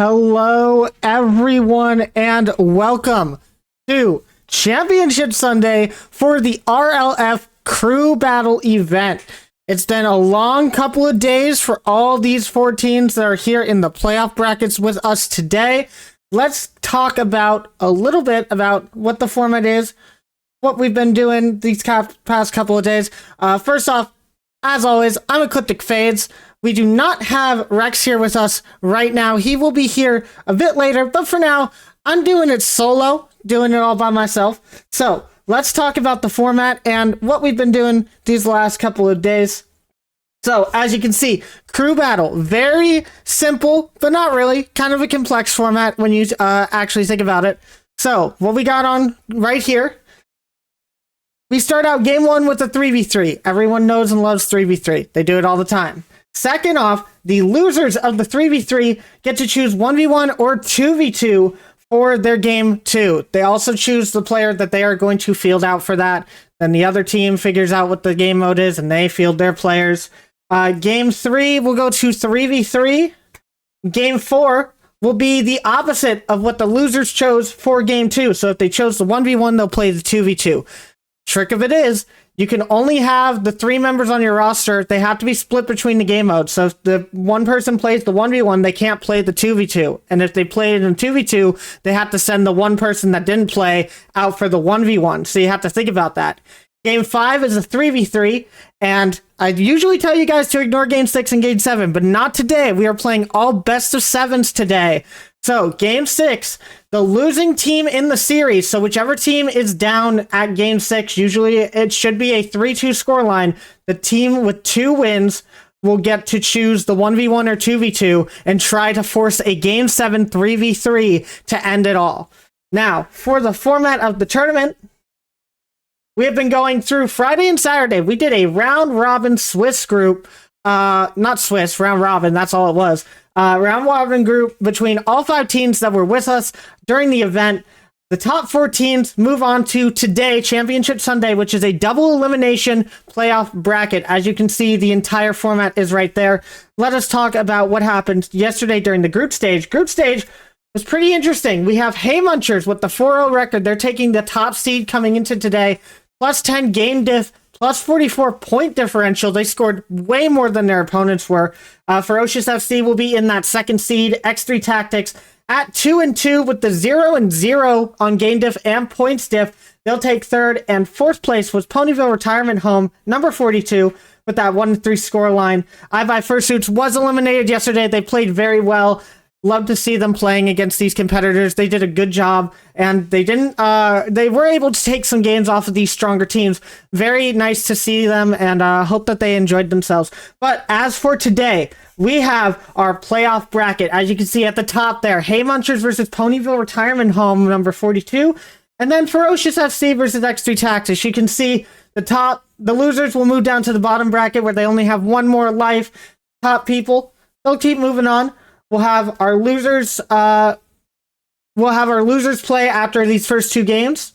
Hello, everyone, and welcome to Championship Sunday for the RLF Crew Battle event. It's been a long couple of days for all these four teams that are here in the playoff brackets with us today. Let's talk about a little bit about what the format is, what we've been doing these past couple of days. First off, as always, I'm Ecliptic Fades. We do not have Rex here with us right now. He will be here a bit later, but for now, I'm doing it solo, doing it all by myself. So let's talk about the format and what we've been doing these last couple of days. So as you can see, Crew Battle, very simple, but not really, kind of a complex format when you actually think about it. So what we got on right here, we start out game one with a 3v3. Everyone knows and loves 3v3. They do it all the time. Second off, the losers of the 3v3 get to choose 1v1 or 2v2 for their game 2. They also choose the player that they are going to field out for that. Then the other team figures out what the game mode is and they field their players. Game 3 will go to 3v3. Game 4 will be the opposite of what the losers chose for game 2. So if they chose the 1v1, they'll play the 2v2. Trick of it is, you can only have the 3 members on your roster. They have to be split between the game modes. So if the one person plays the 1v1, they can't play the 2v2. And if they play it in 2v2, they have to send the one person that didn't play out for the 1v1. So you have to think about that. Game 5 is a 3v3, and I usually tell you guys to ignore Game 6 and Game 7, but not today. We are playing all best of 7s today. So, Game 6, the losing team in the series, so whichever team is down at Game 6, usually it should be a 3-2 scoreline. The team with 2 wins will get to choose the 1v1 or 2v2 and try to force a Game 7 3v3 to end it all. Now, for the format of the tournament, we have been going through Friday and Saturday. We did a round-robin Swiss group. Not Swiss, round-robin, that's all it was. Round-robin group between all 5 teams that were with us during the event. The top 4 teams move on to today, Championship Sunday, which is a double elimination playoff bracket. As you can see, the entire format is right there. Let us talk about what happened yesterday during the group stage. Group stage was pretty interesting. We have Hay Munchers with the 4-0 record. They're taking the top seed coming into today. Plus 10 game diff, plus 44 point differential. They scored way more than their opponents were. Ferocious FC will be in that second seed. X3 Tactics at 2-2 with the 0-0 on game diff and points diff. They'll take third, and fourth place was Ponyville Retirement Home, number 42, with that 1-3 scoreline. iBuy Fursuits was eliminated yesterday. They played very well. Love to see them playing against these competitors. They did a good job, and they were able to take some games off of these stronger teams. Very nice to see them, and hope that they enjoyed themselves. But as for today, we have our playoff bracket. As you can see at the top there, Hay Munchers versus Ponyville Retirement Home, number 42, and then Ferocious FC versus X3 Tactics. You can see the losers will move down to the bottom bracket where they only have one more life. Top people, they'll keep moving on. We'll have our losers. Play after these first 2 games.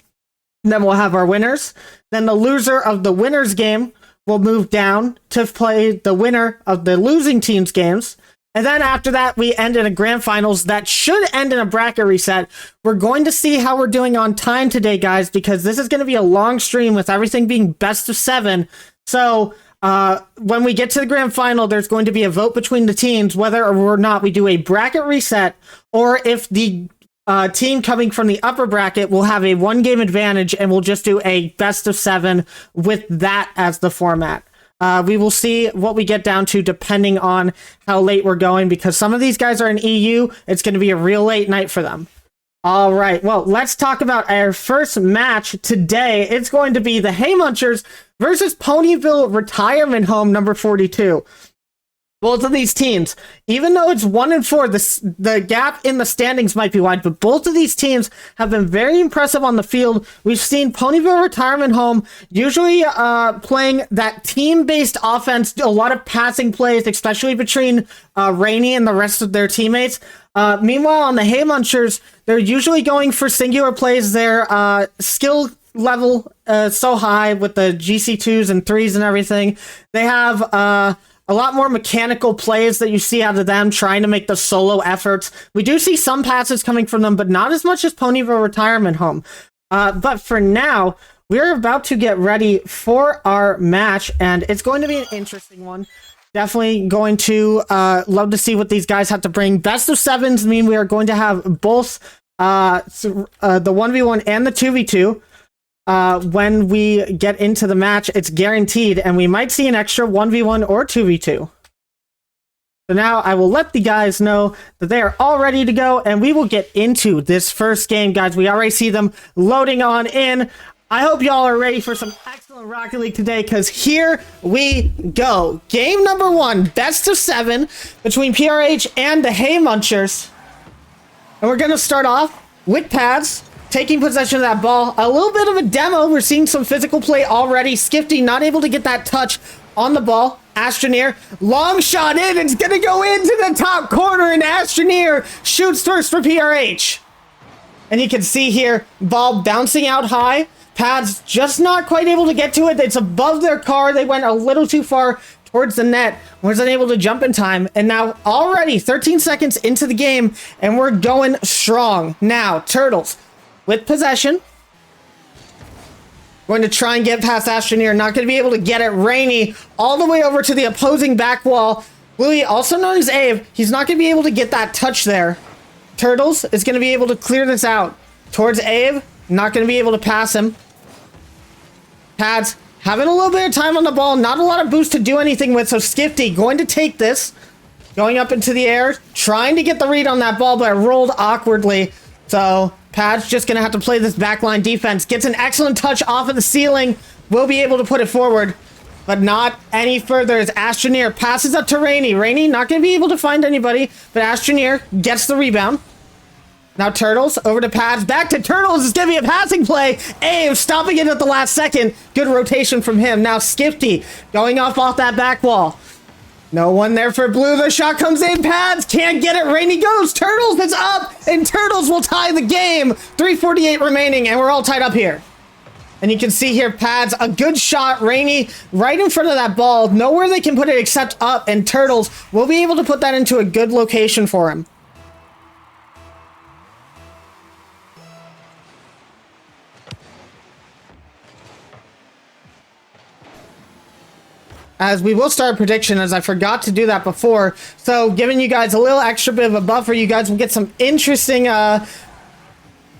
Then we'll have our winners. Then the loser of the winners game will move down to play the winner of the losing team's games. And then after that, we end in a grand finals that should end in a bracket reset. We're going to see how we're doing on time today, guys, because this is going to be a long stream with everything being best of 7. So when we get to the grand final, there's going to be a vote between the teams whether or not we do a bracket reset, or if the team coming from the upper bracket will have a 1-game advantage and we'll just do a best of 7 with that as the format. We will see what we get down to depending on how late we're going, because some of these guys are in EU. It's going to be a real late night for them. All right, well, let's talk about our first match today. It's going to be the Hay Munchers versus Ponyville Retirement Home, number 42. Both of these teams, even though it's 1-4, the gap in the standings might be wide, but both of these teams have been very impressive on the field. We've seen Ponyville Retirement Home usually playing that team-based offense, a lot of passing plays, especially between Rainey and the rest of their teammates. Meanwhile, on the Hay Munchers, they're usually going for singular plays. Their skill level so high with the GC2s and 3s and everything. They have a lot more mechanical plays that you see out of them, trying to make the solo efforts. We do see some passes coming from them, but not as much as Ponyville Retirement Home. But for now, we're about to get ready for our match, and it's going to be an interesting one. Definitely going to love to see what these guys have to bring. Best of sevens mean we are going to have both the 1v1 and the 2v2. When we get into the match, it's guaranteed, and we might see an extra 1v1 or 2v2. So now I will let the guys know that they are all ready to go, and we will get into this first game, guys. We already see them loading on in. I hope y'all are ready for some excellent Rocket League today, because here we go. Game number 1, best of 7 between PRH and the Hay Munchers. And we're going to start off with Pads taking possession of that ball. A little bit of a demo. We're seeing some physical play already. Skifty not able to get that touch on the ball. Astroneer, long shot in. It's going to go into the top corner, and Astroneer shoots first for PRH. And you can see here, ball bouncing out high. Pads just not quite able to get to it. It's above their car. They went a little too far towards the net. Wasn't able to jump in time. And now already 13 seconds into the game, and we're going strong. Now, Turtles with possession. Going to try and get past Astroneer. Not going to be able to get it. Rainy all the way over to the opposing back wall. Bluey, also known as Ave, he's not going to be able to get that touch there. Turtles is going to be able to clear this out towards Ave. Not going to be able to pass him. Pads having a little bit of time on the ball. Not a lot of boost to do anything with. So Skifty going to take this. Going up into the air. Trying to get the read on that ball, but it rolled awkwardly. So Pads just going to have to play this backline defense. Gets an excellent touch off of the ceiling. Will be able to put it forward, but not any further as Astroneer passes up to Rainy. Rainy not going to be able to find anybody, but Astroneer gets the rebound. Now Turtles over to Pads. Back to Turtles. It's going to be a passing play. Ave stopping it at the last second. Good rotation from him. Now Skifty going off that back wall. No one there for Blue. The shot comes in. Pads can't get it. Rainy goes. Turtles is up, and Turtles will tie the game. 3:48 remaining, and we're all tied up here. And you can see here, Pads, a good shot. Rainy right in front of that ball. Nowhere they can put it except up, and Turtles will be able to put that into a good location for him. As we will start a prediction, as I forgot to do that before. So giving you guys a little extra bit of a buffer, you guys will get some interesting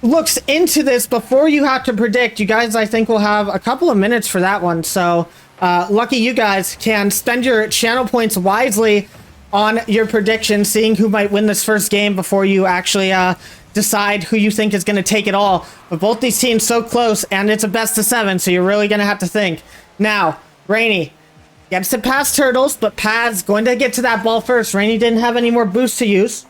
looks into this before you have to predict. You guys, I think, will have a couple of minutes for that one. So lucky you guys can spend your channel points wisely on your prediction, seeing who might win this first game before you actually decide who you think is going to take it all. But both these teams so close, and it's a best of 7, so you're really going to have to think. Now, Rainy gets to pass Turtles, but Pads going to get to that ball first. Rainy didn't have any more boost to use.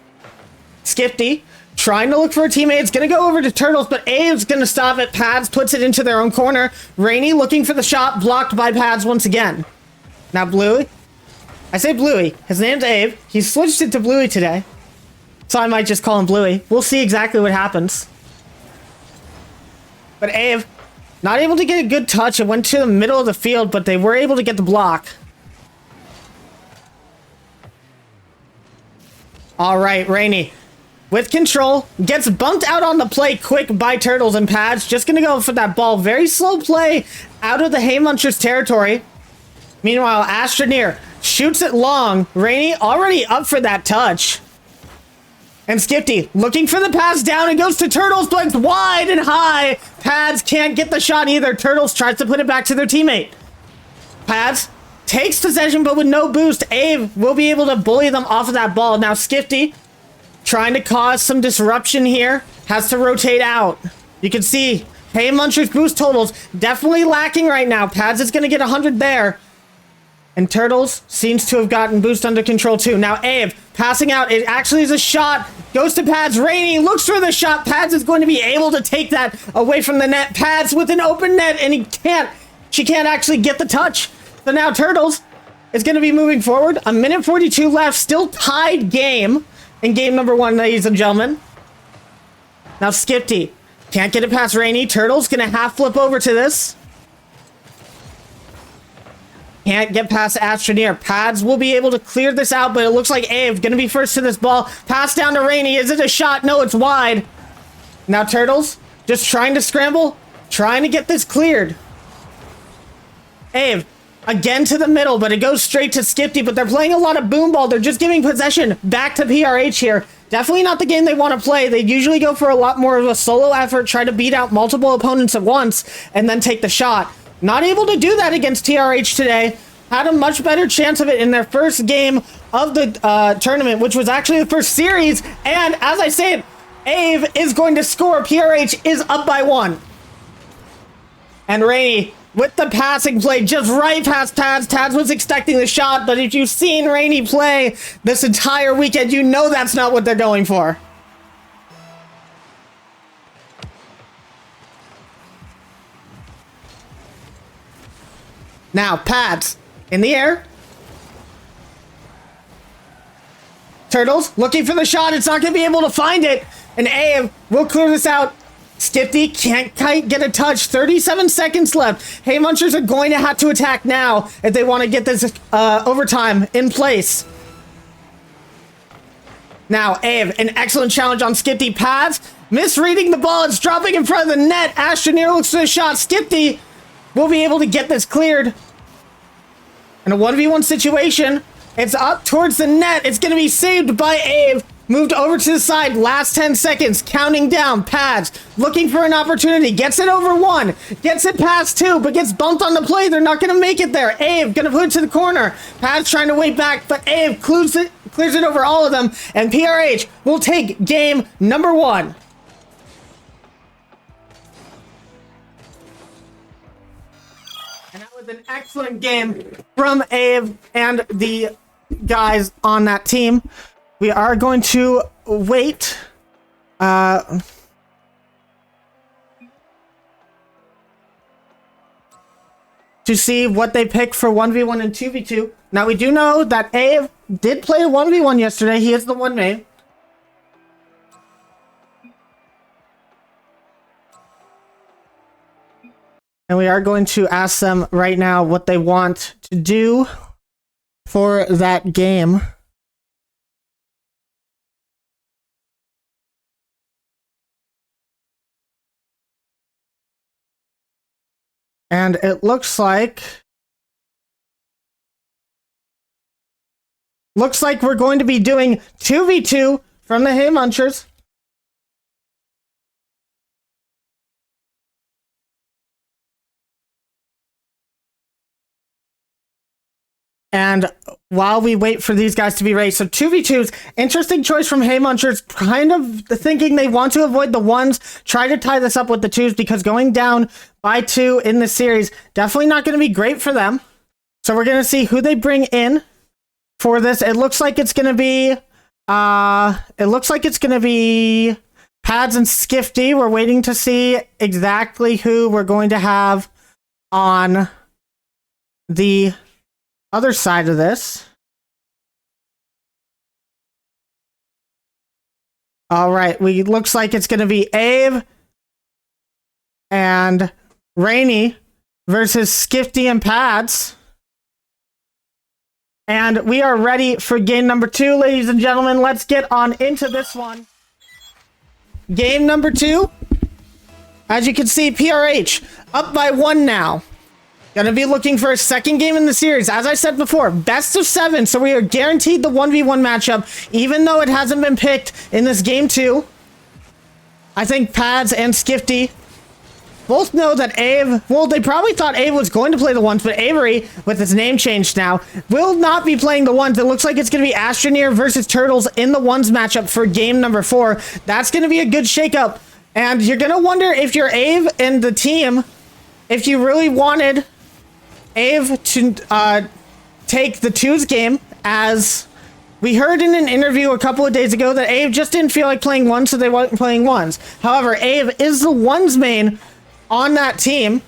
Skifty trying to look for a teammate. It's going to go over to Turtles, but Abe's going to stop it. Pads puts it into their own corner. Rainy looking for the shot, blocked by Pads once again. Now Bluey. I say Bluey. His name's Abe. He switched it to Bluey today, so I might just call him Bluey. We'll see exactly what happens. But Abe not able to get a good touch. It went to the middle of the field, but they were able to get the block. All right, Rainy with control. Gets bumped out on the play quick by Turtles, and Pads just going to go for that ball. Very slow play out of the Hay Munchers territory. Meanwhile, Astroneer shoots it long. Rainy already up for that touch. And Skifty looking for the pass down. It goes to Turtles, but it's wide and high. Pads can't get the shot either. Turtles tries to put it back to their teammate. Pads takes possession, but with no boost. Abe will be able to bully them off of that ball. Now Skifty trying to cause some disruption here. Has to rotate out. You can see Hay Munchers boost totals definitely lacking right now. Pads is going to get 100 there. And Turtles seems to have gotten boost under control too. Now Abe passing out. It actually is a shot. Goes to Pads. Rainy looks for the shot. Pads is going to be able to take that away from the net. Pads with an open net, and she can't actually get the touch. So now Turtles is going to be moving forward. 1:42 left. Still tied game in game number 1, ladies and gentlemen. Now Skifty can't get it past Rainy. Turtles going to half flip over to this. Can't get past Astroneer. Pads will be able to clear this out, but it looks like Ave gonna be first to this ball. Pass down to Rainy. Is it a shot? No, it's wide. Now Turtles just trying to scramble, trying to get this cleared. Ave again to the middle, but it goes straight to Skifty, but they're playing a lot of boom ball. They're just giving possession back to PRH here. Definitely not the game they want to play. They usually go for a lot more of a solo effort, try to beat out multiple opponents at once, and then take the shot. Not able to do that against TRH today. Had a much better chance of it in their first game of the tournament, which was actually the first series. And as I said, Ave is going to score. PRH is up by 1. And Rainy with the passing play just right past Tads. Tads was expecting the shot, but if you've seen Rainy play this entire weekend, you know that's not what they're going for. Now, Pads in the air. Turtles looking for the shot. It's not going to be able to find it. And Ave will clear this out. Skifty can't quite get a touch. 37 seconds left. Hey Munchers are going to have to attack now if they want to get this overtime in place. Now, Ave, an excellent challenge on Skifty. Pads misreading the ball. It's dropping in front of the net. Astroneer looks for the shot. Skifty will be able to get this cleared. In a 1v1 situation, it's up towards the net. It's going to be saved by Ave. Moved over to the side. Last 10 seconds. Counting down. Pads looking for an opportunity. Gets it over 1. Gets it past 2, but gets bumped on the play. They're not going to make it there. Ave going to put it to the corner. Pads trying to wait back, but Ave clears it over all of them. And PRH will take game number 1. And that was an excellent game from Ave and the guys on that team. We are going to wait to see what they pick for 1v1 and 2v2. Now, we do know that Ave did play a 1v1 yesterday. He is the one main. And we are going to ask them right now what they want to do for that game. And it looks like we're going to be doing 2v2 from the Hey Munchers. And while we wait for these guys to be ready, so 2v2s, interesting choice from Hey Munchers, kind of thinking they want to avoid the 1s, try to tie this up with the 2s, because going down by 2 in this series, definitely not going to be great for them. So we're going to see who they bring in for this. It looks like it's going to be, Pads and Skifty. We're waiting to see exactly who we're going to have on the other side of this. All right, looks like it's going to be Ave and Rainy versus Skifty and Pads. And we are ready for game number 2, ladies and gentlemen. Let's get on into this one. Game number 2. As you can see, PRH up by 1 now. Gonna be looking for a second game in the series. As I said before, best of 7, so we are guaranteed the 1v1 matchup, even though it hasn't been picked in this game 2. I think Pads and Skifty both know that Ave, well, they probably thought Ave was going to play the 1s, but Avery, with his name changed now, will not be playing the 1s. It looks like it's going to be Astroneer versus Turtles in the 1s matchup for game number 4. That's going to be a good shakeup. And you're going to wonder if you're Ave and the team, if you really wanted Ave to take the 2s game, as we heard in an interview a couple of days ago that Ave just didn't feel like playing 1s, so they weren't playing 1s. However, Ave is the 1s main on that team.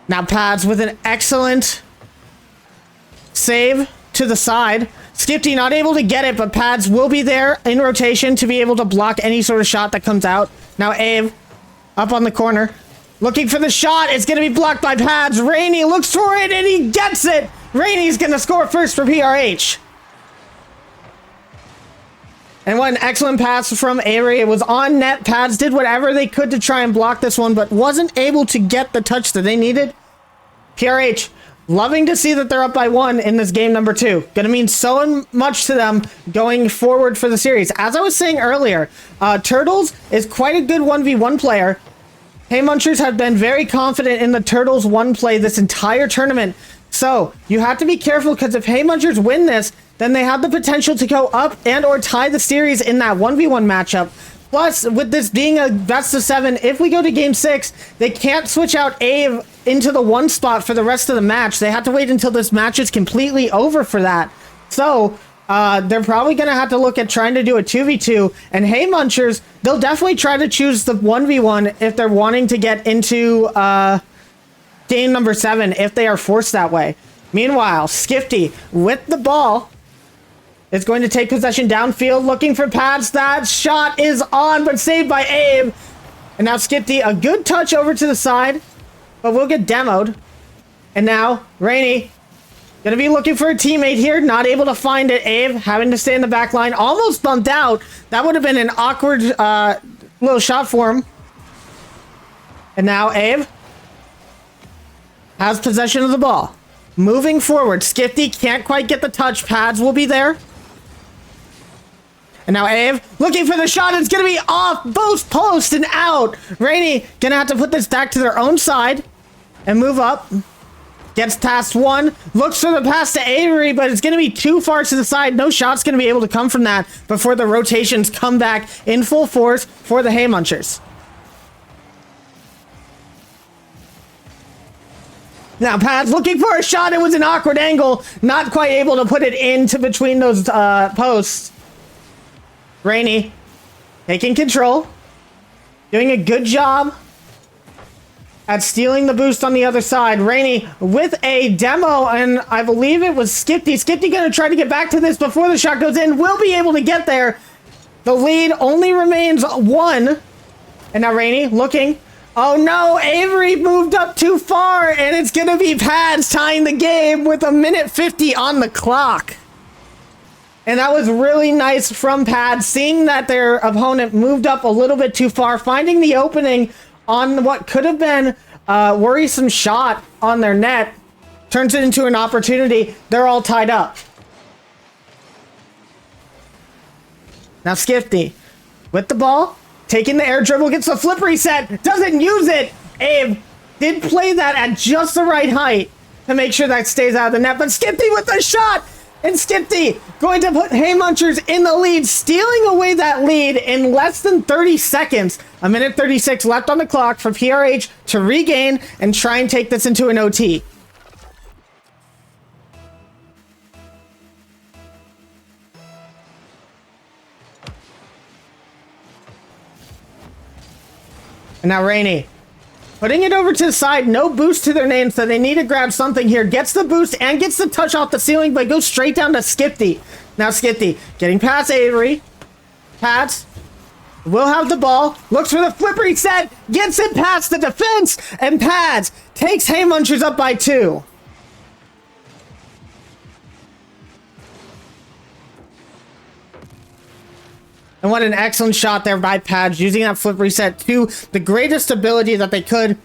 Now Pads with an excellent save to the side. Skifty not able to get it, but Pads will be there in rotation to be able to block any sort of shot that comes out. Now Ave up on the corner. looking for the shot. It's going to be blocked by Pads. Rainey looks for it, and he gets it. Rainey's going to score first for PRH. And what an excellent pass from Avery. It was on net. Pads did whatever they could to try and block this one, but wasn't able to get the touch that they needed. PRH, loving to see that they're up by 1 in this game number 2. Gonna mean so much to them going forward for the series. As I was saying earlier, Turtles is quite a good 1v1 player. Hey Munchers have been very confident in the Turtles 1 play this entire tournament. So you have to be careful, because if Hey Munchers win this, then they have the potential to go up and or tie the series in that 1v1 matchup. Plus, with this being a best of 7, if we go to game 6, they can't switch out Ave into the 1 spot for the rest of the match. They have to wait until this match is completely over for that. So, they're probably going to have to look at trying to do a 2v2. And Hey Munchers, they'll definitely try to choose the 1v1 if they're wanting to get into game number 7, if they are forced that way. Meanwhile, Skifty with the ball is going to take possession downfield, looking for Pads. That shot is on, but saved by Abe. And now Skifty, a good touch over to the side, but will get demoed. And now Rainey gonna be looking for a teammate here, not able to find it. Abe having to stay in the back line, almost bumped out. That would have been an awkward little shot for him. And now Abe has possession of the ball. Moving forward, Skifty can't quite get the touch. Pads will be there. And now Abe looking for the shot. It's going to be off both post and out. Rainey going to have to put this back to their own side and move up. Gets past 1. Looks for the pass to Avery, but it's going to be too far to the side. No shot's going to be able to come from that before the rotations come back in full force for the Hay Munchers. Now Pat's looking for a shot. It was an awkward angle. Not quite able to put it into between those posts. Rainey taking control. Doing a good job at stealing the boost on the other side. Rainey with a demo, and I believe it was Skifty. Skifty going to try to get back to this before the shot goes in. Will be able to get there. The lead only remains 1. And now Rainey looking. Oh no, Avery moved up too far, and it's going to be Pads tying the game with 1:50 on the clock. And that was really nice from Pads, seeing that their opponent moved up a little bit too far, finding the opening on what could have been a worrisome shot on their net, turns it into an opportunity. They're all tied up. Now Skifty with the ball, taking the air dribble, gets the flip reset, doesn't use it. Abe did play that at just the right height to make sure that stays out of the net, but Skifty with the shot, and Skifty going to put Hay Munchers in the lead, stealing away that lead in less than 30 seconds. 1:36 left on the clock for PRH to regain and try and take this into an OT. And now Rainey putting it over to the side. No boost to their name, so they need to grab something here. Gets the boost and gets the touch off the ceiling, but goes straight down to Skifty. Now Skifty getting past Avery. Pats will have the ball. Looks for the flip reset. Gets it past the defense. And Pads takes Hay Munchers up by 2. And what an excellent shot there by Pads, using that flip reset to the greatest ability that they could,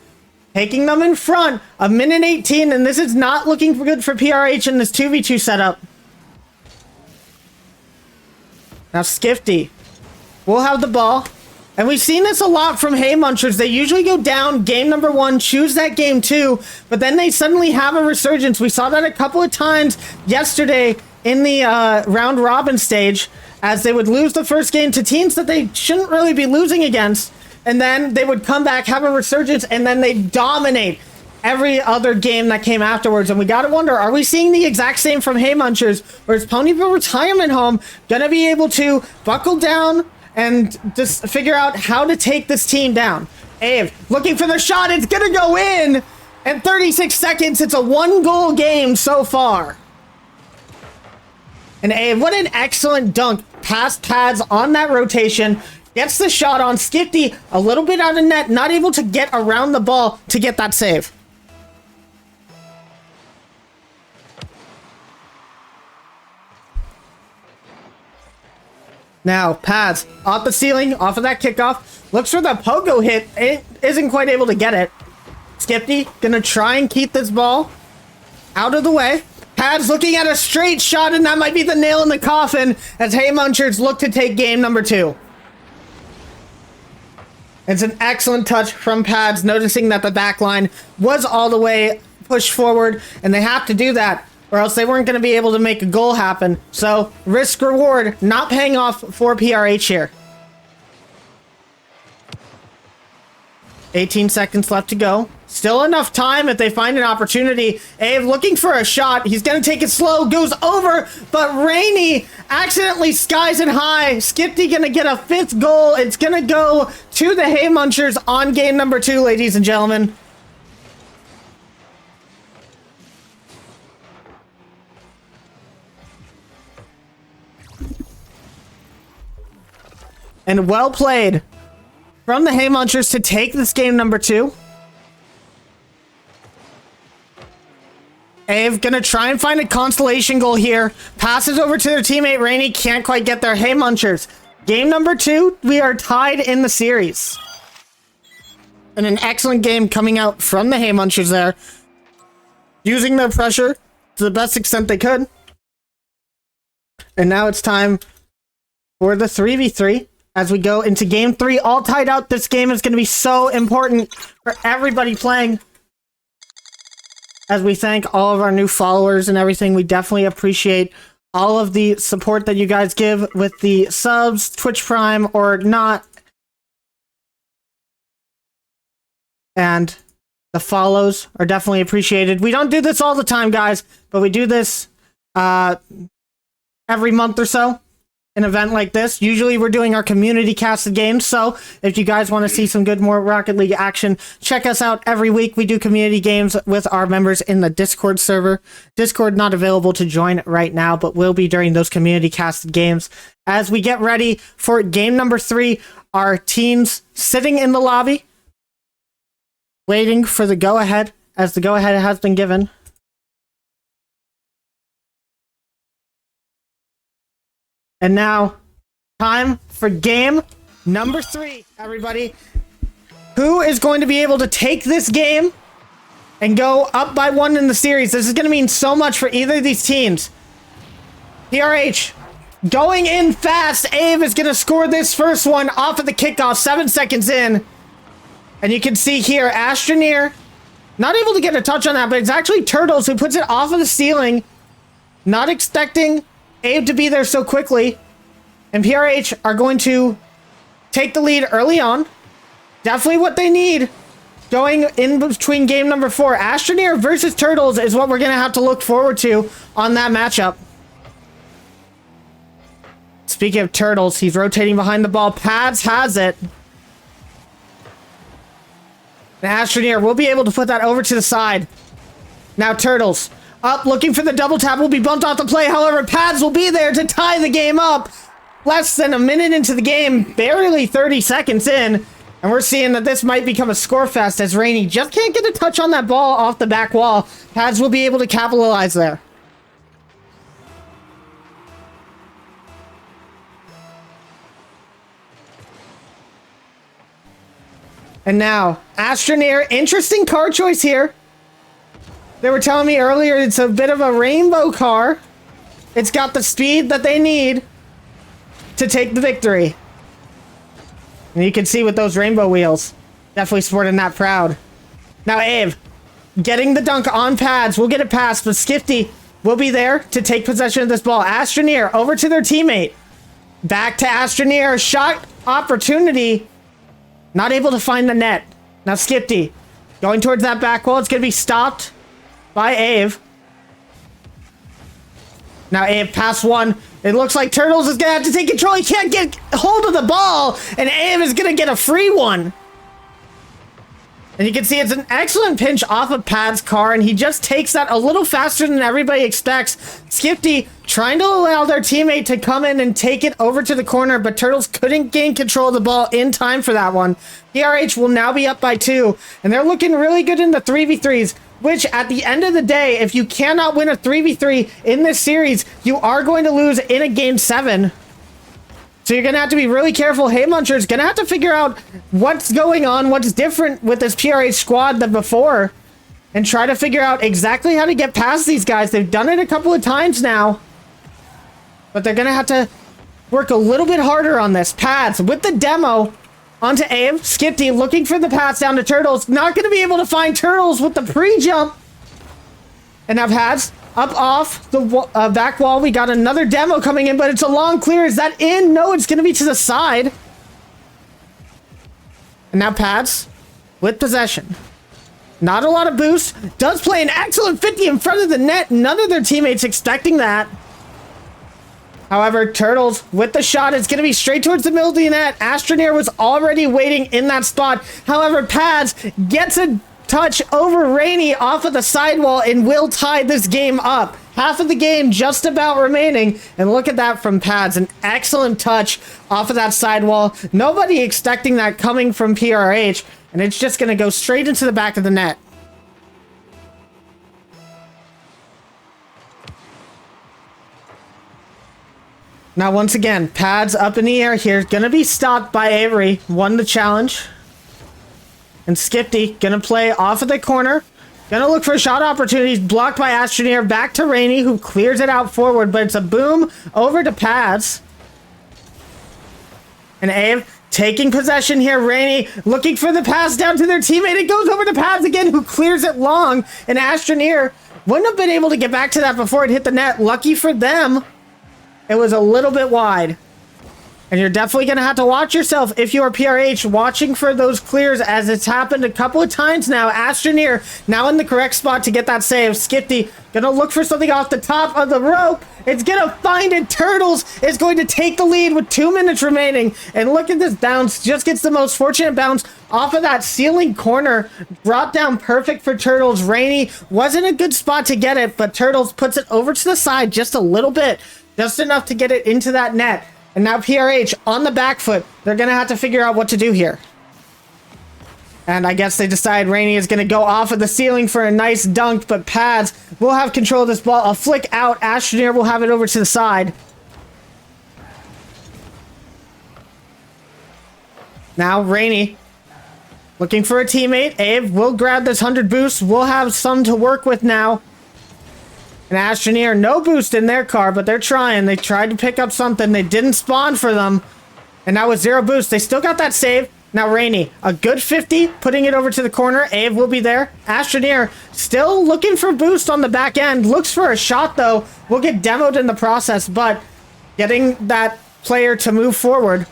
taking them in front. 1:18, and this is not looking good for PRH in this 2v2 setup. Now Skifty will have the ball, and we've seen this a lot from Hay Munchers. They usually go down game number 1, choose that game 2, but then they suddenly have a resurgence. We saw that a couple of times yesterday in the round robin stage, as they would lose the first game to teams that they shouldn't really be losing against, and then they would come back, have a resurgence, and then they dominate every other game that came afterwards. And we gotta wonder, are we seeing the exact same from Hay Munchers, or is Ponyville Retirement Home gonna be able to buckle down and just figure out how to take this team down? Abe looking for the shot, it's gonna go in! And 36 seconds, it's a 1-goal game so far. And Abe, what an excellent dunk past Pads on that rotation. Gets the shot on. Skifty a little bit out of net, not able to get around the ball to get that save. Now, Pads off the ceiling, off of that kickoff. Looks for the pogo hit. It isn't quite able to get it. Skifty gonna try and keep this ball out of the way. Pads looking at a straight shot, and that might be the nail in the coffin as Hay Munchers look to take game number 2. It's an excellent touch from Pads, noticing that the back line was all the way pushed forward, and they have to do that, or else they weren't going to be able to make a goal happen. So, risk reward not paying off for PRH here. 18 seconds left to go. Still enough time if they find an opportunity. Ave looking for a shot. He's going to take it slow. Goes over, but Rainey accidentally skies it high. Skifty going to get a 5th goal. It's going to go to the Hay Munchers on game number 2, ladies and gentlemen. And well played from the Hay Munchers to take this game number 2. Ave gonna try and find a consolation goal here. Passes over to their teammate Rainey. Can't quite get there. Hay Munchers. Game number 2. We are tied in the series. And an excellent game coming out from the Hay Munchers there. Using their pressure to the best extent they could. And now it's time for the 3v3. As we go into game 3, all tied out. This game is going to be so important for everybody playing. As we thank all of our new followers and everything, we definitely appreciate all of the support that you guys give with the subs, Twitch Prime, or not. And the follows are definitely appreciated. We don't do this all the time, guys, but we do this every month or so. An event like this. Usually we're doing our community casted games, so if you guys want to see some good more Rocket League action, check us out every week. We do community games with our members in the Discord server. Discord not available to join right now, but will be during those community casted games. As we get ready for game number 3, our teams sitting in the lobby, waiting for the go-ahead, as the go-ahead has been given. And now, time for game number 3, everybody. Who is going to be able to take this game and go up by 1 in the series? This is going to mean so much for either of these teams. PRH going in fast. Ave is going to score this first one off of the kickoff, 7 seconds in. And you can see here, Astroneer not able to get a touch on that, but it's actually Turtles who puts it off of the ceiling. Not expecting Abe to be there so quickly, and PRH are going to take the lead early on. Definitely what they need going in between game number 4. Astroneer versus Turtles is what we're going to have to look forward to on that matchup. Speaking of Turtles, he's rotating behind the ball. Pads has it. The Astroneer will be able to put that over to the side. Now Turtles up, looking for the double tap, will be bumped off the play. However, Pads will be there to tie the game up. Less than a minute into the game, barely 30 seconds in, and we're seeing that this might become a score fest as Rainey just can't get a touch on that ball off the back wall. Pads will be able to capitalize there. And now, Astroneer, interesting car choice here. They were telling me earlier it's a bit of a rainbow car. It's got the speed that they need to take the victory. And you can see with those rainbow wheels, definitely sporting that proud. Now Ave, getting the dunk on Pads, will get it past, but Skifty will be there to take possession of this ball. Astroneer over to their teammate. Back to Astroneer, shot opportunity. Not able to find the net. Now Skifty going towards that back wall. It's going to be stopped by Ave. Now Ave pass 1. It looks like Turtles is going to have to take control. He can't get hold of the ball, and Ave is going to get a free one. And you can see it's an excellent pinch off of Pad's car, and he just takes that a little faster than everybody expects. Skifty trying to allow their teammate to come in and take it over to the corner, but Turtles couldn't gain control of the ball in time for that one. PRH will now be up by 2, and they're looking really good in the 3v3s, which at the end of the day, if you cannot win a 3v3 in this series, you are going to lose in a game 7. So you're going to have to be really careful. Hey Muncher's going to have to figure out what's going on, what's different with this PRH squad than before, and try to figure out exactly how to get past these guys. They've done it a couple of times now, but they're going to have to work a little bit harder on this. Pads with the demo onto Abe. Skifty looking for the pass down to Turtles. Not going to be able to find Turtles with the pre-jump. And now Pads up off the back wall. We got another demo coming in, but it's a long clear. Is that in? No, it's going to be to the side. And now Pads with possession. Not a lot of boost. Does play an excellent 50 in front of the net. None of their teammates expecting that. However, Turtles with the shot. It's going to be straight towards the middle of the net. Astroneer was already waiting in that spot. However, Pads gets a touch over Rainey off of the sidewall and will tie this game up. Half of the game just about remaining. And look at that from Pads. An excellent touch off of that sidewall. Nobody expecting that coming from PRH. And it's just going to go straight into the back of the net. Now, once again, Pads up in the air here. Going to be stopped by Avery. Won the challenge. And Skifty going to play off of the corner. Going to look for shot opportunities. Blocked by Astroneer. Back to Rainey, who clears it out forward. But it's a boom over to Pads. And Abe taking possession here. Rainey looking for the pass down to their teammate. It goes over to Pads again, who clears it long. And Astroneer wouldn't have been able to get back to that before it hit the net. Lucky for them, it was a little bit wide. And you're definitely going to have to watch yourself if you are PRH, watching for those clears, as it's happened a couple of times now. Astroneer now in the correct spot to get that save. Skifty going to look for something off the top of the rope. It's going to find it. Turtles is going to take the lead with 2 minutes remaining. And look at this bounce. Just gets the most fortunate bounce off of that ceiling corner. Brought down perfect for Turtles. Rainey wasn't a good spot to get it, but Turtles puts it over to the side just a little bit. Just enough to get it into that net. And now PRH on the back foot. They're going to have to figure out what to do here. And I guess they decide Rainey is going to go off of the ceiling for a nice dunk, but Pads will have control of this ball. A flick out. Astroneer will have it over to the side. Now Rainey looking for a teammate. Abe will grab this 100 boost. We'll have some to work with now. And Astroneer, no boost in their car, but they're trying. They tried to pick up something. They didn't spawn for them. And now with 0 boost, they still got that save. Now Rainey, a good 50, putting it over to the corner. Abe will be there. Astroneer still looking for boost on the back end. Looks for a shot, though. Will get demoed in the process, but getting that player to move forward.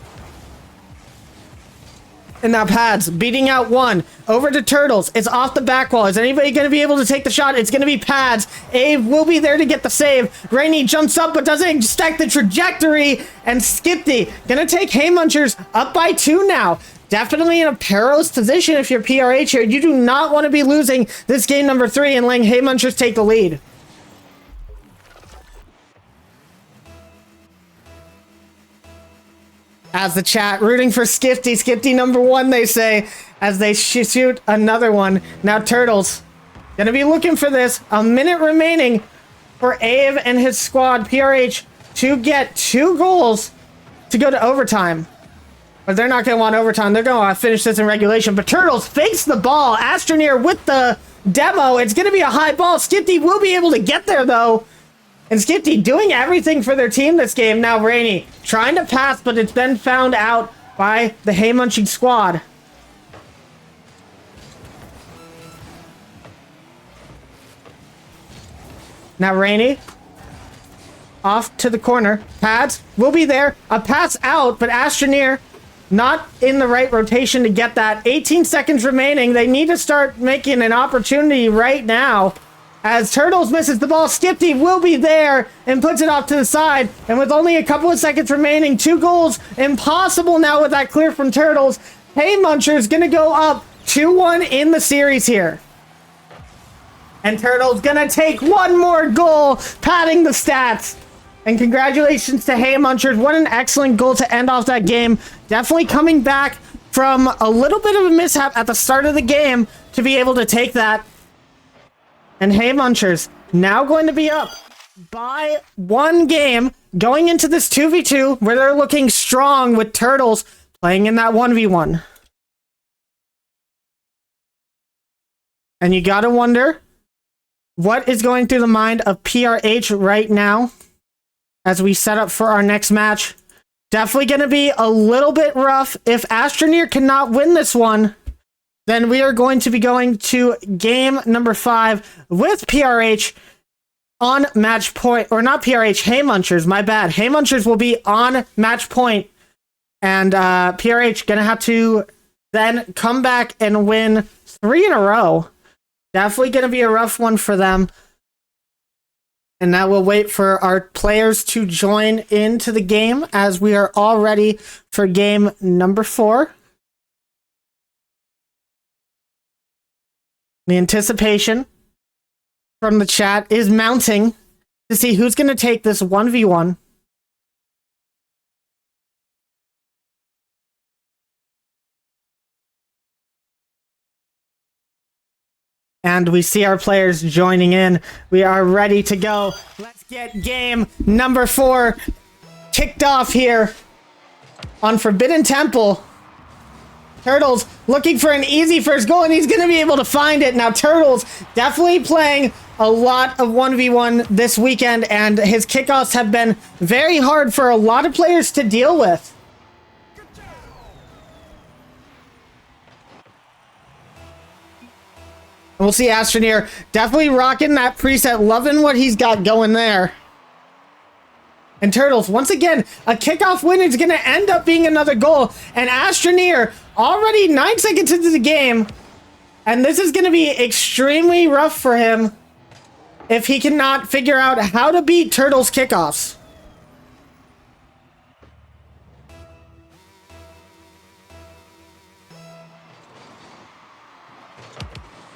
And now Pads beating out 1 over to Turtles. It's off the back wall. Is anybody going to be able to take the shot? It's going to be Pads. Abe will be there to get the save. Rainey jumps up but doesn't expect the trajectory. And Skifty going to take Hey Munchers up by 2 now. Definitely in a perilous position if you're PRH here. You do not want to be losing this game number 3 and letting Hey Munchers take the lead. As the chat rooting for Skifty. Skifty number 1, they say, as they shoot another one. Now Turtles gonna be looking for this. A minute remaining for Abe and his squad, PRH, to get 2 goals to go to overtime. But they're not gonna want overtime. They're gonna finish this in regulation. But Turtles fakes the ball. Astroneer with the demo. It's gonna be a high ball. Skifty will be able to get there, though. And Skifty doing everything for their team this game. Now Rainey trying to pass, but it's been found out by the Hey Munching squad. Now Rainey off to the corner. Pads will be there. A pass out, but Astroneer not in the right rotation to get that. 18 seconds remaining. They need to start making an opportunity right now. As Turtles misses the ball, Skifty will be there and puts it off to the side. And with only a couple of seconds remaining, 2 goals impossible now with that clear from Turtles. Hey Muncher's gonna go up 2-1 in the series here. And Turtle's gonna take one more goal, padding the stats. And congratulations to Hey Munchers. What an excellent goal to end off that game. Definitely coming back from a little bit of a mishap at the start of the game to be able to take that. And Hey Munchers now going to be up by 1 game going into this 2v2 where they're looking strong with Turtles playing in that 1v1. And you gotta wonder what is going through the mind of PRH right now as we set up for our next match. Definitely going to be a little bit rough. If Astroneer cannot win this one, then we are going to be going to game number 5 with PRH on match point. Or not PRH, Hey Munchers, my bad. Hey Munchers will be on match point. And PRH going to have to then come back and win 3 in a row. Definitely going to be a rough one for them. And now we'll wait for our players to join into the game as we are all ready for game number 4. The anticipation from the chat is mounting to see who's going to take this 1v1. And we see our players joining in. We are ready to go. Let's get game number 4 kicked off here on Forbidden Temple. Turtles looking for an easy first goal, and he's going to be able to find it. Now, Turtles definitely playing a lot of 1v1 this weekend, and his kickoffs have been very hard for a lot of players to deal with. We'll see Astroneer definitely rocking that preset, loving what he's got going there. And Turtles, once again, a kickoff win is going to end up being another goal. And Astroneer already 9 seconds into the game. And this is going to be extremely rough for him if he cannot figure out how to beat Turtles' kickoffs.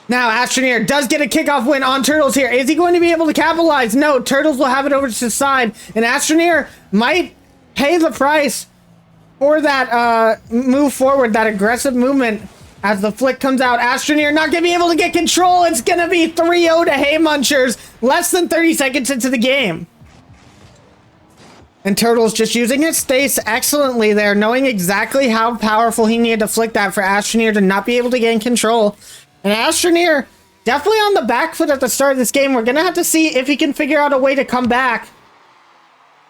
Now, Astroneer does get a kickoff win on Turtles here. Is he going to be able to capitalize? No, Turtles will have it over to the side. And Astroneer might pay the price for that move forward, that aggressive movement as the flick comes out. Astroneer not going to be able to get control. It's going to be 3-0 to Hey Munchers. Less than 30 seconds into the game. And Turtles just using his space excellently there, knowing exactly how powerful he needed to flick that for Astroneer to not be able to gain control. And Astroneer definitely on the back foot at the start of this game. We're going to have to see if he can figure out a way to come back.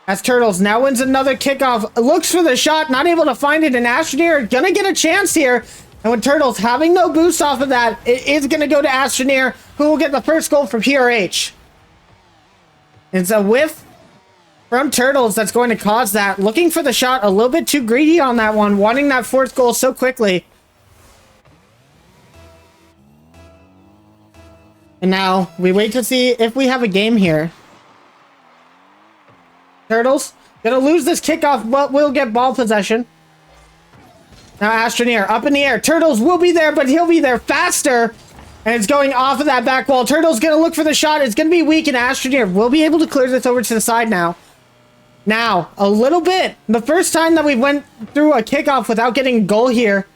As Turtles now wins another kickoff. Looks for the shot, not able to find it. And Astroneer going to get a chance here. And with Turtles having no boost off of that, it is going to go to Astroneer, who will get the first goal for PRH. It's a whiff from Turtles that's going to cause that. Looking for the shot, a little bit too greedy on that one. Wanting that 4th goal so quickly. And now we wait to see if we have a game here. Turtles gonna lose this kickoff, but will get ball possession. Now Astroneer up in the air. Turtles will be there, but he'll be there faster. And it's going off of that back wall. Turtles gonna look for the shot. It's gonna be weak, and Astroneer will be able to clear this over to the side now. Now, a little bit. The first time that we went through a kickoff without getting a goal here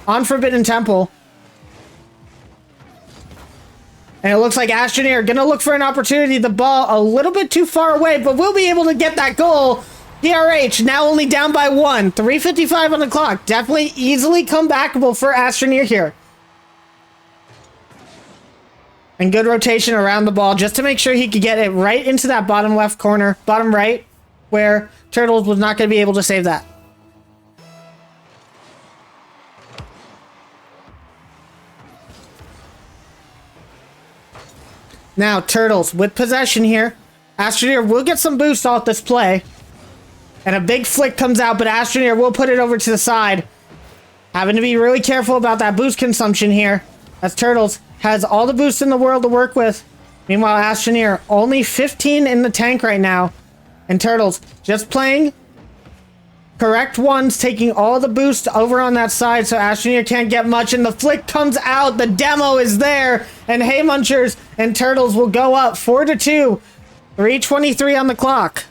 on Forbidden Temple. And it looks like Astroneer gonna look for an opportunity. The ball a little bit too far away, but we'll be able to get that goal. PRH now only down by 1. 3:55 on the clock. Definitely easily comebackable for Astroneer here. And good rotation around the ball just to make sure he could get it right into that bottom left corner, bottom right, where Turtles was not going to be able to save that. Now, Turtles with possession here. Astroneer will get some boost off this play. And a big flick comes out, but Astroneer will put it over to the side. Having to be really careful about that boost consumption here, as Turtles has all the boost in the world to work with. Meanwhile, Astroneer only 15 in the tank right now. And Turtles just playing Correct ones taking all the boost over on that side, so Astroneer can't get much, and the flick comes out, the demo is there, and Hay Munchers and Turtles will go up 4-2, 3:23 on the clock.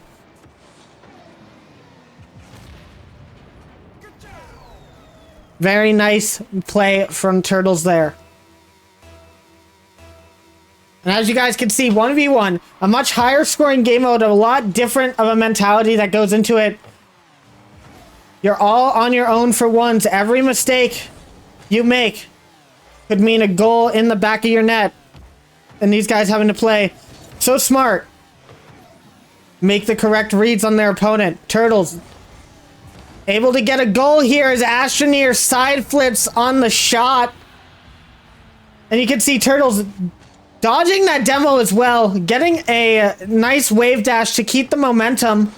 Very nice play from Turtles there. And as you guys can see, 1v1, a much higher scoring game mode, a lot different of a mentality that goes into it. You're all on your own for once. Every mistake you make could mean a goal in the back of your net. And these guys having to play so smart. Make the correct reads on their opponent. Turtles able to get a goal here as Astroneer side flips on the shot. And you can see Turtles dodging that demo as well. Getting a nice wave dash to keep the momentum.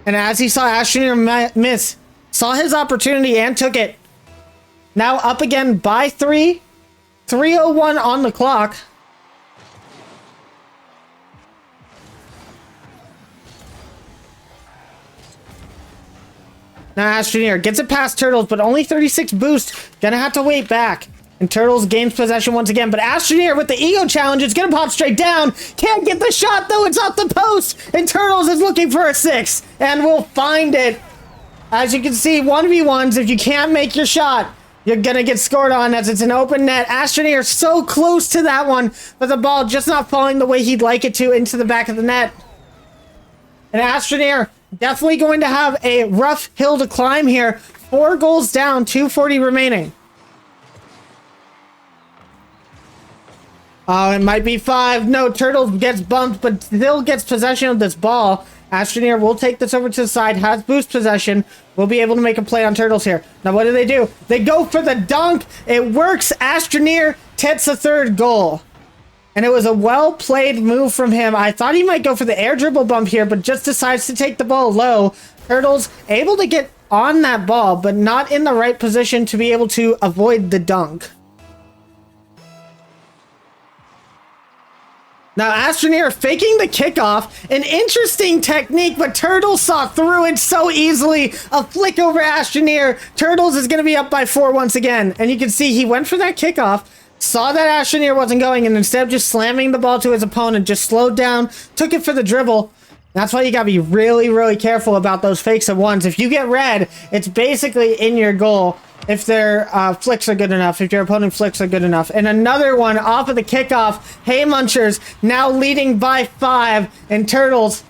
And as he saw Astroneer miss, saw his opportunity and took it. Now up again by 3. 3:01 on the clock. Now Astroneer gets it past Turtles, but only 36 boost. Gonna have to wait back. And Turtles gains possession once again, but Astroneer with the ego challenge is gonna pop straight down. Can't get the shot though, it's off the post. And Turtles is looking for a 6, and will find it. As you can see, 1v1s, if you can't make your shot, you're gonna get scored on as it's an open net. Astroneer so close to that one, but the ball just not falling the way he'd like it to into the back of the net. And Astroneer definitely going to have a rough hill to climb here. 4 goals down, 2:40 remaining. Oh, it might be 5. No, Turtles gets bumped, but still gets possession of this ball. Astroneer will take this over to the side, has boost possession, will be able to make a play on Turtles here. Now what do? They go for the dunk. It works. Astroneer gets a 3rd goal. And it was a well-played move from him. I thought he might go for the air dribble bump here, but just decides to take the ball low. Turtles able to get on that ball, but not in the right position to be able to avoid the dunk. Now Astroneer faking the kickoff, an interesting technique, but Turtles saw through it so easily. A flick over Astroneer. Turtles is going to be up by 4 once again. And you can see he went for that kickoff, saw that Astroneer wasn't going, and instead of just slamming the ball to his opponent, just slowed down, took it for the dribble. That's why you gotta be really, really careful about those fakes at once. If you get red, it's basically in your goal if their flicks are good enough, if your opponent flicks are good enough. And another one off of the kickoff. Hay Munchers now leading by 5, and Turtles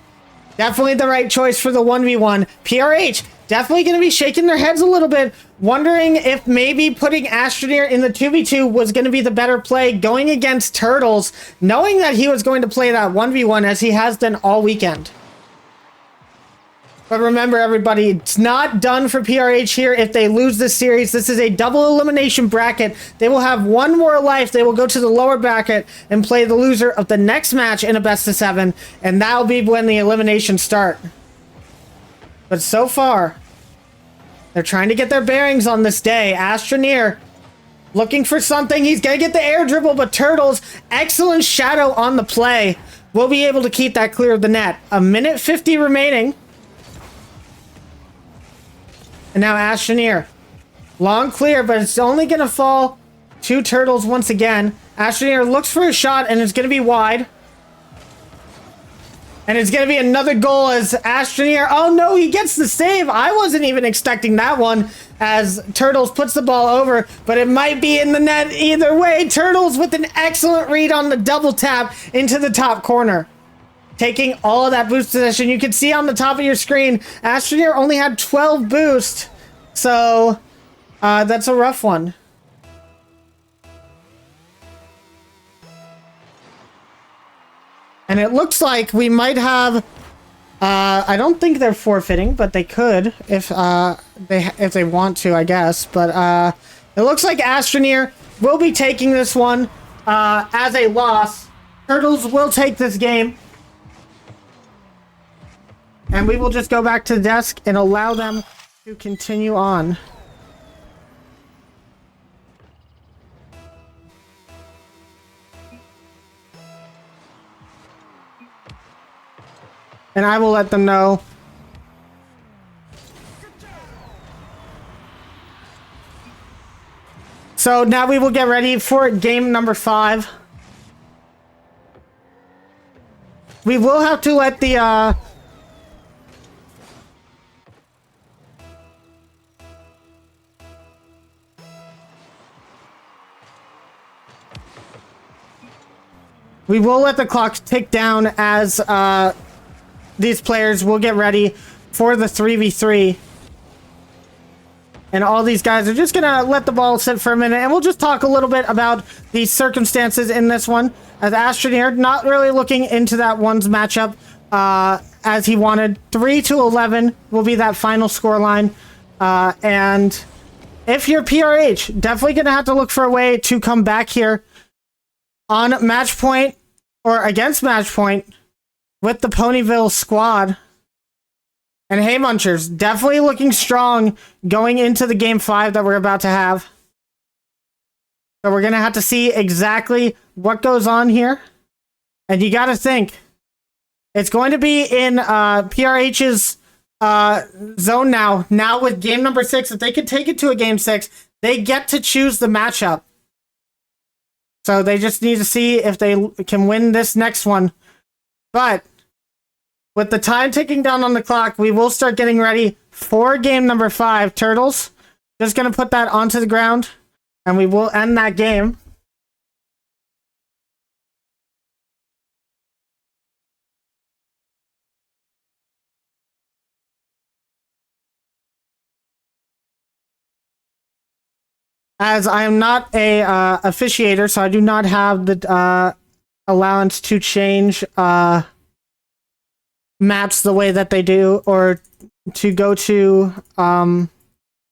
definitely the right choice for the 1v1. PRH definitely going to be shaking their heads a little bit, wondering if maybe putting Astroneer in the 2v2 was going to be the better play going against Turtles, knowing that he was going to play that 1v1 as he has done all weekend. But remember, everybody, it's not done for PRH here if they lose this series. This is a double elimination bracket. They will have 1 more life. They will go to the lower bracket and play the loser of the next match in a best of 7, and that'll be when the eliminations start. But so far, they're trying to get their bearings on this day. Astroneer looking for something. He's going to get the air dribble, but Turtles, excellent shadow on the play, will be able to keep that clear of the net. 1:50 remaining. And now Astroneer. Long clear, but it's only going to fall to Turtles once again. Astroneer looks for a shot, and it's going to be wide. And it's going to be another goal as Astroneer... Oh, no, he gets the save. I wasn't even expecting that one as Turtles puts the ball over, but it might be in the net either way. Turtles with an excellent read on the double tap into the top corner. Taking all of that boost possession. You can see on the top of your screen, Astroneer only had 12 boost. So, that's a rough one. And it looks like we might have... I don't think they're forfeiting, but they could if they want to, I guess. But it looks like Astroneer will be taking this one as a loss. Turtles will take this game. And we will just go back to the desk and allow them to continue on. And I will let them know So now we will get ready for game number 5. We will have to let the we will let the clock tick down as these players will get ready for the 3v3. And all these guys are just going to let the ball sit for a minute. And we'll just talk a little bit about the circumstances in this one. As Astroneer, not really looking into that one's matchup as he wanted. 3-11 will be that final scoreline. And if you're PRH, definitely going to have to look for a way to come back here on match point or against match point with the Ponyville squad. And Hey Munchers, definitely looking strong going into the game 5 that we're about to have. So we're going to have to see exactly what goes on here. And you got to think, it's going to be in PRH's zone now. Now with game number 6, if they can take it to a game 6, they get to choose the matchup. So they just need to see if they can win this next one. But with the time ticking down on the clock, we will start getting ready for game number 5. Turtles, just going to put that onto the ground, and we will end that game. As I am not a officiator, so I do not have the allowance to change maps the way that they do, or to go to what am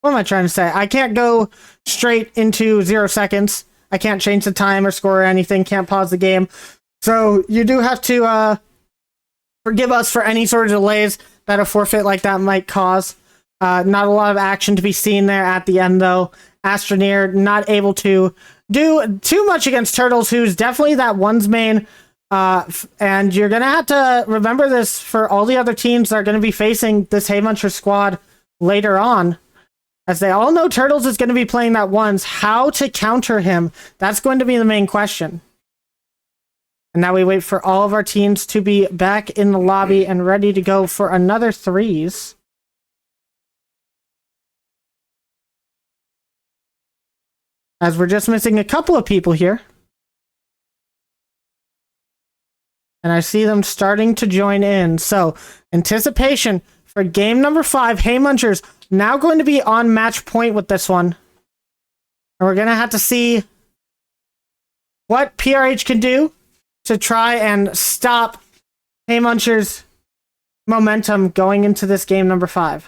I trying to say? I can't go straight into 0 seconds. I can't change the time or score or anything. Can't pause the game. So you do have to forgive us for any sort of delays that a forfeit like that might cause. Not a lot of action to be seen there at the end, though. Astroneer not able to do too much against Turtles, who's definitely that one's main. And you're going to have to remember this for all the other teams that are going to be facing this Hey Muncher squad later on. As they all know Turtles is going to be playing that ones. How to counter him, that's going to be the main question. And now we wait for all of our teams to be back in the lobby and ready to go for another 3s. As we're just missing a couple of people here. And I see them starting to join in. So, anticipation for game number 5. Hey Munchers, now going to be on match point with this one. And we're going to have to see what PRH can do to try and stop Hey Munchers' momentum going into this game number 5.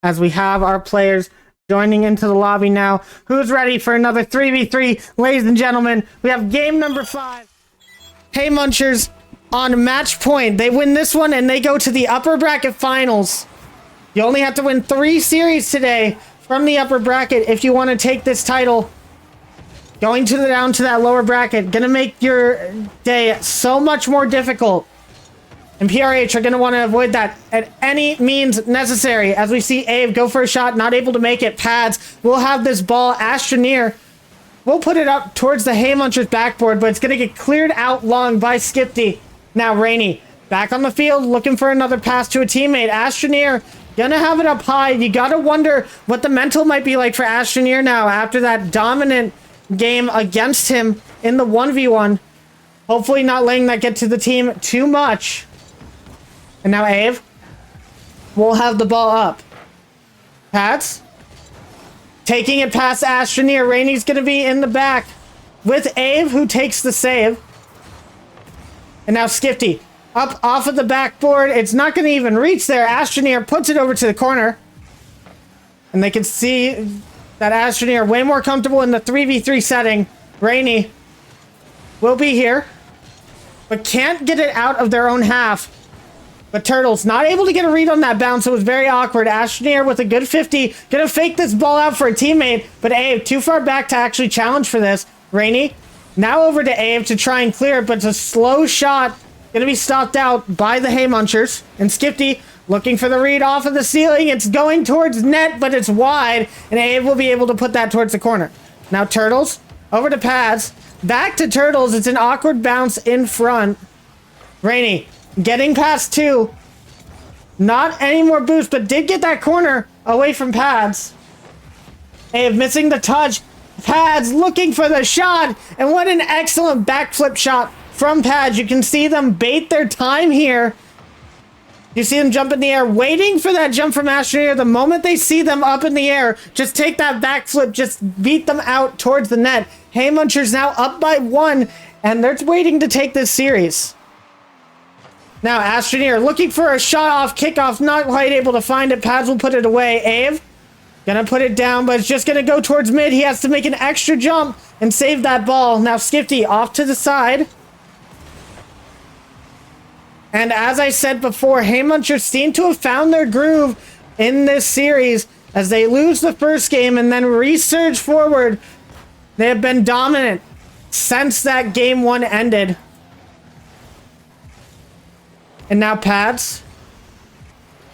As we have our players joining into the lobby now. Who's ready for another 3v3? Ladies and gentlemen, we have game number 5. Hey Munchers on match point. They win this one and they go to the upper bracket finals. You only have to win 3 series today from the upper bracket if you want to take this title. Going down to that lower bracket, gonna make your day so much more difficult. And PRH are going to want to avoid that at any means necessary. As we see Abe go for a shot, not able to make it. Pads will have this ball. Astroneer will put it up towards the Hey Munchers backboard, but it's going to get cleared out long by Skipty. Now Rainey back on the field, looking for another pass to a teammate. Astroneer gonna have it up high. You got to wonder what the mental might be like for Astroneer now after that dominant game against him in the 1v1. Hopefully not letting that get to the team too much. And now Ave will have the ball up. Pats taking it past Astroneer. Rainey's going to be in the back with Ave, who takes the save. And now Skifty up off of the backboard. It's not going to even reach there. Astroneer puts it over to the corner. And they can see that Astroneer way more comfortable in the 3v3 setting. Rainey will be here, but can't get it out of their own half. But Turtles not able to get a read on that bounce. It was very awkward. Astroneer with a good 50. Gonna fake this ball out for a teammate. But Abe too far back to actually challenge for this. Rainey now over to Abe to try and clear it. But it's a slow shot gonna be stopped out by the Hay Munchers. And Skifty looking for the read off of the ceiling. It's going towards net, but it's wide. And Abe will be able to put that towards the corner. Now Turtles, over to Pads. Back to Turtles. It's an awkward bounce in front. Rainy getting past 2. Not any more boost, but did get that corner away from Pads. Abe missing the touch. Pads looking for the shot. And what an excellent backflip shot from Pads. You can see them bait their time here. You see them jump in the air, waiting for that jump from Astroneer. The moment they see them up in the air, just take that backflip, just beat them out towards the net. Hay Munchers now up by 1, and they're waiting to take this series. Now Astroneer looking for a shot off kickoff, not quite able to find it. Pads will put it away. Ave gonna put it down, but it's just gonna go towards mid. He has to make an extra jump and save that ball. Now Skifty off to the side. And as I said before, Hay Munchers seem to have found their groove in this series as they lose the first game and then resurge forward. They have been dominant since that game 1 ended. And now Pads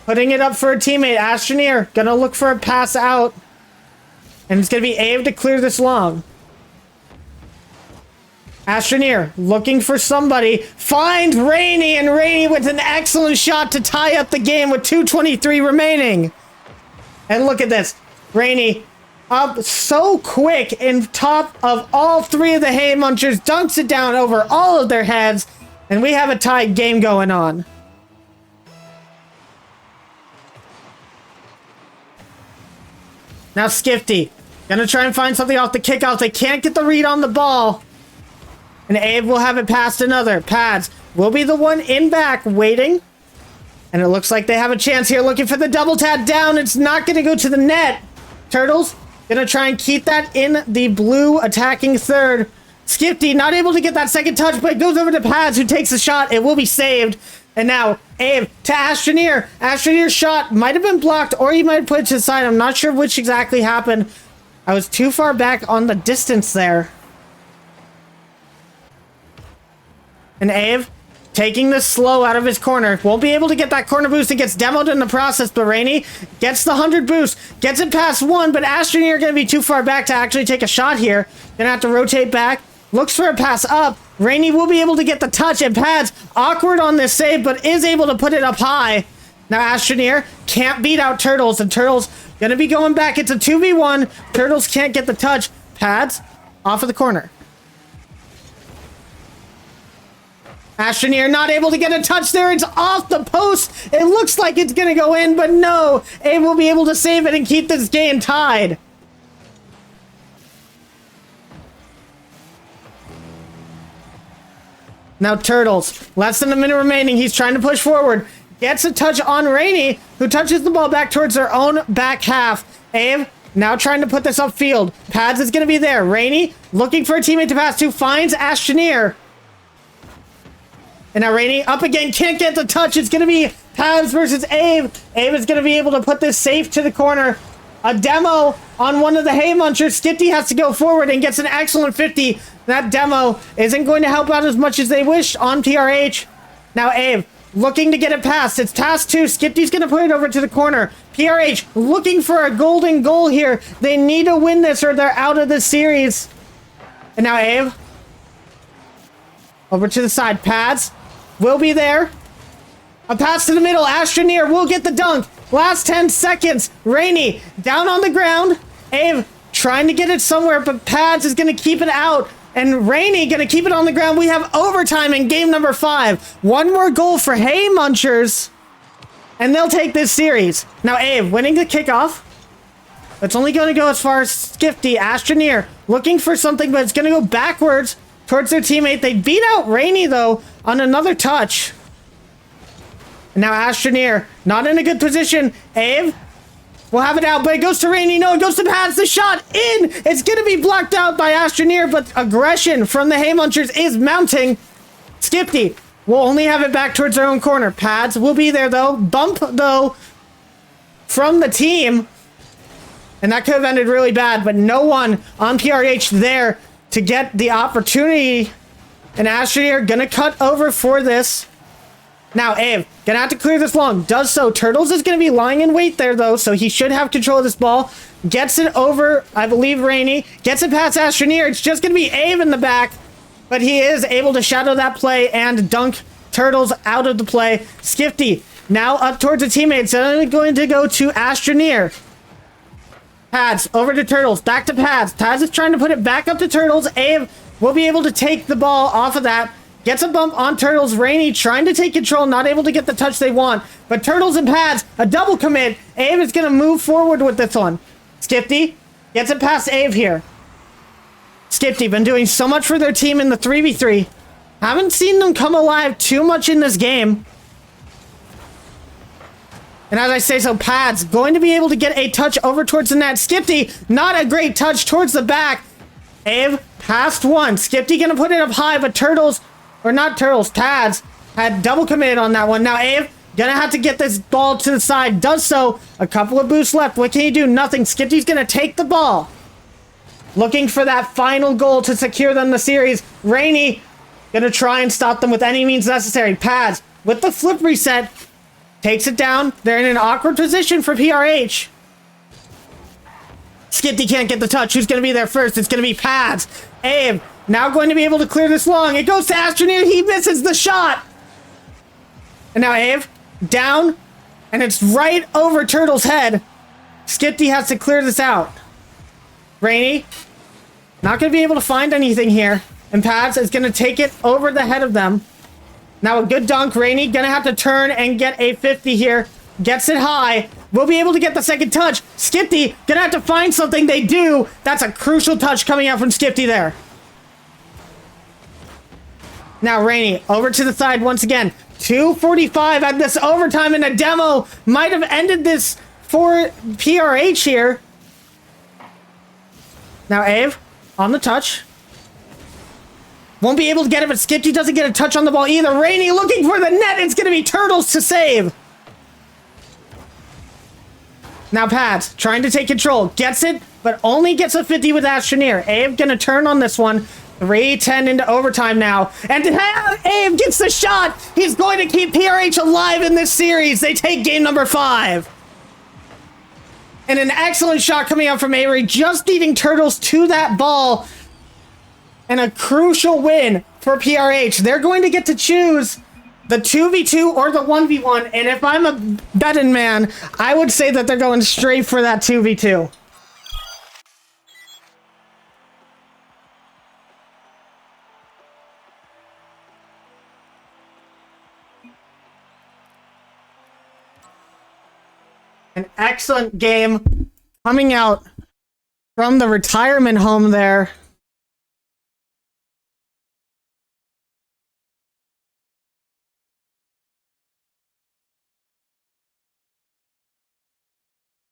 putting it up for a teammate. Astroneer gonna look for a pass out. And it's gonna be Ave to clear this long. Astroneer looking for somebody, finds Rainy, and Rainy with an excellent shot to tie up the game with 2:23 remaining. And look at this, Rainy up so quick in top of all 3 of the Hay Munchers, dunks it down over all of their heads, and we have a tied game going on. Now Skifty gonna try and find something off the kickoff. They can't get the read on the ball. And Abe will have it past another. Pads will be the one in back waiting. And it looks like they have a chance here looking for the double tap down. It's not going to go to the net. Turtles going to try and keep that in the blue attacking third. Skifty not able to get that second touch, but it goes over to Pads who takes the shot. It will be saved. And now Abe to Astroneer. Astroneer's shot might have been blocked or he might have put it to the side. I'm not sure which exactly happened. I was too far back on the distance there. And Ave taking this slow out of his corner. Won't be able to get that corner boost. It gets demoed in the process, but Rainy gets the 100 boost. Gets it past 1, but Astroneer going to be too far back to actually take a shot here. Gonna have to rotate back. Looks for a pass up. Rainy will be able to get the touch, and Pads awkward on this save, but is able to put it up high. Now Astroneer can't beat out Turtles, and Turtles going to be going back. It's a 2v1. Turtles can't get the touch. Pads off of the corner. Astroneer not able to get a touch there. It's off the post. It looks like it's going to go in, but no. Abe will be able to save it and keep this game tied. Now Turtles, less than a minute remaining. He's trying to push forward. Gets a touch on Rainy, who touches the ball back towards their own back half. Abe now trying to put this upfield. Pads is going to be there. Rainy looking for a teammate to pass to. Finds Astroneer. And now Rainy up again, can't get the touch. It's going to be Pads versus Abe. Abe is going to be able to put this safe to the corner. A demo on one of the Hay Munchers. Skifty has to go forward and gets an excellent 50. That demo isn't going to help out as much as they wished on PRH. Now Abe looking to get it past. It's past 2. Skifty's going to put it over to the corner. PRH looking for a golden goal here. They need to win this or they're out of the series. And now Abe over to the side. Pads will be there. A pass to the middle. Astroneer will get the dunk. Last 10 seconds. Rainy down on the ground. Abe trying to get it somewhere, but Pads is going to keep it out. And Rainy going to keep it on the ground. We have overtime in game number 5. One more goal for Hay Munchers. And they'll take this series. Now Abe winning the kickoff. It's only going to go as far as Skifty. Astroneer looking for something, but it's going to go backwards towards their teammate. They beat out Rainy, though, on another touch. And now Astroneer, not in a good position. Abe will have it out, but it goes to Rainy. No, it goes to Pads. The shot in. It's going to be blocked out by Astroneer, but aggression from the Hay Munchers is mounting. Skifty will only have it back towards their own corner. Pads will be there, though. Bump, though, from the team. And that could have ended really bad, but no one on PRH there to get the opportunity. And Astroneer going to cut over for this. Now, Ave, gonna have to clear this long. Does so. Turtles is gonna be lying in wait there, though, so he should have control of this ball. Gets it over, I believe, Rainy. Gets it past Astroneer. It's just gonna be Ave in the back, but he is able to shadow that play and dunk Turtles out of the play. Skifty now up towards the teammates. They're going to go to Astroneer. Pads over to Turtles. Back to Pads. Pads is trying to put it back up to Turtles. Ave will be able to take the ball off of that. Gets a bump on Turtles. Rainy trying to take control. Not able to get the touch they want. But Turtles and Pads, a double commit. Ave is going to move forward with this one. Skifty gets it past Ave here. Skifty been doing so much for their team in the 3v3. Haven't seen them come alive too much in this game. And as I say so, Pads going to be able to get a touch over towards the net. Skifty, not a great touch towards the back. Ave past one. Skifty gonna put it up high, but Turtles, or not Turtles, Pads had double committed on that one. Now Ave gonna have to get this ball to the side. Does so. A couple of boosts left. What can he do? Nothing. Skifty's gonna take the ball. Looking for that final goal to secure them the series. Rainy gonna try and stop them with any means necessary. Pads with the flip reset. Takes it down. They're in an awkward position for PRH. Skifty can't get the touch. Who's going to be there first? It's going to be Pads. Ave now going to be able to clear this long. It goes to Astroneer. He misses the shot. And now Ave down. And it's right over Turtle's head. Skifty has to clear this out. Rainy not going to be able to find anything here. And Pads is going to take it over the head of them. Now a good dunk. Rainy gonna have to turn and get a 50 here. Gets it high. We'll be able to get the second touch. Skifty gonna have to find something. They do. That's a crucial touch coming out from Skifty there. Now Rainy over to the side once again. 2:45 at this overtime, and a demo might have ended this for PRH here. Now Ave on the touch. Won't be able to get it, but Skifty doesn't get a touch on the ball either. Rainy looking for the net. It's going to be Turtles to save. Now Pads trying to take control. Gets it, but only gets a 50 with Astroneer. Ave going to turn on this one. 3:10 into overtime now. And Ave gets the shot. He's going to keep PRH alive in this series. They take game number 5. And an excellent shot coming out from Avery. Just leading Turtles to that ball. And a crucial win for PRH. They're going to get to choose the 2v2 or the 1v1. And if I'm a betting man, I would say that they're going straight for that 2v2. An excellent game coming out from the retirement home there.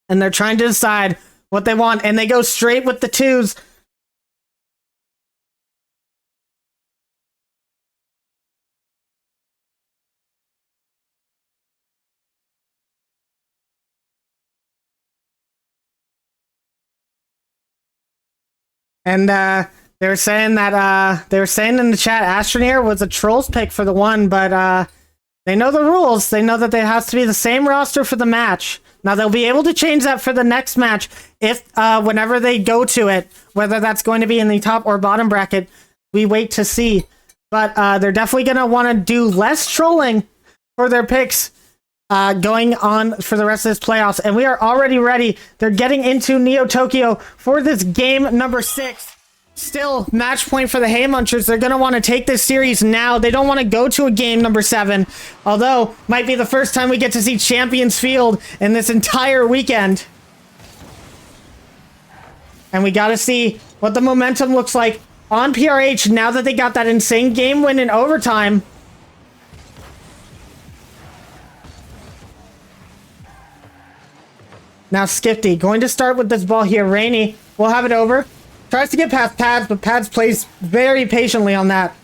And they're trying to decide what they want, and they go straight with the 2s. And they were saying that they were saying in the chat Astroneer was a trolls pick for the 1, but they know the rules. They know that it has to be the same roster for the match. Now, they'll be able to change that for the next match if whenever they go to it, whether that's going to be in the top or bottom bracket, we wait to see. But they're definitely going to want to do less trolling for their picks going on for the rest of this playoffs. And we are already ready. They're getting into Neo Tokyo for this game number 6. Still, match point for the Hay Munchers. They're going to want to take this series now. They don't want to go to a game number 7. Although, might be the first time we get to see Champions Field in this entire weekend. And we got to see what the momentum looks like on PRH now that they got that insane game win in overtime. Now Skifty going to start with this ball here. Rainy will have it over. Tries to get past Pads, but Pads plays very patiently on that.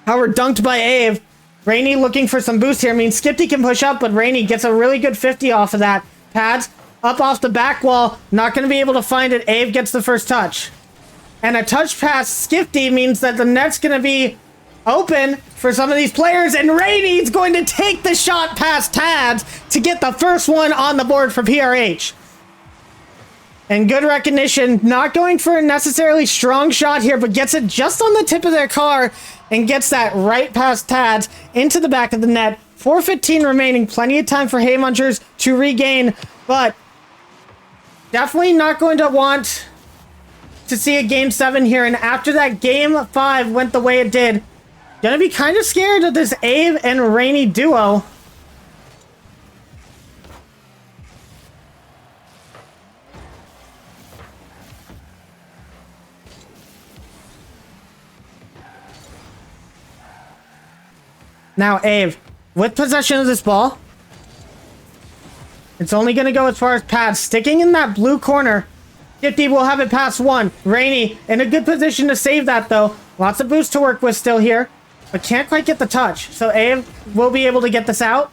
Howard dunked by Ave. Rainy looking for some boost here. I mean, Skifty can push up, but Rainy gets a really good 50 off of that. Pads up off the back wall. Not going to be able to find it. Ave gets the first touch. And a touch past Skifty means that the net's going to be open for some of these players, and Rainey's going to take the shot past Tads to get the first one on the board for PRH. And good recognition, not going for a necessarily strong shot here, but gets it just on the tip of their car and gets that right past Tads into the back of the net. 4:15 remaining, plenty of time for Haymunchers to regain, but definitely not going to want to see a game 7 here. And after that game 5 went the way it did, gonna be kind of scared of this Abe and Rainey duo. Now Abe, with possession of this ball, it's only going to go as far as Pads. Sticking in that blue corner, 50 will have it past 1. Rainey in a good position to save that though. Lots of boost to work with still here, but can't quite get the touch. So Abe will be able to get this out.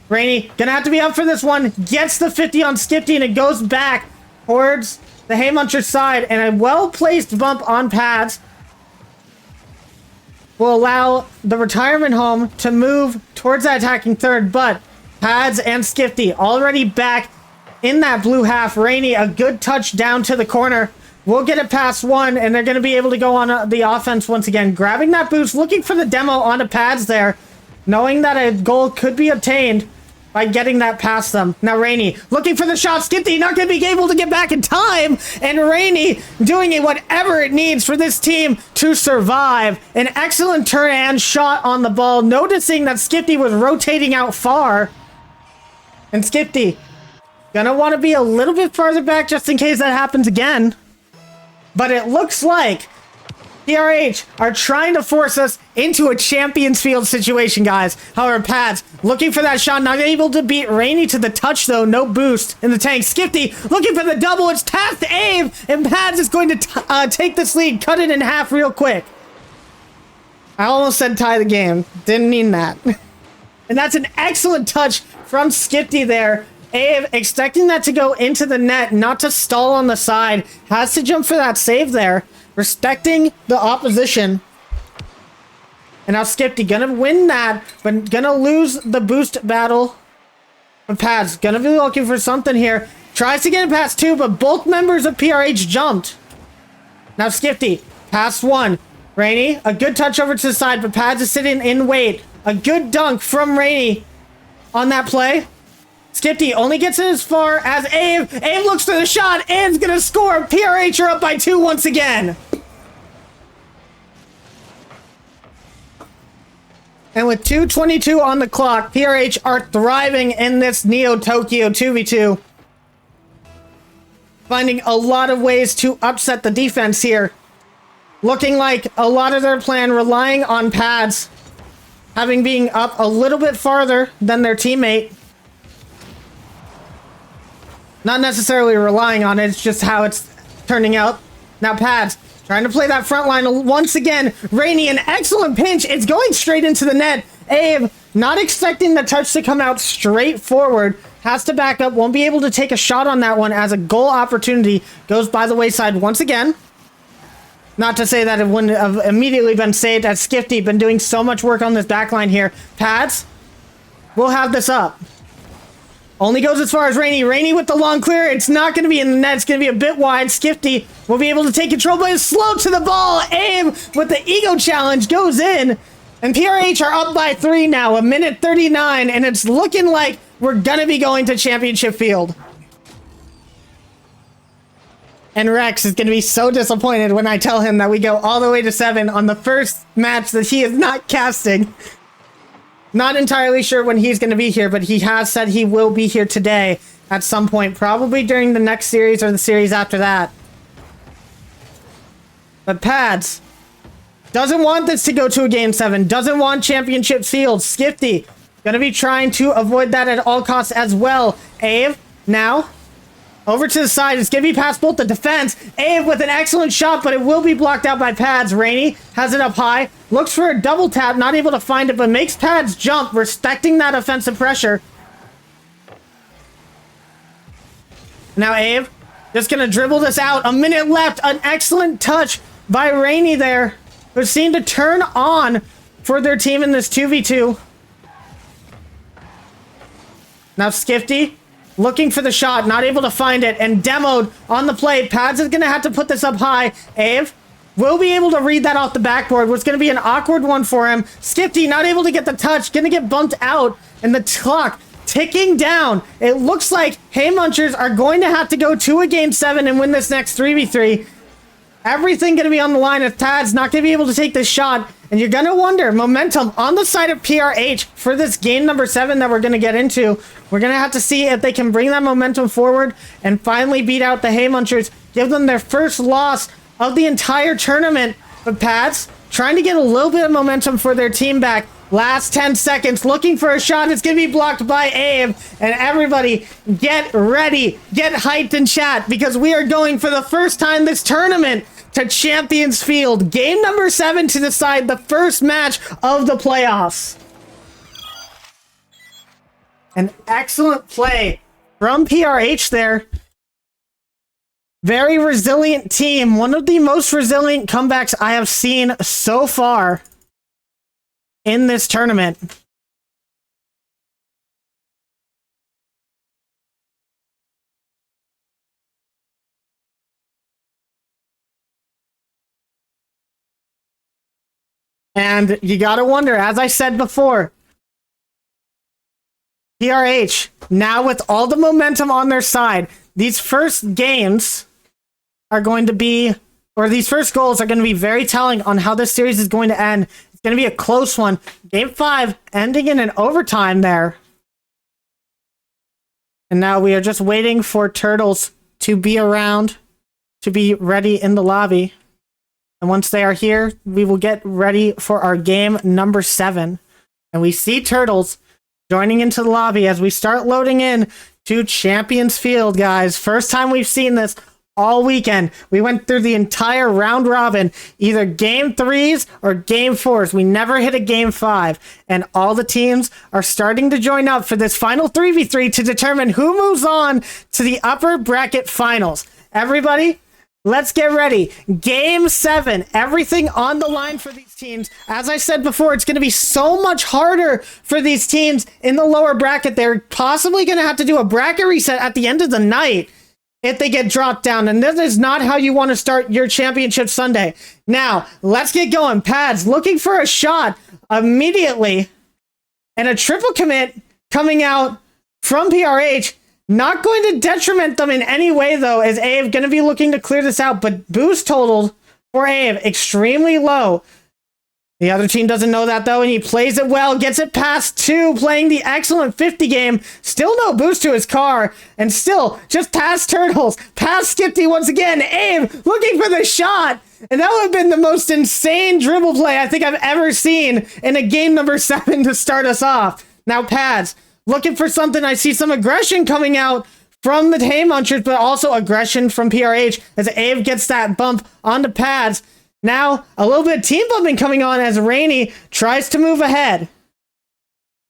Rainey gonna have to be up for this one. Gets the 50 on Skipty, and it goes back towards the Haymuncher side, and a well-placed bump on Pads will allow the retirement home to move towards that attacking third, but Pads and Skifty already back in that blue half. Rainey, a good touch down to the corner. We'll get it past 1, and they're going to be able to go on the offense once again. Grabbing that boost, looking for the demo onto Pads there, knowing that a goal could be obtained by getting that past them. Now Rainey looking for the shot. Skipty not going to be able to get back in time, and Rainey doing it whatever it needs for this team to survive. An excellent turn and shot on the ball, noticing that Skipty was rotating out far, and Skipty gonna want to be a little bit farther back just in case that happens again. But it looks like PRH are trying to force us into a Champions Field situation, guys. However, Pads looking for that shot, not able to beat Rainey to the touch, though. No boost in the tank. Skifty looking for the double. It's past Abe, and Pads is going to take this lead, cut it in half real quick. I almost said tie the game. Didn't mean that. And that's an excellent touch from Skifty there. Abe expecting that to go into the net, not to stall on the side. Has to jump for that save there. Respecting the opposition. And now Skipty gonna win that, but gonna lose the boost battle. But Pads gonna be looking for something here. Tries to get it past 2, but both members of PRH jumped. Now Skipty, past 1. Rainey, a good touch over to the side, but Pads is sitting in wait. A good dunk from Rainey on that play. Skipty only gets it as far as Abe. Abe looks for the shot. Abe's gonna score. PRH are up by 2 once again. And with 2:22 on the clock, PRH are thriving in this Neo Tokyo 2v2. Finding a lot of ways to upset the defense here. Looking like a lot of their plan relying on Pads having being up a little bit farther than their teammate. Not necessarily relying on it, it's just how it's turning out. Now Pads trying to play that front line once again. Rainey, an excellent pinch. It's going straight into the net. Abe, not expecting the touch to come out straight forward. Has to back up. Won't be able to take a shot on that one as a goal opportunity goes by the wayside once again. Not to say that it wouldn't have immediately been saved, as Skifty been doing so much work on this back line here. Pads will have this up. Only goes as far as Rainey. Rainey with the long clear. It's not going to be in the net. It's going to be a bit wide. Skifty will be able to take control, but is slow to the ball. Abe with the ego challenge goes in. And PRH are up by 3 now. 1:39. And it's looking like we're going to be going to championship field. And Rex is going to be so disappointed when I tell him that we go all the way to 7 on the first match that he is not casting. Not entirely sure when he's going to be here, but he has said he will be here today at some point, probably during the next series or the series after that. But Pads doesn't want this to go to a game 7, doesn't want championship field. Skifty going to be trying to avoid that at all costs as well. Abe now over to the side. It's going to be past both the defense. Abe with an excellent shot, but it will be blocked out by Pads. Rainey has it up high. Looks for a double tap, not able to find it, but makes Pads jump, respecting that offensive pressure. Now Abe just going to dribble this out. A minute left. An excellent touch by Rainey there. who seem to turn on for their team in this 2v2. Now Skifty looking for the shot, not able to find it, and demoed on the play. Pads is going to have to put this up high. Ave will be able to read that off the backboard. What's going to be an awkward one for him. Skifty not able to get the touch, going to get bumped out, and the clock ticking down. It looks like Hay Munchers are going to have to go to a game 7 and win this next 3v3. Everything going to be on the line if Tad's not going to be able to take this shot. And you're going to wonder, momentum on the side of PRH for this game number 7 that we're going to get into. We're going to have to see if they can bring that momentum forward and finally beat out the Hay Munchers, give them their first loss of the entire tournament. But Pads trying to get a little bit of momentum for their team back. Last 10 seconds, looking for a shot. It's going to be blocked by Abe. And everybody, get ready. Get hyped in chat, because we are going for the first time this tournament to Champions Field. Game number 7 to decide the first match of the playoffs. An excellent play from PRH there. Very resilient team. One of the most resilient comebacks I have seen so far in this tournament. And you gotta wonder, as I said before, PRH, now with all the momentum on their side, these first games are going to be, or these first goals are going to be very telling on how this series is going to end. It's going to be a close one. Game 5 ending in an overtime there. And now we are just waiting for Turtles to be around, to be ready in the lobby. And once they are here, we will get ready for our game number 7. And we see Turtles joining into the lobby as we start loading in to Champions Field, guys. First time we've seen this all weekend. We went through the entire round robin, either game 3s or game 4s. We never hit a game 5. And all the teams are starting to join up for this final 3v3 to determine who moves on to the upper bracket finals. Everybody, let's get ready. Game 7. Everything on the line for these teams. As I said before, it's going to be so much harder for these teams in the lower bracket. They're possibly going to have to do a bracket reset at the end of the night if they get dropped down. And this is not how you want to start your championship Sunday. Now, let's get going. Pads looking for a shot immediately. And a triple commit coming out from PRH. Not going to detriment them in any way, though, as Abe going to be looking to clear this out. But boost totaled for Abe extremely low. The other team doesn't know that, though, and he plays it well. Gets it past 2, playing the excellent 50 game. Still no boost to his car. And still just past Turtles. Past Skifty once again. Abe looking for the shot. And that would have been the most insane dribble play I think I've ever seen in a game number 7 to start us off. Now, Pads looking for something. I see some aggression coming out from the Hay Munchers, but also aggression from PRH as Abe gets that bump onto Pads. Now, a little bit of team bumping coming on as Rainey tries to move ahead.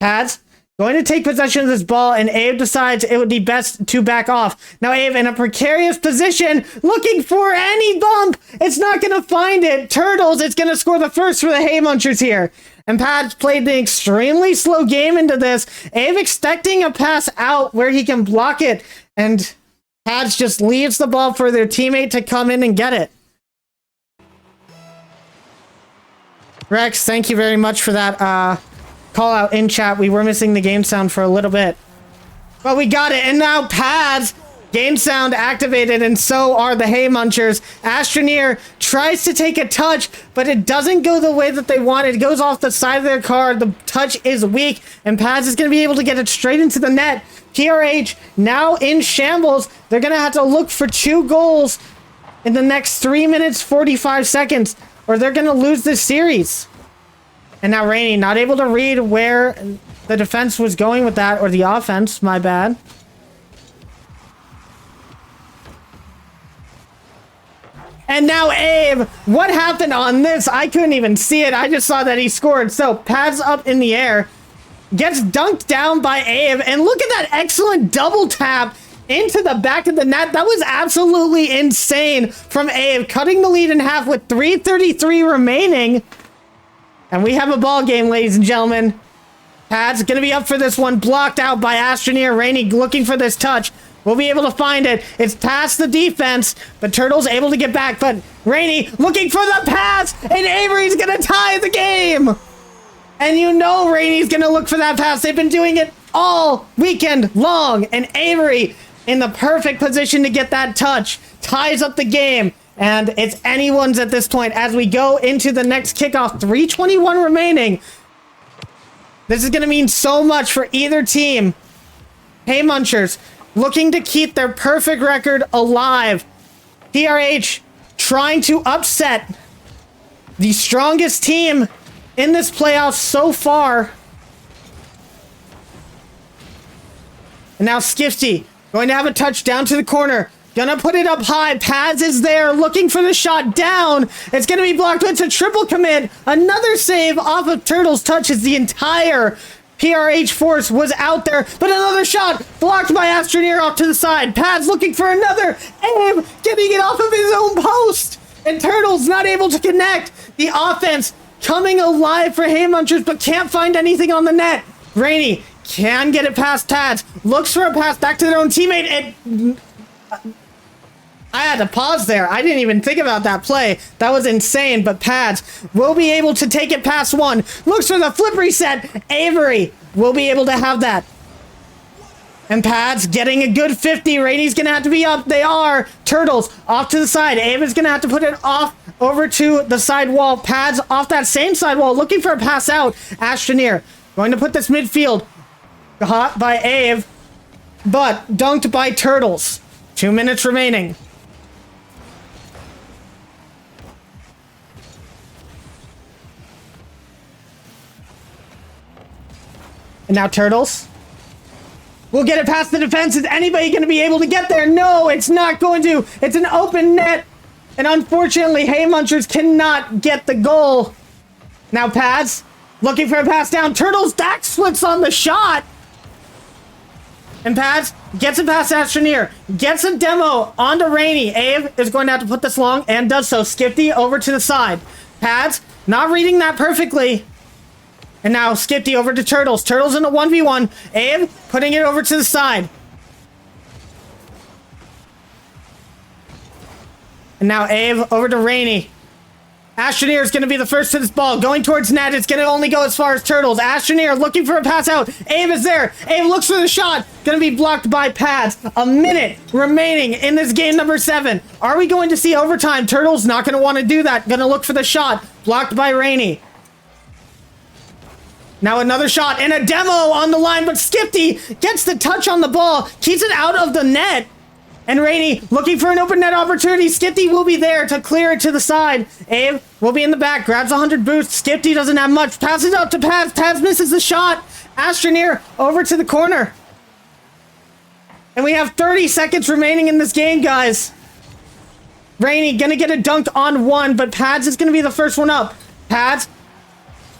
Pads going to take possession of this ball, and Abe decides it would be best to back off. Now, Abe in a precarious position, looking for any bump. It's not going to find it. Turtles, it's going to score the first for the Hay Munchers here. And Pads played the extremely slow game into this. Abe expecting a pass out where he can block it. And Pads just leaves the ball for their teammate to come in and get it. Rex, thank you very much for that call out in chat. We were missing the game sound for a little bit. But we got it. And now Pads, game sound activated, and so are the Hay Munchers. Astroneer tries to take a touch, but it doesn't go the way that they want. It goes off the side of their car. The touch is weak, and Pads is going to be able to get it straight into the net. PRH now in shambles. They're going to have to look for 2 goals in the next 3 minutes, 45 seconds, or they're going to lose this series. And now Rainey not able to read where the defense was going with that, or the offense, my bad. And now Abe, what happened on this? I couldn't even see it. I just saw that he scored. So Pads up in the air, gets dunked down by Abe, and look at that excellent double tap into the back of the net. That was absolutely insane from Abe, cutting the lead in half with 3:33 remaining. And we have a ball game, ladies and gentlemen. Pad's going to be up for this one, blocked out by Astroneer. Rainey looking for this touch. We'll be able to find it. It's past the defense, but Turtle's able to get back. But Rainey looking for the pass, and Avery's going to tie the game. And you know Rainey's going to look for that pass. They've been doing it all weekend long, and Avery in the perfect position to get that touch ties up the game. And it's anyone's at this point as we go into the next kickoff. 3:21 remaining. This is going to mean so much for either team. Hey Munchers, looking to keep their perfect record alive. PRH trying to upset the strongest team in this playoff so far. And now Skifty going to have a touch down to the corner. Gonna put it up high. Pads is there looking for the shot down. It's gonna be blocked. It's a triple commit. Another save off of Turtle's touch as the entire PRH force was out there. But another shot blocked by Astroneer off to the side. Pads looking for another. Abe getting it off of his own post. And Turtle's not able to connect. The offense coming alive for Haymunchers, but can't find anything on the net. Rainey can get it past Pads. Looks for a pass back to their own teammate. I had to pause there. I didn't even think about that play. That was insane, but Pads will be able to take it past one. Looks for the flip reset. Avery will be able to have that. And Pads getting a good 50. Rainey's going to have to be up. They are. Turtles off to the side. Ava's going to have to put it off over to the side wall. Pads off that same side wall looking for a pass out. Astroneer going to put this midfield. Hot by Ave, but dunked by Turtles. 2 minutes remaining. And now Turtles will get it past the defense. Is anybody going to be able to get there? No, it's not going to. It's an open net. And unfortunately, Haymunchers cannot get the goal. Now Pads looking for a pass down. Turtles back splits on the shot. And Pads gets it past Astroneer. Gets a demo onto Rainey. Abe is going to have to put this long and does so. Skifty over to the side. Pads not reading that perfectly. And now Skifty over to Turtles. Turtles in a 1v1. Abe putting it over to the side. And now Abe over to Rainey. Astroneer is going to be the first to this ball. Going towards net. It's going to only go as far as Turtles. Astroneer looking for a pass out. Abe is there. Abe looks for the shot. Going to be blocked by Pads. A minute remaining in this game number 7. Are we going to see overtime? Turtles not going to want to do that. Going to look for the shot. Blocked by Rainey. Now another shot and a demo on the line, but Skifty gets the touch on the ball. Keeps it out of the net. And Rainey looking for an open net opportunity. Skifty will be there to clear it to the side. Abe will be in the back. Grabs 100 boost. Skifty doesn't have much. Passes out to Pads. Pads misses the shot. Astroneer over to the corner. And we have 30 seconds remaining in this game, guys. Rainey gonna get a dunk on one, but Pads is gonna be the first one up. Pads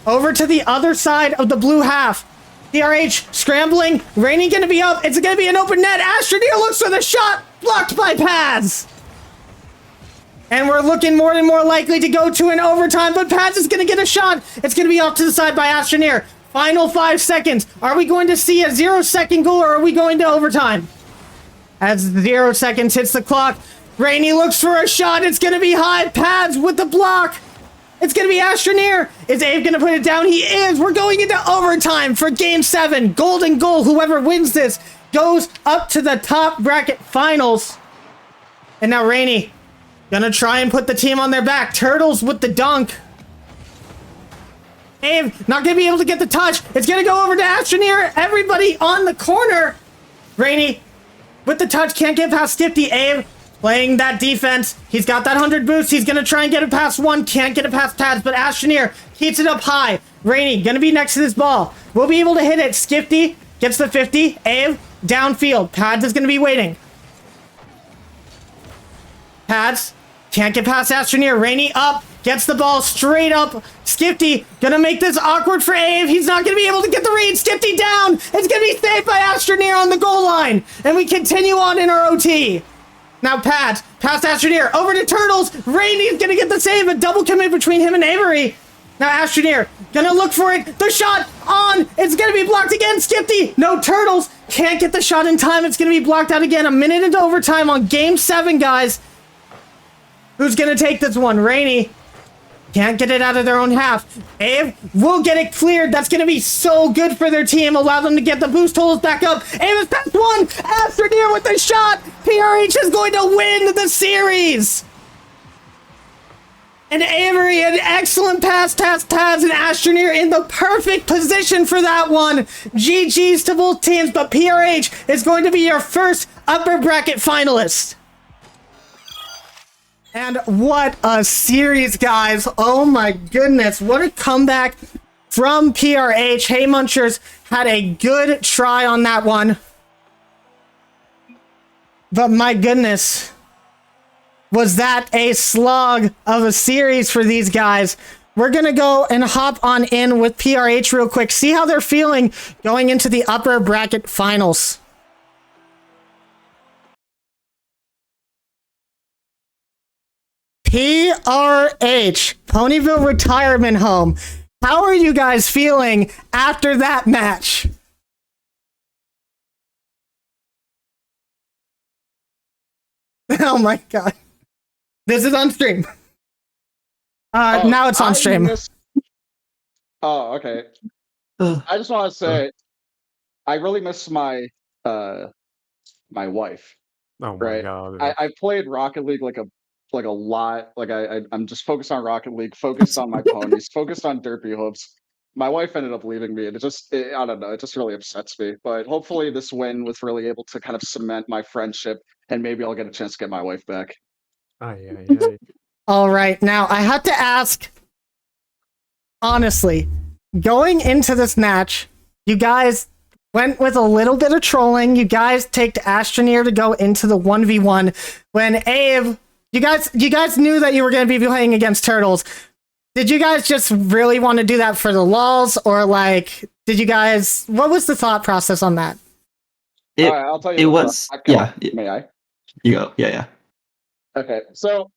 over to the other side of the blue half. DRH scrambling. Rainey gonna be up. It's gonna be an open net. Astroneer looks for the shot. Blocked by Pads. And we're looking more and more likely to go to an overtime, but Pads is gonna get a shot. It's gonna be off to the side by Astroneer. Final 5 seconds. Are we going to see a 0-second goal or are we going to overtime? As 0 seconds hits the clock, Rainey looks for a shot. It's gonna be high. Pads with the block. It's going to be Astroneer. Is Abe going to put it down? He is. We're going into overtime for Game 7. Golden goal. Whoever wins this goes up to the top bracket finals. And now Rainey going to try and put the team on their back. Turtles with the dunk. Abe not going to be able to get the touch. It's going to go over to Astroneer. Everybody on the corner. Rainey with the touch. Can't get past Skifty. Abe playing that defense. He's got that 100 boost. He's going to try and get it past one. Can't get it past Pads, but Astroneer keeps it up high. Rainey going to be next to this ball. We'll be able to hit it. Skifty gets the 50. Abe downfield. Pads is going to be waiting. Pads can't get past Astroneer. Rainey up. gets the ball straight up. Skifty gonna make this awkward for Ave. He's not gonna be able to get the read. Skifty down. It's gonna be saved by Astroneer on the goal line. And we continue on in our OT. Now past Astroneer, over to Turtles. Rainey's gonna get the save, a double commit between him and Avery. Now Astroneer, gonna look for it. The shot on, it's gonna be blocked again. Skifty, no, Turtles, can't get the shot in time. It's gonna be blocked out again. A minute into overtime on game 7, guys. Who's gonna take this one? Rainey. Can't get it out of their own half. Ave will get it cleared. That's going to be so good for their team. Allow them to get the boost totals back up. Ave is past one. Astroneer with the shot. PRH is going to win the series. And Avery, an excellent pass. Taz and Astroneer in the perfect position for that one. GG's to both teams, but PRH is going to be your first upper bracket finalist. And what a series, guys. Oh my goodness. What a comeback from PRH. Hey Munchers had a good try on that one. But my goodness, was that a slog of a series for these guys. We're going to go and hop on in with PRH real quick. See how they're feeling going into the upper bracket finals. PRH, Ponyville Retirement Home. How are you guys feeling after that match? Oh my god. This is on stream. Now it's on stream. Oh, okay. I just want to say, I really miss my my wife. Oh my god. I played Rocket League like a lot. Like I'm just focused on Rocket League, focused on my ponies, focused on derpy hoops. My wife ended up leaving me, and I don't know, it just really upsets me. But hopefully this win was really able to kind of cement my friendship, and maybe I'll get a chance to get my wife back. Aye. All right, now I have to ask, honestly, going into this match, you guys went with a little bit of trolling. You guys take Astroneer to go into the 1v1 when Ave, you guys knew that you were going to be playing against Turtles. Did you guys just really want to do that for the lulz, or like, what was the thought process on that? I'll tell you. It was, yeah. May I? You go, yeah. Okay, so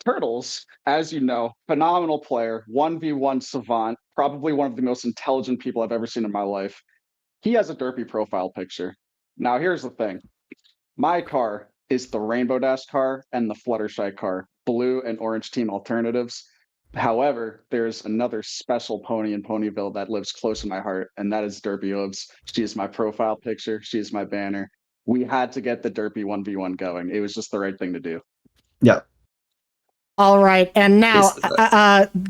Turtles, as you know, phenomenal player, 1v1 savant, probably one of the most intelligent people I've ever seen in my life. He has a derpy profile picture. Now, here's the thing. My car is the Rainbow Dash car and the Fluttershy car, blue and orange team alternatives. However, there's another special pony in Ponyville that lives close to my heart, and that is Derpy Oobs. She is my profile picture. She is my banner. We had to get the Derpy 1v1 going. It was just the right thing to do. Yeah. All right, and now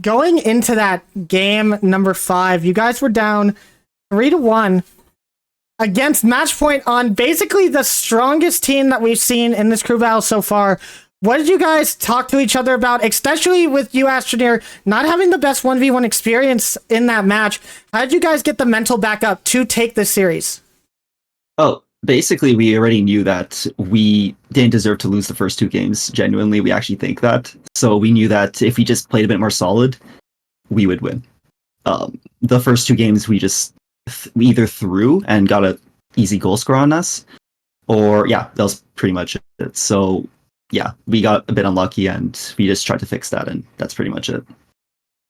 going into that game number 5, you guys were down 3-1 against Match Point on basically the strongest team that we've seen in this crew battle so far. What did you guys talk to each other about, especially with you, Astroneer, not having the best 1v1 experience in that match? How did you guys get the mental back up to take this series? Oh, basically, we already knew that we didn't deserve to lose the first 2 games. Genuinely, we actually think that. So we knew that if we just played a bit more solid, we would win. The first 2 games, we either threw and got an easy goal score on us, or, yeah, that was pretty much it. So, yeah, we got a bit unlucky, and we just tried to fix that, and that's pretty much it.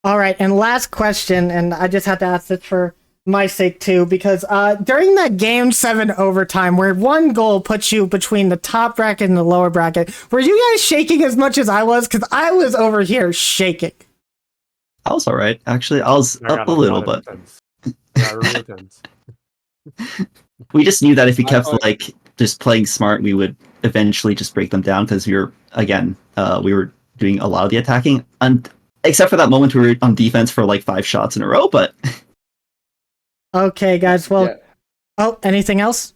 All right, and last question, and I just had to ask it for my sake too, because during that game 7 overtime where 1 goal puts you between the top bracket and the lower bracket, were you guys shaking as much as I was? Because I was over here shaking. I was all right, actually. I was up a little, but really tense. We just knew that if we kept just playing smart, we would eventually just break them down, because we were doing a lot of the attacking, and except for that moment we were on defense for like 5 shots in a row. But okay, guys. Well, yeah. Oh, anything else?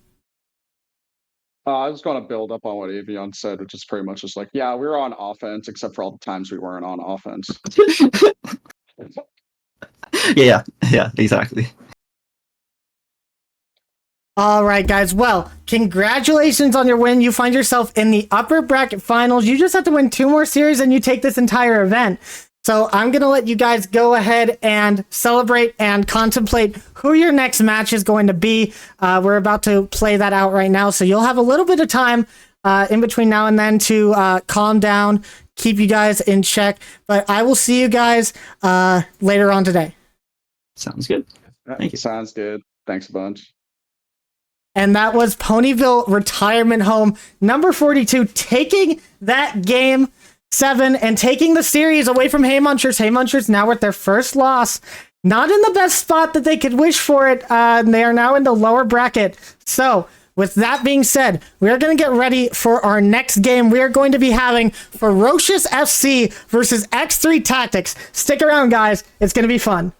I was going to build up on what Avion said, which is pretty much just like, yeah, we were on offense, except for all the times we weren't on offense. yeah, exactly. All right, guys. Well, congratulations on your win. You find yourself in the upper bracket finals. You just have to win 2 more series and you take this entire event. So I'm going to let you guys go ahead and celebrate and contemplate who your next match is going to be. We're about to play that out right now, so you'll have a little bit of time in between now and then to calm down, keep you guys in check. But I will see you guys later on today. Sounds good. Thank you. Sounds good. Thanks a bunch. And that was Ponyville Retirement Home, number 42, taking that game 7 and taking the series away from Hay Munchers. Hay Munchers now with their first loss. Not in the best spot that they could wish for it. They are now in the lower bracket. So, with that being said, we are going to get ready for our next game. We are going to be having Ferocious FC versus X3 Tactics. Stick around, guys. It's going to be fun.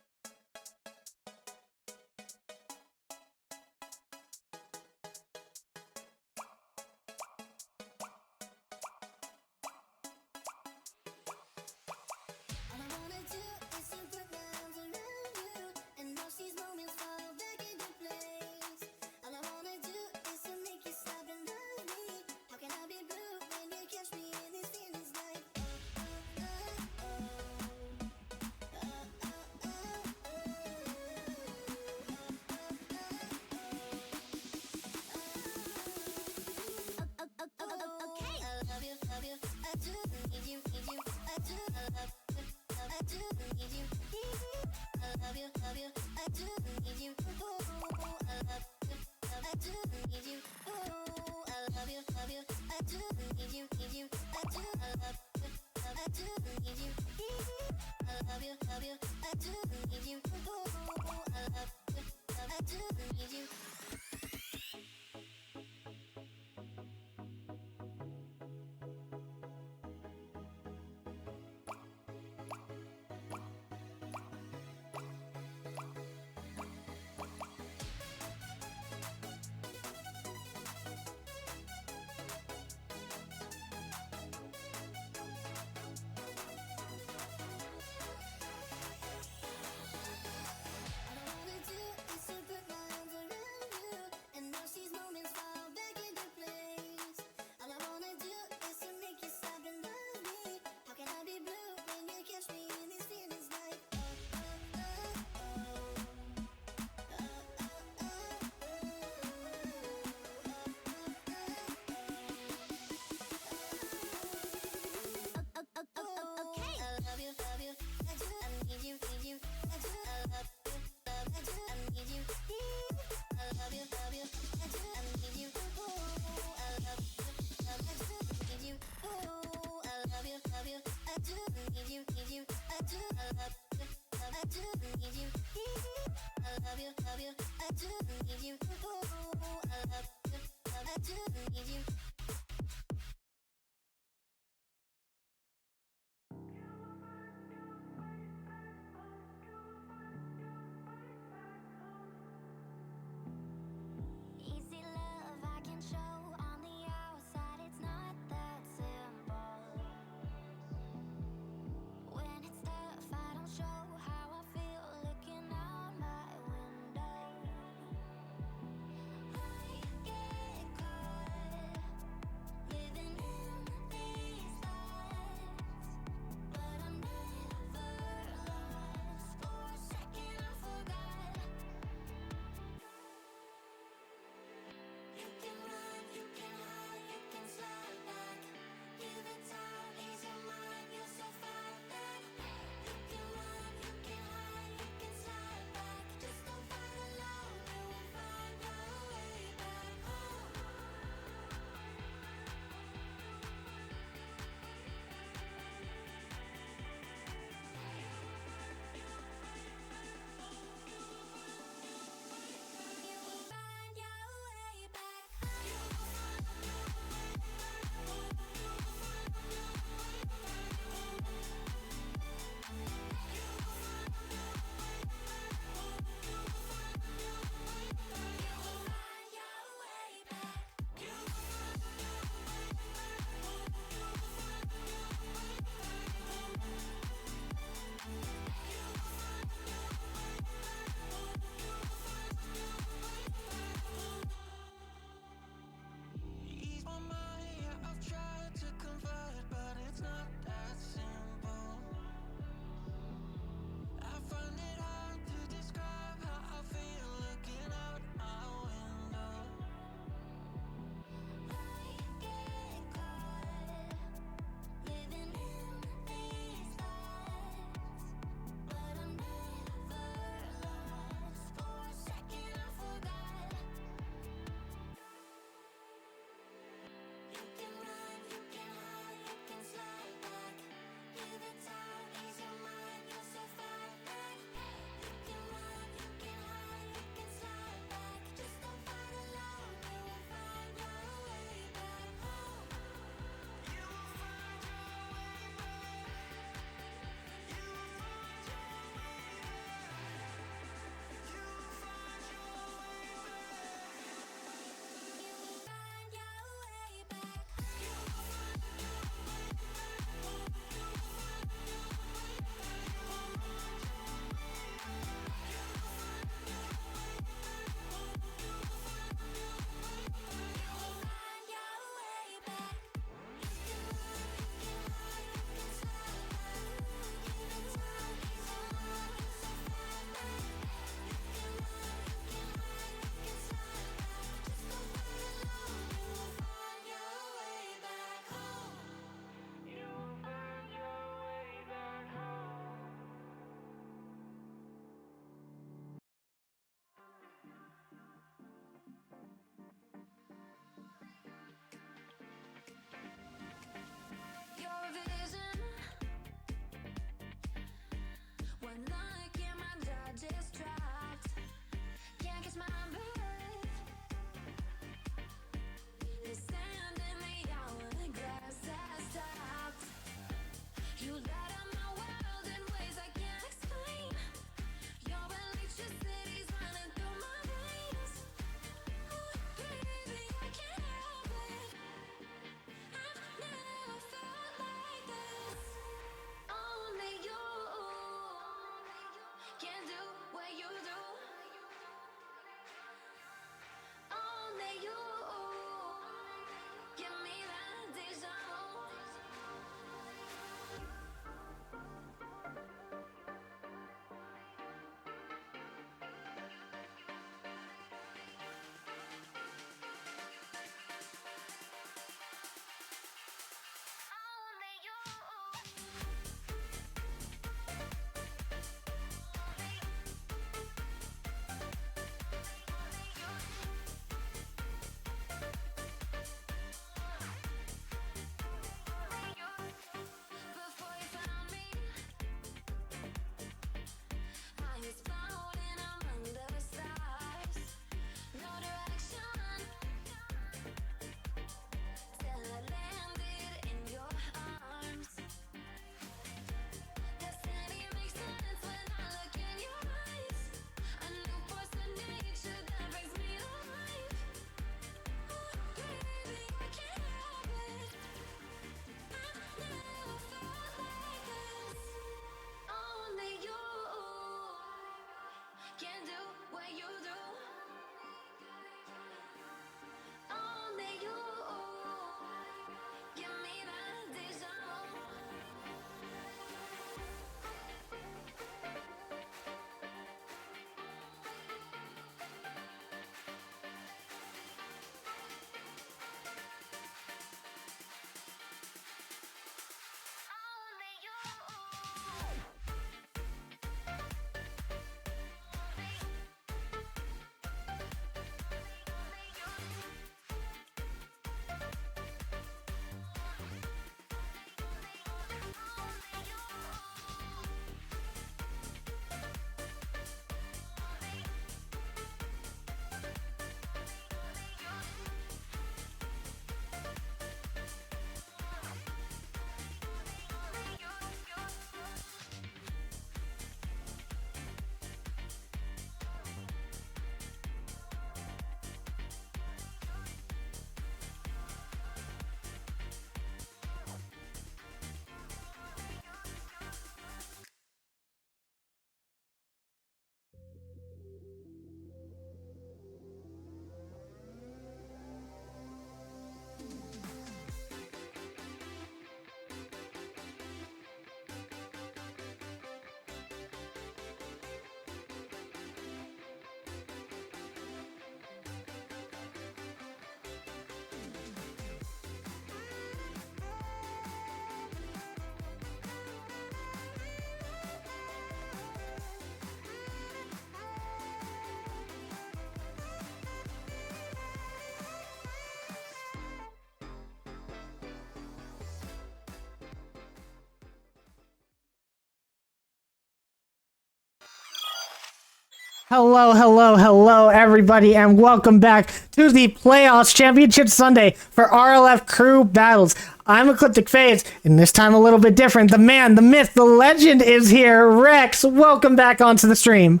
Hello, hello, hello, everybody, and welcome back to the Playoffs Championship Sunday for RLF Crew Battles. I'm Ecliptic Phase, and this time a little bit different. The man, the myth, the legend is here. Rex, welcome back onto the stream.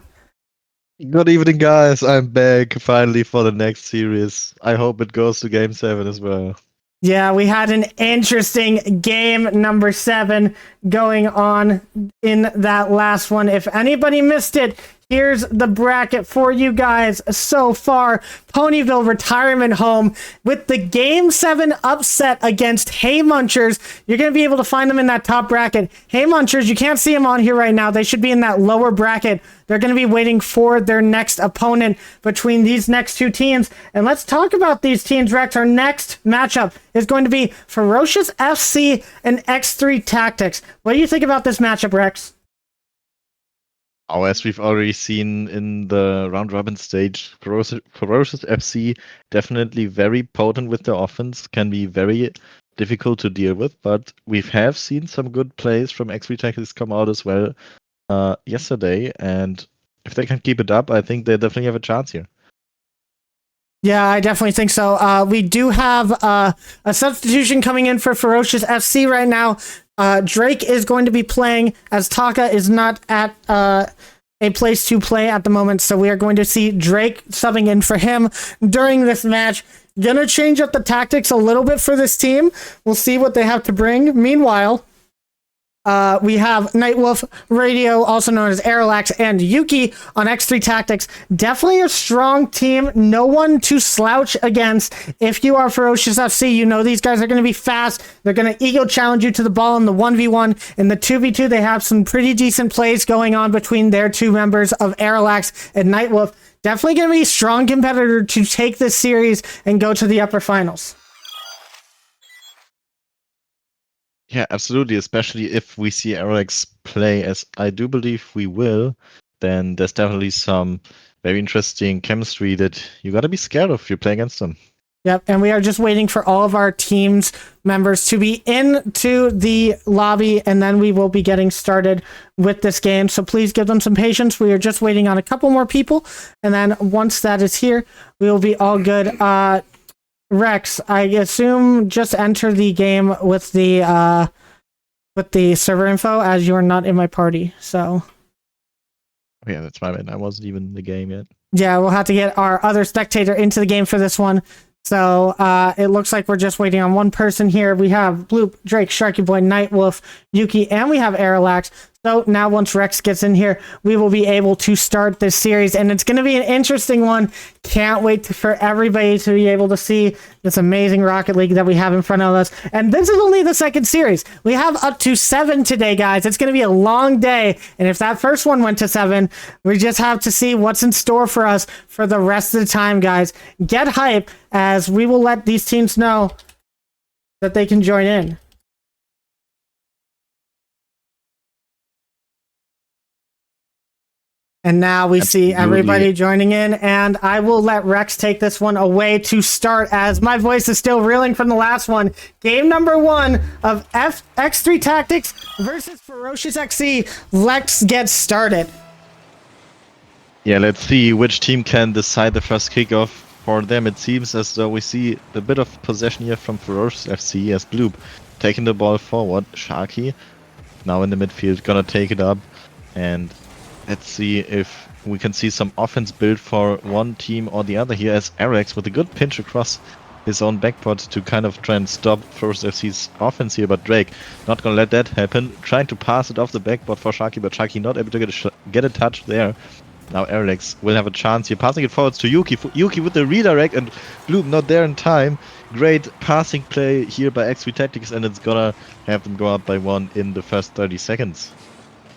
Good evening, guys. I'm back finally for the next series. I hope it goes to Game 7 as well. Yeah, we had an interesting game number 7 going on in that last one. If anybody missed it, here's the bracket for you guys so far. Ponyville Retirement Home with the Game 7 upset against Hay Munchers. You're going to be able to find them in that top bracket. Hay Munchers, you can't see them on here right now. They should be in that lower bracket. They're going to be waiting for their next opponent between these next two teams. And let's talk about these teams, Rex. Our next matchup is going to be Ferocious FC and X3 Tactics. What do you think about this matchup, Rex? Oh, as we've already seen in the round robin stage, Ferocious FC definitely very potent with their offense, can be very difficult to deal with, but we have seen some good plays from X3 Tactics come out as well yesterday, and if they can keep it up, I think they definitely have a chance here. Yeah, I definitely think so. We do have a substitution coming in for Ferocious FC right now. Drake is going to be playing as Taka is not at a place to play at the moment, so we are going to see Drake subbing in for him during this match. Gonna change up the tactics a little bit for this team. We'll see what they have to bring. Meanwhile, we have Nightwolf Radio, also known as RLF, and Yuki on X3 Tactics. Definitely a strong team. No one to slouch against. If you are Ferocious FC, you know these guys are going to be fast. They're going to ego challenge you to the ball in the 1v1. In the 2v2, they have some pretty decent plays going on between their two members of RLF and Nightwolf. Definitely going to be a strong competitor to take this series and go to the upper finals. Yeah, absolutely, especially if we see RLX play, as I do believe we will, then there's definitely some very interesting chemistry that you gotta be scared of if you play against them. Yep, and we are just waiting for all of our team's members to be into the lobby, and then we will be getting started with this game. So please give them some patience. We are just waiting on a couple more people, and then once that is here, we will be all good. Rex, I assume just enter the game with the server info, as you are not in my party. So Yeah, that's my bad. I wasn't even in the game yet. yeah, we'll have to get our other spectator into the game for this one. So it looks like we're just waiting on one person here. We have Bloop, Drake, Sharky Boy, Nightwolf, Yuki, and we have Airlax. So now once Rex gets in here, we will be able to start this series, and it's going to be an interesting one. Can't wait for everybody to be able to see this amazing Rocket League that we have in front of us. And this is only the second series. We have up to 7 today, guys. It's going to be a long day, and if that first one went to 7, we just have to see what's in store for us for the rest of the time, guys. Get hype, as we will let these teams know that they can join in. And now we see everybody joining in, and I will let Rex take this one away to start, as my voice is still reeling from the last one. Game number 1 of X3 Tactics versus Ferocious XC. Let's get started. Yeah, let's see which team can decide the first kickoff. For them, it seems as though we see a bit of possession here from Ferocious FC as Bloop taking the ball forward. Sharky now in the midfield, gonna take it up, and let's see if we can see some offense built for one team or the other here, as Arex with a good pinch across his own backport to kind of try and stop Ferocious FC's offense here, but Drake not gonna let that happen, trying to pass it off the backboard for Sharky, but Sharky not able to get a touch there. Now Airlex will have a chance here, passing it forwards to Yuki. Yuki with the redirect, and Bloop not there in time. Great passing play here by X3 Tactics, and it's gonna have them go up by 1 in the first 30 seconds.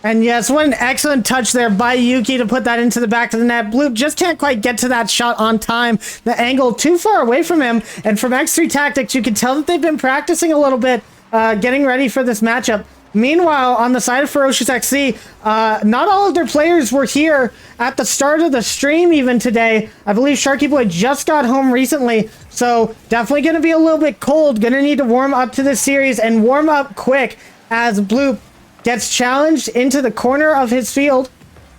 And yes, what an excellent touch there by Yuki to put that into the back of the net. Bloop just can't quite get to that shot on time. The angle too far away from him. And from X3 Tactics, you can tell that they've been practicing a little bit, getting ready for this matchup. Meanwhile, on the side of Ferocious XC, not all of their players were here at the start of the stream even today. I believe Sharky Boy just got home recently, so definitely going to be a little bit cold. Going to need to warm up to this series and warm up quick, as Bloop gets challenged into the corner of his field.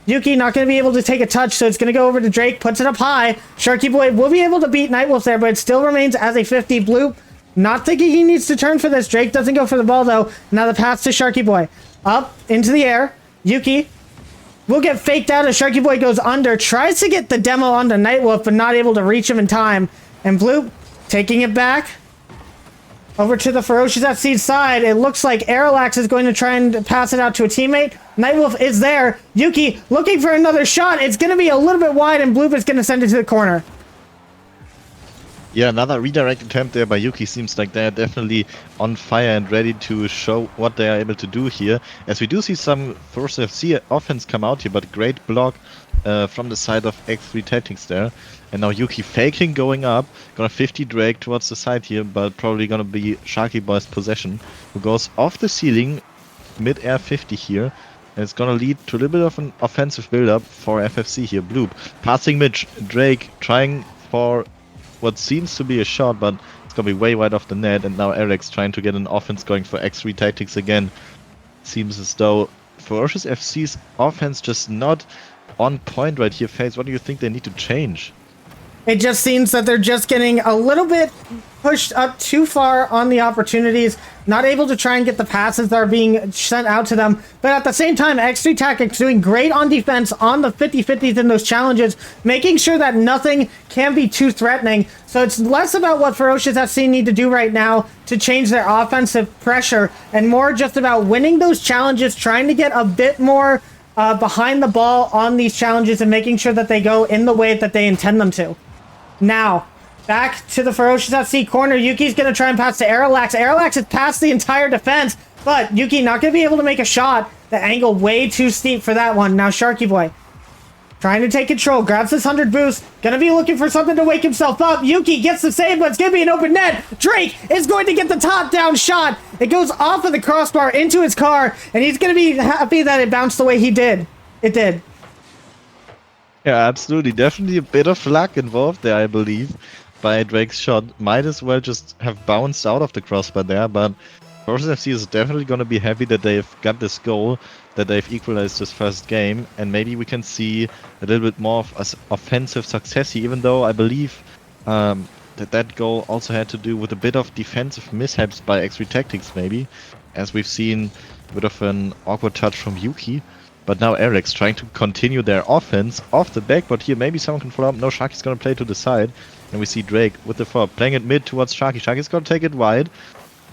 Yuki not going to be able to take a touch, so it's going to go over to Drake, puts it up high. Sharky Boy will be able to beat Nightwolf there, but it still remains as a 50. Bloop, not thinking he needs to turn for this. Drake doesn't go for the ball, though. Now the pass to Sharky Boy. Up, into the air. Yuki will get faked out as Sharky Boy goes under. Tries to get the demo onto Nightwolf, but not able to reach him in time. And Bloop taking it back over to the Ferocious FC side. It looks like RLF is going to try and pass it out to a teammate. Nightwolf is there. Yuki looking for another shot. It's going to be a little bit wide, and Bloop is going to send it to the corner. Yeah, another redirect attempt there by Yuki. Seems like they're definitely on fire and ready to show what they are able to do here. As we do see some Force FC offense come out here, but great block from the side of X3 Tactics there. And now Yuki faking, going up, gonna 50 Drake towards the side here, but probably gonna be Sharky Boy's possession, who goes off the ceiling, mid-air 50 here, and it's gonna lead to a little bit of an offensive build-up for FFC here. Bloop passing mid, Drake trying for what seems to be a shot, but it's gonna be way wide off the net, and now Eric's trying to get an offense going for X3 Tactics again. Seems as though Ferocious FC's offense just not on point right here. FaZe, what do you think they need to change? It just seems that they're just getting a little bit pushed up too far on the opportunities, not able to try and get the passes that are being sent out to them. But at the same time, X3 Tactics doing great on defense on the 50-50s in those challenges, making sure that nothing can be too threatening. So it's less about what Ferocious FC need to do right now to change their offensive pressure, and more just about winning those challenges, trying to get a bit more behind the ball on these challenges and making sure that they go in the way that they intend them to. Now, back to the Ferocious FC corner. Yuki's going to try and pass to RLF. RLF has passed the entire defense, but Yuki not going to be able to make a shot. The angle way too steep for that one. Now Sharky Boy trying to take control. Grabs this 100 boost. Going to be looking for something to wake himself up. Yuki gets the save, but it's going to be an open net. Drake is going to get the top-down shot. It goes off of the crossbar into his car, and he's going to be happy that it bounced the way he did. It did. Yeah, absolutely. Definitely a bit of luck involved there, I believe, by Drake's shot. Might as well just have bounced out of the crossbar there, but Forces FC is definitely going to be happy that they've got this goal, that they've equalized this first game, and maybe we can see a little bit more of offensive success here, even though I believe that goal also had to do with a bit of defensive mishaps by X3 Tactics, maybe, as we've seen a bit of an awkward touch from Yuki. But now Eric's trying to continue their offense off the backboard here. Maybe someone can follow up. No, Sharky's going to play to the side. And we see Drake with the foul, playing it mid towards Sharky. Sharky's going to take it wide.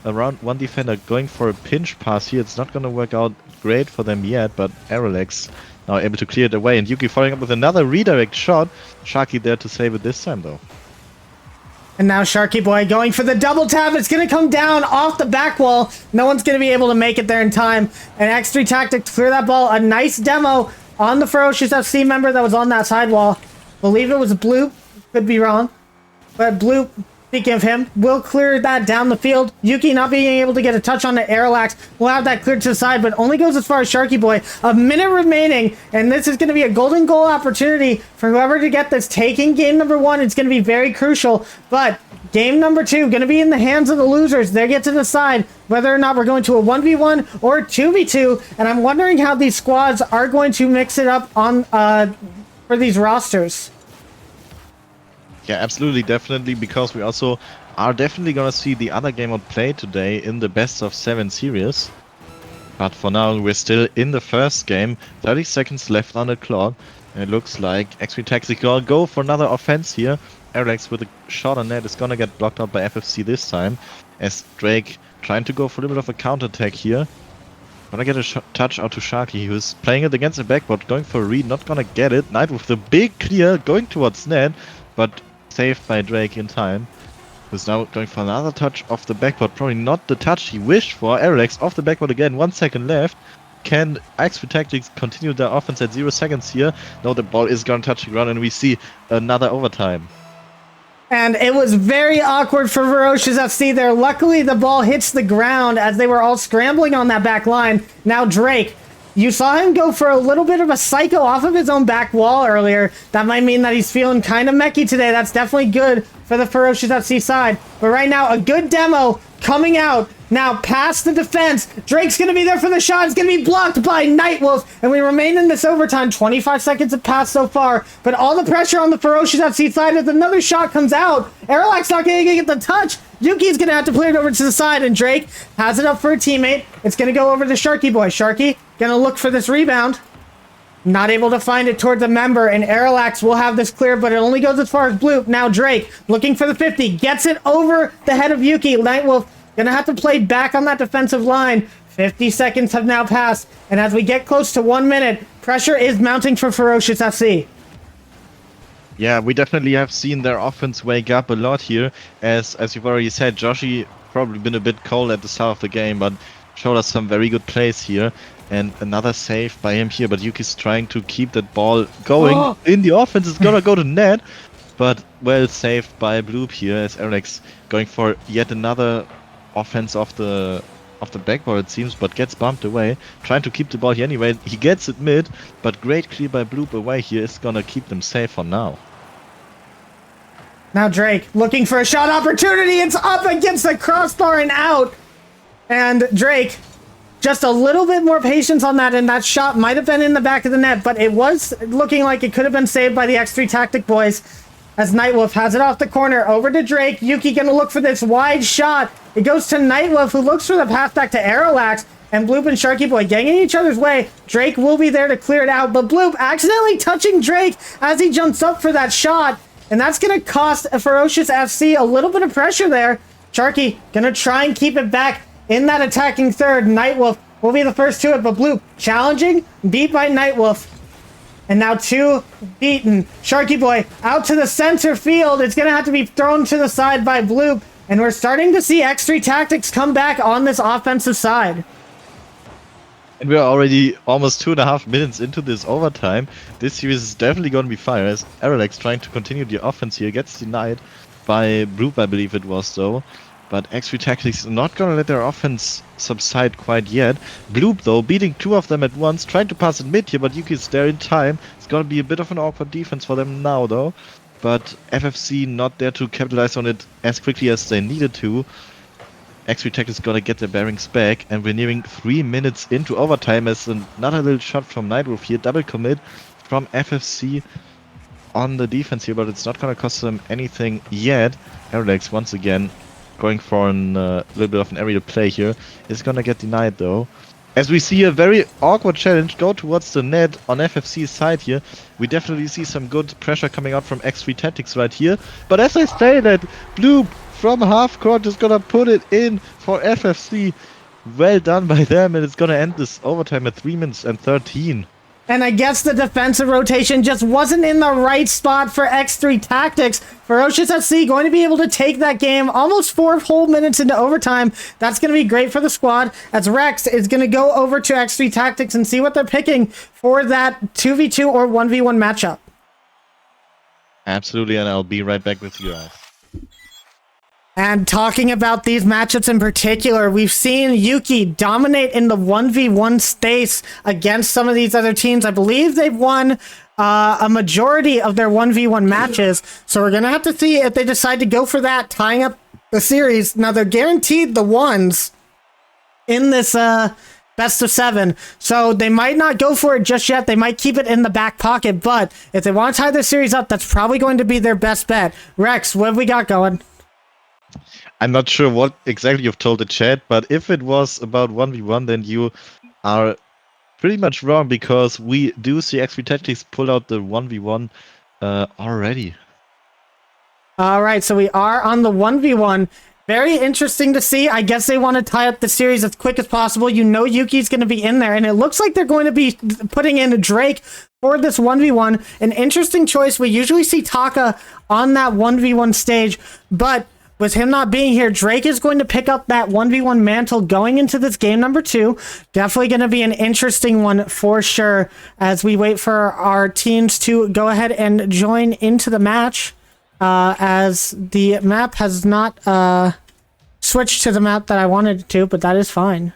Around one defender going for a pinch pass here. It's not going to work out great for them yet, but RLF now able to clear it away. And Yuki following up with another redirect shot. Sharky there to save it this time, though. And now Sharky Boy going for the double tap. It's going to come down off the back wall. No one's going to be able to make it there in time. And X3 Tactics clear that ball. A nice demo on the Ferocious FC member that was on that sidewall. Believe it was Bloop. Could be wrong. But Bloop, speaking of him, will clear that down the field. Yuki not being able to get a touch on the RLF. We'll have that cleared to the side, but only goes as far as Sharky Boy. A minute remaining, and this is going to be a golden goal opportunity for whoever to get this. Taking game number 1, it's going to be very crucial, but game number 2 going to be in the hands of the losers. They get to decide whether or not we're going to a 1v1 or 2v2, and I'm wondering how these squads are going to mix it up on for these rosters. Yeah, absolutely, definitely, because we also are definitely gonna see the other game out play today in the best of 7 series. But for now, we're still in the first game, 30 seconds left on the clock, and it looks like X3 Tactics gonna go for another offense here. Eric's with a shot on net is gonna get blocked out by FFC this time, as Drake trying to go for a little bit of a counter-attack here. Gonna get a touch out to Sharky, who's playing it against the backboard, going for a read, not gonna get it. Knight with the big clear, going towards net, but saved by Drake in time. Who's now going for another touch off the backboard, probably not the touch he wished for. RLF off the backboard again, 1 second left. Can X3 Tactics continue their offense at 0 seconds here? No, the ball is gonna touch the ground, and we see another overtime. And it was very awkward for Ferocious FC there. Luckily, the ball hits the ground as they were all scrambling on that back line. Now Drake, you saw him go for a little bit of a psycho off of his own back wall earlier. That might mean that he's feeling kind of messy today. That's definitely good for the Ferocious FC side. But right now, a good demo coming out. Now past the defense. Drake's going to be there for the shot. It's going to be blocked by Nightwolf. And we remain in this overtime. 25 seconds have passed so far. But all the pressure on the Ferocious FC side as another shot comes out. Airlock's not going to get the touch. Yuki's going to have to play it over to the side. And Drake has it up for a teammate. It's going to go over to Sharky Boy. Sharky going to look for this rebound. Not able to find it towards a member, and Airlax will have this clear, but it only goes as far as Bloop. Now Drake, looking for the 50, gets it over the head of Yuki. Nightwolf gonna have to play back on that defensive line. 50 seconds have now passed, and as we get close to 1 minute, pressure is mounting for Ferocious FC. Yeah, we definitely have seen their offense wake up a lot here. As you've already said, Joshi probably been a bit cold at the start of the game, but showed us some very good plays here. And another save by him here, but Yuki's trying to keep that ball going in the offense. It's gonna go to net, but well saved by Bloop here as Alex going for yet another offense off the backboard, it seems, but gets bumped away. Trying to keep the ball here anyway. He gets it mid, but great clear by Bloop away here is gonna keep them safe for now. Now Drake looking for a shot opportunity. It's up against the crossbar and out. And Drake, just a little bit more patience on that, and that shot might have been in the back of the net, but it was looking like it could have been saved by the X3 Tactic boys as Nightwolf has it off the corner over to Drake. Yuki gonna look for this wide shot. It goes to Nightwolf, who looks for the pass back to Aerolax, and Bloop and Sharky Boy getting in each other's way. Drake will be there to clear it out, but Bloop accidentally touching Drake as he jumps up for that shot, and that's gonna cost a Ferocious FC a little bit of pressure there. Sharky gonna try and keep it back in that attacking third. Nightwolf will be the first to it, but Bloop challenging, beat by Nightwolf. And now 2 beaten. Sharky Boy out to the center field. It's going to have to be thrown to the side by Bloop. And we're starting to see X3 Tactics come back on this offensive side. And we're already almost 2.5 minutes into this overtime. This series is definitely going to be fire as Aralex trying to continue the offense here. Gets denied by Bloop, I believe it was though. But X3 Tactics not gonna let their offense subside quite yet. Bloop though, beating 2 of them at once, trying to pass it mid here, but Yuki's there in time. It's gonna be a bit of an awkward defense for them now though. But FFC not there to capitalize on it as quickly as they needed to. X3 Tactics gonna get their bearings back, and we're nearing 3 minutes into overtime as another little shot from Nightwolf here. Double commit from FFC on the defense here, but it's not gonna cost them anything yet. Aerolax once again going for a little bit of an aerial play here. Is gonna get denied though. As we see a very awkward challenge go towards the net on FFC's side here. We definitely see some good pressure coming out from X3 Tactics right here. But as I say that, Bloop from half court is gonna put it in for FFC. Well done by them, and it's gonna end this overtime at 3 minutes and 13. And I guess the defensive rotation just wasn't in the right spot for X3 Tactics. Ferocious FC going to be able to take that game almost 4 whole minutes into overtime. That's going to be great for the squad, as Rex is going to go over to X3 Tactics and see what they're picking for that 2v2 or 1v1 matchup. Absolutely, and I'll be right back with you guys. And talking about these matchups in particular, we've seen Yuki dominate in the 1v1 space against some of these other teams. I believe they've won a majority of their 1v1 matches. So we're going to have to see if they decide to go for that, tying up the series. Now, they're guaranteed the ones in this best of 7. So they might not go for it just yet. They might keep it in the back pocket. But if they want to tie the series up, that's probably going to be their best bet. Rex, what have we got going? I'm not sure what exactly you've told the chat, but if it was about 1v1, then you are pretty much wrong, because we do see X3 Tactics pull out the 1v1 already. All right, so we are on the 1v1. Very interesting to see. I guess they want to tie up the series as quick as possible. You know Yuki's going to be in there, and it looks like they're going to be putting in Drake for this 1v1. An interesting choice. We usually see Taka on that 1v1 stage, but with him not being here, Drake is going to pick up that 1v1 mantle going into this game number 2. Definitely going to be an interesting one for sure as we wait for our teams to go ahead and join into the match, as the map has not switched to the map that I wanted it to, but that is fine.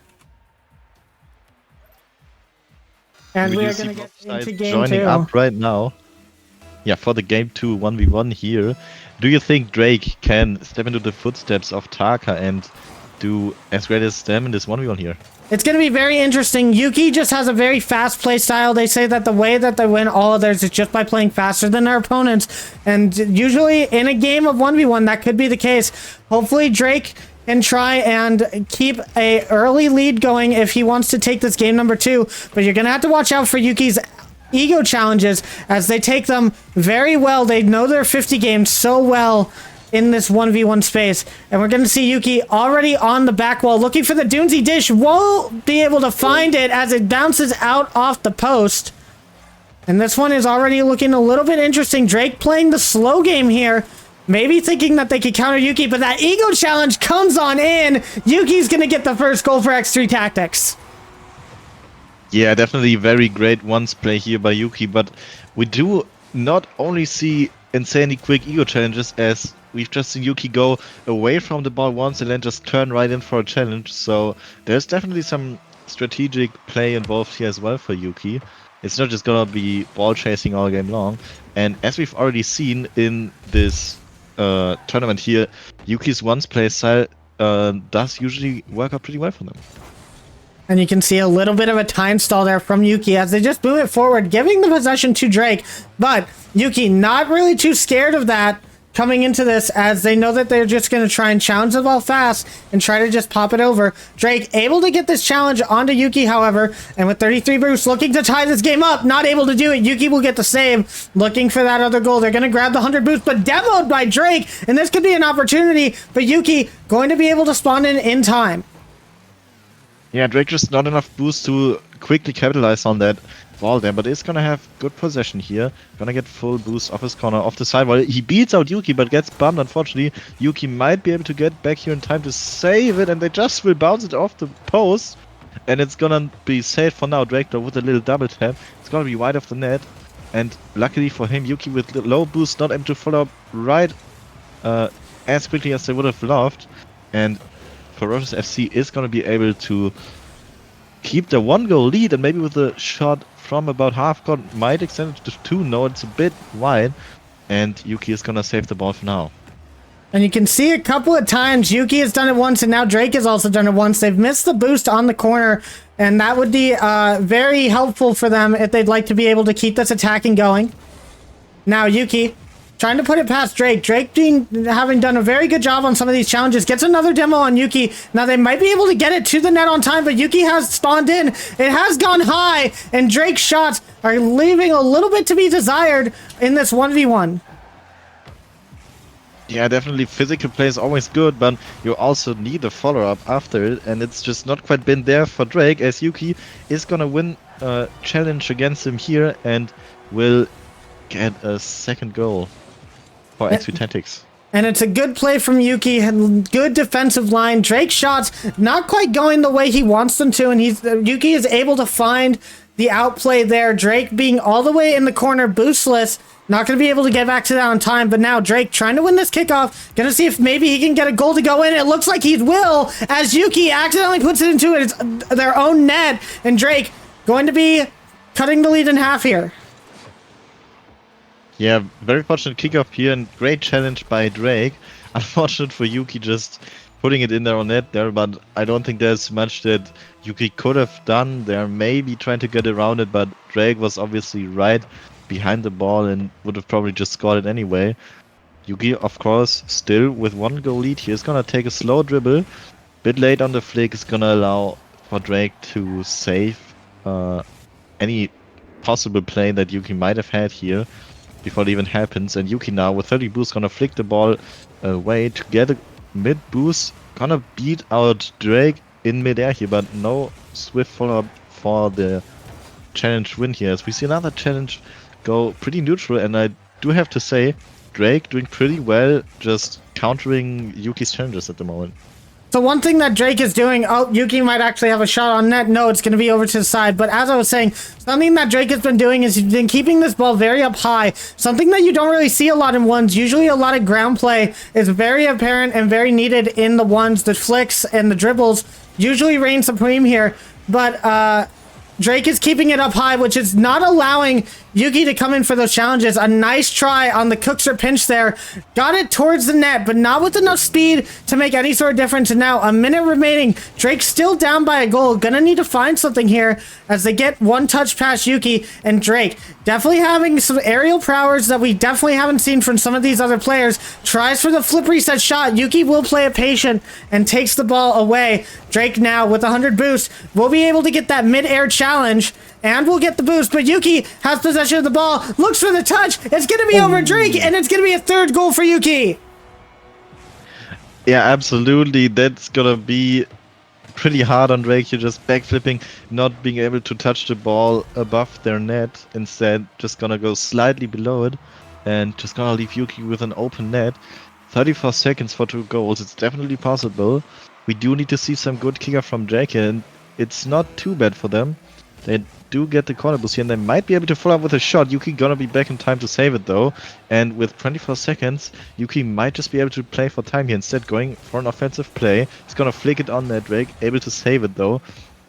And we are going to get into game 2. Joining up right now. Yeah, for the game 2 1v1 here. Do you think Drake can step into the footsteps of Taka and do as great as them in this 1v1 here. It's going to be very interesting. Yuki just has a very fast play style. They say that the way that they win all of theirs is just by playing faster than their opponents. And usually in a game of 1v1, that could be the case. Hopefully Drake can try and keep a early lead going if he wants to take this game number 2. But you're going to have to watch out for Yuki's ego challenges as they take them very well. They know their 50 games so well in this 1v1 space. And we're going to see Yuki already on the back wall looking for the Doomsy dish. Won't be able to find it as it bounces out off the post. And this one is already looking a little bit interesting. Drake playing the slow game here. Maybe thinking that they could counter Yuki, but that ego challenge comes on in. Yuki's going to get the first goal for X3 Tactics. Yeah, definitely very great once play here by Yuki, but we do not only see insanely quick ego challenges, as we've just seen Yuki go away from the ball once and then just turn right in for a challenge. So there's definitely some strategic play involved here as well for Yuki. It's not just gonna be ball chasing all game long. And as we've already seen in this tournament here, Yuki's once play style does usually work out pretty well for them. And you can see a little bit of a time stall there from Yuki as they just move it forward, giving the possession to Drake. But Yuki not really too scared of that coming into this, as they know that they're just going to try and challenge the ball fast and try to just pop it over. Drake able to get this challenge onto Yuki, however, and with 33 boosts looking to tie this game up, not able to do it. Yuki will get the save, looking for that other goal. They're going to grab the 100 boosts, but demoed by Drake, and this could be an opportunity, but Yuki going to be able to spawn in time. Yeah, Drake just not enough boost to quickly capitalize on that ball there, but is gonna have good possession here. Gonna get full boost off his corner, off the side. Well, he beats out Yuki, but gets bumped, unfortunately. Yuki might be able to get back here in time to save it, and they just will bounce it off the post. And it's gonna be saved for now. Drake with a little double tap. It's gonna be wide of the net. And luckily for him, Yuki with low boost not able to follow up right as quickly as they would have loved. And Ferocious FC is going to be able to keep the 1-goal lead, and maybe with a shot from about half court might extend it to 2. No, it's a bit wide, and Yuki is going to save the ball for now. And you can see a couple of times Yuki has done it once, and now Drake has also done it once. They've missed the boost on the corner, and that would be very helpful for them if they'd like to be able to keep this attacking going. Now Yuki trying to put it past Drake. Drake having done a very good job on some of these challenges. Gets another demo on Yuki. Now they might be able to get it to the net on time, but Yuki has spawned in. It has gone high, and Drake's shots are leaving a little bit to be desired in this 1v1. Yeah, definitely physical play is always good, but you also need a follow-up after it, and it's just not quite been there for Drake, as Yuki is gonna win a challenge against him here and will get a second goal for X3 Tactics. And it's a good play from Yuki, good defensive line. Drake's shots not quite going the way he wants them to, and Yuki is able to find the outplay there. Drake being all the way in the corner, boostless, not going to be able to get back to that on time. But now Drake trying to win this kickoff, going to see if maybe he can get a goal to go in. It looks like he will, as Yuki accidentally puts it into it's their own net, and Drake going to be cutting the lead in half here. Yeah, very fortunate kickoff here and great challenge by Drake. Unfortunate for Yuki just putting it in their own net there, but I don't think there's much that Yuki could have done. They're maybe trying to get around it, but Drake was obviously right behind the ball and would have probably just scored it anyway. Yuki, of course, still with 1-goal lead here. Is gonna take a slow dribble. Bit late on the flick, is gonna allow for Drake to save any possible play that Yuki might have had here before it even happens. And Yuki now with 30 boost gonna flick the ball away to get a mid boost. Gonna beat out Drake in midair here, but no swift follow-up for the challenge win here. As we see another challenge go pretty neutral, and I do have to say Drake doing pretty well just countering Yuki's challenges at the moment. So one thing that Drake is doing, oh, Yuki might actually have a shot on net. No, it's going to be over to the side. But as I was saying, something that Drake has been doing is he's been keeping this ball very up high. Something that you don't really see a lot in ones. Usually a lot of ground play is very apparent and very needed in the ones. The flicks and the dribbles usually reign supreme here. But Drake is keeping it up high, which is not allowing Yuki to come in for those challenges. A nice try on the Cookser pinch there. Got it towards the net, but not with enough speed to make any sort of difference. And now a minute remaining. Drake still down by a goal. Gonna need to find something here as they get one touch past Yuki. And Drake definitely having some aerial prowess that we definitely haven't seen from some of these other players. Tries for the flip reset shot. Yuki will play it patient and takes the ball away. Drake now with 100 boost will be able to get that mid-air challenge and we'll get the boost, but Yuki has possession of the ball, looks for the touch, it's going to be over Drake, and it's going to be a third goal for Yuki. Yeah, absolutely. That's gonna be pretty hard on Drake. You're just backflipping, not being able to touch the ball above their net. Instead, just gonna go slightly below it and just gonna leave Yuki with an open net. 34 seconds for 2 goals. It's definitely possible. We do need to see some good kicker from Drake, and it's not too bad for them. They do get the corner boost here, and they might be able to follow up with a shot. Yuki gonna be back in time to save it though, and with 24 seconds, Yuki might just be able to play for time here. Instead, going for an offensive play. He's gonna flick it on that Drake, able to save it though.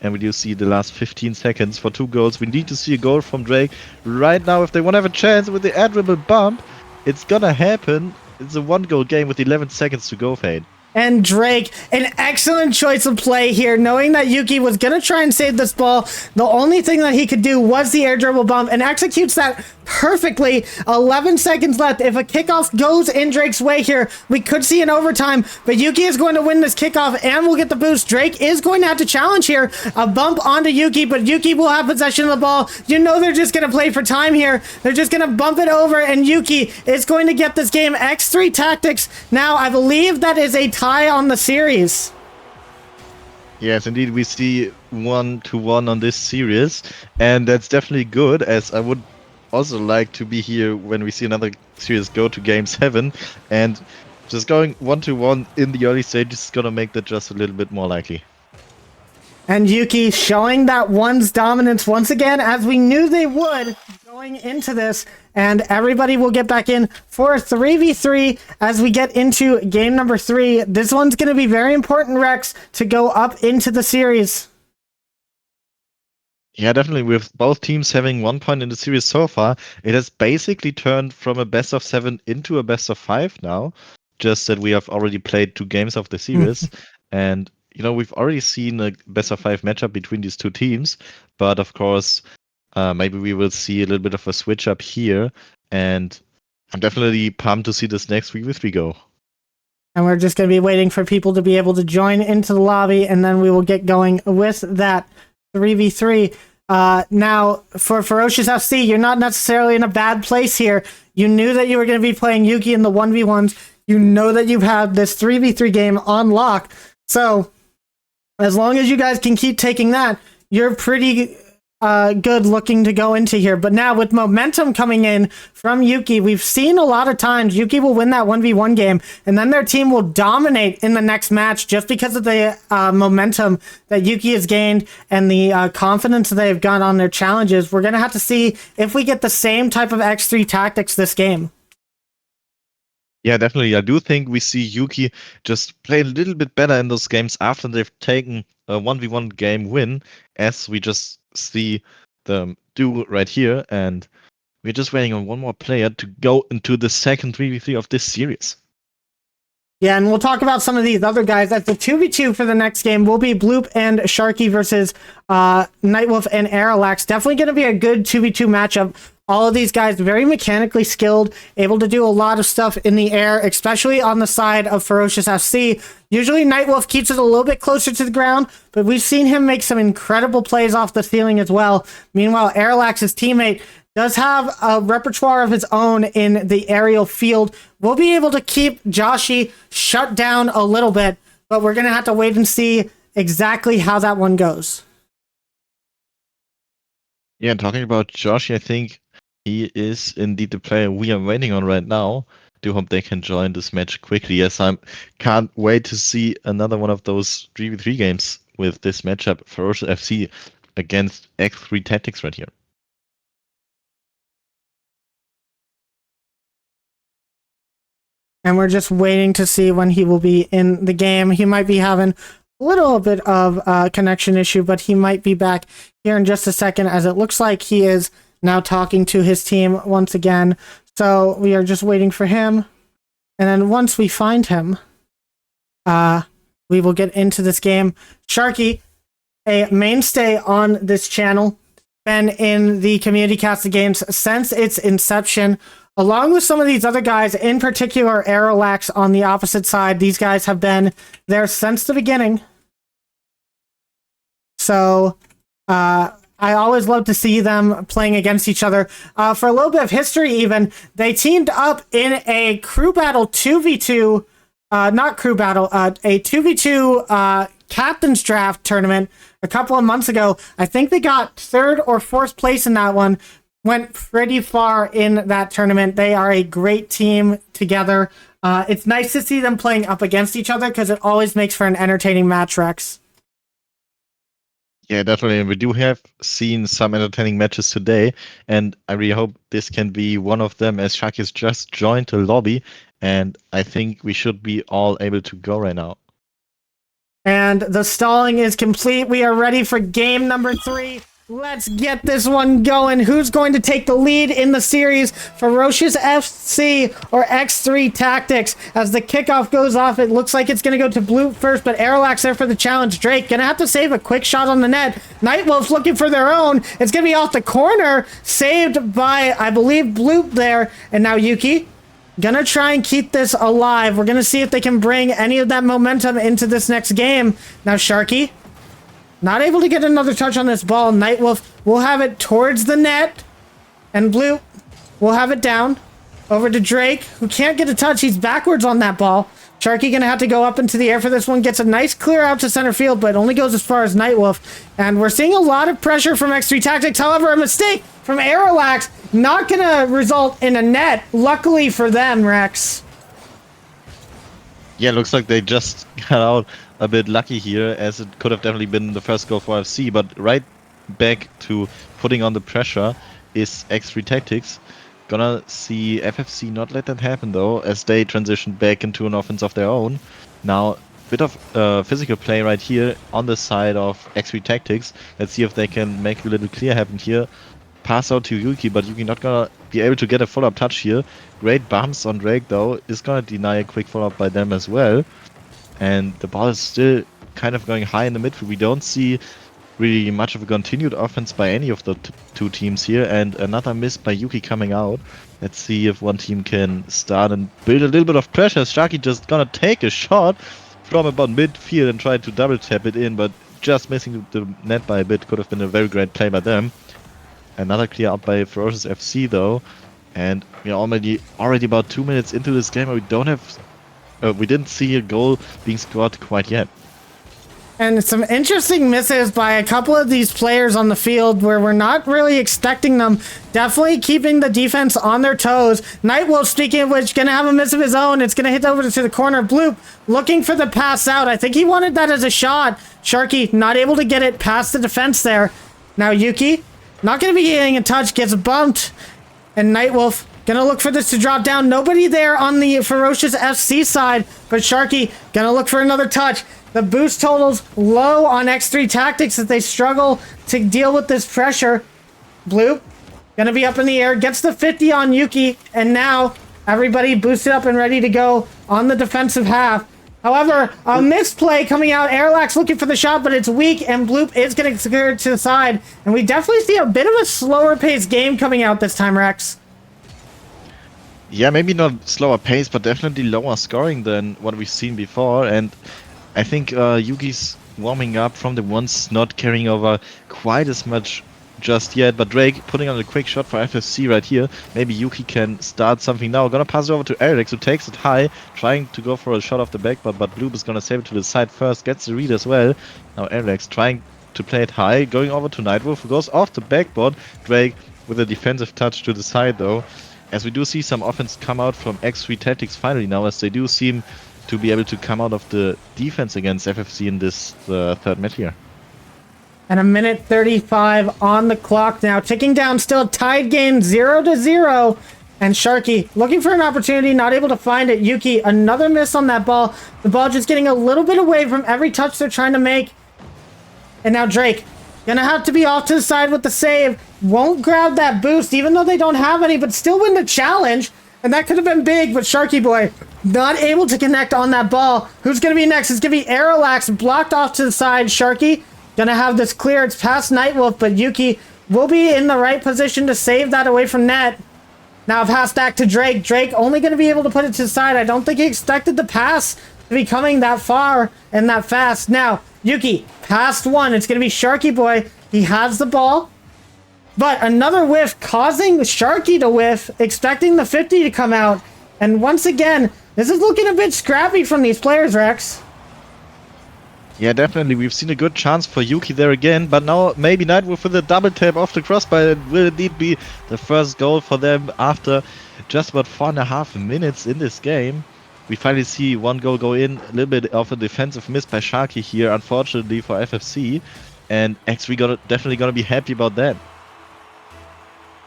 And we do see the last 15 seconds for 2 goals. We need to see a goal from Drake right now if they want to have a chance with the air dribble bump. It's gonna happen. It's a 1-goal game with 11 seconds to go, Fade. And Drake, an excellent choice of play here, knowing that Yuki was going to try and save this ball. The only thing that he could do was the air dribble bump and executes that perfectly. 11 seconds left. If a kickoff goes in Drake's way here, we could see an overtime, but Yuki is going to win this kickoff and will get the boost. Drake is going to have to challenge here. A bump onto Yuki, but Yuki will have possession of the ball. You know they're just going to play for time here. They're just going to bump it over, and Yuki is going to get this game. X3 tactics. Now, I believe that is a tie on the series. Yes, indeed, we see 1-1 on this series, and that's definitely good, as I would also like to be here when we see another series go to Game 7, and just going 1-1 in the early stages is gonna make that just a little bit more likely. And Yuki showing that one's dominance once again, as we knew they would going into this. And everybody will get back in for a 3v3 as we get into game number 3. This one's going to be very important, Rex, to go up into the series. Yeah, definitely. With both teams having 1 point in the series so far, it has basically turned from a best of 7 into a best of 5 now. Just that we have already played 2 games of the series. And you know, we've already seen a best of 5 matchup between these 2 teams, but of course, maybe we will see a little bit of a switch up here, and I'm definitely pumped to see this next 3v3 go. And we're just going to be waiting for people to be able to join into the lobby, and then we will get going with that 3v3. Now, for Ferocious FC, you're not necessarily in a bad place here. You knew that you were going to be playing Yuki in the 1v1s. You know that you've had this 3v3 game on lock. So, as long as you guys can keep taking that, you're pretty good looking to go into here. But now with momentum coming in from Yuki, we've seen a lot of times Yuki will win that 1v1 game, and then their team will dominate in the next match just because of the momentum that Yuki has gained and the confidence that they've got on their challenges. We're going to have to see if we get the same type of X3 tactics this game. Yeah, definitely. I do think we see Yuki just play a little bit better in those games after they've taken a 1v1 game win, as we just see them do right here. And we're just waiting on one more player to go into the second 3v3 of this series. Yeah, and we'll talk about some of these other guys. At the 2v2 for the next game will be Bloop and Sharky versus Nightwolf and Aralax. Definitely going to be a good 2v2 matchup. All of these guys very mechanically skilled, able to do a lot of stuff in the air, especially on the side of Ferocious FC. Usually Nightwolf keeps it a little bit closer to the ground, but we've seen him make some incredible plays off the ceiling as well. Meanwhile, Aralax's teammate does have a repertoire of his own in the aerial field. We'll be able to keep Joshi shut down a little bit, but we're going to have to wait and see exactly how that one goes. Yeah, talking about Joshi, I think he is indeed the player we are waiting on right now. Do hope they can join this match quickly. Yes, I can't wait to see another one of those 3v3 games with this matchup, Ferocious FC against X3 Tactics right here. And we're just waiting to see when he will be in the game. He might be having a little bit of a connection issue, but he might be back here in just a second, as it looks like he is now talking to his team once again. So we are just waiting for him. And then once we find him, we will get into this game. Sharky, a mainstay on this channel, been in the community cast of games since its inception, along with some of these other guys, in particular RLF on the opposite side. These guys have been there since the beginning. So I always love to see them playing against each other. For a little bit of history even, they teamed up in a crew battle 2v2, not crew battle, a 2v2 captain's draft tournament a couple of months ago. I think they got 3rd or 4th place in that one. Went pretty far in that tournament. They are a great team together. It's nice to see them playing up against each other because it always makes for an entertaining match, Rex. Yeah, definitely. And we do have seen some entertaining matches today, and I really hope this can be one of them, as Shaki has just joined the lobby, and I think we should be all able to go right now. And the stalling is complete. We are ready for game number 3. Let's get this one going. Who's going to take the lead in the series? Ferocious FC or X3 Tactics? As the kickoff goes off, it looks like it's going to go to Blue first, but RLF there for the challenge. Drake going to have to save a quick shot on the net. Nightwolf's looking for their own. It's going to be off the corner, saved by, I believe, Bloop there. And now Yuki gonna try and keep this alive. We're gonna see if they can bring any of that momentum into this next game. Now Sharky, not able to get another touch on this ball. Nightwolf will have it towards the net. And Blue will have it down. Over to Drake, who can't get a touch. He's backwards on that ball. Sharky gonna have to go up into the air for this one. Gets a nice clear out to center field, but only goes as far as Nightwolf. And we're seeing a lot of pressure from X3 Tactics. However, a mistake from RLF, not gonna result in a net. Luckily for them, Rex. Yeah, looks like they just got out a bit lucky here, as it could have definitely been the first goal for FC, but right back to putting on the pressure is X3 Tactics. Gonna see FFC not let that happen though, as they transition back into an offense of their own. Now, bit of physical play right here on the side of X3 Tactics. Let's see if they can make a little clear happen here. Pass out to Yuki, but Yuki not gonna be able to get a follow-up touch here. Great bumps on Drake though, is gonna deny a quick follow-up by them as well. And the ball is still kind of going high in the midfield. We don't see really much of a continued offense by any of the two teams here, and another miss by Yuki coming out. Let's see if one team can start and build a little bit of pressure. Sharky just gonna take a shot from about midfield and try to double tap it in, but just missing the net by a bit. Could have been a very great play by them. Another clear out by Ferocious FC though, and we're already about 2 minutes into this game. We didn't see a goal being scored quite yet. And some interesting misses by a couple of these players on the field where we're not really expecting them. Definitely keeping the defense on their toes. Nightwolf, speaking of which, going to have a miss of his own. It's going to hit over to the corner. Bloop looking for the pass out. I think he wanted that as a shot. Sharky not able to get it past the defense there. Now Yuki, not going to be getting a touch, gets bumped. And Nightwolf gonna look for this to drop down. Nobody there on the Ferocious FC side, but Sharky gonna look for another touch. The boost totals low on X3 Tactics as they struggle to deal with this pressure. Blue gonna be up in the air, gets the 50 on Yuki, and now everybody boosted up and ready to go on the defensive half. However, a misplay coming out. RLF looking for the shot, but it's weak, and Bloop is getting secured to the side. And we definitely see a bit of a slower paced game coming out this time, Rex. Yeah, maybe not slower pace, but definitely lower scoring than what we've seen before. And I think Yuki's warming up from the ones, not carrying over quite as much just yet. But Drake putting on a quick shot for FFC right here. Maybe Yuki can start something now. Gonna pass it over to RLF, who takes it high, trying to go for a shot off the backboard, but Bloop is gonna save it to the side first, gets the read as well. Now RLF trying to play it high, going over to Nightwolf, who goes off the backboard. Drake with a defensive touch to the side though. As we do see some offense come out from X3 Tactics finally now, as they do seem to be able to come out of the defense against FFC in this third match here. And a minute 35 on the clock now. Ticking down, still tied game 0-0. And Sharky looking for an opportunity, not able to find it. Yuki, another miss on that ball. The ball just getting a little bit away from every touch they're trying to make. And now Drake gonna have to be off to the side with the save. won't grab that boost, even though they don't have any, but still win the challenge. And that could have been big, but Sharky Boy not able to connect on that ball. Who's going to be next? It's going to be Aerolax, blocked off to the side. Sharky going to have this clear. It's past Nightwolf, but Yuki will be in the right position to save that away from net. Now pass back to Drake. Drake only going to be able to put it to the side. I don't think he expected the pass to be coming that far and that fast. Now, Yuki, past one. It's going to be Sharky Boy. He has the ball. But another whiff causing Sharky to whiff, expecting the 50 to come out. And once again, this is looking a bit scrappy from these players, Rex. Yeah, definitely. We've seen a good chance for Yuki there again, but now maybe Nightwolf with a double tap off the crossbar. It will indeed be the first goal for them after just about 4.5 minutes in this game. We finally see one goal go in, a little bit of a defensive miss by Sharky here, unfortunately for FFC. And X3 definitely gonna be happy about that.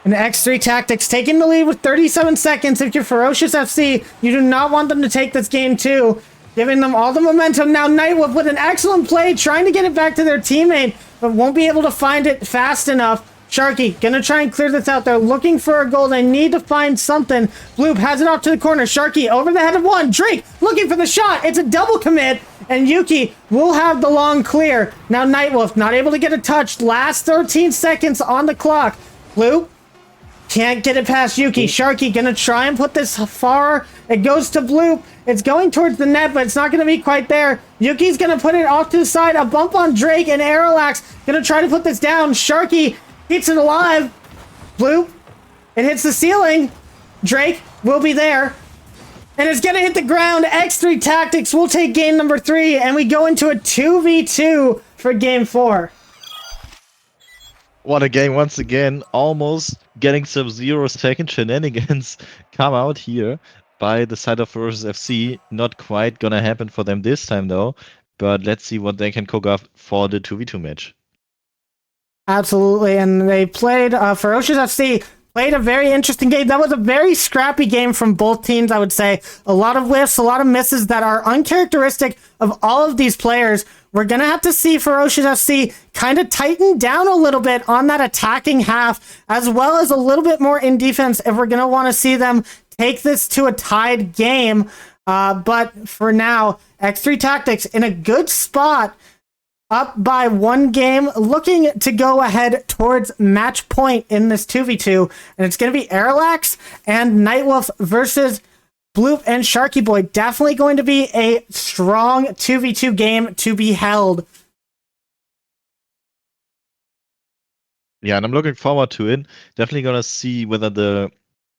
And X3 Tactics taking the lead with 37 seconds. If you're Ferocious FC, you do not want them to take this game too. Giving them all the momentum. Now Nightwolf with an excellent play, trying to get it back to their teammate, but won't be able to find it fast enough. Sharky gonna try and clear this out. They're looking for a goal. They need to find something. Bloop has it off to the corner. Sharky over the head of one. Drake looking for the shot. It's a double commit, and Yuki will have the long clear. Now Nightwolf not able to get a touch. Last 13 seconds on the clock. Bloop can't get it past Yuki. Sharky gonna try and put this far. It goes to Bloop. It's going towards the net, but it's not gonna be quite there. Yuki's gonna put it off to the side. A bump on Drake, and Aerolax gonna try to put this down. Sharky keeps it alive. Bloop. It hits the ceiling. Drake will be there. And it's gonna hit the ground. X3 Tactics will take game number 3, and we go into a 2v2 for game 4. What a game once again, almost getting some 0-second shenanigans come out here by the side of Ferocious FC. Not quite gonna happen for them this time though, but let's see what they can cook up for the 2v2 match. Absolutely, and they played, Ferocious FC played a very interesting game. That was a very scrappy game from both teams, I would say. A lot of whiffs, a lot of misses that are uncharacteristic of all of these players. We're going to have to see Ferocious FC kind of tighten down a little bit on that attacking half, as well as a little bit more in defense if we're going to want to see them take this to a tied game. But for now, X3 Tactics in a good spot, up by 1 game, looking to go ahead towards match point in this 2v2. And it's going to be Aerolax and Nightwolf versus Bloop and Sharky Boy. Definitely going to be a strong 2v2 game to be held. Yeah, and I'm looking forward to it. Definitely gonna see whether the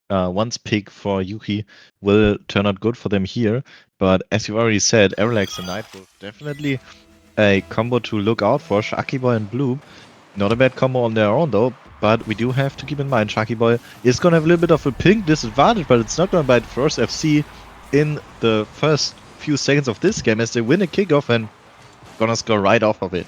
once pick for Yuki will turn out good for them here. But as you already said, Aerolax and Nightwolf definitely a combo to look out for. Sharky Boy and Bloop, not a bad combo on their own though, but we do have to keep in mind Sharky Boy is gonna have a little bit of a ping disadvantage, but it's not gonna bite First FC in the first few seconds of this game as they win a kickoff and gonna score right off of it.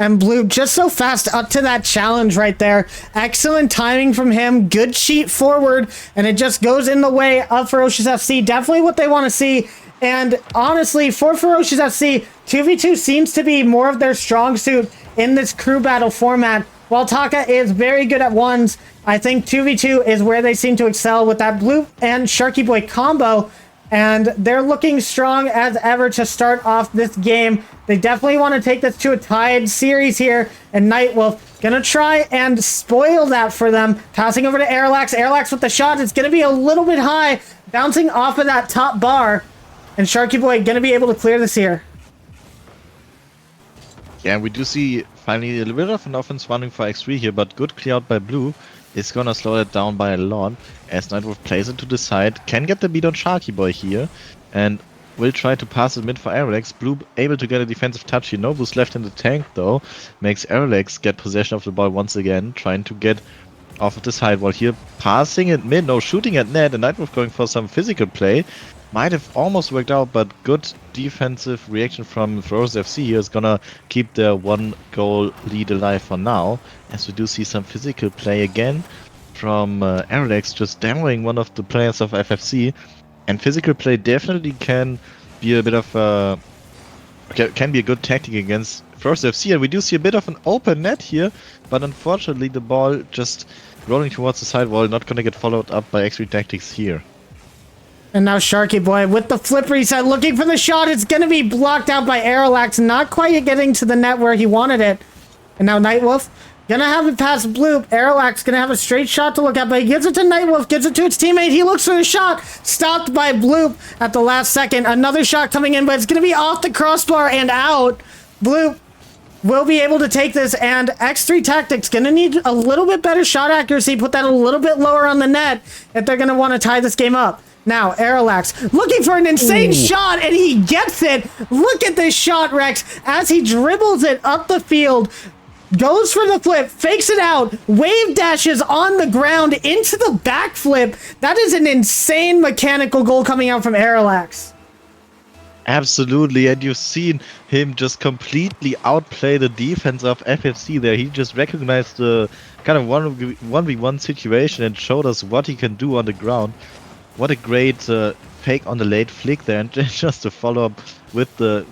And Bloop just so fast up to that challenge right there. Excellent timing from him. Good sheet forward, and it just goes in the way of Ferocious FC. Definitely what they want to see. And honestly, for Ferocious FC, 2v2 seems to be more of their strong suit in this crew battle format. While Taka is very good at ones, I think 2v2 is where they seem to excel with that Bloop and Sharky Boy combo. And they're looking strong as ever to start off this game. They definitely want to take this to a tied series here. And Nightwolf gonna try and spoil that for them. Passing over to Aerolax. Aerolax with the shot. It's gonna be a little bit high, bouncing off of that top bar. And Sharky Boy gonna be able to clear this here. Yeah, we do see finally a little bit of an offense running for X3 here, but good clear out by Blue. Is gonna slow it down by a lot as Nightwolf plays it to the side. Can get the beat on Sharky Boy here and will try to pass it mid for Aerolax. Blue able to get a defensive touch here. No boost left in the tank though. Makes Aerolax get possession of the ball once again, trying to get off of the side while here passing it mid. No, shooting at net, and Nightwolf going for some physical play. Might have almost worked out, but good defensive reaction from Ferocious FC here is gonna keep their 1-goal lead alive for now. As we do see some physical play again from Aerolax, just demoing one of the players of FFC. And physical play definitely can be a bit of a can be a good tactic against First FC, and we do see a bit of an open net here, but unfortunately the ball just rolling towards the side wall, not gonna get followed up by X3 Tactics here. And now Sharky Boy with the flip reset, looking for the shot. It's going to be blocked out by Aerolax, not quite getting to the net where he wanted it. And now Nightwolf gonna have it past Bloop. Aerolax gonna have a straight shot to look at, but he gives it to Nightwolf, gives it to its teammate. He looks for the shot, stopped by Bloop at the last second. Another shot coming in, but it's gonna be off the crossbar and out. Bloop will be able to take this, and X3 Tactics gonna need a little bit better shot accuracy, put that a little bit lower on the net if they're gonna want to tie this game up. Now, Aerolax looking for an insane shot, and he gets it. Look at this shot, Rex, as he dribbles it up the field, goes for the flip, fakes it out, wave dashes on the ground into the backflip. That is an insane mechanical goal coming out from Aerolax. Absolutely, and you've seen him just completely outplay the defense of FFC there. He just recognized the kind of 1v1 situation and showed us what he can do on the ground. What a great fake on the late flick there, and just a follow-up with the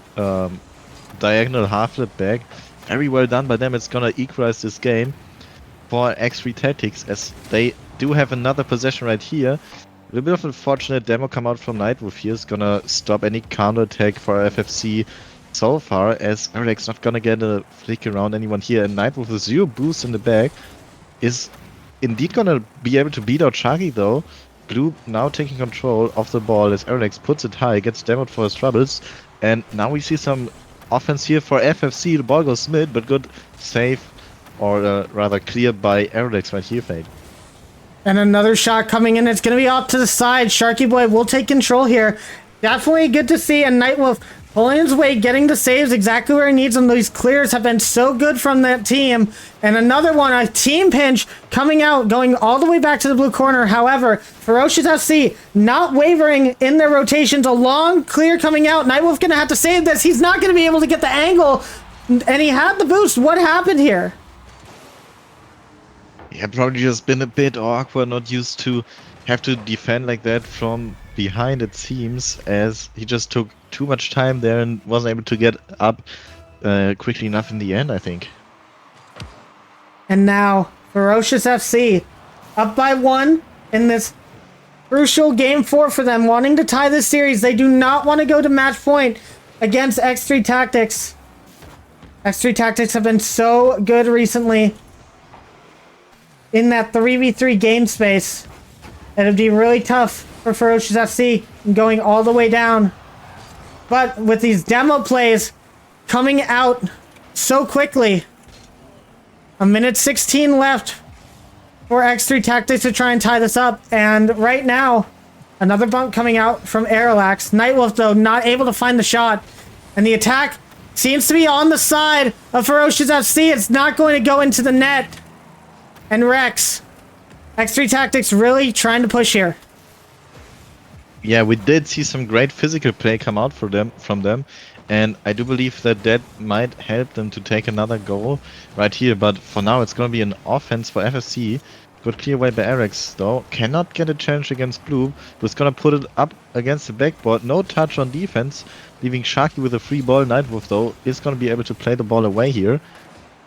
diagonal half flip back. Very well done by them. It's gonna equalize this game for X3 Tactics, as they do have another possession right here. A little bit of a fortunate demo come out from Nightwolf here. Is gonna stop any counter attack for FFC so far, as Eric's not gonna get a flick around anyone here, and Nightwolf with 0 boost in the back is indeed gonna be able to beat out Sharky though. Blue now taking control of the ball as Alex puts it high, gets demoed for his troubles, and now we see some offense here for FFC. The ball goes mid, but good save, or rather clear by Alex right here, Fade. And another shot coming in. It's going to be off to the side. Sharky Boy will take control here. Definitely good to see. And Nightwolf pulling his weight, getting the saves exactly where he needs them. These clears have been so good from that team. And another one, a team pinch coming out, going all the way back to the blue corner. However, Ferocious FC not wavering in their rotations. A long clear coming out. Nightwolf going to have to save this. He's not going to be able to get the angle. And he had the boost. What happened here? Yeah, probably just been a bit awkward, not used to have to defend like that from behind, it seems, as he just took too much time there and wasn't able to get up quickly enough in the end, I think. And now, Ferocious FC up by 1 in this crucial game 4 for them, wanting to tie this series. They do not want to go to match point against X3 Tactics. X3 Tactics have been so good recently in that 3v3 game space. It'd be really tough for Ferocious FC going all the way down. But with these demo plays coming out so quickly, a minute 16 left for X3 Tactics to try and tie this up. And right now, another bump coming out from Aerolax. Nightwolf, though, not able to find the shot. And the attack seems to be on the side of Ferocious FC. It's not going to go into the net. And Rex, X3 Tactics really trying to push here. Yeah, we did see some great physical play come out from them, and I do believe that that might help them to take another goal right here. But for now, it's going to be an offense for FFC. Good clear away by Erics, though. Cannot get a challenge against Blue, who's going to put it up against the backboard. No touch on defense, leaving Sharky with a free ball. Nightwolf, though, is going to be able to play the ball away here.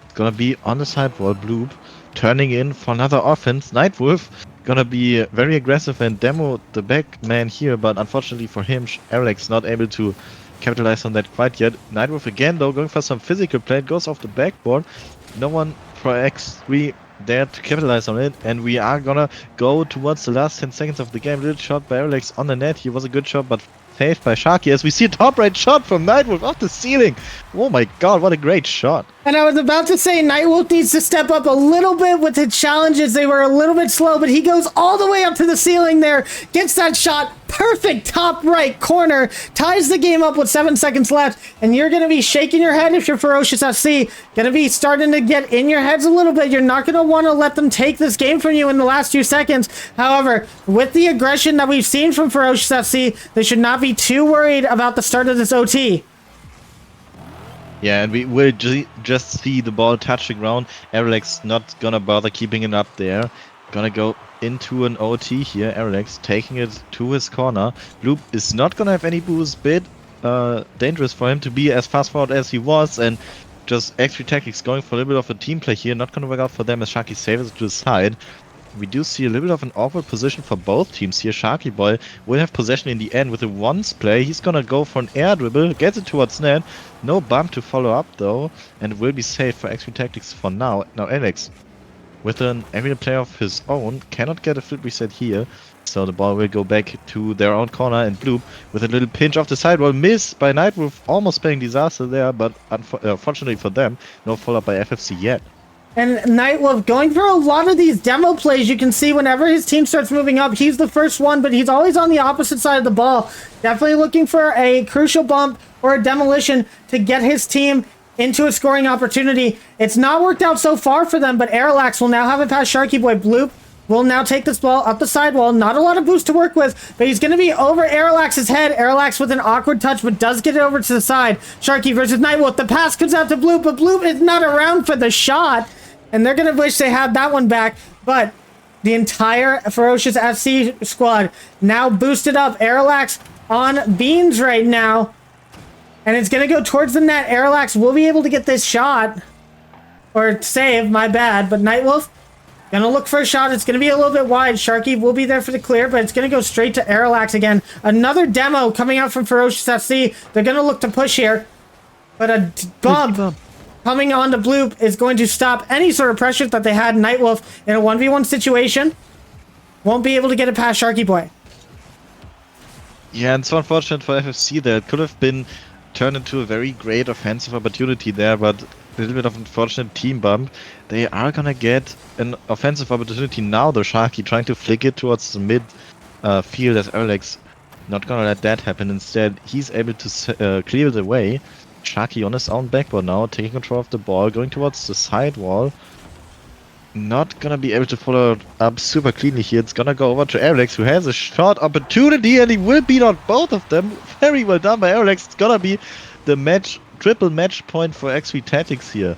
It's going to be on the sidewall. Blue turning in for another offense. Nightwolf gonna be very aggressive and demo the back man here, but unfortunately for him, Alex not able to capitalize on that quite yet. Nightwolf again, though, going for some physical play. It goes off the backboard. No one for X3 there to capitalize on it, and we are gonna go towards the last 10 seconds of the game. Little shot by Alex on the net. He was a good shot, but saved by Sharky, as we see a top right shot from Nightwolf off the ceiling. Oh my god, what a great shot. And I was about to say, Nightwolf needs to step up a little bit with his challenges. They were a little bit slow, but he goes all the way up to the ceiling there, gets that shot, perfect top right corner, ties the game up with 7 seconds left, and you're going to be shaking your head if you're Ferocious FC. Going to be starting to get in your heads a little bit. You're not going to want to let them take this game from you in the last few seconds. However, with the aggression that we've seen from Ferocious FC, they should not be too worried about the start of this OT. Yeah, and we will just see the ball touch the ground. Alex not gonna bother keeping it up there. Gonna go into an OT here. Alex taking it to his corner. Bloop is not gonna have any boost, dangerous for him to be as fast forward as he was, and just X3 Tactics going for a little bit of a team play here. Not gonna work out for them as Sharky saves it to the side. We do see a little bit of an awkward position for both teams here. Sharky Boy will have possession in the end with a once play. He's gonna go for an air dribble, gets it towards net. No bump to follow up though, and it will be safe for X3 Tactics for now. Now Alex, with an every player of his own, cannot get a flip reset here. So the ball will go back to their own corner, and Bloop with a little pinch off the sidewall. Missed by Nightwolf, almost playing disaster there, but unfortunately for them, no follow-up by FFC yet. And Nightwolf going for a lot of these demo plays. You can see whenever his team starts moving up, he's the first one, but he's always on the opposite side of the ball. Definitely looking for a crucial bump or a demolition to get his team into a scoring opportunity. It's not worked out so far for them, but Airlax will now have it past Sharky Boy. Bloop will now take this ball up the sidewall. Not a lot of boost to work with, but he's going to be over Airlax's head. Airlax with an awkward touch, but does get it over to the side. Sharky versus Nightwolf. The pass comes out to Bloop, but Bloop is not around for the shot. And they're going to wish they had that one back. But the entire Ferocious FC squad now boosted up. Airlax on beans right now. And it's going to go towards the net. Airlax will be able to get this shot. Or save, my bad. But Nightwolf going to look for a shot. It's going to be a little bit wide. Sharky will be there for the clear, but it's going to go straight to Airlax again. Another demo coming out from Ferocious FC. They're going to look to push here. But a bump coming on to Bloop is going to stop any sort of pressure that they had. Nightwolf in a 1v1 situation won't be able to get it past Sharky Boy. Yeah, and so unfortunate for FFC there. It could have been turned into a very great offensive opportunity there, but a little bit of unfortunate team bump. They are gonna get an offensive opportunity now, though. Sharky trying to flick it towards the mid field as Alex not gonna let that happen. Instead, he's able to clear the way. Sharky on his own backboard now, taking control of the ball, going towards the side wall. Not gonna be able to follow up super cleanly here. It's gonna go over to Alex, who has a shot opportunity, and he will beat out both of them. Very well done by Alex. It's gonna be the triple match point for X3 Tactics here.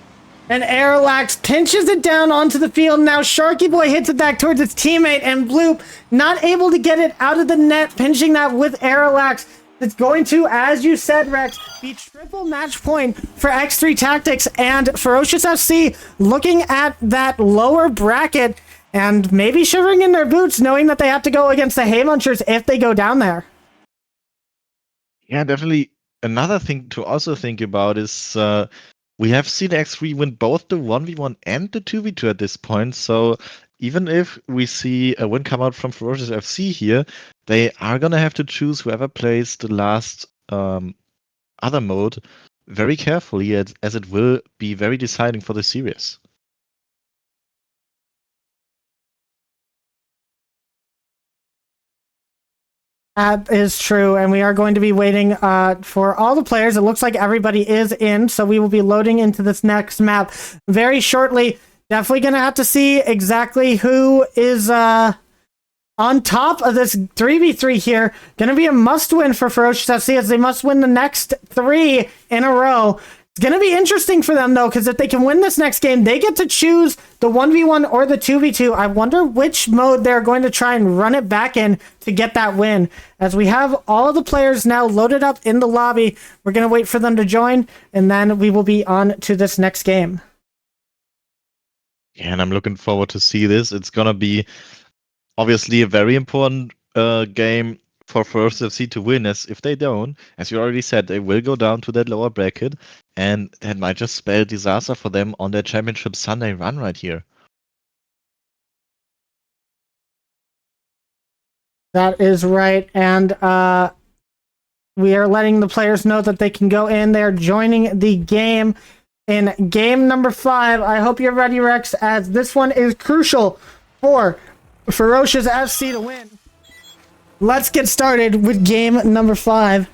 And Airlax pinches it down onto the field. Now Sharky Boy hits it back towards his teammate, and Bloop not able to get it out of the net, pinching that with Airlax. It's going to, as you said, Rex, be triple match point for X3 Tactics, and Ferocious FC looking at that lower bracket and maybe shivering in their boots, knowing that they have to go against the Haymunchers if they go down there. Yeah, definitely. Another thing to also think about is we have seen X3 win both the 1v1 and the 2v2 at this point, so even if we see a win come out from Ferocious FC here, they are gonna have to choose whoever plays the last other mode very carefully, as it will be very deciding for the series. That is true, and we are going to be waiting for all the players. It looks like everybody is in, so we will be loading into this next map very shortly. Definitely going to have to see exactly who is on top of this 3v3 here. Going to be a must-win for Ferocious FC, as they must win the next 3 in a row. It's going to be interesting for them, though, because if they can win this next game, they get to choose the 1v1 or the 2v2. I wonder which mode they're going to try and run it back in to get that win. As we have all the players now loaded up in the lobby, we're going to wait for them to join, and then we will be on to this next game. Yeah, and I'm looking forward to see this. It's gonna be obviously a very important game for Ferocious FC to win, as if they don't, as you already said, they will go down to that lower bracket, and that might just spell disaster for them on their Championship Sunday run right here. That is right, and we are letting the players know that they can go in. They're joining the game in game number 5. I hope you're ready, Rex, as this one is crucial for Ferocious FC to win. Let's get started with game number 5.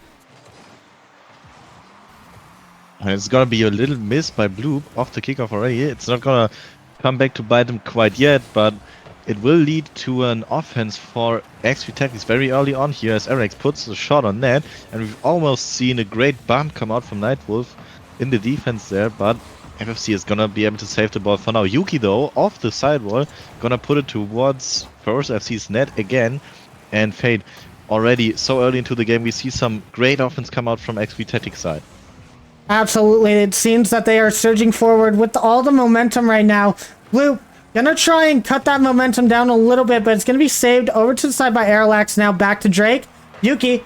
And it's gonna be a little miss by Bloop off the kickoff already. It's not gonna come back to bite him quite yet, but it will lead to an offense for X3 Tactics very early on here, as Eric puts the shot on net, and we've almost seen a great bump come out from Nightwolf in the defense there, but FFC is gonna be able to save the ball for now. Yuki, though, off the sidewall, gonna put it towards Ferocious FC's net again, and Fade already so early into the game, we see some great offense come out from XP Tactics side. Absolutely. It seems that they are surging forward with all the momentum right now. Blue, gonna try and cut that momentum down a little bit, but it's gonna be saved over to the side by Airlax. Now back to Drake. Yuki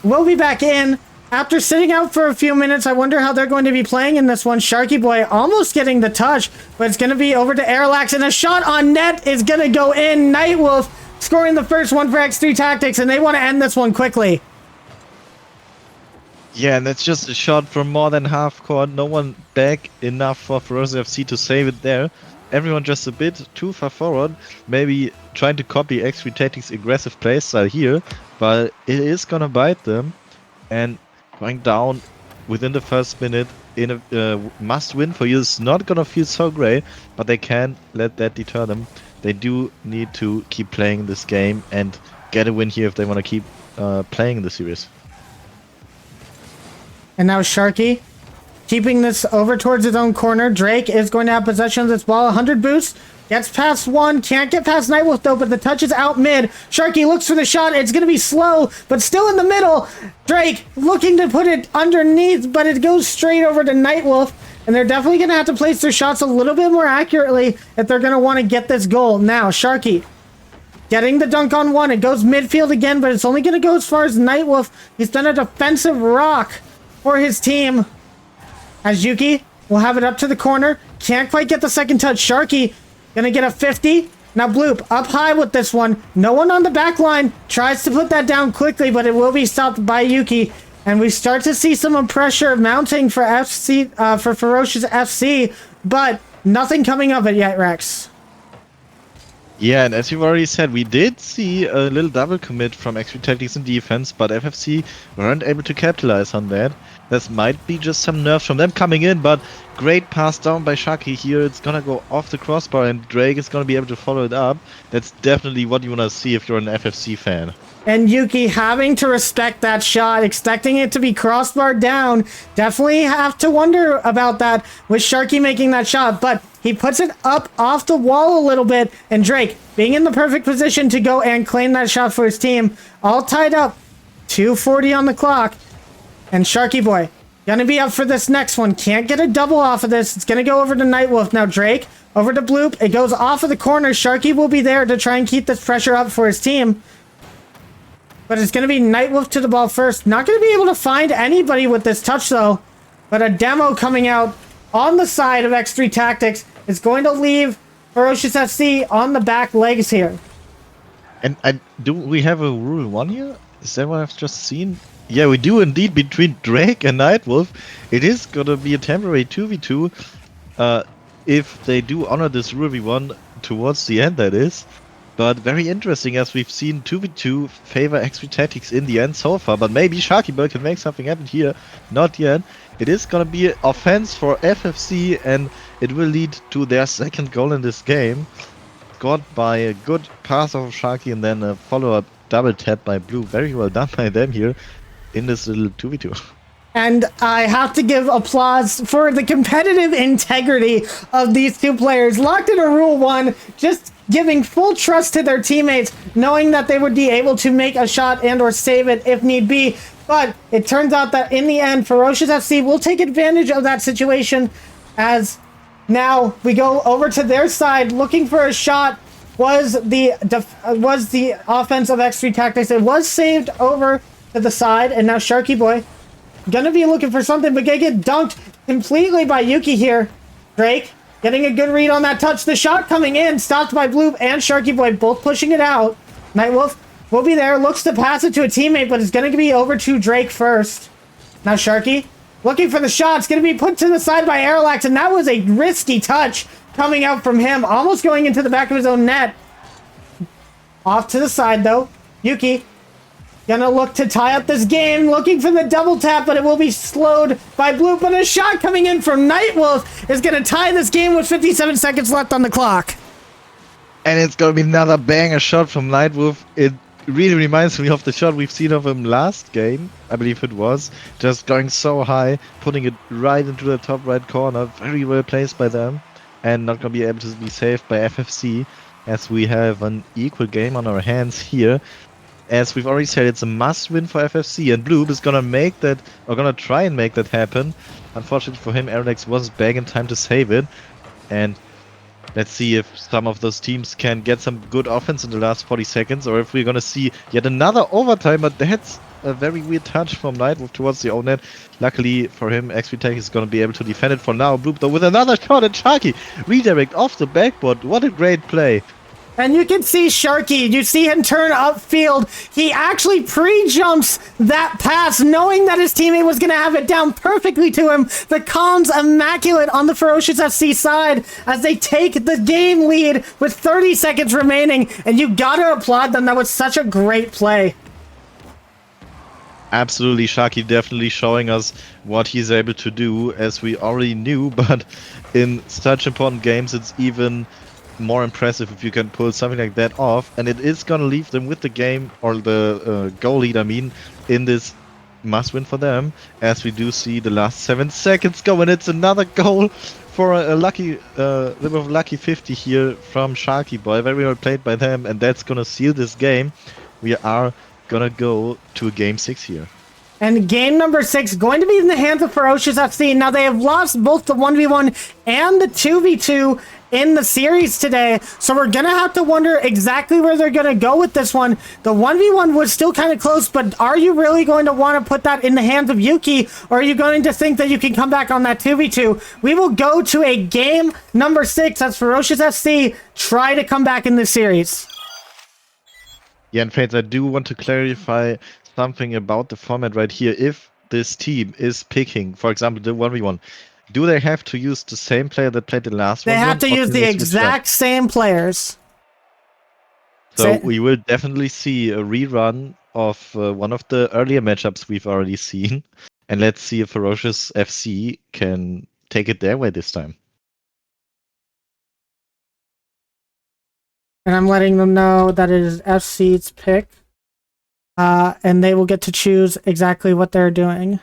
will be back in. After sitting out for a few minutes, I wonder how they're going to be playing in this one. Sharky Boy almost getting the touch, but it's going to be over to Airlax, and a shot on net is going to go in. Nightwolf scoring the first one for X3 Tactics, and they want to end this one quickly. Yeah, and that's just a shot from more than half court. No one back enough for Ferocious FC to save it there. Everyone just a bit too far forward, maybe trying to copy X3 Tactics' aggressive playstyle here, but it is gonna bite them. And going down within the first minute in a must-win for you is not gonna feel so great, but they can't let that deter them. They do need to keep playing this game and get a win here if they want to keep playing the series. And now Sharky keeping this over towards his own corner. Drake is going to have possession of this ball. 100 boost. Gets past one. Can't get past Nightwolf though, but the touch is out mid. Sharky looks for the shot. It's going to be slow, but still in the middle. Drake looking to put it underneath, but it goes straight over to Nightwolf. And they're definitely going to have to place their shots a little bit more accurately if they're going to want to get this goal. Now, Sharky getting the dunk on one. It goes midfield again, but it's only going to go as far as Nightwolf. He's done a defensive rock for his team. As Yuki will have it up to the corner. Can't quite get the second touch. Sharky gonna get a 50. Now Bloop up high with this one. No one on the back line. Tries to put that down quickly, but it will be stopped by Yuki. And we start to see some pressure mounting for FC, for Ferocious FC, but nothing coming of it yet, Rex. Yeah, and as you've already said, we did see a little double commit from XP Tactics in defense, but FFC weren't able to capitalize on that. This might be just some nerves from them coming in, but great pass down by Sharky here. It's gonna go off the crossbar and Drake is gonna be able to follow it up. That's definitely what you wanna see if you're an FFC fan. And Yuki having to respect that shot, expecting it to be crossbar down. Definitely have to wonder about that with Sharky making that shot, but he puts it up off the wall a little bit, and Drake being in the perfect position to go and claim that shot for his team. All tied up, 2:40 on the clock, and Sharky Boy gonna be up for this next one. Can't get a double off of this. It's gonna go over to Nightwolf. Now Drake over to Bloop. It goes off of the corner. Sharky will be there to try and keep this pressure up for his team. But it's going to be Nightwolf to the ball first. Not going to be able to find anybody with this touch, though. But a demo coming out on the side of X3 Tactics is going to leave Ferocious FC on the back legs here. And do we have a Rule 1 here? Is that what I've just seen? Yeah, we do indeed between Drake and Nightwolf. It is going to be a temporary 2v2 if they do honor this Rule V1 towards the end, that is. But very interesting, as we've seen 2v2 favor XP Tactics in the end so far. But maybe Sharky Boy can make something happen here. Not yet. It is gonna be an offense for FFC, and it will lead to their second goal in this game. Scored by a good pass of Sharky and then a follow-up double tap by Blue. Very well done by them here in this little 2v2. And I have to give applause for the competitive integrity of these two players. Locked in a Rule 1, just giving full trust to their teammates, knowing that they would be able to make a shot and or save it if need be. But it turns out that in the end, Ferocious FC will take advantage of that situation, as now we go over to their side looking for a shot. Was the offense of X3 Tactics. It was saved over to the side, and now Sharky Boy gonna be looking for something, but gonna get dunked completely by Yuki here. Drake getting a good read on that touch. The shot coming in, stopped by Bloop and Sharky Boy, both pushing it out. Nightwolf will be there, looks to pass it to a teammate, but it's gonna be over to Drake first. Now Sharky looking for the shot. It's gonna be put to the side by Airlax, and that was a risky touch coming out from him, almost going into the back of his own net. Off to the side though. Yuki gonna look to tie up this game, looking for the double tap, but it will be slowed by Blue. But a shot coming in from Nightwolf is gonna tie this game with 57 seconds left on the clock. And it's gonna be another banger shot from Nightwolf. It really reminds me of the shot we've seen of him last game, I believe it was. Just going so high, putting it right into the top right corner. Very well placed by them. And not gonna be able to be saved by FFC, as we have an equal game on our hands here. as we've already said, it's a must-win for FFC, and Bloop is gonna make that, or gonna try and make that happen. Unfortunately for him, RLF wasn't back in time to save it, and let's see if some of those teams can get some good offense in the last 40 seconds, or if we're gonna see yet another overtime, but that's a very weird touch from Nightwolf towards the own net. Luckily for him, XP is gonna be able to defend it for now. Bloop though with another shot, and Sharky redirect off the backboard. What a great play. And you can see Sharky, you see him turn upfield. He actually pre-jumps that pass, knowing that his teammate was going to have it down perfectly to him. The comms immaculate on the Ferocious FC side as they take the game lead with 30 seconds remaining. And you got to applaud them. That was such a great play. Absolutely, Sharky definitely showing us what he's able to do, as we already knew, but in such important games, it's even more impressive if you can pull something like that off, and it is gonna leave them with the game, or the goal lead, I mean, in this must win for them, as we do see the last 7 seconds go, and it's another goal for a lucky little bit of lucky 50 here from Sharky Boy. Very well played by them, and that's gonna seal this game. We are gonna go to game 6 here. And game number 6 going to be in the hands of Ferocious FC. Now they have lost both the 1v1 and the 2v2 in the series today, so we're gonna have to wonder exactly where they're gonna go with this one. The 1v1 was still kind of close, but are you really going to want to put that in the hands of Yuki, or are you going to think that you can come back on that 2v2? We will go to a game number 6 as Ferocious FC try to come back in this series. Yeah, and Fates, I do want to clarify something about the format right here. If this team is picking, for example, the 1v1, do they have to use the same player that played the last one? They have to use the exact same players. So we will definitely see a rerun of one of the earlier matchups we've already seen. And let's see if Ferocious FC can take it their way this time. And I'm letting them know that it is FC's pick. And they will get to choose exactly what they're doing.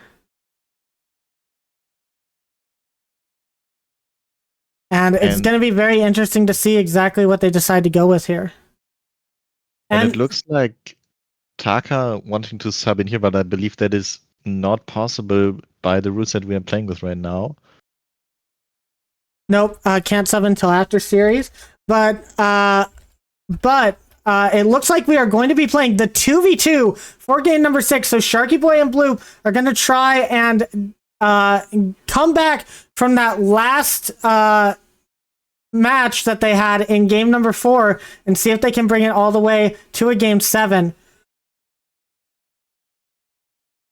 And it's going to be very interesting to see exactly what they decide to go with here. And it looks like Taka wanting to sub in here, but I believe that is not possible by the rules that we are playing with right now. Nope, can't sub until after series. But it looks like we are going to be playing the 2v2 for game number 6. So Sharky Boy and Bloop are going to try and come back from that last match that they had in game number 4 and see if they can bring it all the way to a game 7.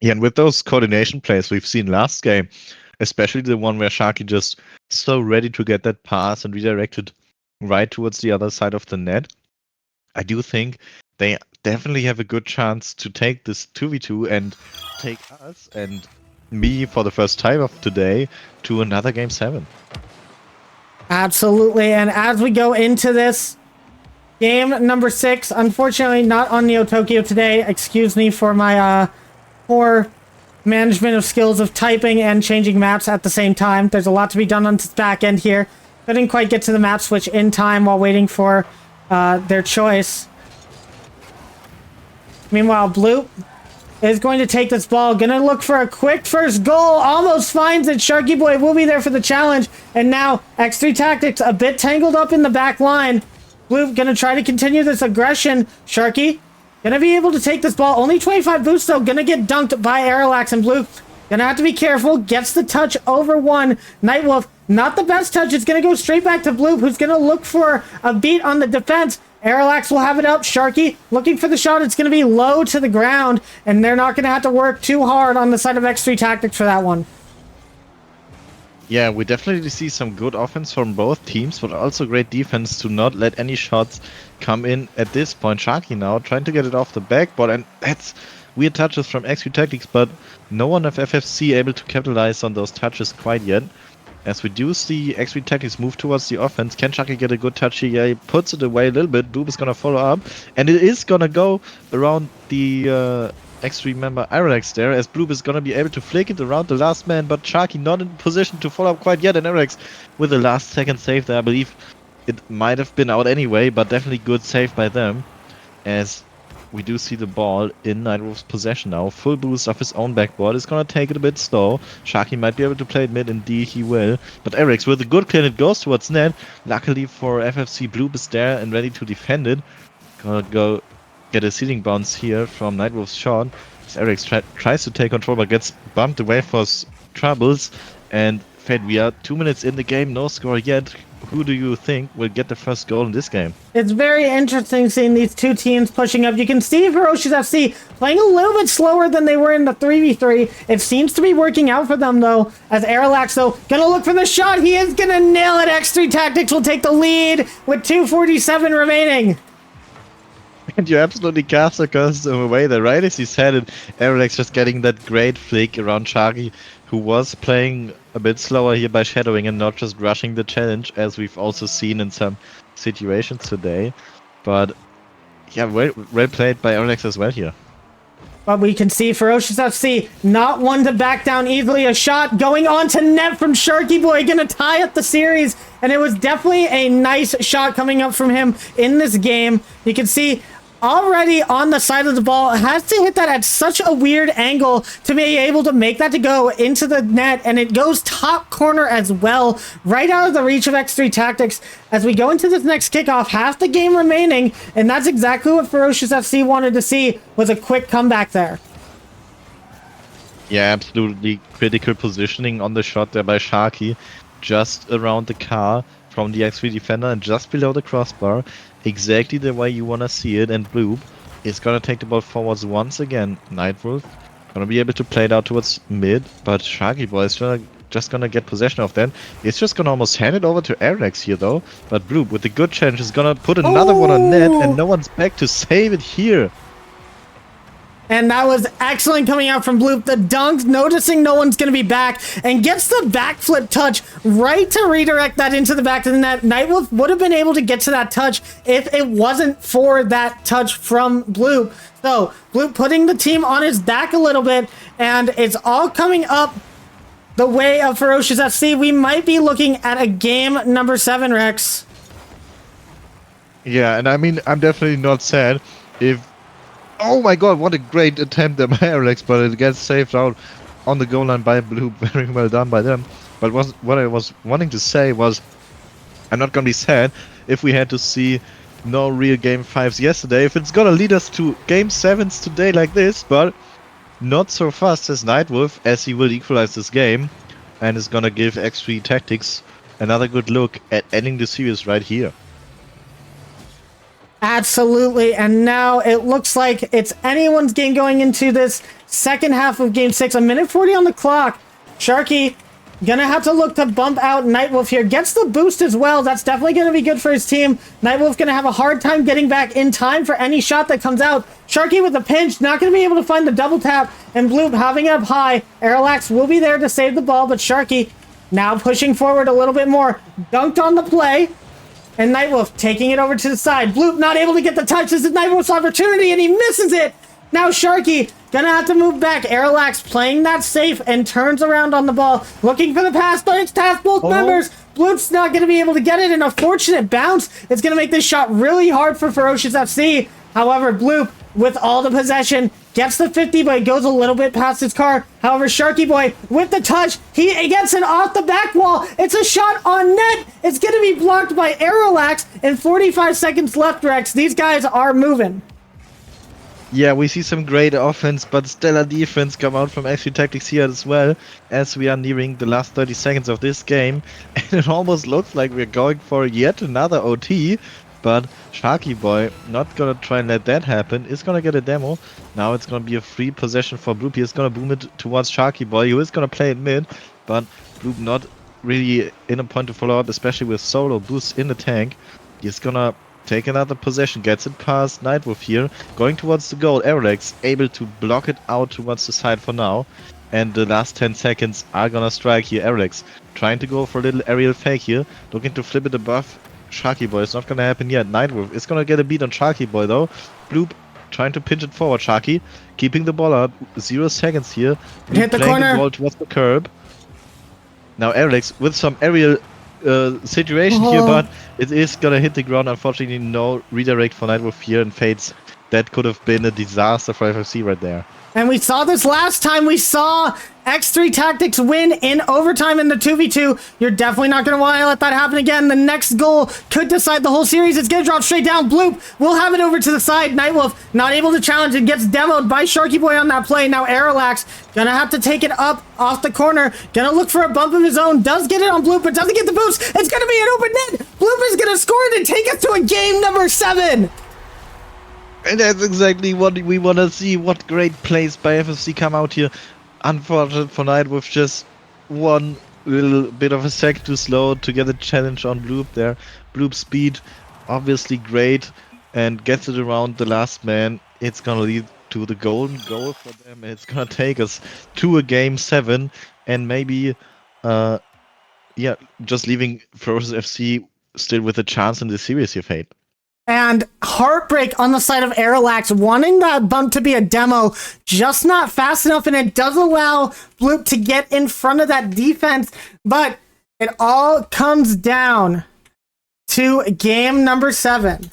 Yeah, and with those coordination plays we've seen last game, especially the one where Sharky just so ready to get that pass and redirected right towards the other side of the net, I do think they definitely have a good chance to take this 2v2 and take us and me for the first time of today to another game 7. Absolutely, and as we go into this game number 6, unfortunately not on Neo Tokyo today. Excuse me for my poor management of skills of typing and changing maps at the same time. There's a lot to be done on the back end here. Couldn't quite get to the map switch in time while waiting for their choice. Meanwhile, Bloop is going to take this ball, gonna look for a quick first goal, almost finds it. Sharky Boy will be there for the challenge, and now X3 Tactics a bit tangled up in the back line. Bloop gonna try to continue this aggression. Sharky gonna be able to take this ball, only 25 boosts though, gonna get dunked by Aerolax, and Bloop gonna have to be careful, gets the touch over one. Nightwolf, not the best touch, it's gonna go straight back to Bloop, who's gonna look for a beat on the defense. Aerolax will have it up. Sharky looking for the shot. It's going to be low to the ground, and they're not going to have to work too hard on the side of X3 Tactics for that one. Yeah, we definitely see some good offense from both teams, but also great defense to not let any shots come in at this point. Sharky now trying to get it off the backboard, and that's weird touches from X3 Tactics, but no one of FFC able to capitalize on those touches quite yet. As we do see X3 Tactics move towards the offense, can Sharky get a good touch here? Yeah, he puts it away a little bit. Bloop is going to follow up, and it is going to go around the X3 member RLF there, as Bloop is going to be able to flick it around the last man, but Sharky not in position to follow up quite yet, and RLF with the last second save there. I believe it might have been out anyway, but definitely good save by them, as we do see the ball in Nightwolf's possession now. Full boost of his own backboard. It's gonna take it a bit slow. Sharky might be able to play it mid, indeed he will. But Eric's with a good clear, it goes towards net. Luckily for FFC, Bloop is there and ready to defend it. Gonna go get a ceiling bounce here from Nightwolf's shot. Eric's tries to take control but gets bumped away for troubles. And Fade, we are 2 minutes in the game, no score yet. Who do you think will get the first goal in this game? It's very interesting seeing these two teams pushing up. You can see Ferocious FC playing a little bit slower than they were in the 3v3. It seems to be working out for them, though, as Airlax, though, gonna look for the shot. He is gonna nail it. X3 Tactics will take the lead with 2:47 remaining. And you absolutely cast across the way there, right as he said it. Airlax just getting that great flick around Sharky, who was playing a bit slower here by shadowing and not just rushing the challenge, as we've also seen in some situations today. But yeah, well played by Airlax as well here. But we can see Ferocious FC not one to back down easily. A shot going on to net from Sharky Boy, gonna tie up the series. And it was definitely a nice shot coming up from him in this game. You can see already on the side of the ball, has to hit that at such a weird angle to be able to make that to go into the net, and it goes top corner as well, right out of the reach of X3 Tactics. As we go into this next kickoff, half the game remaining, and that's exactly what Ferocious FC wanted to see, was a quick comeback there. Yeah, absolutely critical positioning on the shot there by Sharky, just around the car from the X3 defender and just below the crossbar. Exactly the way you want to see it, and Bloop is going to take the ball forwards once again. Nightwolf going to be able to play it out towards mid, but Sharky Boy is just going to get possession of that. It's just going to almost hand it over to Airlex here though, but Bloop with the good challenge is going to put another one on net, and no one's back to save it here. And that was excellent coming out from Bloop. The dunk, noticing no one's going to be back, and gets the backflip touch right to redirect that into the back of the net. Nightwolf would have been able to get to that touch if it wasn't for that touch from Bloop. So, Bloop putting the team on his back a little bit, and it's all coming up the way of Ferocious FC. We might be looking at a game number 7, Rex. Yeah, and I mean, I'm definitely not sad if... Oh my god, what a great attempt there by Alex, but it gets saved out on the goal line by Blue. Very well done by them. But what I was wanting to say was, I'm not gonna be sad if we had to see no real game 5s yesterday, if it's gonna lead us to game 7s today like this, but not so fast as Nightwolf, as he will equalize this game and is gonna give X3 Tactics another good look at ending the series right here. Absolutely, and now it looks like it's anyone's game going into this second half of Game 6. 1:40 on the clock. Sharky gonna have to look to bump out Nightwolf here. Gets the boost as well. That's definitely gonna be good for his team. Nightwolf gonna have a hard time getting back in time for any shot that comes out. Sharky with the pinch, not gonna be able to find the double tap, and Bloop having it up high. Airlax will be there to save the ball, but Sharky now pushing forward a little bit more. Dunked on the play. And Nightwolf taking it over to the side. Bloop not able to get the touch. This is Nightwolf's opportunity, and he misses it. Now Sharky gonna have to move back. Airlax playing that safe and turns around on the ball, looking for the pass, but it's past both members. Bloop's not gonna be able to get it, and a fortunate bounce. It's gonna make this shot really hard for Ferocious FC. However, Bloop, with all the possession, gets the 50, but it goes a little bit past his car. However, Sharky Boy, with the touch, he gets it off the back wall. It's a shot on net. It's going to be blocked by Aerolax, and 45 seconds left, Rex. These guys are moving. Yeah, we see some great offense, but stellar defense come out from X3 Tactics here as well, as we are nearing the last 30 seconds of this game. And it almost looks like we're going for yet another OT. But Sharky Boy not gonna try and let that happen. Is gonna get a demo. Now it's gonna be a free possession for Bloop. He's gonna boom it towards Sharky Boy, who is gonna play it mid, but Bloop not really in a point to follow up, especially with solo boosts in the tank. He's gonna take another possession, gets it past Nightwolf here, going towards the goal. Aerolex able to block it out towards the side for now. And the last 10 seconds are gonna strike here. Aerolex trying to go for a little aerial fake here, looking to flip it above Sharky Boy. It's not gonna happen yet. Nightwolf is gonna get a beat on Sharky Boy though. Bloop trying to pinch it forward. Sharky keeping the ball up. 0 seconds here. Bloop hit the corner. The ball towards the curb. Now Alex with some aerial situation here, but it is gonna hit the ground. Unfortunately, no redirect for Nightwolf here, and Fade's that could have been a disaster for FFC right there. And we saw this last time. We saw X3 Tactics win in overtime in the 2v2. You're definitely not going to want to let that happen again. The next goal could decide the whole series. It's going to drop straight down. Bloop will have it over to the side. Nightwolf not able to challenge and gets demoed by Sharky Boy on that play. Now Aralax going to have to take it up off the corner. Going to look for a bump of his own. Does get it on Bloop, but doesn't get the boost. It's going to be an open net. Bloop is going to score it and take us to a game number 7. And that's exactly what we want to see. What great plays by FFC come out here. Unfortunate for Night with just one little bit of a sec too slow to get a challenge on Bloop there. Bloop speed, obviously great, and gets it around the last man. It's gonna lead to the golden goal for them. It's gonna take us to a game 7, and maybe, just leaving Ferocious FC still with a chance in the series here, Fate. And heartbreak on the side of Aralax, wanting that bump to be a demo, just not fast enough, and it does allow Bloop to get in front of that defense, but it all comes down to game number 7.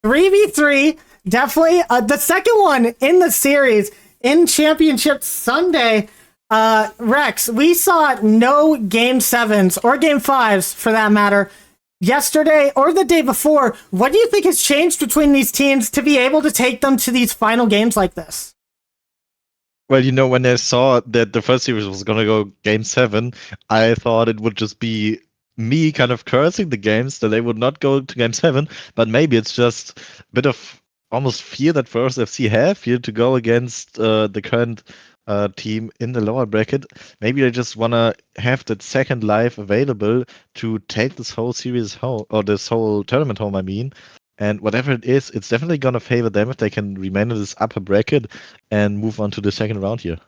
3v3, definitely the second one in the series in Championship Sunday. Rex, we saw no game 7s, or game 5s for that matter, yesterday or the day before. What do you think has changed between these teams to be able to take them to these final games like this? Well, when I saw that the first series was going to go game 7, I thought it would just be me kind of cursing the games that they would not go to game 7, but maybe it's just a bit of almost fear that First FC have here to go against the current team in the lower bracket. Maybe they just want to have that second life available to take this whole series home, or this whole tournament home, I mean. And whatever it is, it's definitely going to favor them if they can remain in this upper bracket and move on to the second round here.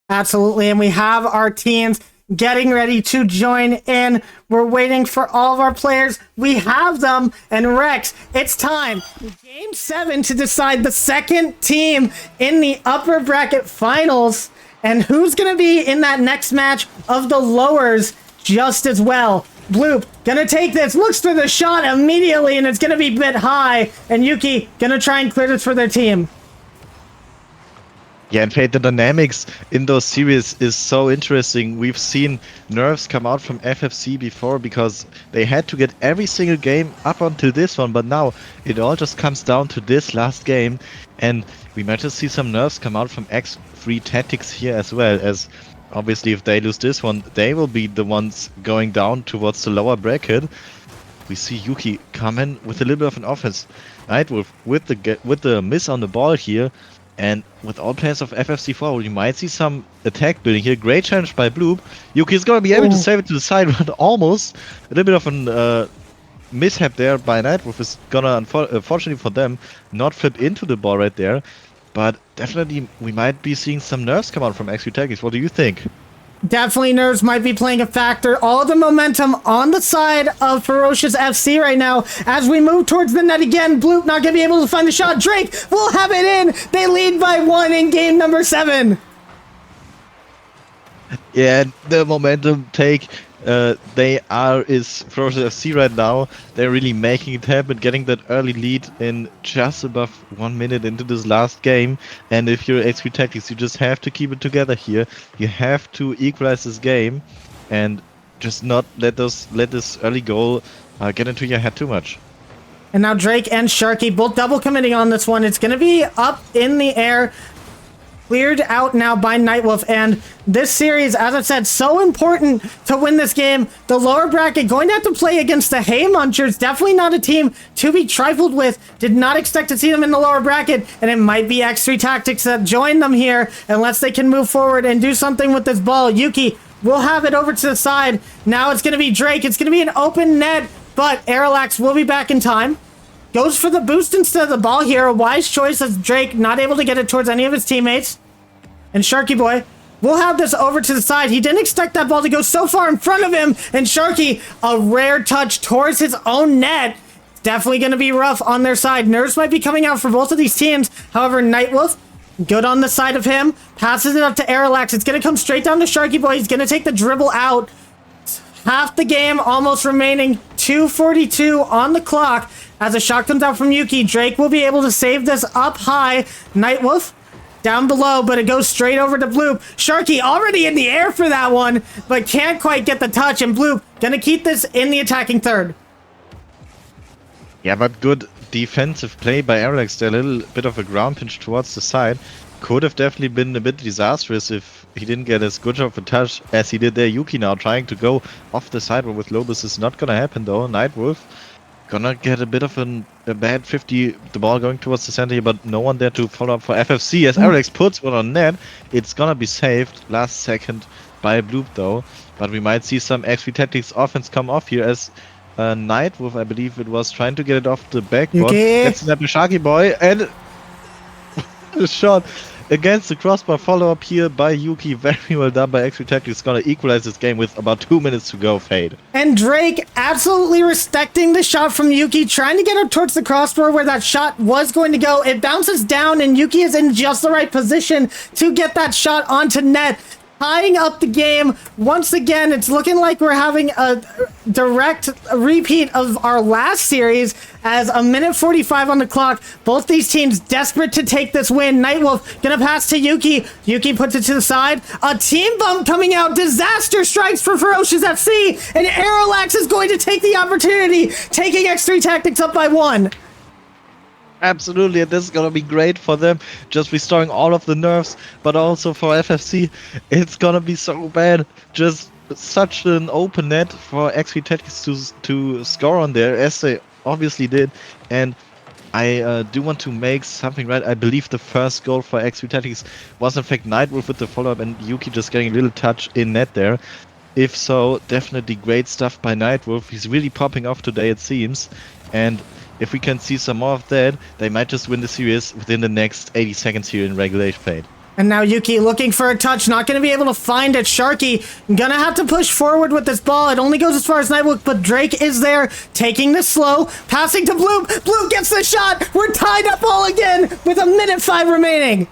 Absolutely, and we have our teams getting ready to join in. We're waiting for all of our players. We have them, and Rex, it's time. Game 7 to decide the second team in the upper bracket finals, and who's going to be in that next match of the lowers just as well. Bloop gonna take this, looks for the shot immediately, and it's gonna be a bit high, and Yuki gonna try and clear this for their team. Yeah, in fact, the dynamics in those series is so interesting. We've seen nerfs come out from FFC before because they had to get every single game up until this one, but now it all just comes down to this last game, and we might just see some nerfs come out from X3 Tactics here as well, as obviously if they lose this one, they will be the ones going down towards the lower bracket. We see Yuki come in with a little bit of an offense. Nightwolf with the miss on the ball here. And with all players of FFC4, we might see some attack building here. Great challenge by Bloop. Yuki's gonna be able to save it to the side, but almost a little bit of an mishap there by Nightwolf is gonna, unfortunately for them, not flip into the ball right there. But definitely, we might be seeing some nerfs come out from X3 Tactics. What do you think? Definitely nerves might be playing a factor. All of the momentum on the side of Ferocious FC right now. As we move towards the net again, Bloop not going to be able to find the shot. Drake will have it in. They lead by 1 in game number 7. Yeah, the momentum take is Ferocious FC right now. They're really making it happen, getting that early lead in just above 1 minute into this last game. And if you're X3 Tactics, you just have to keep it together here. You have to equalize this game and just not let this early goal get into your head too much. And now Drake and Sharky both double committing on this one. It's going to be up in the air. Cleared out now by Nightwolf, and this series, as I said, so important to win this game. The lower bracket going to have to play against the Hay Munchers. Definitely not a team to be trifled with. Did not expect to see them in the lower bracket, and it might be X3 Tactics that join them here unless they can move forward and do something with this ball. Yuki will have it over to the side. Now it's going to be Drake. It's going to be an open net, but Aralax will be back in time. Goes for the boost instead of the ball here. A wise choice as Drake not able to get it towards any of his teammates. And Sharky Boy will have this over to the side. He didn't expect that ball to go so far in front of him. And Sharky, a rare touch towards his own net. Definitely going to be rough on their side. Nerves might be coming out for both of these teams. However, Nightwolf, good on the side of him. Passes it up to Aralax. It's going to come straight down to Sharky Boy. He's going to take the dribble out. Half the game almost remaining. 2:42 on the clock. As a shot comes out from Yuki, Drake will be able to save this up high. Nightwolf down below, but it goes straight over to Bloop. Sharky already in the air for that one, but can't quite get the touch, and Bloop gonna keep this in the attacking third. Yeah, but good defensive play by RLF. A little bit of a ground pinch towards the side. Could have definitely been a bit disastrous if he didn't get as good of a touch as he did there. Yuki now trying to go off the side, but with Lobos is not gonna happen though. Nightwolf gonna get a bit of a bad 50, the ball going towards the center here, but no one there to follow up for FFC. As RLF puts one on net, it's gonna be saved last second by Bloop though. But we might see some XP Tactics offense come off here as Nightwolf, I believe it was, trying to get it off the backboard. Gets the Sharky boy, and the shot against the crossbar follow-up here by Yuki. Very well done by XP Tactics. Gonna equalize this game with about 2 minutes to go, Fade. And Drake absolutely respecting the shot from Yuki, trying to get up towards the crossbar where that shot was going to go. It bounces down, and Yuki is in just the right position to get that shot onto net, tying up the game. Once again, it's looking like we're having a direct repeat of our last series as a minute 45 on the clock. Both these teams desperate to take this win. Nightwolf gonna pass to Yuki. Yuki puts it to the side. A team bump coming out. Disaster strikes for Ferocious FC, and Aerolax is going to take the opportunity, taking X3 Tactics up by 1. Absolutely, and this is gonna be great for them, just restoring all of the nerves, but also for FFC, it's gonna be so bad. Just such an open net for XP Tactics to score on there, as they obviously did. And I do want to make something right. I believe the first goal for XP Tactics was in fact Nightwolf with the follow-up, and Yuki just getting a little touch in net there. If so, definitely great stuff by Nightwolf. He's really popping off today, it seems. And if we can see some more of that, they might just win the series within the next 80 seconds here in regulation Fade. And now Yuki looking for a touch, not going to be able to find it. Sharky gonna have to push forward with this ball. It only goes as far as Nightwolf, but Drake is there, taking this slow, passing to Bloop. Bloop gets the shot. We're tied up all again with a minute 5 remaining.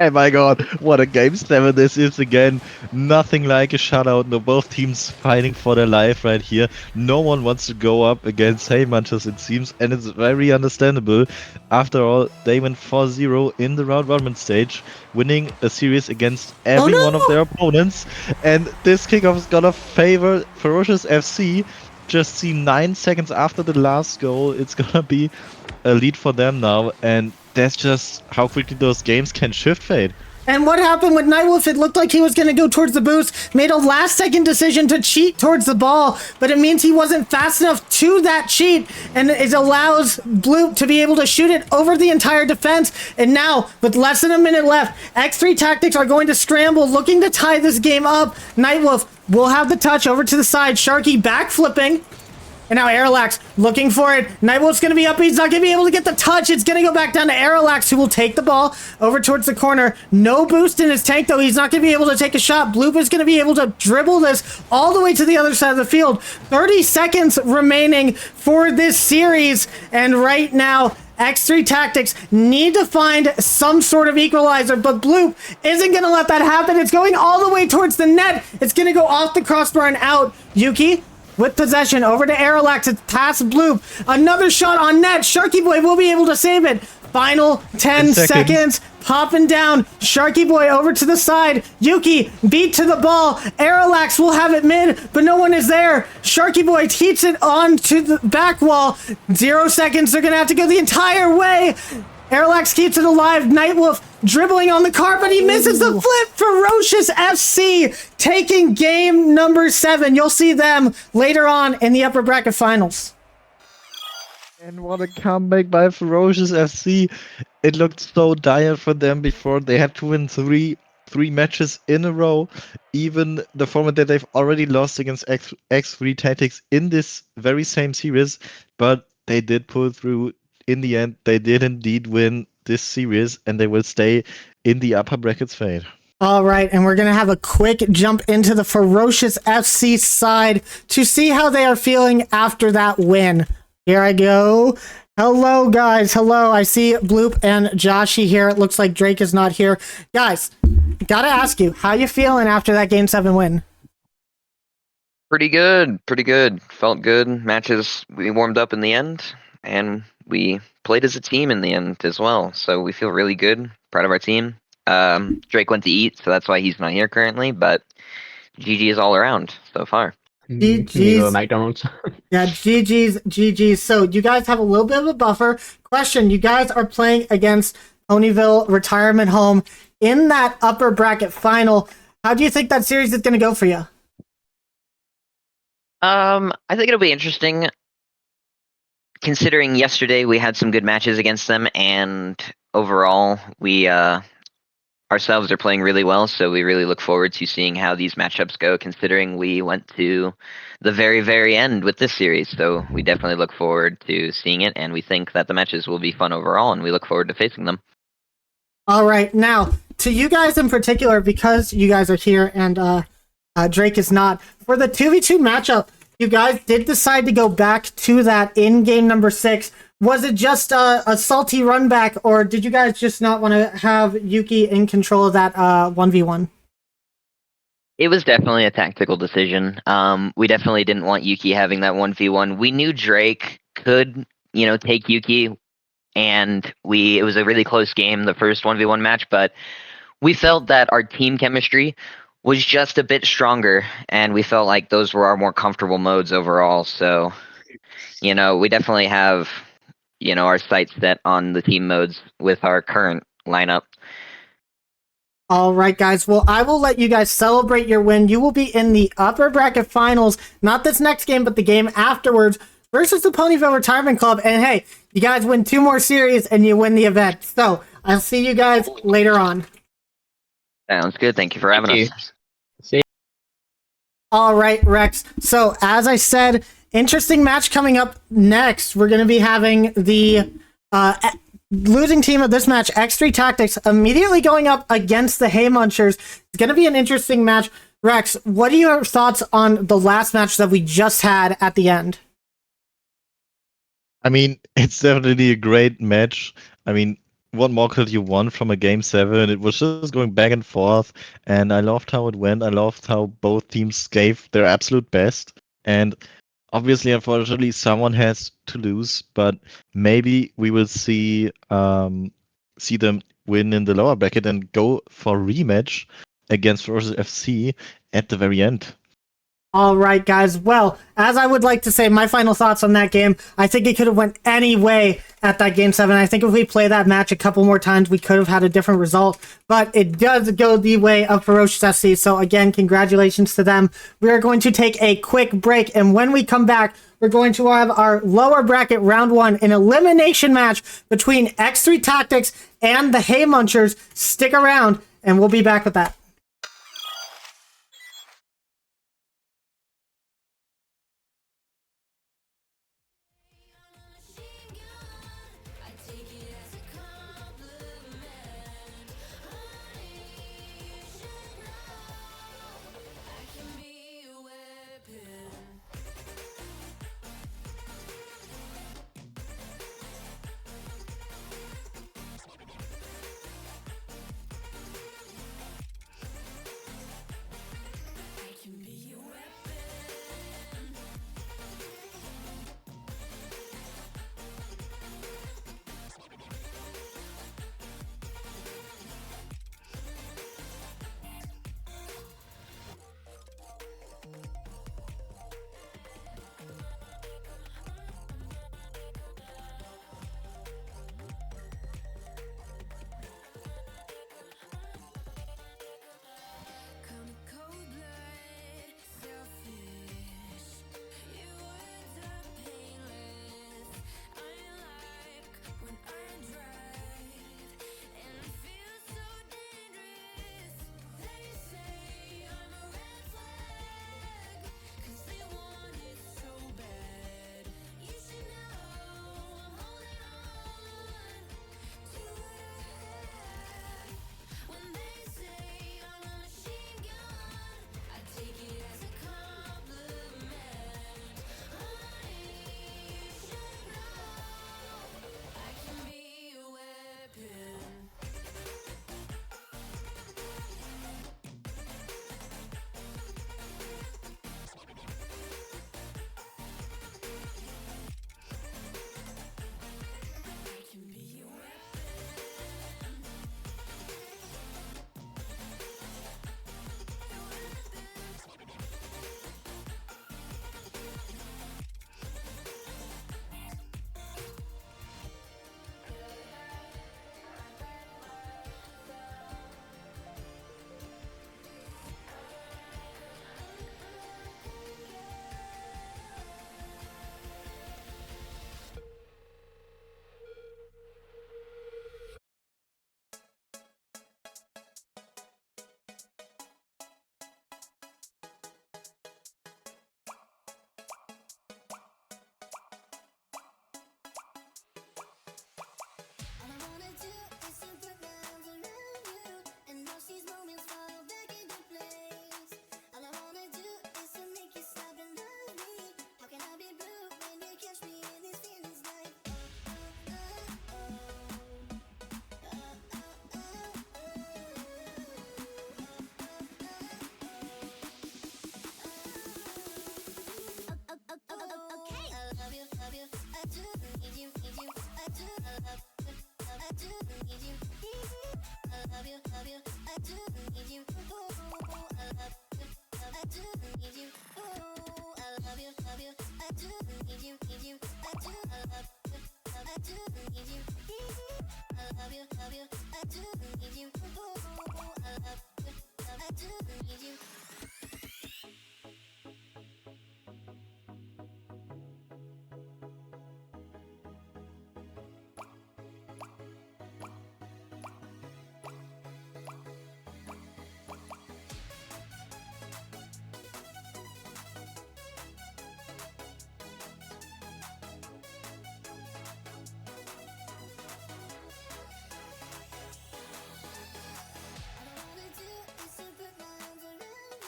Oh my god, what a game 7 this is again. Nothing like a shutout. No, both teams fighting for their life right here. No one wants to go up against Haymunchers, it seems, and it's very understandable. After all, they went 4-0 in the round robin stage, winning a series against every one of their opponents. And this kickoff is gonna favor Ferocious FC. Just see 9 seconds after the last goal, it's gonna be a lead for them now, and that's just how quickly those games can shift, Fade. And what happened with Nightwolf? It looked like he was going to go towards the boost, made a last-second decision to cheat towards the ball, but it means he wasn't fast enough to that cheat, and it allows Bloop to be able to shoot it over the entire defense. And now, with less than a minute left, X3 Tactics are going to scramble, looking to tie this game up. Nightwolf will have the touch over to the side. Sharky back-flipping. And now Aerolax looking for it. Nightwolf's going to be up. He's not going to be able to get the touch. It's going to go back down to Aerolax, who will take the ball over towards the corner. No boost in his tank, though. He's not going to be able to take a shot. Bloop is going to be able to dribble this all the way to the other side of the field. 30 seconds remaining for this series. And right now, X3 Tactics need to find some sort of equalizer, but Bloop isn't going to let that happen. It's going all the way towards the net. It's going to go off the crossbar and out. Yuki with possession over to Aerolax. It's past Bloop. Another shot on net. Sharky Boy will be able to save it. Final 10 seconds. Popping down. Sharky Boy over to the side. Yuki beat to the ball. Aerolax will have it mid, but no one is there. Sharky Boy heats it on to the back wall. 0 seconds. They're going to have to go the entire way. Aerolax keeps it alive. Nightwolf dribbling on the carpet. He misses the flip. Ferocious FC taking game number 7. You'll see them later on in the upper bracket finals. And what a comeback by Ferocious FC. It looked so dire for them before. They had to win three matches in a row. Even the format that they've already lost against X3 Tactics in this very same series. But they did pull through. In the end, they did indeed win this series, and they will stay in the upper brackets Fade. All right, and we're going to have a quick jump into the Ferocious FC side to see how they are feeling after that win. Here I go. Hello, guys. Hello. I see Bloop and Joshy here. It looks like Drake is not here. Guys, got to ask you, how you feeling after that Game 7 win? Pretty good. Pretty good. Felt good. Matches, we warmed up in the end, and we played as a team in the end as well. So we feel really good. Proud of our team. Drake went to eat, so that's why he's not here currently, but GG is all around so far. Need to go to GG's. McDonald's. Yeah, GG's. So you guys have a little bit of a buffer. Question, you guys are playing against Ponyville Retirement Home in that upper bracket final. How do you think that series is going to go for you? I think it'll be interesting. Considering yesterday we had some good matches against them, and overall we ourselves are playing really well, so we really look forward to seeing how these matchups go, considering we went to the very, very end with this series. So we definitely look forward to seeing it, and we think that the matches will be fun overall, and we look forward to facing them. All right, now to you guys in particular, because you guys are here and Drake is not, for the 2v2 matchup, you guys did decide to go back to that in game number 6. Was it just a salty run back, or did you guys just not want to have Yuki in control of that 1v1? It was definitely a tactical decision. We definitely didn't want Yuki having that 1v1. We knew Drake could, take Yuki, and it was a really close game, the first 1v1 match, but we felt that our team chemistry was just a bit stronger, and we felt like those were our more comfortable modes overall. So, we definitely have, our sights set on the team modes with our current lineup. All right, guys. Well, I will let you guys celebrate your win. You will be in the upper bracket finals, not this next game, but the game afterwards versus the Ponyville Retirement Club. And hey, you guys win 2 more series and you win the event. So I'll see you guys later on. Sounds good. Thank you for having us. All right, Rex. So as I said, interesting match coming up next. We're going to be having the losing team of this match, X3 Tactics, immediately going up against the Hay Munchers. It's going to be an interesting match. Rex, what are your thoughts on the last match that we just had at the end? I mean, it's definitely a great match. I mean, what more could you want from a game 7? It was just going back and forth, and I loved how it went. I loved how both teams gave their absolute best. And obviously, unfortunately, someone has to lose, but maybe we will see them win in the lower bracket and go for rematch against Versus FC at the very end. All right, guys. Well, as I would like to say, my final thoughts on that game, I think it could have went any way at that game 7. I think if we play that match a couple more times, we could have had a different result. But it does go the way of Ferocious FC. So again, congratulations to them. We are going to take a quick break, and when we come back, we're going to have our lower bracket round 1, an elimination match between X3 Tactics and the Hay Munchers. Stick around, and we'll be back with that. love you, I do need you. Ooh, I love you, I do need you. Ooh, I love you, I do need you, I do, I love you, I do need you. I love you, I do need you. Ooh, I love you, I do need you. All I wanna do is to put my arms around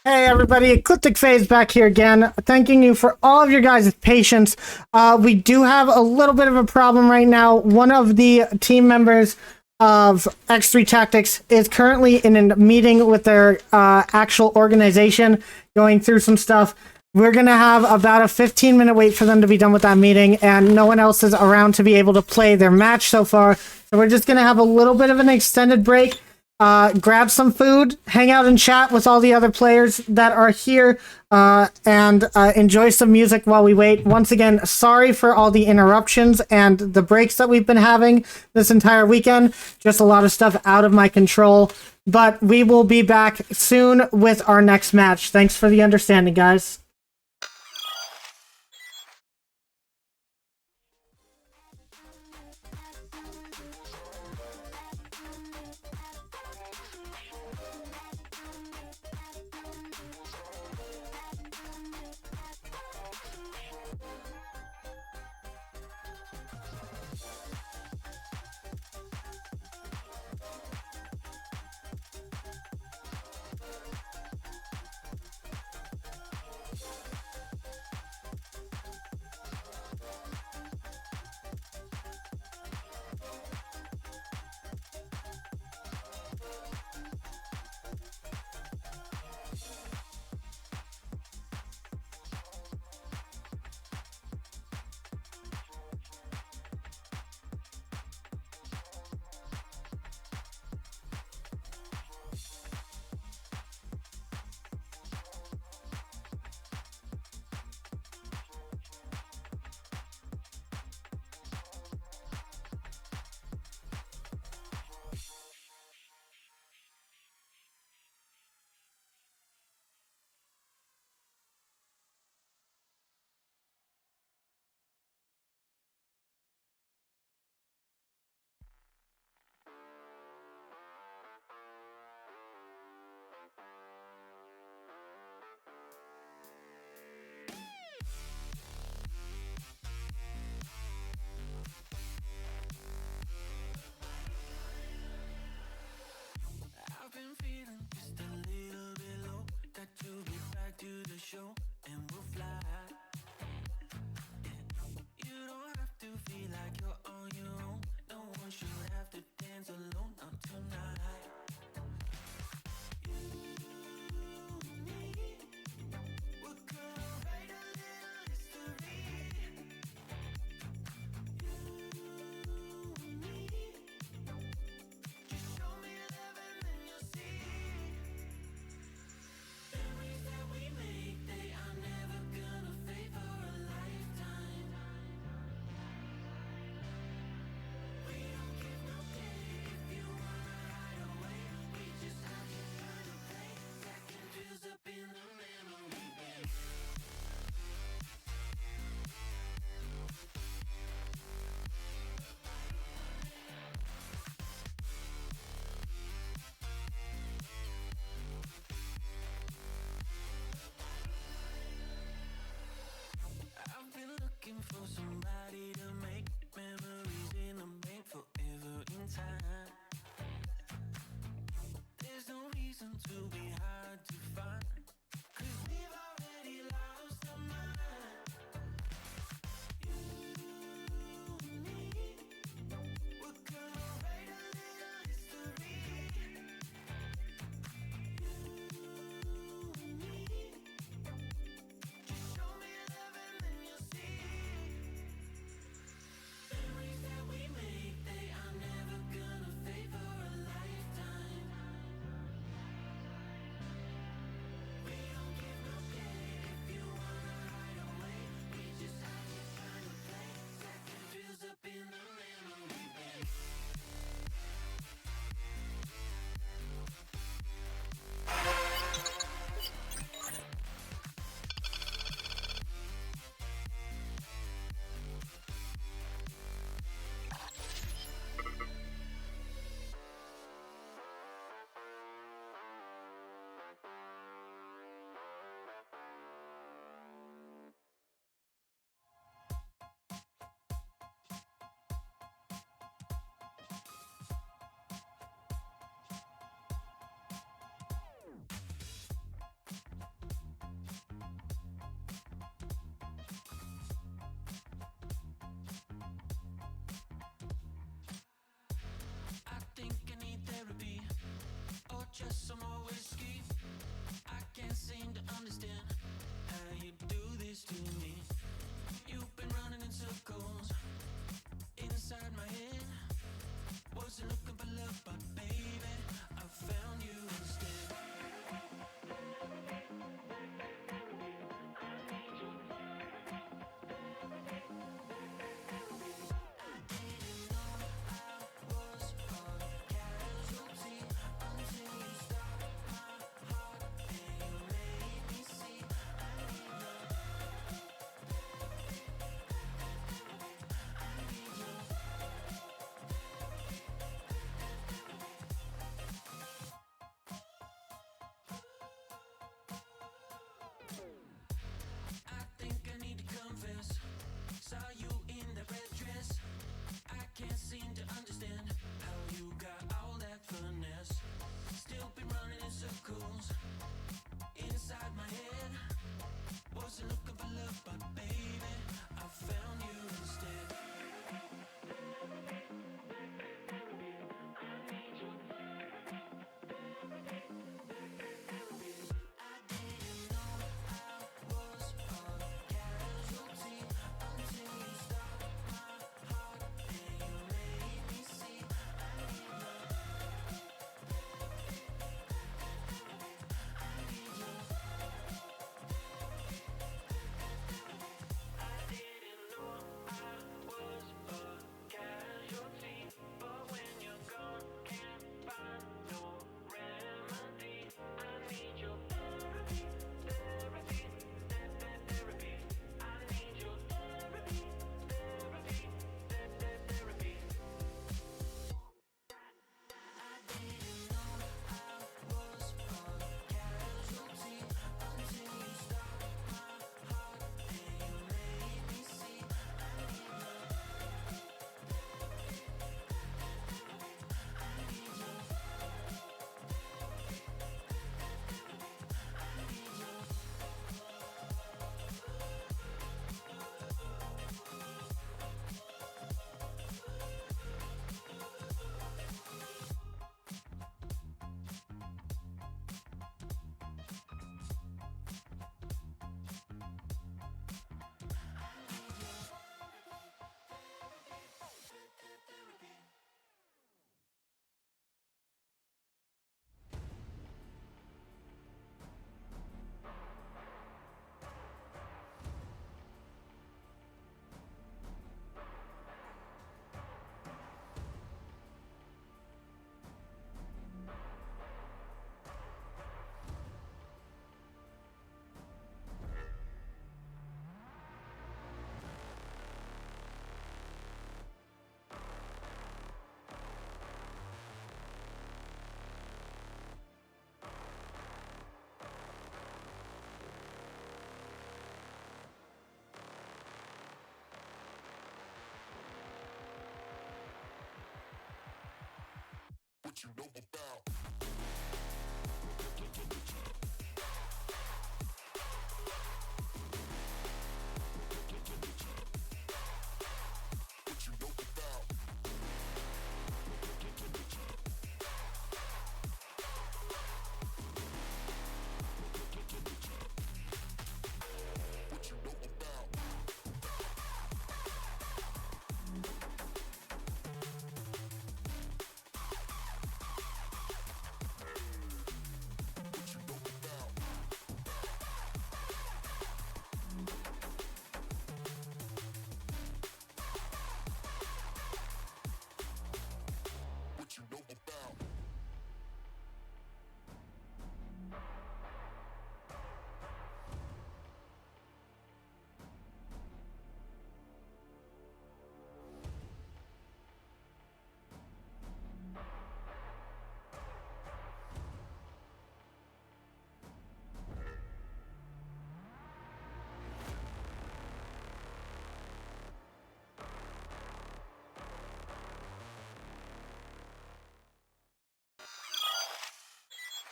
Hey everybody, Ecliptic Phase back here again, thanking you for all of your guys' patience. We do have a little bit of a problem right now. One of the team members of X3 Tactics is currently in a meeting with their actual organization, going through some stuff. We're going to have about a 15-minute wait for them to be done with that meeting, and no one else is around to be able to play their match so far. So we're just going to have a little bit of an extended break. Grab some food, hang out and chat with all the other players that are here, and enjoy some music while we wait. Once again, sorry for all the interruptions and the breaks that we've been having this entire weekend. Just a lot of stuff out of my control. But we will be back soon with our next match. Thanks for the understanding, guys.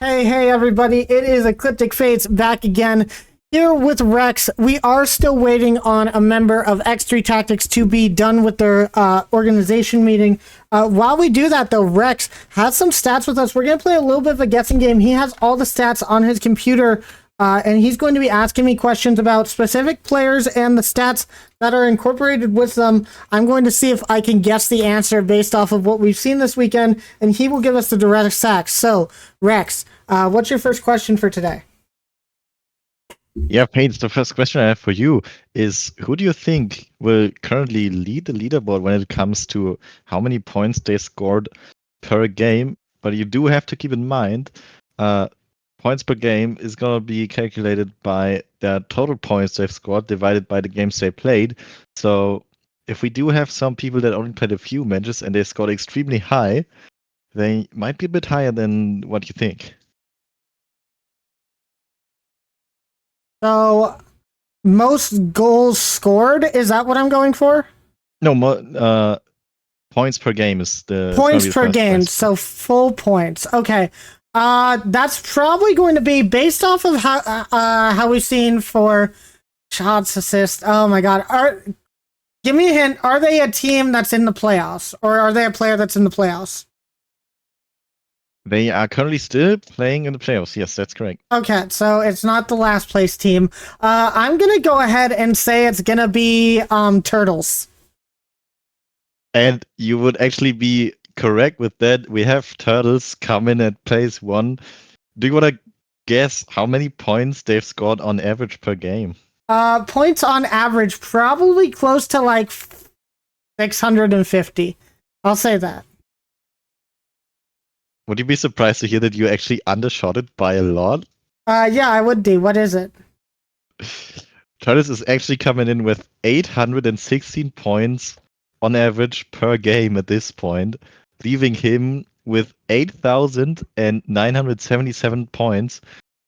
Hey, everybody, it is Ecliptic Fates back again. Here with Rex, we are still waiting on a member of X3 Tactics to be done with their organization meeting. While we do that, though, Rex has some stats with us. We're going to play a little bit of a guessing game. He has all the stats on his computer, and he's going to be asking me questions about specific players and the stats that are incorporated with them. I'm going to see if I can guess the answer based off of what we've seen this weekend, and he will give us the direct facts. So, Rex, what's your first question for today? Yeah, Paige, the first question I have for you is who do you think will currently lead the leaderboard when it comes to how many points they scored per game? But you do have to keep in mind, points per game is going to be calculated by their total points they've scored divided by the games they played. So if we do have some people that only played a few matches and they scored extremely high, they might be a bit higher than what you think. So, most goals scored, is that what I'm going for? No, points per game is the Points it's per gonna be the first game, question. so full points. Okay. That's probably going to be based off of how we've seen for shots, assists. Oh my god. Give me a hint. Are they a team that's in the playoffs? Or are they a player that's in the playoffs? They are currently still playing in the playoffs. Yes, that's correct. Okay, so it's not the last place team. I'm gonna go ahead and say it's gonna be Turtles. And you would actually be correct with that. We have Turtles come in at place 1. Do you want to guess how many points they've scored on average per game? Points on average, probably close to like 650. I'll say that. Would you be surprised to hear that you actually undershot it by a lot? Yeah, I would do. What is it? Turtles is actually coming in with 816 points on average per game at this point, leaving him with 8,977 points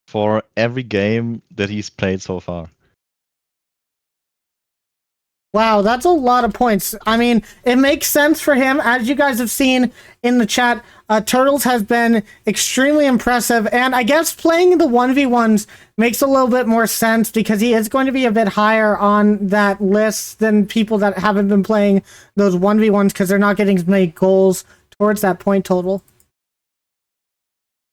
for every game that he's played so far. Wow, that's a lot of points. I mean, it makes sense for him. As you guys have seen in the chat, Turtles has been extremely impressive. And I guess playing the 1v1s makes a little bit more sense because he is going to be a bit higher on that list than people that haven't been playing those 1v1s because they're not getting as many goals towards that point total.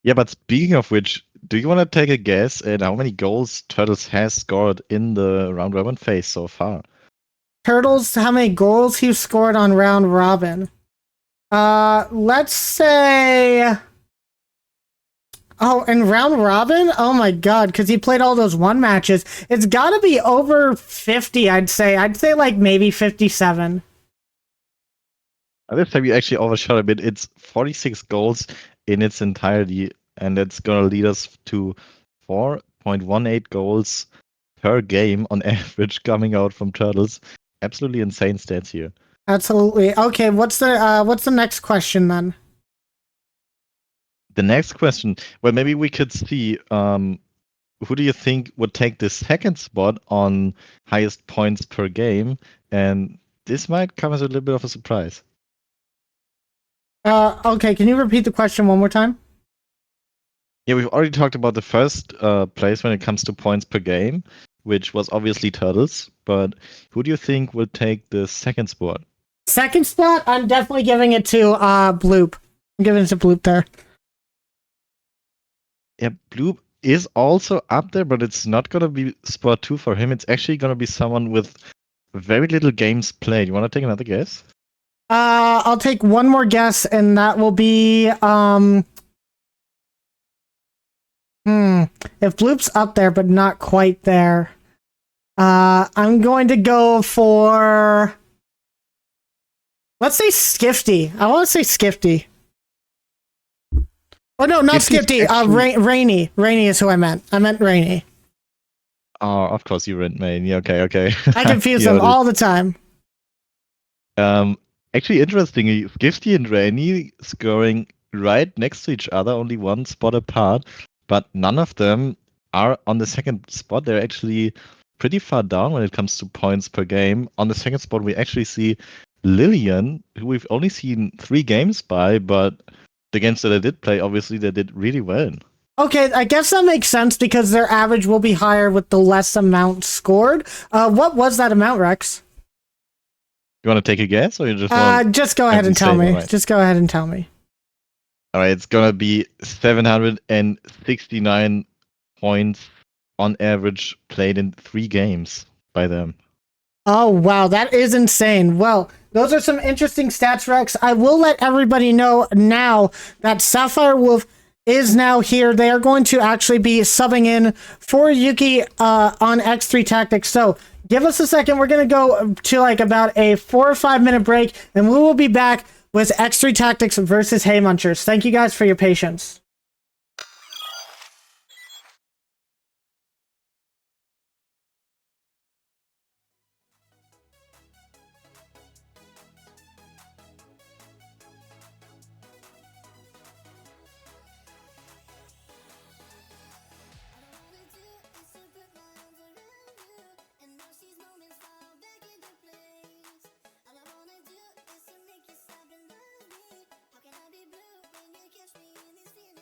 Yeah, but speaking of which, do you want to take a guess at how many goals Turtles has scored in the round robin phase so far? Turtles, how many goals he scored on round robin? Let's say... Oh, in round robin? Oh my god, because he played all those one matches. It's gotta be over 50, I'd say. I'd say like maybe 57. This time you actually overshot a bit. It's 46 goals in its entirety, and that's going to lead us to 4.18 goals per game on average coming out from Turtles. Absolutely insane stats here. Absolutely. Okay, what's the next question then? The next question, well, maybe we could see who do you think would take the second spot on highest points per game? And this might come as a little bit of a surprise. Okay, can you repeat the question one more time? Yeah, we've already talked about the first place when it comes to points per game, which was obviously Turtles. But who do you think will take the second spot? Second spot, I'm definitely giving it to Bloop. I'm giving it to Bloop there. Yeah, Bloop is also up there, but it's not going to be spot 2 for him. It's actually going to be someone with very little games played. You want to take another guess? I'll take one more guess, and that will be If Bloop's up there but not quite there, I'm going to go for, let's say Skifty. I want to say Skifty. Oh no, not Skifty. Rainy. Rainy is who I meant. I meant Rainy. Oh, of course you rent main. Yeah, okay. I confuse them all the time. Actually, interestingly, Gifty and Rainy scoring right next to each other, only one spot apart, but none of them are on the second spot. They're actually pretty far down when it comes to points per game. On the second spot, we actually see Lillian, who we've only seen 3 games by, but the games that I did play, obviously, they did really well. Okay, I guess that makes sense because their average will be higher with the less amount scored. What was that amount, Rex? You want to take a guess, or you just want? Just go have ahead the and tell same, me. right? Just go ahead and tell me. All right, it's gonna be 769 points on average played in 3 games by them. Oh, wow, that is insane. Well, those are some interesting stats, Rex. I will let everybody know now that Sapphire Wolf is now here. They are going to actually be subbing in for Yuki on X3 Tactics. So give us a second. We're going to go to like about a 4 or 5 minute break, and we will be back with X3 Tactics versus Hay Munchers. Thank you guys for your patience. How can I be blue when you catch me in these feelings?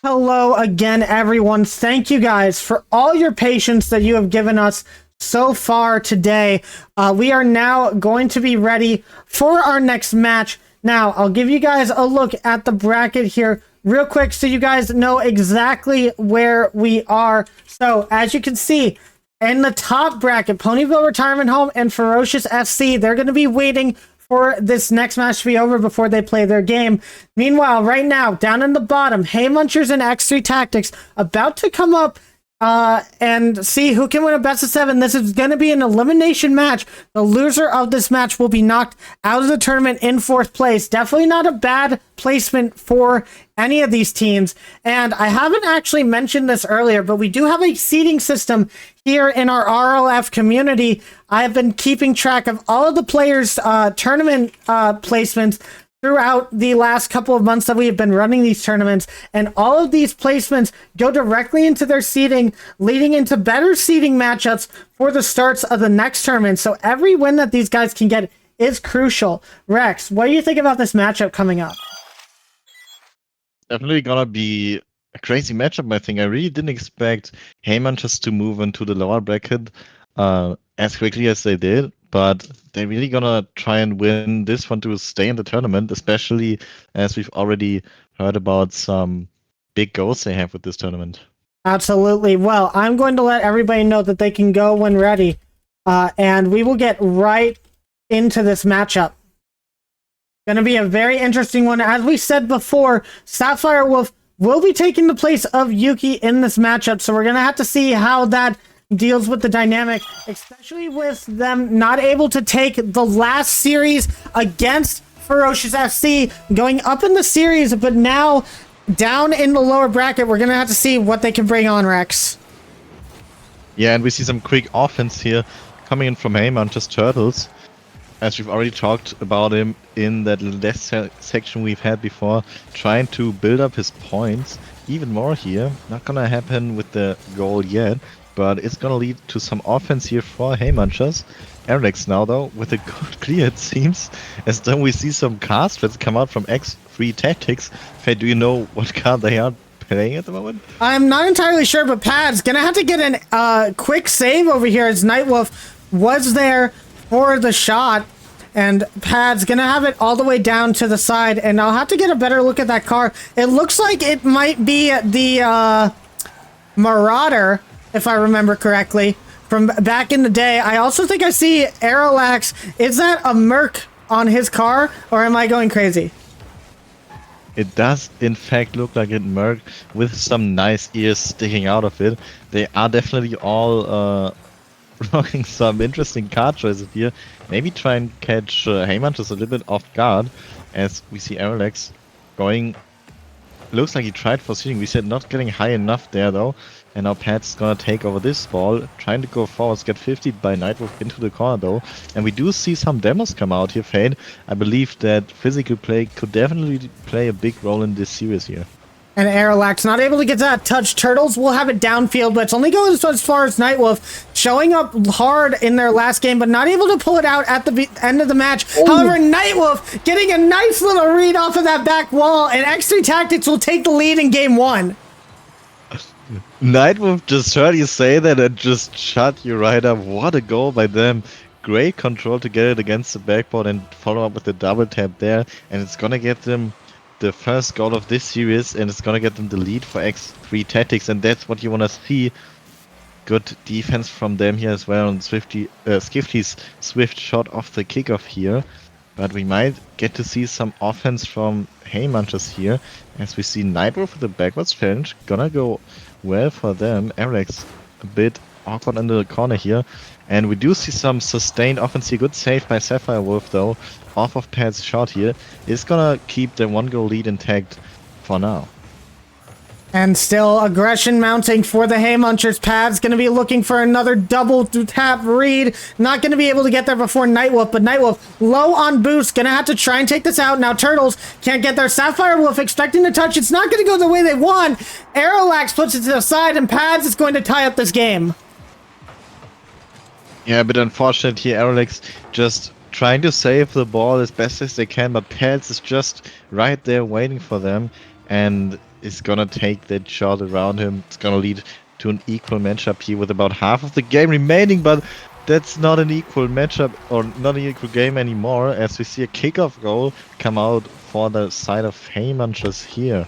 Hello again, everyone. Thank you guys for all your patience that you have given us so far today. We are now going to be ready for our next match. Now, I'll give you guys a look at the bracket here real quick so you guys know exactly where we are. So, as you can see, in the top bracket, Ponyville Retirement Home and Ferocious FC, they're going to be waiting for this next match to be over before they play their game. Meanwhile, right now, down in the bottom, Hay Munchers and X3 Tactics about to come up and see who can win a best of 7. This is going to be an elimination match. The loser of this match will be knocked out of the tournament in 4th place. Definitely not a bad placement for any of these teams. And I haven't actually mentioned this earlier, but we do have a seeding system here in our RLF community. I have been keeping track of all of the players' tournament placements throughout the last couple of months that we have been running these tournaments, and all of these placements go directly into their seeding, leading into better seeding matchups for the starts of the next tournament. So every win that these guys can get is crucial. Rex, what do you think about this matchup coming up? Definitely gonna be a crazy matchup, I think. I really didn't expect Heyman just to move into the lower bracket as quickly as they did, but they're really gonna try and win this one to stay in the tournament, especially as we've already heard about some big goals they have with this tournament. Absolutely. Well, I'm going to let everybody know that they can go when ready, and we will get right into this matchup. Going to be a very interesting one. As we said before, Sapphire Wolf will be taking the place of Yuki in this matchup, so we're going to have to see how that deals with the dynamic, especially with them not able to take the last series against Ferocious FC, going up in the series, but now down in the lower bracket. We're going to have to see what they can bring on, Rex. Yeah, and we see some quick offense here coming in from Heyman, just Turtles. As we've already talked about him in that last section we've had before, trying to build up his points even more here. Not gonna happen with the goal yet, but it's gonna lead to some offense here for Heymunchers. Alex now though, with a good clear it seems, as then we see some card threats come out from X3 Tactics. Faye, do you know what card they are playing at the moment? I'm not entirely sure, but Pad's gonna have to get an quick save over here as Nightwolf was there for the shot, and Pad's gonna have it all the way down to the side, and I'll have to get a better look at that car. It looks like it might be the Marauder, if I remember correctly, from back in the day. I also think I see Aerolax. Is that a Merc on his car, or am I going crazy? It does in fact look like it Merc with some nice ears sticking out of it. They are definitely all rocking some interesting card choices here. Maybe try and catch Heyman just a little bit off guard, as we see Aerolax going. Looks like he tried for seating. We said not getting high enough there though. And now Pat's gonna take over this ball, trying to go forwards, get 50'd by Nightwolf into the corner though. And we do see some demos come out here, Fade. I believe that physical play could definitely play a big role in this series here. And Aerolax not able to get that touch. Turtles will have it downfield, but it's only going as far as Nightwolf, showing up hard in their last game, but not able to pull it out at the end of the match. Ooh. However, Nightwolf getting a nice little read off of that back wall, and X3 Tactics will take the lead in game 1. Nightwolf just heard you say that and just shut you right up. What a goal by them. Great control to get it against the backboard and follow up with the double tap there, and it's gonna get them the first goal of this series, and it's gonna get them the lead for X3 Tactics, and that's what you wanna see. Good defense from them here as well, and Skifty's swift shot off the kickoff here. But we might get to see some offense from Heymunchers here, as we see Nightwolf with the backwards challenge. Gonna go well for them. Alex a bit awkward in the corner here. And we do see some sustained offense here. Good save by Sapphire Wolf though, off of Pat's shot here. It's gonna keep the 1-goal lead intact for now. And still aggression mounting for the Heymunchers. Pad's going to be looking for another double tap read. Not going to be able to get there before Nightwolf, but Nightwolf low on boost. Going to have to try and take this out. Now Turtles can't get there. Sapphire Wolf expecting to touch. It's not going to go the way they want. Aerolax puts it to the side, and Pads is going to tie up this game. Yeah, a bit unfortunate here. Aerolax just trying to save the ball as best as they can, but Pads is just right there waiting for them. And is gonna take that shot around him. It's gonna lead to an equal matchup here with about half of the game remaining, but that's not an equal matchup or not an equal game anymore, as we see a kickoff goal come out for the side of Heymanchus here.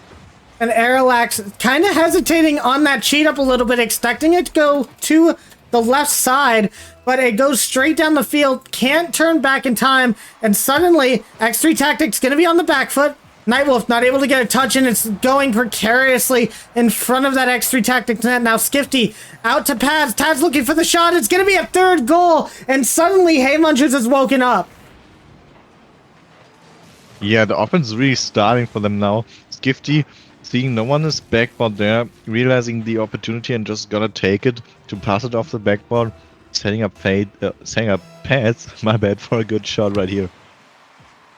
And Arilax kind of hesitating on that cheat up a little bit, expecting it to go to the left side, but it goes straight down the field, can't turn back in time, and suddenly X3 Tactics going to be on the back foot. Nightwolf not able to get a touch, and it's going precariously in front of that X3 Tactics net. Now Skifty out to Taz. Taz looking for the shot. It's going to be a third goal, and suddenly Heymanchus has woken up. Yeah, the offense is really starting for them now. Skifty seeing no one is backboard there, realizing the opportunity and just gonna take it to pass it off the backboard, setting up pads, my bad, for a good shot right here.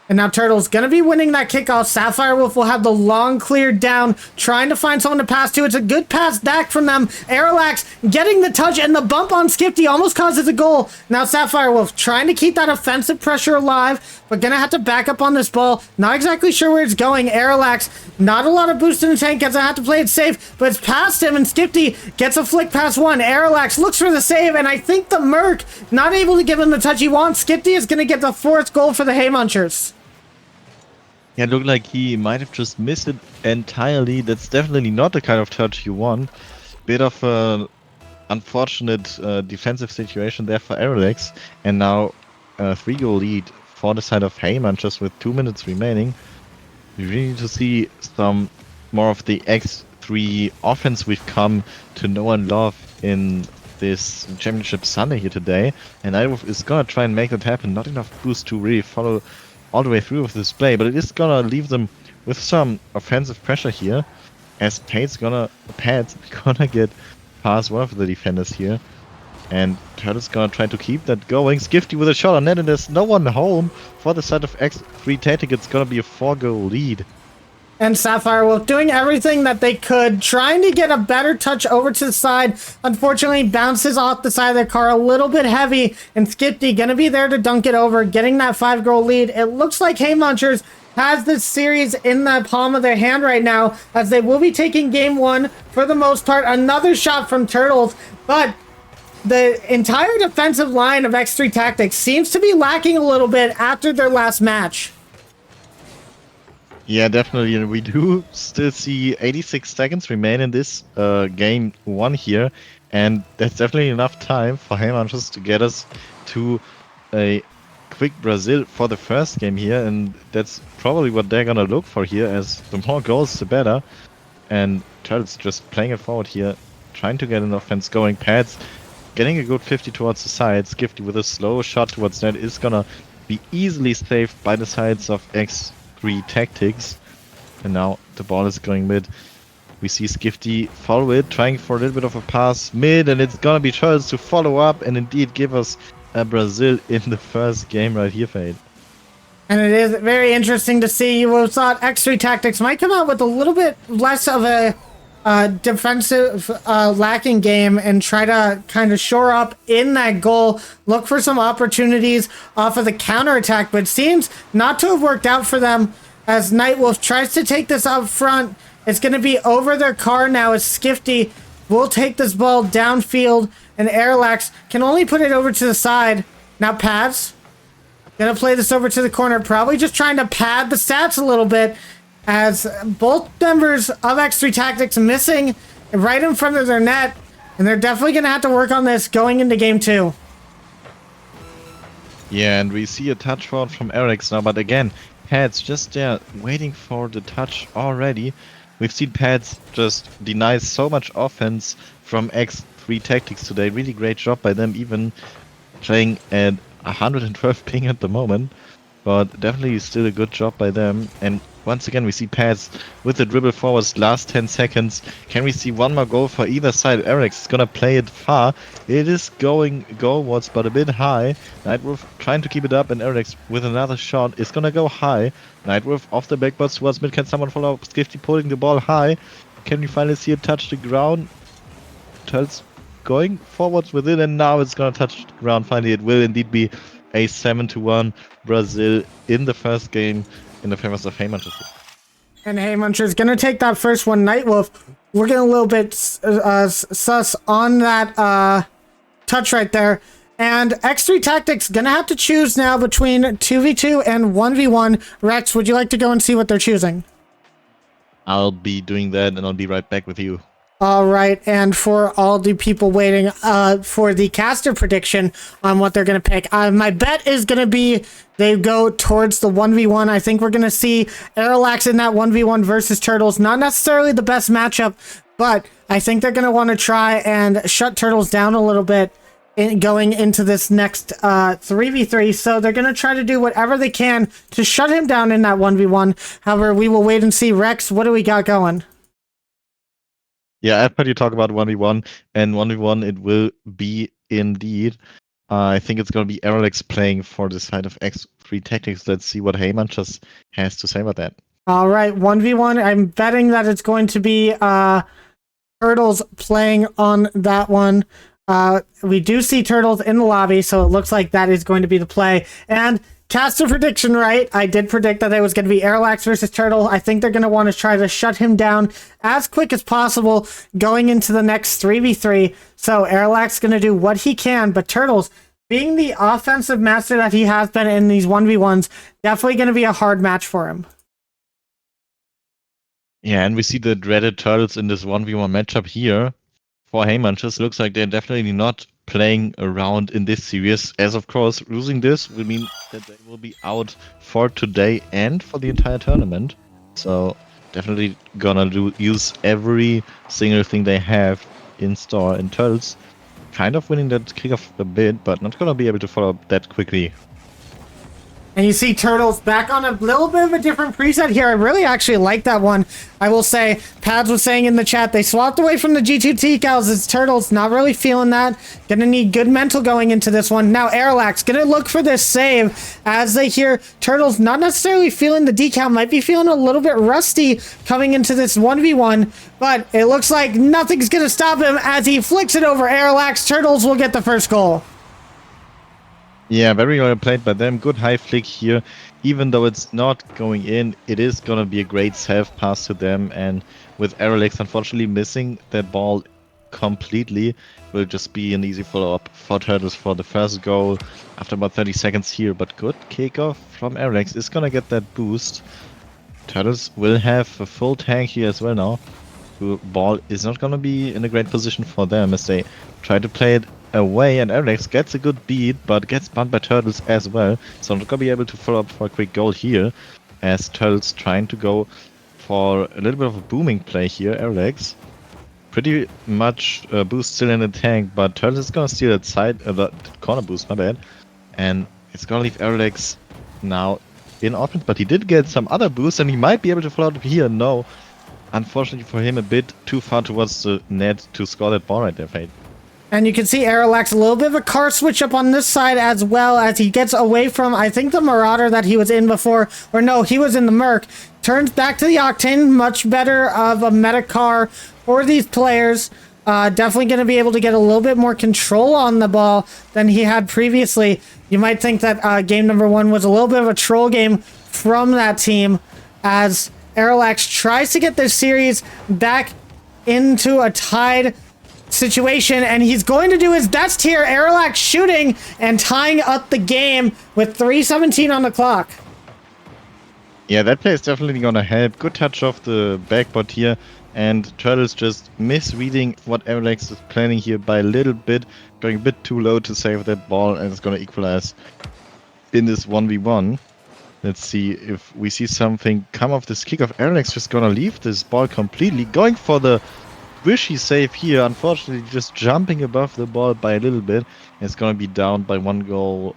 And now Turtle's gonna be winning that kickoff. Sapphire Wolf will have the long cleared down, trying to find someone to pass to. It's a good pass back from them. Arilax getting the touch, and the bump on Skifty almost causes a goal. Now Sapphire Wolf trying to keep that offensive pressure alive, but gonna have to back up on this ball. Not exactly sure where it's going. Arilax, not a lot of boost in the tank, gonna have to play it safe, but it's past him, and Skifty gets a flick past one. Arilax looks for the save, and I think the Merc not able to give him the touch he wants. Skifty is gonna get the fourth goal for the Heymanchers. Yeah, it looked like he might have just missed it entirely. That's definitely not the kind of touch you want. Bit of an unfortunate defensive situation there for Arilax. And now a 3-goal lead for the side of Heyman just with 2 minutes remaining. We really need to see some more of the X3 offense we've come to know and love in this Championship Sunday here today. And Nightwolf is gonna try and make that happen. Not enough boost to really follow all the way through with this play, but it is gonna leave them with some offensive pressure here, as Pad's gonna get past one of the defenders here, and Turtle's gonna try to keep that going. Skifty with a shot on net, and there's no one home for the side of X3 Tactic. It's gonna be a 4-goal lead. And Sapphire Wolf doing everything that they could, trying to get a better touch over to the side. Unfortunately, bounces off the side of their car a little bit heavy, and Skifty gonna be there to dunk it over, getting that 5-goal lead. It looks like Heymanchers has this series in the palm of their hand right now, as they will be taking game one for the most part. Another shot from Turtles, but the entire defensive line of X3 Tactics seems to be lacking a little bit after their last match. Yeah, definitely. And we do still see 86 seconds remain in this game one here. And that's definitely enough time for Heymanchus to get us to a quick Brazil for the first game here. And that's probably what they're going to look for here, as the more goals, the better. And Turtles just playing it forward here, trying to get an offense going. Pads getting a good 50 towards the sides. Skifty with a slow shot towards net is going to be easily saved by the sides of X3 Tactics, and now the ball is going mid. We see Skifty follow it, trying for a little bit of a pass mid, and it's gonna be Charles to follow up and indeed give us a Brazil in the first game right here, Fade. And it is very interesting to see. You would have thought X3 Tactics might come out with a little bit less of a defensive lacking game and try to kind of shore up in that goal, look for some opportunities off of the counterattack, but it seems not to have worked out for them as Nightwolf tries to take this up front. It's going to be over their car now as Skifty will take this ball downfield, and Arilax can only put it over to the side. Now Pads gonna play this over to the corner, probably just trying to pad the stats a little bit, as both members of X3 Tactics missing right in front of their net, and they're definitely going to have to work on this going into game two. Yeah, and we see a touch forward from Eric's now, but again, Pads just there waiting for the touch already. We've seen Pads just deny so much offense from X3 Tactics today. Really great job by them, even playing at 112 ping at the moment, but definitely still a good job by them. And once again, we see Pads with the dribble forwards last 10 seconds. Can we see one more goal for either side? Eric's is gonna play it far. It is going goalwards, but a bit high. Nightwolf trying to keep it up, and Eric's with another shot is gonna go high. Nightwolf off the backboards towards mid. Can someone follow up? Skifty pulling the ball high. Can we finally see it touch the ground? Turtles going forwards with it, and now it's gonna touch the ground. Finally, it will indeed be a 7-1 Brazil in the first game in the favors of Heymanchus. And hey, Muncher's gonna take that first one. Nightwolf, we're getting a little bit sus on that touch right there. And X3 Tactics gonna have to choose now between 2v2 and 1v1. Rex, would you like to go and see what they're choosing? I'll be doing that, and I'll be right back with you. All right, and for all the people waiting for the caster prediction on what they're going to pick, my bet is going to be they go towards the 1v1. I think we're going to see Aerolax in that 1v1 versus Turtles. Not necessarily the best matchup, but I think they're going to want to try and shut Turtles down a little bit going into this next 3v3. So they're going to try to do whatever they can to shut him down in that 1v1. However, we will wait and see. Rex, what do we got going? Yeah, I've heard you talk about 1v1, and 1v1 it will be indeed. I think it's going to be Aerolix playing for the side of X3 Tactics. Let's see what Heyman just has to say about that. All right, 1v1. I'm betting that it's going to be Turtles playing on that one. We do see Turtles in the lobby, so it looks like that is going to be the play. And caster prediction, right? I did predict that it was going to be Aerolax versus Turtle. I think they're going to want to try to shut him down as quick as possible going into the next 3v3. So Aerolax is going to do what he can, but Turtles, being the offensive master that he has been in these 1v1s, definitely going to be a hard match for him. Yeah, and we see the dreaded Turtles in this 1v1 matchup here. For Heymanchers, looks like they're definitely not playing around in this series, as of course losing this will mean that they will be out for today and for the entire tournament. So definitely gonna use every single thing they have in store. And Turtles kind of winning that kickoff a bit, but not gonna be able to follow up that quickly. And you see Turtles back on a little bit of a different preset here. I really actually like that one. I will say, Pads was saying in the chat, they swapped away from the G2 decals. It's Turtles, not really feeling that. Gonna need good mental going into this one. Now Aerolax gonna look for this save as they hear Turtles not necessarily feeling the decal, might be feeling a little bit rusty coming into this 1v1, but it looks like nothing's gonna stop him as he flicks it over Aerolax. Turtles will get the first goal. Yeah, very well played by them. Good high flick here. Even though it's not going in, it is going to be a great self-pass to them. And with Aerolix unfortunately missing that ball completely, will just be an easy follow-up for Turtles for the first goal after about 30 seconds here. But good kickoff from Aerolix is going to get that boost. Turtles will have a full tank here as well now. The ball is not going to be in a great position for them as they try to play it away, and Aerolix gets a good beat, but gets bumped by Turtles as well. So I'm not gonna be able to follow up for a quick goal here, as Turtles trying to go for a little bit of a booming play here. Aerolix pretty much boost still in the tank, but Turtles is gonna steal that side, the corner boost, my bad, and it's gonna leave Aerolix now in offense. But he did get some other boosts, and he might be able to follow up here. No, unfortunately for him, a bit too far towards the net to score that ball right there, Fade. And you can see Aerolax a little bit of a car switch up on this side as well as he gets away from, I think, the Marauder that he was in before. Or no, he was in the Merc. Turns back to the Octane. Much better of a meta car for these players. Definitely going to be able to get a little bit more control on the ball than he had previously. You might think that game number one was a little bit of a troll game from that team as Aerolax tries to get this series back into a tied situation, and he's going to do his best here. Aerolax shooting and tying up the game with 3:17 on the clock. Yeah, that play is definitely gonna help. Good touch off the backboard here, and Turtles just misreading what Aerolax is planning here by a little bit, going a bit too low to save that ball, and it's gonna equalize in this 1v1. Let's see if we see something come off this kickoff. Aerolax just gonna leave this ball completely, going for the wishy save here. Unfortunately, just jumping above the ball by a little bit. It's going to be down by one goal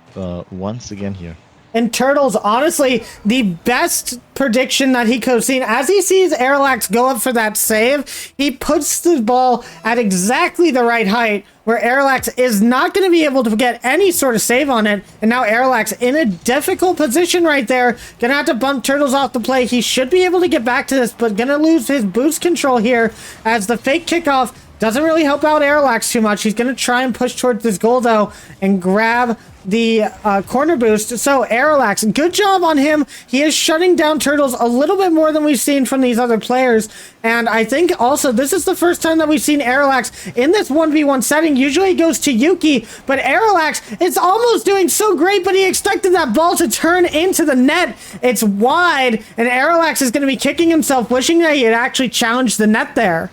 once again here. And Turtles, honestly, the best prediction that he could have seen, as he sees Aerolax go up for that save, he puts the ball at exactly the right height where Aerolax is not going to be able to get any sort of save on it. And now Aerolax in a difficult position right there. Going to have to bump Turtles off the play. He should be able to get back to this, but going to lose his boost control here as the fake kickoff Doesn't really help out Airlax too much. He's going to try and push towards this goal, though, and grab the corner boost. So Airlax, good job on him. He is shutting down Turtles a little bit more than we've seen from these other players. And I think also this is the first time that we've seen Airlax in this 1v1 setting. Usually it goes to Yuki, but Airlax is almost doing so great, but he expected that ball to turn into the net. It's wide, and Airlax is going to be kicking himself, wishing that he had actually challenged the net there.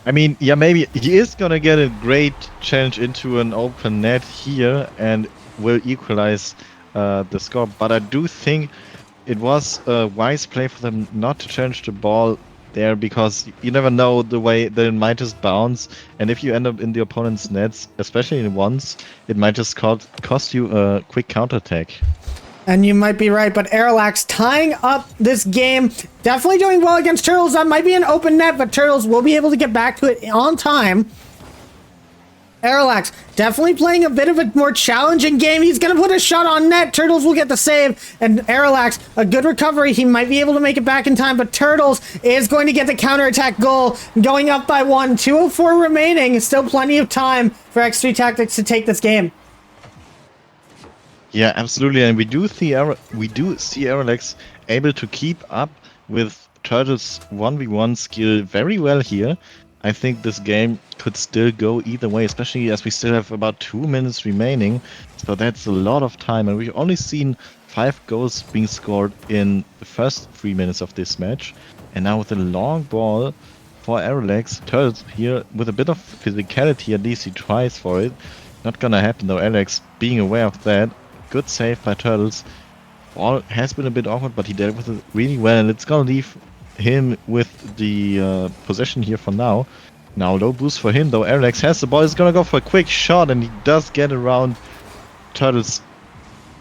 I mean, yeah, maybe he is gonna get a great challenge into an open net here and will equalize the score. But I do think it was a wise play for them not to challenge the ball there, because you never know the way that it might just bounce, and if you end up in the opponent's nets, especially in once, it might just cost you a quick counterattack. And you might be right, but Airlax tying up this game, definitely doing well against Turtles. That might be an open net, but Turtles will be able to get back to it on time. Airlax definitely playing a bit of a more challenging game. He's going to put a shot on net. Turtles will get the save, and Airlax, a good recovery. He might be able to make it back in time, but Turtles is going to get the counterattack goal, going up by 1. 2:04 remaining. Still plenty of time for X3 Tactics to take this game. Yeah, absolutely, and we do see Airlax able to keep up with Turtles' 1v1 skill very well here. I think this game could still go either way, especially as we still have about 2 minutes remaining. So that's a lot of time, and we've only seen 5 goals being scored in the first 3 minutes of this match. And now with a long ball for Airlax, Turtles here with a bit of physicality, at least he tries for it. Not gonna happen though, Airlax being aware of that. Good save by Turtles. Ball has been a bit awkward, but he dealt with it really well, and it's gonna leave him with the possession here for now. Now low boost for him though. Airlax has the ball. He's gonna go for a quick shot, and he does get around Turtles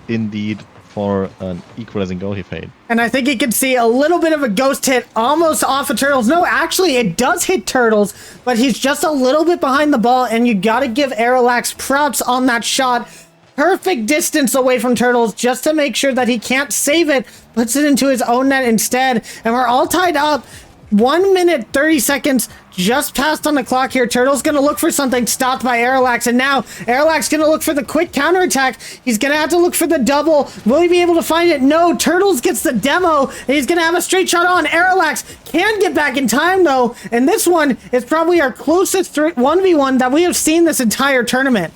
indeed for an equalizing goal he failed. And I think you can see a little bit of a ghost hit almost off of Turtles. No, actually, it does hit Turtles, but he's just a little bit behind the ball, and you gotta give Airlax props on that shot. Perfect distance away from Turtles just to make sure that he can't save it, puts it into his own net instead, and we're all tied up. 1 minute 30 seconds just passed on the clock here. Turtle's gonna look for something, stopped by Airlax, and now Airlax gonna look for the quick counterattack. He's gonna have to look for the double. Will he be able to find it? No, Turtles gets the demo, and he's gonna have a straight shot on. Airlax can get back in time though, and this one is probably our closest 1v1 that we have seen this entire tournament.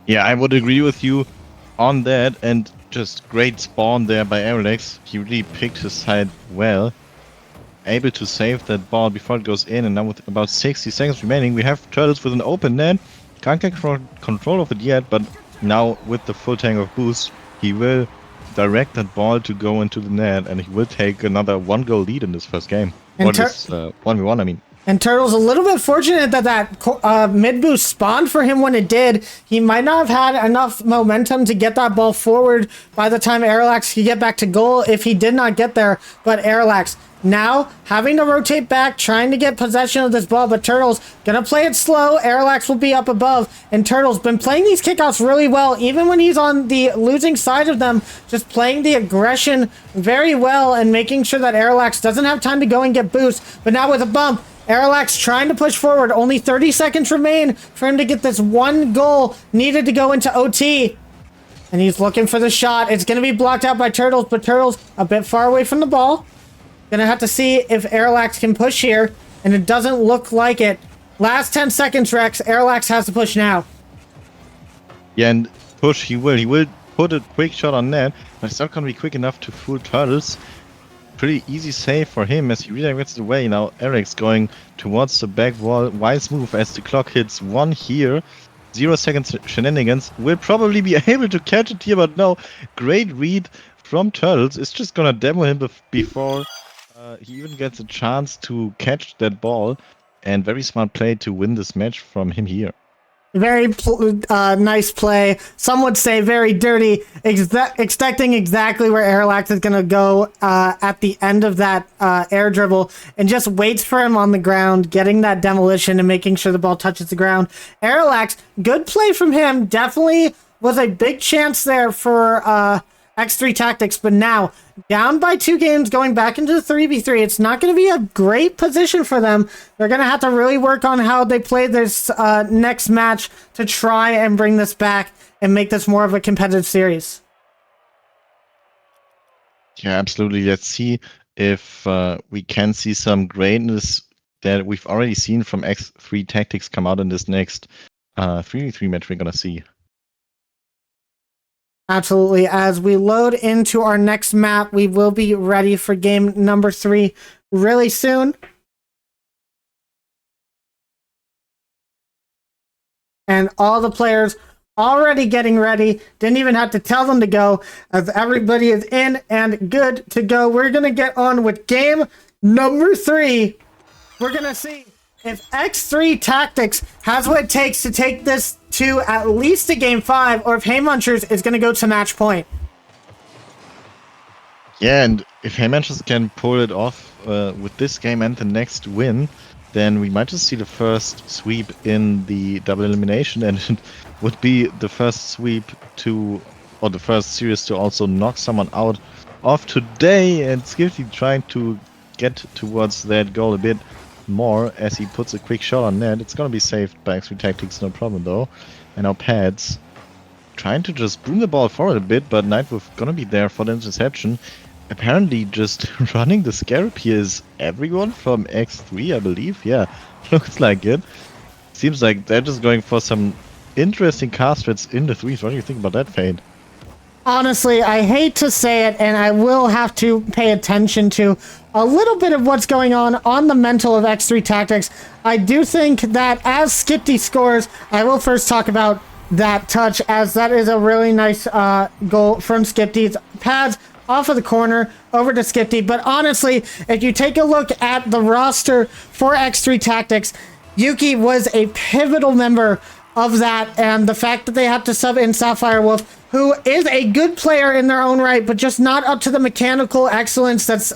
Yeah, I would agree with you on that, and just great spawn there by Airlax. He really picked his side well. Able to save that ball before it goes in, and now with about 60 seconds remaining, we have Turtles with an open net. Can't get control of it yet, but now with the full tank of boost, he will direct that ball to go into the net, and he will take another 1-goal lead in this first game. And or this 1v1, I mean. And Turtle's a little bit fortunate that mid boost spawned for him when it did. He might not have had enough momentum to get that ball forward by the time Airlax could get back to goal if he did not get there. But Airlax now having to rotate back, trying to get possession of this ball, but Turtle's gonna play it slow. Airlax will be up above, and Turtle's been playing these kickouts really well, even when he's on the losing side of them, just playing the aggression very well and making sure that Airlax doesn't have time to go and get boost. But now with a bump, Airlax trying to push forward. Only 30 seconds remain for him to get this 1 goal needed to go into OT. And he's looking for the shot. It's going to be blocked out by Turtles, but Turtles a bit far away from the ball. Gonna have to see if Airlax can push here, and it doesn't look like it. Last 10 seconds, Rex. Airlax has to push now. Yeah, and push he will. He will put a quick shot on net, but it's not gonna be quick enough to fool Turtles. Pretty easy save for him as he redirects the way. Now Eric's going towards the back wall. Wise move as the clock hits 1 here. 0 seconds shenanigans. Will probably be able to catch it here, but no. Great read from Turtles. It's just gonna demo him before he even gets a chance to catch that ball. And very smart play to win this match from him here. Very nice play. Some would say very dirty, expecting exactly where Airlax is going to go at the end of that air dribble, and just waits for him on the ground, getting that demolition and making sure the ball touches the ground. Airlax, good play from him. Definitely was a big chance there for X3 Tactics, but now down by 2 games going back into the 3v3. It's not going to be a great position for them. They're going to have to really work on how they play this next match to try and bring this back and make this more of a competitive series. Yeah, absolutely. Let's see if we can see some greatness that we've already seen from X3 Tactics come out in this next 3v3 match we're going to see. Absolutely. As we load into our next map, we will be ready for game number 3 really soon. And all the players already getting ready. Didn't even have to tell them to go, as everybody is in and good to go. We're going to get on with game number 3. We're going to see if X3 Tactics has what it takes to take this to at least a game 5, or if Haymunchers is going to go to match point. Yeah, and if Haymunchers can pull it off with this game and the next win, then we might just see the first sweep in the double elimination, and it would be the first sweep to, or the first series to also knock someone out of today, and Skifty trying to get towards that goal a bit more as he puts a quick shot on net. It's gonna be saved by X3 Tactics, no problem though. And now Pads trying to just boom the ball forward a bit, but Nightwolf gonna be there for the interception. Apparently just running the Scarab here is everyone from X3, I believe. Yeah, looks like it. Seems like they're just going for some interesting cast threats in the threes. What do you think about that, Fade? Honestly, I hate to say it, and I will have to pay attention to a little bit of what's going on the mental of X3 Tactics. I do think that as Skipty scores, I will first talk about that touch, as that is a really nice goal from Skipty's. Pads off of the corner, over to Skipty. But honestly, if you take a look at the roster for X3 Tactics, Yuki was a pivotal member of that, and the fact that they had to sub in Sapphire Wolf, who is a good player in their own right, but just not up to the mechanical excellence that's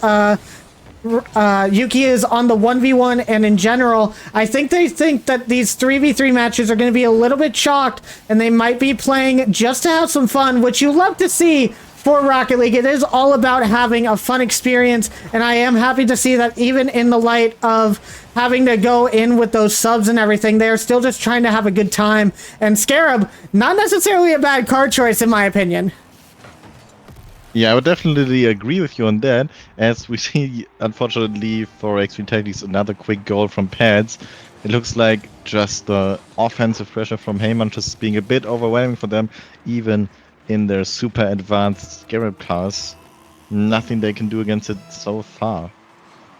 Yuki is on the 1v1 and in general. I think they think that these 3v3 matches are going to be a little bit chalked, and they might be playing just to have some fun, which you love to see for Rocket League. It is all about having a fun experience, and I am happy to see that even in the light of having to go in with those subs and everything, they're still just trying to have a good time. And Scarab, not necessarily a bad card choice in my opinion. Yeah, I would definitely agree with you on that, as we see, unfortunately, for X3 Tactics, another quick goal from Pads. It looks like just the offensive pressure from Heyman just being a bit overwhelming for them, even in their super advanced Scarab class. Nothing they can do against it so far.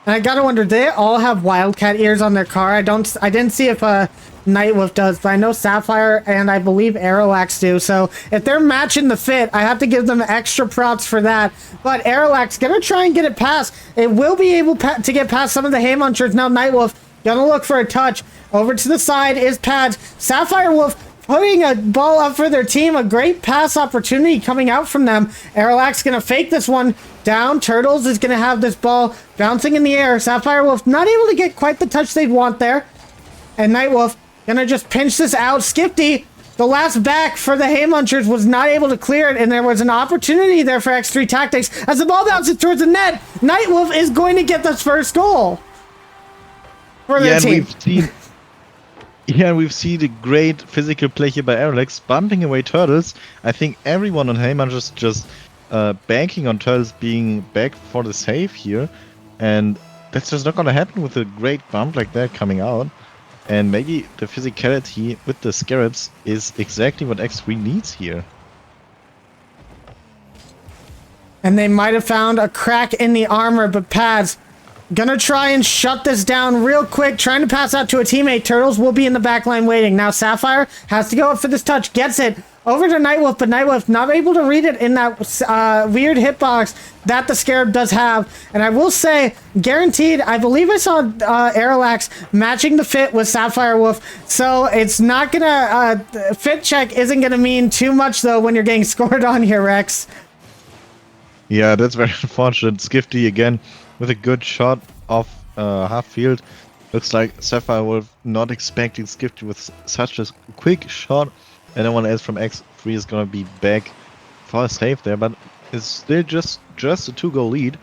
And I gotta wonder, do they all have Wildcat ears on their car? I didn't see if Nightwolf does, but I know Sapphire and I believe Aeroax do. So if they're matching the fit, I have to give them extra props for that. But Aeroax gonna try and get it past. It will be able to get past some of the Haymunchers. Now Nightwolf gonna look for a touch. Over to the side is Pads. Sapphire Wolf putting a ball up for their team. A great pass opportunity coming out from them. Aeroax gonna fake this one down. Turtles is gonna have this ball bouncing in the air. Sapphire Wolf not able to get quite the touch they'd want there. And Nightwolf gonna just pinch this out. Skipty, the last back for the Haymunchers, was not able to clear it, and there was an opportunity there for X3 Tactics. As the ball bounces towards the net, Nightwolf is going to get this first goal for their team. We've seen the great physical play here by Aerolex, bumping away Turtles. I think everyone on Haymunchers just banking on Turtles being back for the save here, and that's just not gonna happen with a great bump like that coming out. And maybe the physicality with the Scarabs is exactly what X3 needs here. And they might have found a crack in the armor, but Pads gonna try and shut this down real quick, trying to pass out to a teammate. Turtles will be in the back line waiting. Now Sapphire has to go up for this touch, gets it over to Nightwolf, but Nightwolf not able to read it in that weird hitbox that the Scarab does have. And I will say, guaranteed, I believe I saw Aeroax matching the fit with Sapphire Wolf, so it's not gonna, fit check isn't gonna mean too much though when you're getting scored on here, Rex. Yeah, that's very unfortunate. Skifty again with a good shot off half field. Looks like Sapphire Wolf not expecting Skifty with such a quick shot. And no one else from X3 is gonna be back for a save there, but is still just a 2-goal lead,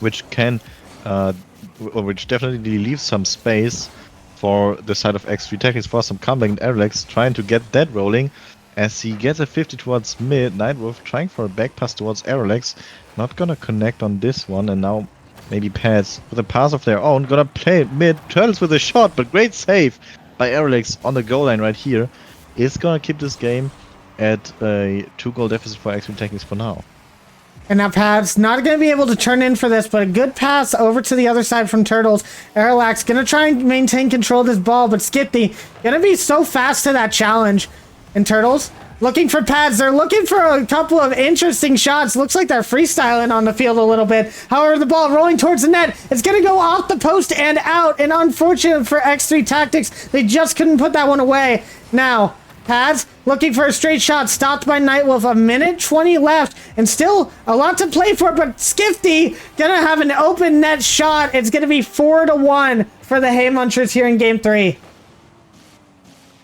which can, or which definitely leaves some space for the side of X3 Tactics for some comeback. And Alex trying to get that rolling as he gets a 50 towards mid. Nightwolf trying for a back pass towards Aerolix. Not gonna connect on this one, and now maybe Pads with a pass of their own. Gonna play it mid. Turtles with a shot, but great save by Aerolix on the goal line right here. Is gonna keep this game at a 2-goal deficit for X3 Tactics for now. And now Pad's not going to be able to turn in for this, but a good pass over to the other side from Turtles. Aerolax going to try and maintain control of this ball, but Skipty going to be so fast to that challenge. And Turtles looking for Pads. They're looking for a couple of interesting shots. Looks like they're freestyling on the field a little bit. However, the ball rolling towards the net. It's going to go off the post and out. And unfortunate for X3 Tactics, they just couldn't put that one away. Now, Pads looking for a straight shot, stopped by Nightwolf. A minute 20 left, and still a lot to play for. But Skifty gonna have an open net shot. It's gonna be 4-1 for the Hay Munchers here in Game 3.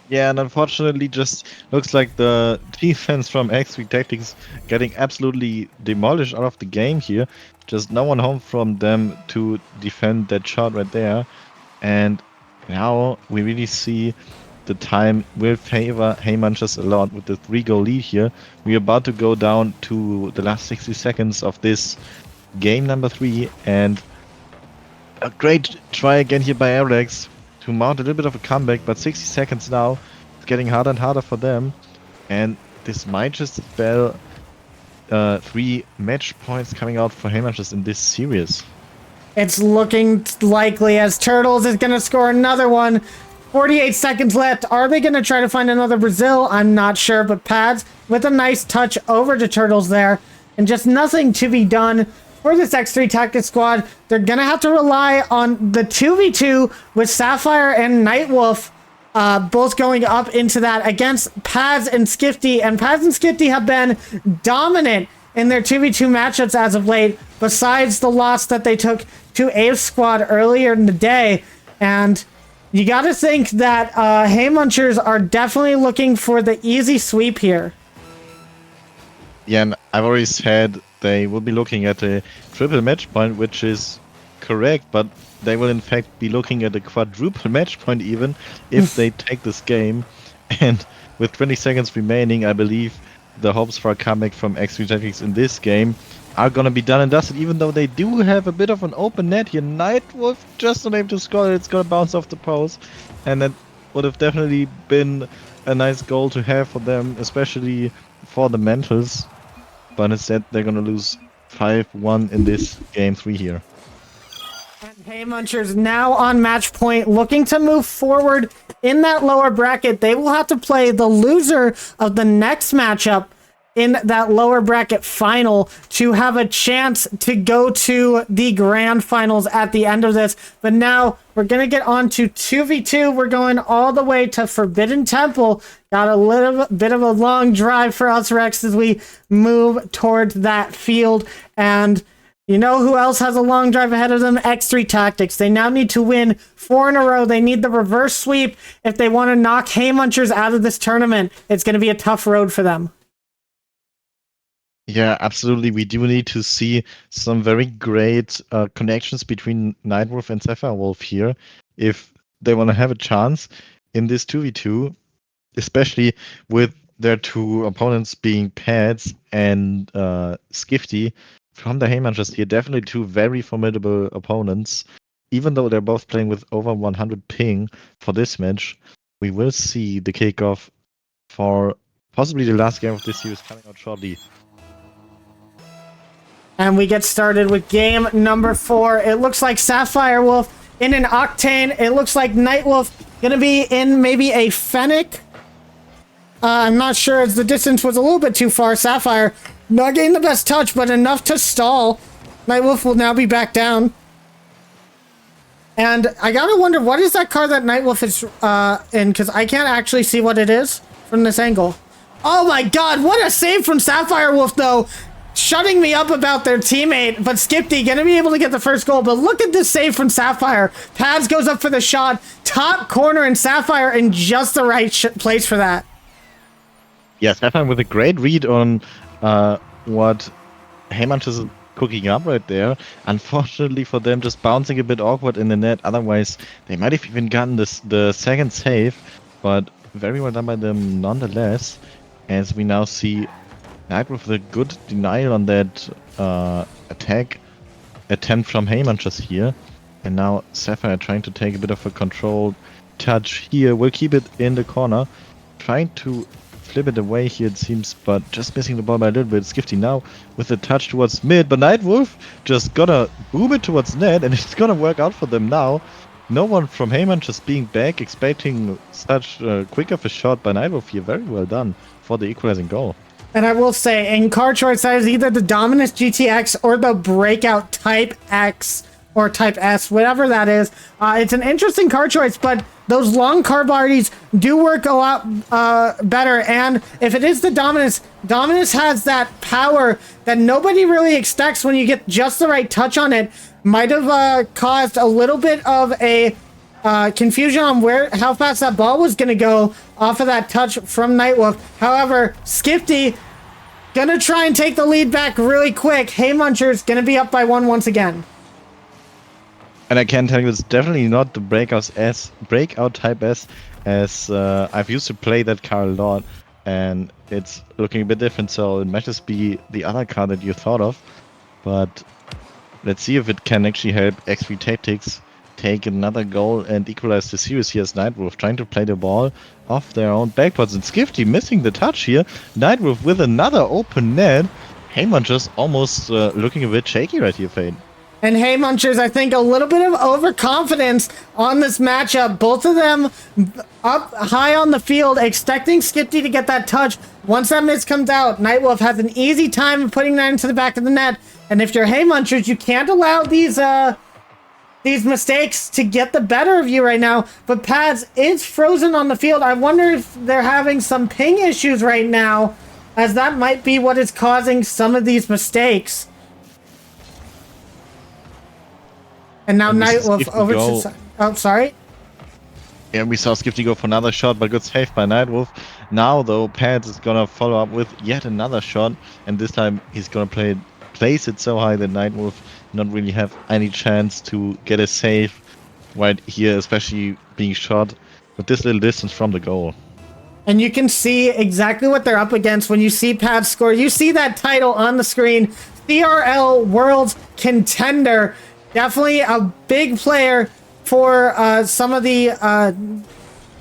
Yeah, and unfortunately, just looks like the defense from X3 Tactics getting absolutely demolished out of the game here. Just no one home from them to defend that shot right there. And now we really see the time will favor Hay Munchers a lot with the 3-goal lead here. We're about to go down to the last 60 seconds of this game number 3, and a great try again here by Airlex to mount a little bit of a comeback, but 60 seconds now. It's getting harder and harder for them, and this might just spell 3 match points coming out for Hay Munchers in this series. It's looking likely as Turtles is gonna score another one. 48 seconds left. Are they going to try to find another Brazil? I'm not sure, but Pads with a nice touch over to Turtles there. And just nothing to be done for this X3 Tactics squad. They're going to have to rely on the 2v2 with Sapphire and Nightwolf both going up into that against Pads and Skifty. And Pads and Skifty have been dominant in their 2v2 matchups as of late, besides the loss that they took to Ace Squad earlier in the day. And you got to think that Hay Munchers are definitely looking for the easy sweep here. Yeah, and I've already said they will be looking at a triple match point, which is correct, but they will in fact be looking at a quadruple match point even if they take this game. And with 20 seconds remaining, I believe the hopes for a comeback from X3 Tactics in this game are gonna be done and dusted, even though they do have a bit of an open net here. Nightwolf just not able to score it. It's gonna bounce off the post, and that would have definitely been a nice goal to have for them, especially for the mentals. But instead, they're gonna lose 5-1 in this game 3 here. And Hay Munchers now on match point, looking to move forward in that lower bracket. They will have to play the loser of the next matchup in that lower bracket final to have a chance to go to the grand finals at the end of this. But now we're going to get on to 2v2. We're going all the way to Forbidden Temple. Got a little bit of a long drive for us, Rex, as we move towards that field. And you know who else has a long drive ahead of them? X3 Tactics. They now need to win 4 in a row. They need the reverse sweep if they want to knock Hay Munchers out of this tournament. It's going to be a tough road for them. Yeah, absolutely. We do need to see some very great connections between Nightwolf and Sapphire Wolf here if they want to have a chance in this 2v2, especially with their 2 opponents being Pads and Skifty from the Hay Munchers here. Definitely 2 very formidable opponents. Even though they're both playing with over 100 ping for this match, we will see the kickoff for possibly the last game of this series coming out shortly. And we get started with game number 4. It looks like Sapphire Wolf in an Octane. It looks like Nightwolf gonna be in maybe a Fennec. I'm not sure, as the distance was a little bit too far. Sapphire not getting the best touch, but enough to stall. Nightwolf will now be back down. And I gotta wonder, what is that car that Nightwolf is in? Because I can't actually see what it is from this angle. Oh my god, what a save from Sapphire Wolf, though! Shutting me up about their teammate, but Skipty gonna be able to get the first goal. But look at this save from Sapphire. Pads goes up for the shot, top corner, and Sapphire in just the right place for that. Yeah, Sapphire with a great read on what Heymanch is cooking up right there. Unfortunately for them, just bouncing a bit awkward in the net. Otherwise, they might have even gotten the second save, but very well done by them nonetheless. As we now see Knight with a good denial on that attack attempt from Heymanchers here. And now Sapphire trying to take a bit of a controlled touch here. Will keep it in the corner. Trying to flip it away here, it seems, but just missing the ball by a little bit. Skifty now with a touch towards mid, but Nightwolf just gonna boom it towards net, and it's gonna work out for them now. No one from Heyman just being back, expecting such quick of a shot by Nightwolf here. Very well done for the equalizing goal. And I will say, in card choice, that is either the Dominus GTX or the Breakout Type X or Type S, whatever that is. It's an interesting card choice, but those long card bodies do work a lot better. And if it is the Dominus, Dominus has that power that nobody really expects when you get just the right touch on it. Might have caused a little bit of a confusion on how fast that ball was going to go off of that touch from Nightwolf. However, Skifty gonna try and take the lead back really quick. Haymuncher's gonna be up by 1 once again. And I can tell you, it's definitely not the breakout type S, as I've used to play that card a lot, and it's looking a bit different. So it might just be the other card that you thought of, but let's see if it can actually help XP Tactics take another goal and equalize the series here as Nightwolf trying to play the ball off their own backwards, and Skifty missing the touch here. Nightwolf with another open net. Heyman just almost looking a bit shaky right here, Fade. And Haymunchers, I think, a little bit of overconfidence on this matchup. Both of them up high on the field, expecting Skifty to get that touch. Once that miss comes out, Nightwolf has an easy time of putting that into the back of the net. And if you're Haymunchers, you can't allow these mistakes to get the better of you right now. But Pads is frozen on the field. I wonder if they're having some ping issues right now, as that might be what is causing some of these mistakes. And now Nightwolf over to the side. Oh, sorry. Yeah, we saw Skifty go for another shot, but good save by Nightwolf. Now, though, Pads is gonna follow up with yet another shot, and this time he's gonna place it so high that Nightwolf not really have any chance to get a save right here, especially being shot with this little distance from the goal. And you can see exactly what they're up against when you see Pads score. You see that title on the screen, CRL World's Contender. Definitely a big player for some of the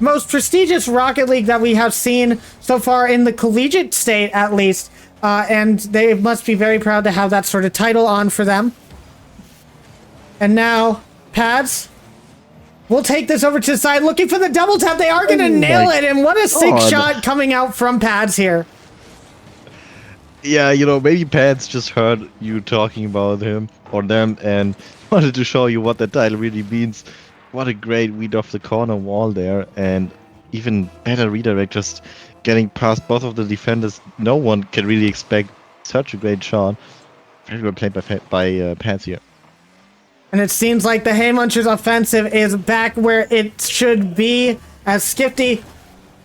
most prestigious Rocket League that we have seen so far in the collegiate state, at least. And they must be very proud to have that sort of title on for them. And now, Pads will take this over to the side, looking for the double tap. They are going to nail it, and what a sick shot coming out from Pads here. Yeah, you know, maybe Pads just heard you talking about him or them and wanted to show you what that title really means. What a great read off the corner wall there, and even better redirect, just getting past both of the defenders. No one can really expect such a great shot. Very well played by Pads here. And it seems like the Haymunchers offensive is back where it should be, as Skifty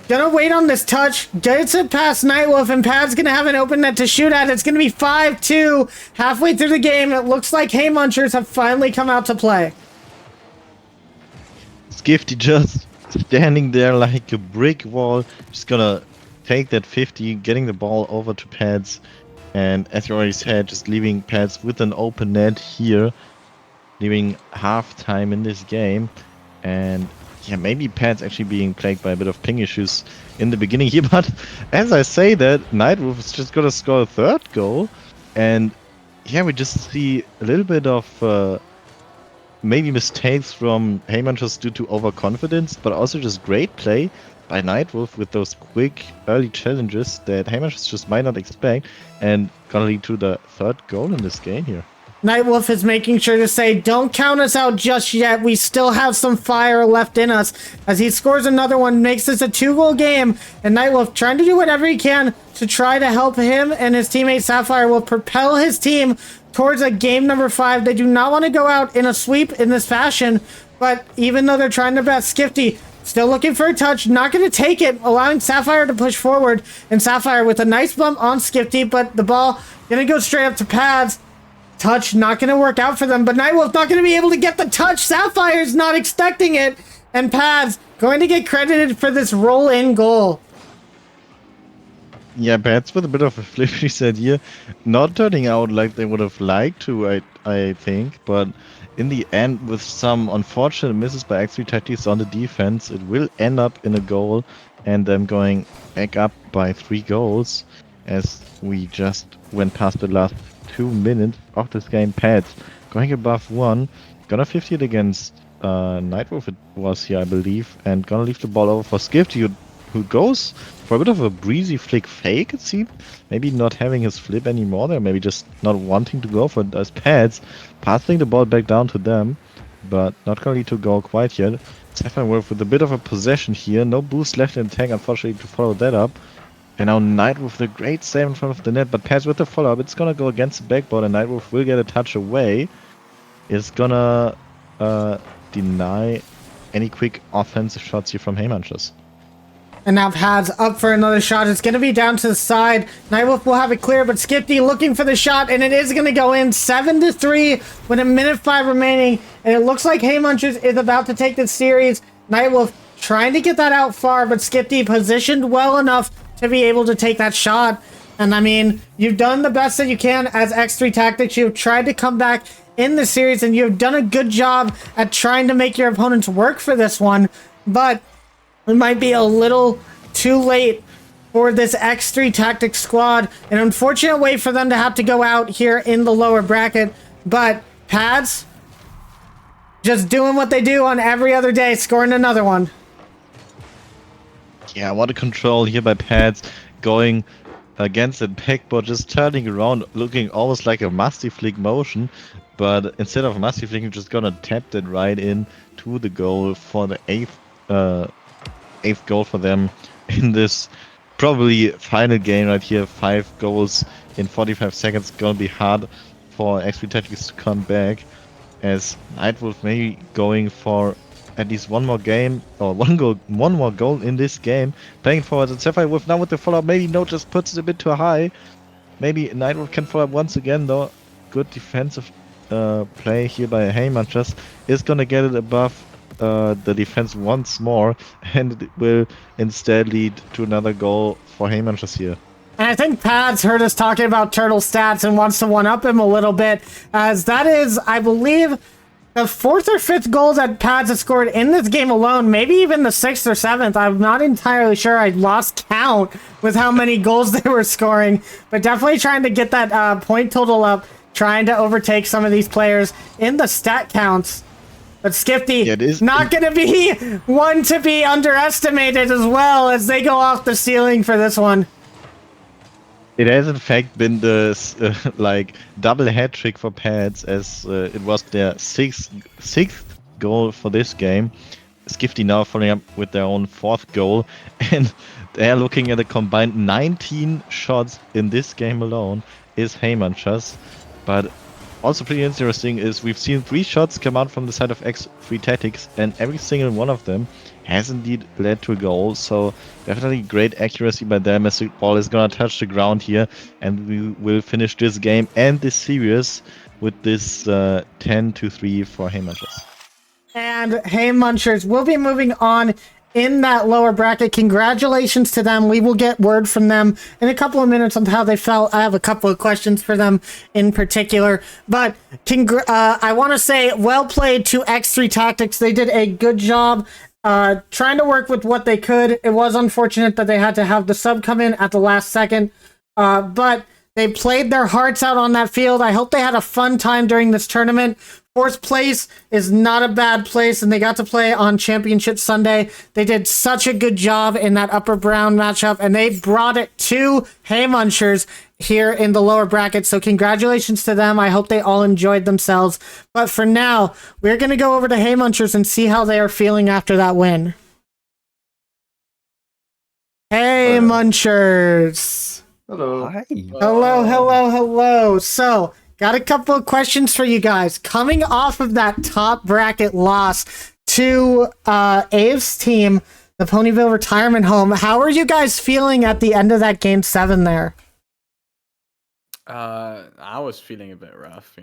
gonna wait on this touch, gets it past Nightwolf, and Pad's gonna have an open net to shoot at. It's gonna be 5-2 halfway through the game. It looks like Haymunchers have finally come out to play. Skifty just standing there like a brick wall, just gonna take that 50, getting the ball over to Pads, and as you already said, just leaving Pads with an open net here, leaving half time in this game. And yeah, maybe Pads actually being plagued by a bit of ping issues in the beginning here, but as I say that, Nightwolf is just gonna score a third goal, and yeah, we just see a little bit of maybe mistakes from Heyman just due to overconfidence, but also just great play by Nightwolf with those quick early challenges that Heyman just might not expect, and gonna lead to the third goal in this game here. Nightwolf is making sure to say, don't count us out just yet. We still have some fire left in us, as he scores another one, makes this a 2-goal game. And Nightwolf trying to do whatever he can to try to help him, and his teammate Sapphire will propel his team towards a game number 5. They do not want to go out in a sweep in this fashion, but even though they're trying their best, Skifty still looking for a touch, not going to take it, allowing Sapphire to push forward, and Sapphire with a nice bump on Skifty, but the ball going to go straight up to Pads. Touch not going to work out for them, but Nightwolf not going to be able to get the touch. Sapphire's not expecting it, and Pads going to get credited for this roll-in goal. Yeah, Pats with a bit of a flip reset here. Not turning out like they would have liked to, I think, but in the end, with some unfortunate misses by X3 Tactics on the defense, it will end up in a goal and them going back up by 3 goals as we just went past the last 2 minutes of this game. Pats going above 1, gonna 50 it against Nightwolf it was here, I believe, and gonna leave the ball over for Skifty, who goes for a bit of a breezy flick fake, it seemed. Maybe not having his flip anymore there, maybe just not wanting to go for it as Pads, passing the ball back down to them, but not gonna lead to goal quite yet. Steppenwolf with a bit of a possession here, no boost left in the tank, unfortunately, to follow that up. And now Nightwolf with a great save in front of the net, but Pads with the follow-up, it's gonna go against the backboard, and Nightwolf will get a touch away. It's gonna deny any quick offensive shots here from Haymanchers. And now Pads up for another shot. It's going to be down to the side. Nightwolf will have it clear, but Skifty looking for the shot, and it is going to go in 7-3 with 1:05 remaining. And it looks like Haymunchers is about to take this series. Nightwolf trying to get that out far, but Skifty positioned well enough to be able to take that shot. And I mean, you've done the best that you can as X3 Tactics. You've tried to come back in the series, and you've done a good job at trying to make your opponents work for this one. But it might be a little too late for this X3 Tactics squad. An unfortunate way for them to have to go out here in the lower bracket. But Pads, just doing what they do on every other day, scoring another one. Yeah, what a control here by Pads, going against the backboard, just turning around, looking almost like a musty flick motion. But instead of musty flick, you're just gonna tap that right in to the goal for the eighth goal for them in this probably final game right here. 5 goals in 45 seconds, gonna be hard for X3 Tactics to come back, as Nightwolf may be going for at least one more game, or one more goal in this game, playing forward. And Sapphire Wolf now with the follow-up, maybe no, just puts it a bit too high. Maybe Nightwolf can follow up once again though. Good defensive play here by Haymunchers is gonna get it above the defense once more, and it will instead lead to another goal for Haymunchers here. And I think Pads heard us talking about Turtle stats and wants to one-up him a little bit, as that is, I believe, the 4th or 5th goal that Pads has scored in this game alone, maybe even the 6th or 7th. I'm not entirely sure. I lost count with how many goals they were scoring, but definitely trying to get that point total up, trying to overtake some of these players in the stat counts. But Skifty, not going to be one to be underestimated as well, as they go off the ceiling for this one. It has in fact been the like double hat trick for Pads, as it was their sixth goal for this game. Skifty now following up with their own 4th goal, and they're looking at a combined 19 shots in this game alone is Haymunchers. But also pretty interesting is we've seen 3 shots come out from the side of X3 Tactics, and every single one of them has indeed led to a goal. So definitely great accuracy by them, as the ball is gonna touch the ground here, and we will finish this game and this series with this 10-3 for Haymunchers. And Haymunchers will be moving on in that lower bracket. Congratulations to them. We will get word from them in a couple of minutes on how they felt. I have a couple of questions for them in particular, but I want to say well played to X3 Tactics. They did a good job trying to work with what they could. It was unfortunate that they had to have the sub come in at the last second, but they played their hearts out on that field. I hope they had a fun time during this tournament. 4th place is not a bad place, and they got to play on Championship Sunday. They did such a good job in that upper brown matchup, and they brought it to Haymunchers here in the lower bracket. So congratulations to them. I hope they all enjoyed themselves. But for now, we're going to go over to Haymunchers and see how they are feeling after that win. Haymunchers. Hello. Hi. Hello. So, got a couple of questions for you guys. Coming off of that top bracket loss to Abe's team, the Ponyville Retirement Home. How are you guys feeling at the end of that game 7 there? I was feeling a bit rough,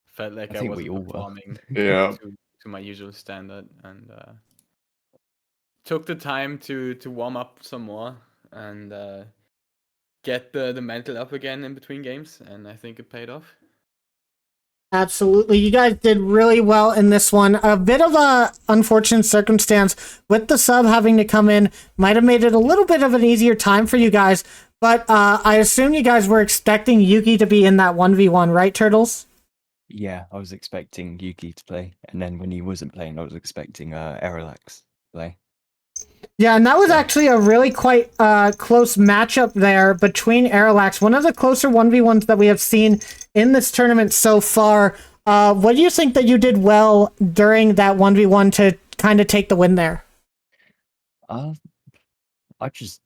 Felt like I think we wasn't all were. performing Yeah. to my usual standard, and took the time to warm up some more and get the mental up again in between games, and I think it paid off. Absolutely. You guys did really well in this one. A bit of a unfortunate circumstance with the sub having to come in might have made it a little bit of an easier time for you guys, but I assume you guys were expecting Yuki to be in that 1v1, right, Turtles? Yeah, I was expecting Yuki to play, and then when he wasn't playing, I was expecting RLF to play. Yeah, and that was actually a really quite close matchup there between Aerolax, one of the closer 1v1s that we have seen in this tournament so far. What do you think that you did well during that 1v1 to kind of take the win there? I just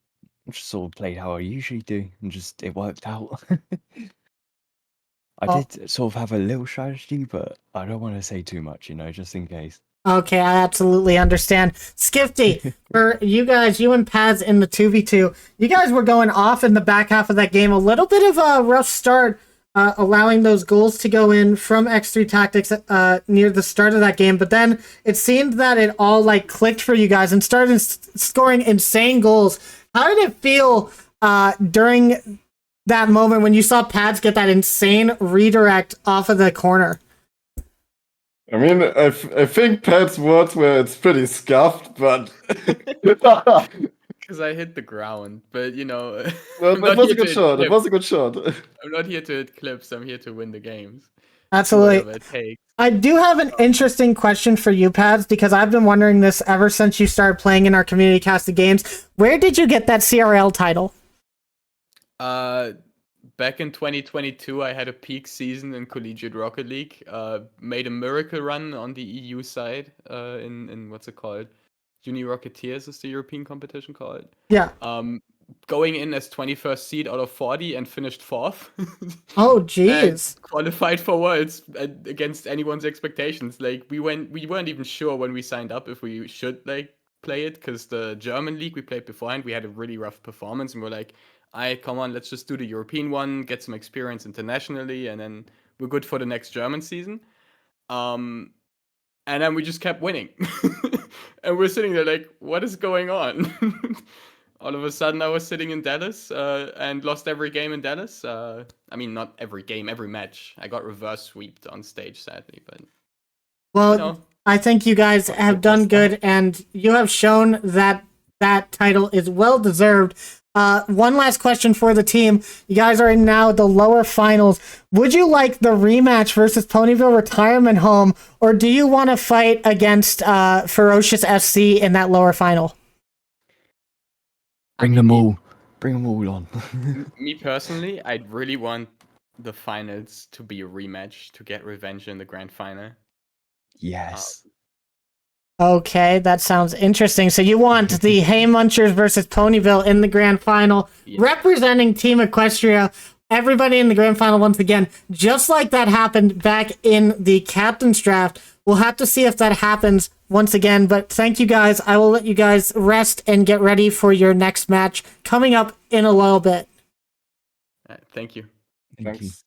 sort of played how I usually do, and just it worked out. I did sort of have a little strategy, but I don't want to say too much, just in case. Okay, I absolutely understand. Skifty, for you guys, you and Paz in the 2v2, you guys were going off in the back half of that game. A little bit of a rough start, allowing those goals to go in from X3 Tactics near the start of that game. But then it seemed that it all clicked for you guys and started scoring insane goals. How did it feel during that moment when you saw Paz get that insane redirect off of the corner? I mean, I think Pat's words were it's pretty scuffed, but Because I hit the ground, but well, I'm it not was here a good to shot. hit It was a good shot. I'm not here to hit clips. I'm here to win the games. Do Absolutely. whatever it takes. I do have an interesting question for you, Pads, because I've been wondering this ever since you started playing in our community casted games. Where did you get that CRL title? Back in 2022, I had a peak season in Collegiate Rocket League. Made a miracle run on the EU side. In what's it called? Uni Rocketeers is the European competition called. Yeah. Going in as 21st seed out of 40 and finished 4th. Oh, And jeez. qualified for Worlds against anyone's expectations. We weren't even sure when we signed up if we should play it, because the German league we played beforehand, we had a really rough performance, and we're like, come on, let's just do the European one, get some experience internationally, and then we're good for the next German season. And then we just kept winning. And we're sitting there like, what is going on? All of a sudden, I was sitting in Dallas and lost every game in Dallas. I mean, not every game, every match. I got reverse sweeped on stage, sadly. But Well, I think you guys have done good, and you have shown that that title is well deserved. One last question for the team. You guys are in now the lower finals. Would you like the rematch versus Ponyville Retirement Home, or do you want to fight against Ferocious FC in that lower final? Bring them all. Bring them all on. Me personally, I'd really want the finals to be a rematch to get revenge in the grand final. Yes. Okay, that sounds interesting. So you want the Hay Munchers versus Ponyville in the grand final, representing Team Equestria. Everybody in the grand final once again, just like that happened back in the captain's draft. We'll have to see if that happens once again, but thank you guys. I will let you guys rest and get ready for your next match coming up in a little bit. Thank you. Thank you. Thanks.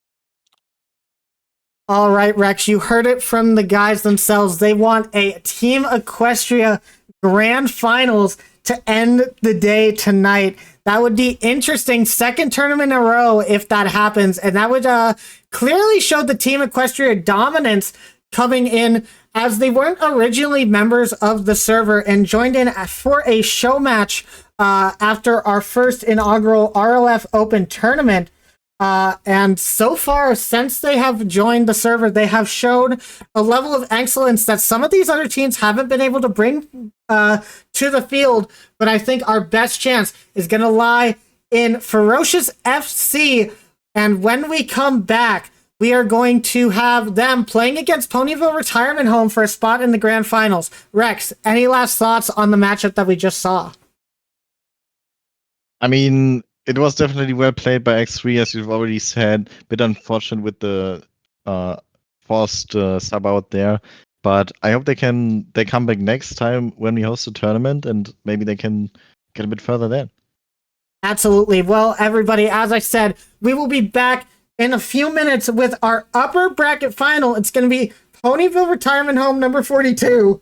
All right, Rex, you heard it from the guys themselves. They want a Team Equestria Grand Finals to end the day tonight. That would be interesting. Second tournament in a row if that happens, and that would clearly show the Team Equestria dominance coming in, as they weren't originally members of the server and joined in for a show match after our first inaugural RLF Open tournament. And so far, since they have joined the server, they have showed a level of excellence that some of these other teams haven't been able to bring to the field. But I think our best chance is going to lie in Ferocious FC. And when we come back, we are going to have them playing against Ponyville Retirement Home for a spot in the grand finals. Rex, any last thoughts on the matchup that we just saw? I mean, it was definitely well played by X3, as you've already said. Bit unfortunate with the forced sub out there, But I hope they come back next time when we host the tournament, and maybe they can get a bit further then. Absolutely. Well, everybody, as I said, we will be back in a few minutes with our upper bracket final. It's going to be Ponyville Retirement Home number 42.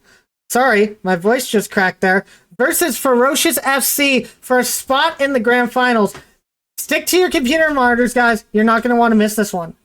Sorry, my voice just cracked there. Versus Ferocious FC for a spot in the grand finals. Stick to your computer monitors, guys. You're not going to want to miss this one.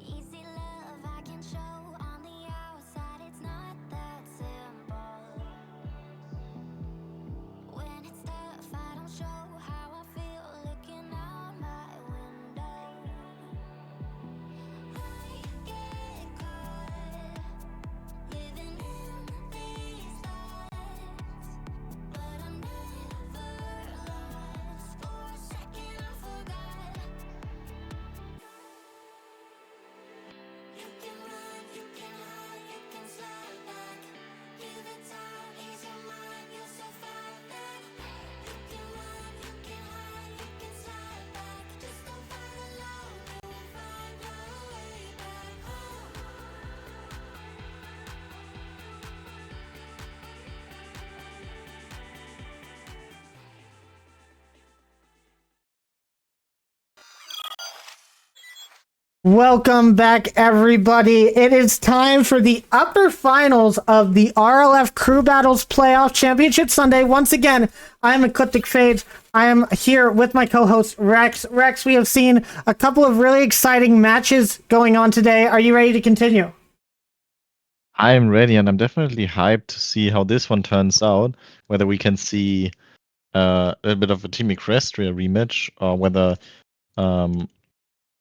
Easy love I can show on the outside, it's not that simple. When it's tough, I don't show how I feel looking out my window. I get caught living in these thoughts, but I'm never lost. For a second, I forgot. You can run, you can hide, you can slide back. Give it time, ease your mind, you'll survive that. You can run, you can hide, you can slide back. Just don't fight alone, you will find your way back home. Welcome back, everybody. It is time for the upper finals of the RLF Crew Battles Playoff Championship Sunday. Once again, I am Ecliptic Fades. I am here with my co-host, Rex. Rex, we have seen a couple of really exciting matches going on today. Are you ready to continue? I'm ready, and I'm definitely hyped to see how this one turns out. Whether we can see a bit of a Team Equestria rematch, or whether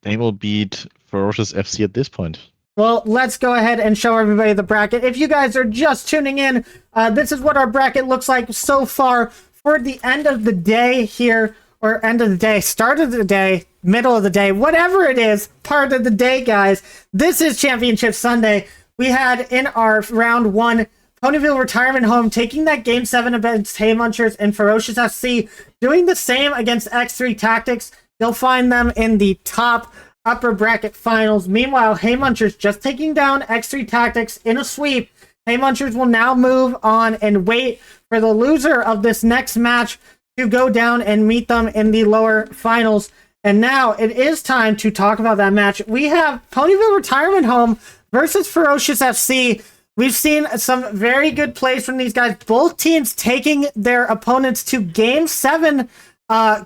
they will beat Ferocious FC at this point. Well, let's go ahead and show everybody the bracket. If you guys are just tuning in, this is what our bracket looks like so far for the end of the day here, or end of the day, start of the day, middle of the day, whatever it is, part of the day, guys. This is Championship Sunday. We had in our round one, Ponyville Retirement Home taking that Game 7 against Hay Munchers and Ferocious FC, doing the same against X3 Tactics. You'll find them in the top upper bracket finals. Meanwhile, Hay Munchers just taking down X3 Tactics in a sweep. Hay Munchers will now move on and wait for the loser of this next match to go down and meet them in the lower finals. And now it is time to talk about that match. We have Ponyville Retirement Home versus Ferocious FC. We've seen some very good plays from these guys. Both teams taking their opponents to Game 7,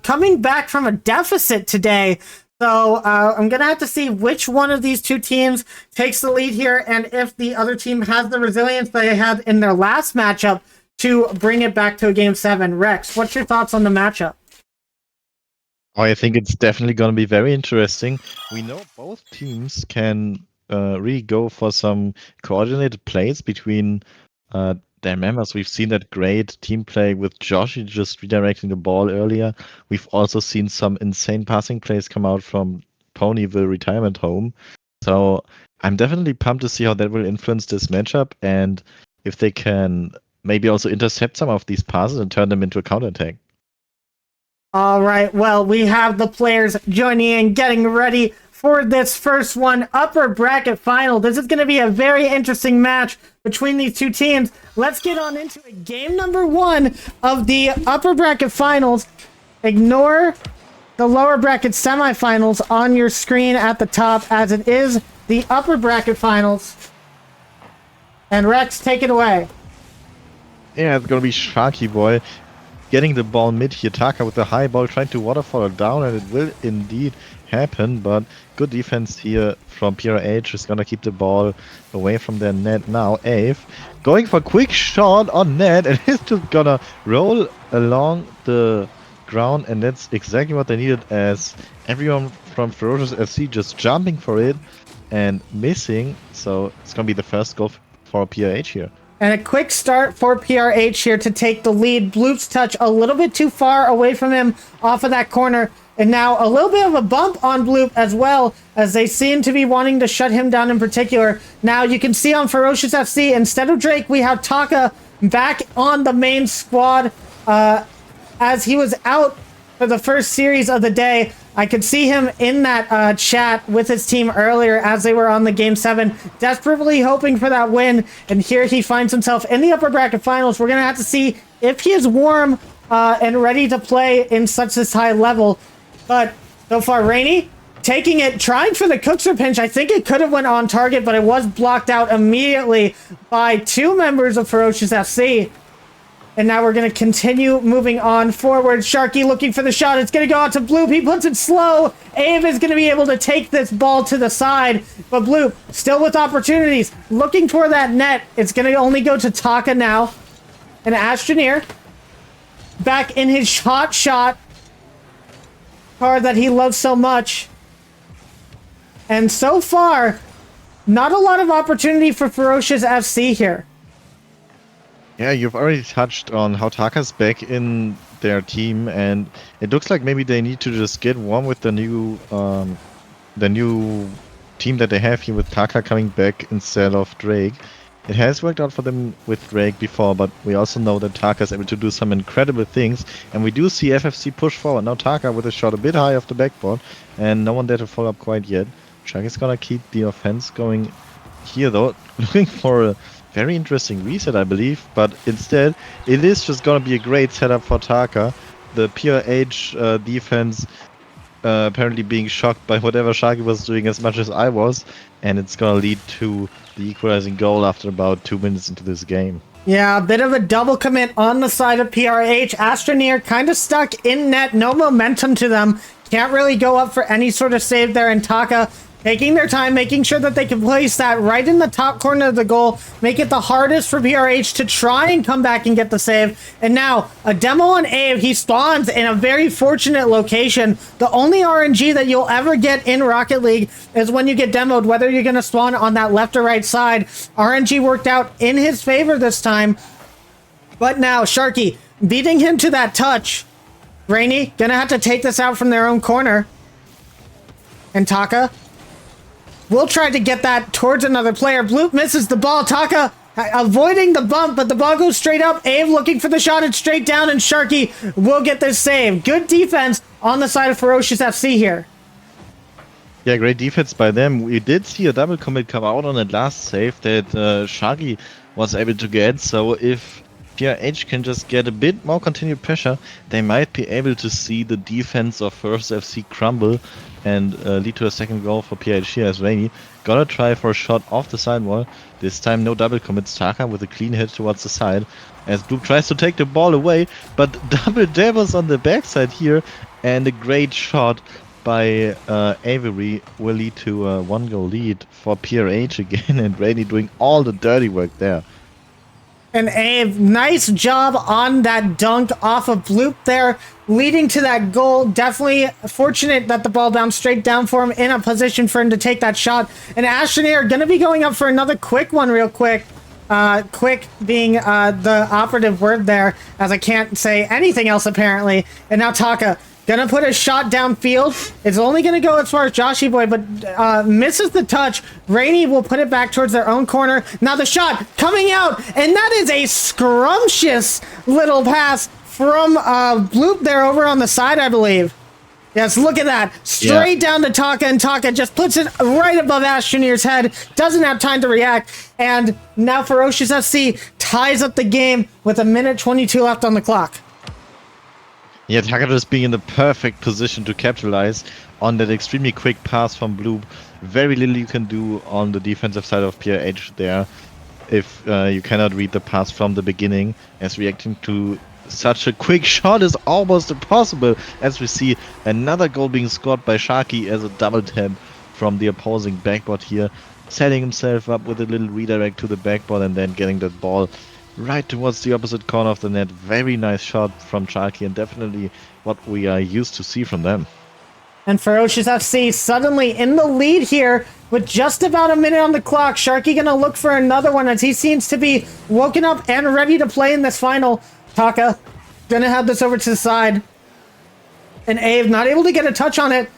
coming back from a deficit today. So I'm going to have to see which one of these two teams takes the lead here, and if the other team has the resilience they had in their last matchup to bring it back to a Game 7. Rex, what's your thoughts on the matchup? Oh, I think it's definitely going to be very interesting. We know both teams can really go for some coordinated plays between their members. We've seen that great team play with Josh just redirecting the ball earlier. We've also seen some insane passing plays come out from Ponyville Retirement Home. So I'm definitely pumped to see how that will influence this matchup, and if they can maybe also intercept some of these passes and turn them into a counterattack. All right, well, we have the players joining in, getting ready for this first one, upper bracket final. This is going to be a very interesting match between these two teams. Let's get on into it. Game number 1 of the upper bracket finals. Ignore the lower bracket semifinals on your screen at the top, as it is the upper bracket finals. And Rex, take it away. Yeah, it's gonna be Sharky Boy getting the ball mid here. Taka with the high ball trying to waterfall it down, and it will indeed happen, but good defense here from PRH is gonna keep the ball away from their net now. Ave going for a quick shot on net, and it's just gonna roll along the ground, and that's exactly what they needed, as everyone from Ferocious FC just jumping for it and missing. So it's gonna be the first goal for PRH here. And a quick start for PRH here to take the lead. Bloop's touch a little bit too far away from him off of that corner. And now a little bit of a bump on Bloop as well, as they seem to be wanting to shut him down in particular. Now you can see on Ferocious FC, instead of Drake, we have Taka back on the main squad. As he was out for the first series of the day, I could see him in that chat with his team earlier as they were on the Game 7, desperately hoping for that win. And here he finds himself in the upper bracket finals. We're going to have to see if he is warm and ready to play in such this high level. But so far, Rainy taking it, trying for the Cookser pinch. I think it could have went on target, but it was blocked out immediately by 2 members of Ferocious FC. And now we're going to continue moving on forward. Sharky looking for the shot. It's going to go out to Bloop. He puts it slow. Ave is going to be able to take this ball to the side. But Bloop still with opportunities. Looking for that net. It's going to only go to Taka now. And Astroneer back in his hot shot card that he loves so much. And so far, not a lot of opportunity for Ferocious FC here. Yeah, you've already touched on how Taka's back in their team, and it looks like maybe they need to just get warm with the new team that they have here, with Taka coming back instead of Drake. It has worked out for them with Drake before, but we also know that Taka is able to do some incredible things, and we do see FFC push forward. Now Taka with a shot a bit high off the backboard, and no one there to follow up quite yet. Chuck is gonna keep the offense going here though, looking for a very interesting reset, I believe, but instead it is just gonna be a great setup for Taka. The PRH defense apparently being shocked by whatever Sharky was doing as much as I was, and it's gonna lead to the equalizing goal after about 2 minutes into this game. Yeah, a bit of a double commit on the side of PRH. Astroneer kind of stuck in net, no momentum to them. Can't really go up for any sort of save there, and Taka taking their time, making sure that they can place that right in the top corner of the goal, make it the hardest for PRH to try and come back and get the save. And now, a demo on Ave. He spawns in a very fortunate location. The only RNG that you'll ever get in Rocket League is when you get demoed, whether you're going to spawn on that left or right side. RNG worked out in his favor this time. But now, Sharky beating him to that touch. Rainy gonna have to take this out from their own corner. And Taka we'll try to get that towards another player. Bloop misses the ball. Taka avoiding the bump, but the ball goes straight up. Ave looking for the shot. It's straight down, and Sharky will get this save. Good defense on the side of Ferocious FC here. Yeah, great defense by them. We did see a double commit come out on that last save that Sharky was able to get, so if PRH can just get a bit more continued pressure, they might be able to see the defense of First FC crumble and lead to a second goal for PRH here, as Rainy gonna try for a shot off the sidewall. This time no double commits. Taka with a clean hit towards the side as Bloop tries to take the ball away, but double demos on the backside here, and a great shot by Avery will lead to a 1-goal lead for PRH again, and Rainy doing all the dirty work there. And Ave, nice job on that dunk off of Bloop there, leading to that goal. Definitely fortunate that the ball bounced straight down for him, in a position for him to take that shot. And Astroneer going to be going up for another quick one real quick. Quick being the operative word there, as I can't say anything else apparently. And now Taka gonna put a shot downfield. It's only gonna go as far as Joshy Boy, but misses the touch. Rainy will put it back towards their own corner. Now the shot coming out, and that is a scrumptious little pass from Bloop there over on the side, I believe. Yes, look at that. Straight down to Taka, and Taka just puts it right above Astroneer's head. Doesn't have time to react. And now Ferocious FC ties up the game with 1:22 left on the clock. Yeah, Taka just being in the perfect position to capitalize on that extremely quick pass from Bloop. Very little you can do on the defensive side of PRH there if you cannot read the pass from the beginning, as reacting to such a quick shot is almost impossible, as we see another goal being scored by Sharky as a double tap from the opposing backboard here, setting himself up with a little redirect to the backboard and then getting that ball right towards the opposite corner of the net. Very nice shot from Sharky, and definitely what we are used to see from them. And Ferocious FC suddenly in the lead here with just about a minute on the clock. Sharky gonna look for another one as he seems to be woken up and ready to play in this final. Taka gonna have this over to the side. And Ave not able to get a touch on it.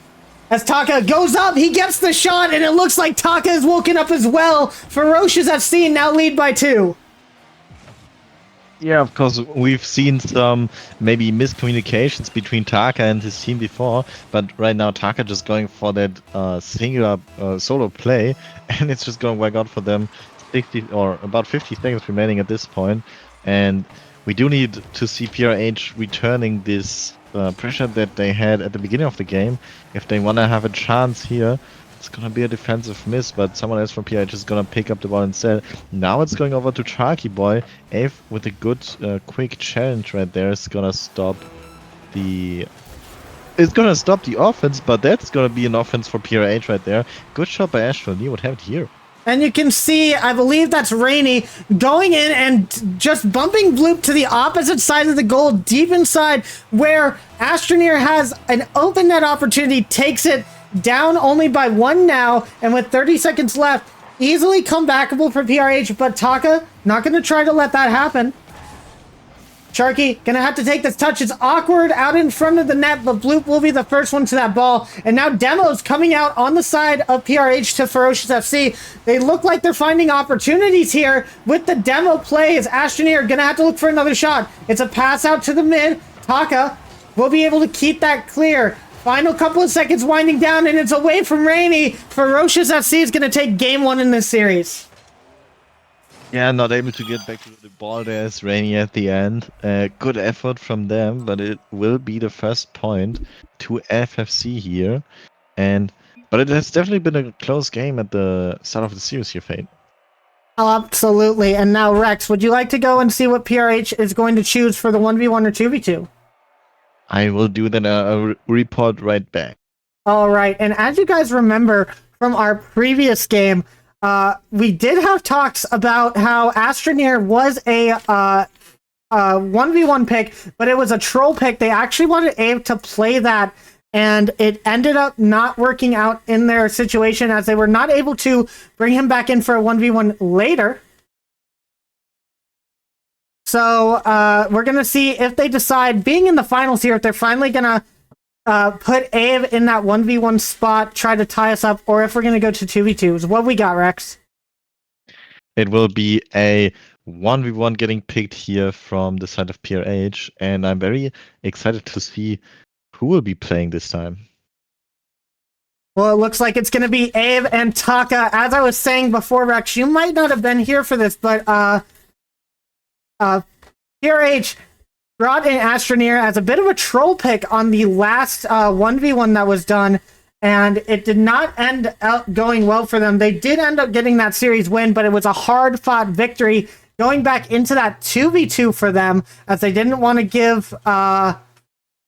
As Taka goes up, he gets the shot, and it looks like Taka is woken up as well. Ferocious FC now lead by 2. Yeah, of course, we've seen some maybe miscommunications between Taka and his team before, but right now Taka just going for that singular solo play, and it's just going to work out for them. 60 or about 50 seconds remaining at this point, and we do need to see PRH returning this pressure that they had at the beginning of the game. If they want to have a chance here, it's going to be a defensive miss, but someone else from PRH is going to pick up the ball instead. Now it's going over to Sharky Boy. Ave with a good quick challenge right there is going to stop the... It's going to stop the offense, but that's going to be an offense for PRH right there. Good shot by Astroneer. What happened here? And you can see, I believe that's Rainy, going in and just bumping Bloop to the opposite side of the goal, deep inside, where Astroneer has an open net opportunity, takes it down only by 1 now, and with 30 seconds left, easily comebackable for PRH, but Taka not going to try to let that happen. Sharky gonna have to take this touch. It's awkward out in front of the net, but Bloop will be the first one to that ball. And now Demo's coming out on the side of PRH to Ferocious FC. They look like they're finding opportunities here with the Demo play. As Astroneer gonna have to look for another shot. It's a pass out to the mid. Taka will be able to keep that clear. Final couple of seconds winding down, and it's away from Rainy. Ferocious FC is gonna take game 1 in this series. Yeah, not able to get back to the ball. There's Rainy at the end. Good effort from them, but it will be the first point to FFC here. But it has definitely been a close game at the start of the series here, Fate. Oh, absolutely. And now, Rex, would you like to go and see what PRH is going to choose for the 1v1 or 2v2? I will do that. I'll report right back. All right. And as you guys remember from our previous game, we did have talks about how Astroneer was a 1v1 pick, but it was a troll pick. They actually wanted Abe to play that, and it ended up not working out in their situation as they were not able to bring him back in for a 1v1 later. So we're going to see if they decide, being in the finals here, if they're finally going to put Abe in that 1v1 spot, try to tie us up, or if we're going to go to 2v2s. What we got, Rex? It will be a 1v1 getting picked here from the side of PRH, and I'm very excited to see who will be playing this time. Well, it looks like it's going to be Abe and Taka. As I was saying before, Rex, you might not have been here for this, but PRH brought in Astroneer as a bit of a troll pick on the last 1v1 that was done, and it did not end up going well for them. They did end up getting that series win, but it was a hard-fought victory going back into that 2v2 for them, as they didn't want to give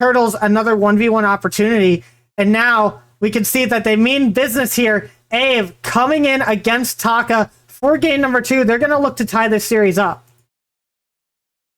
Turtles another 1v1 opportunity. And now we can see that they mean business here. Ave coming in against Taka for game number 2. They're going to look to tie this series up.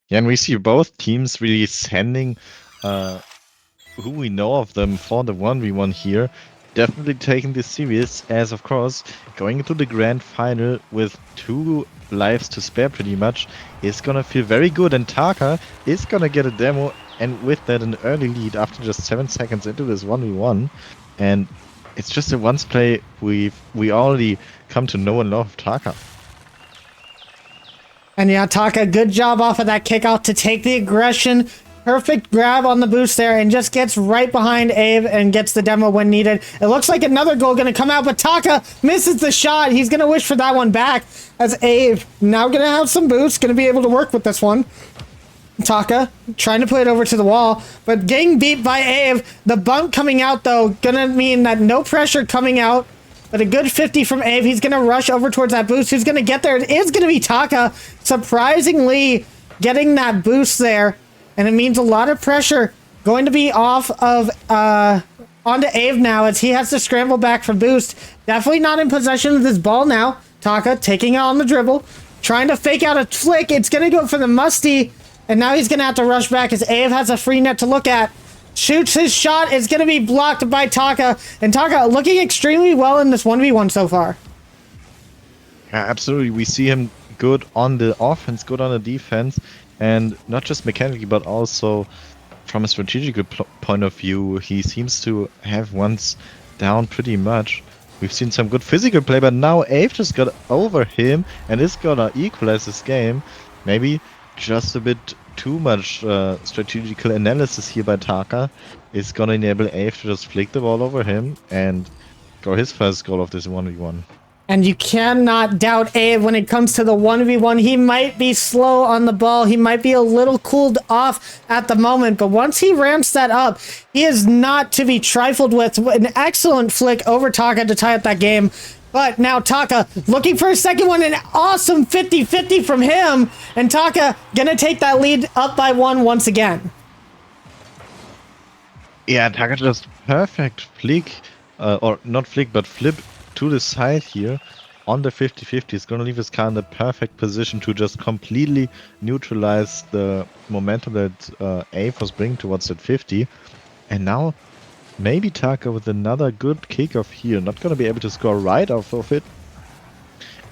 Yeah, and we see both teams really sending who we know of them for the 1v1 here. Definitely taking this serious, as of course, going into the grand final with 2 lives to spare pretty much is gonna feel very good, and Taka is gonna get a demo, and with that an early lead after just 7 seconds into this 1v1. And it's just a once play we already come to know and love Taka. And yeah, Taka, good job off of that kick out to take the aggression Perfect grab on the boost there and just gets right behind Ave and gets the demo when needed. It looks like another goal going to come out, but Taka misses the shot. He's going to wish for that one back as Ave now going to have some boost, going to be able to work with this one. Taka trying to put it over to the wall, but getting beat by Ave. The bump coming out, though, going to mean that no pressure coming out, but a good 50 from Ave. He's going to rush over towards that boost. Who's going to get there? It is going to be Taka, surprisingly getting that boost there, and it means a lot of pressure going to be off of onto Ave now as he has to scramble back for boost. Definitely not in possession of this ball now. Taka taking it on the dribble, trying to fake out a flick. It's going to go for the musty. And now he's going to have to rush back as Ave has a free net to look at. Shoots his shot. It's going to be blocked by Taka. And Taka looking extremely well in this 1v1 so far. Yeah, absolutely. We see him good on the offense, good on the defense. And not just mechanically, but also from a strategical point of view, he seems to have ones down pretty much. We've seen some good physical play, but now Ave just got over him and is going to equalize this game. Maybe just a bit too much strategical analysis here by Taka is gonna enable Ave to just flick the ball over him and go his first goal of this 1v1. And you cannot doubt Ave when it comes to the 1v1. He might be slow on the ball. He might be a little cooled off at the moment, but once he ramps that up, he is not to be trifled with. An excellent flick over Taka to tie up that game. But now Taka looking for a second one, an awesome 50-50 from him. And Taka gonna take that lead up by one once again. Yeah, Taka just perfect flick, or not flick, but flip to the side here on the 50-50. He's gonna leave his car in the perfect position to just completely neutralize the momentum that Ave was bringing towards that 50. And now maybe Taka with another good kickoff here. Not going to be able to score right off of it.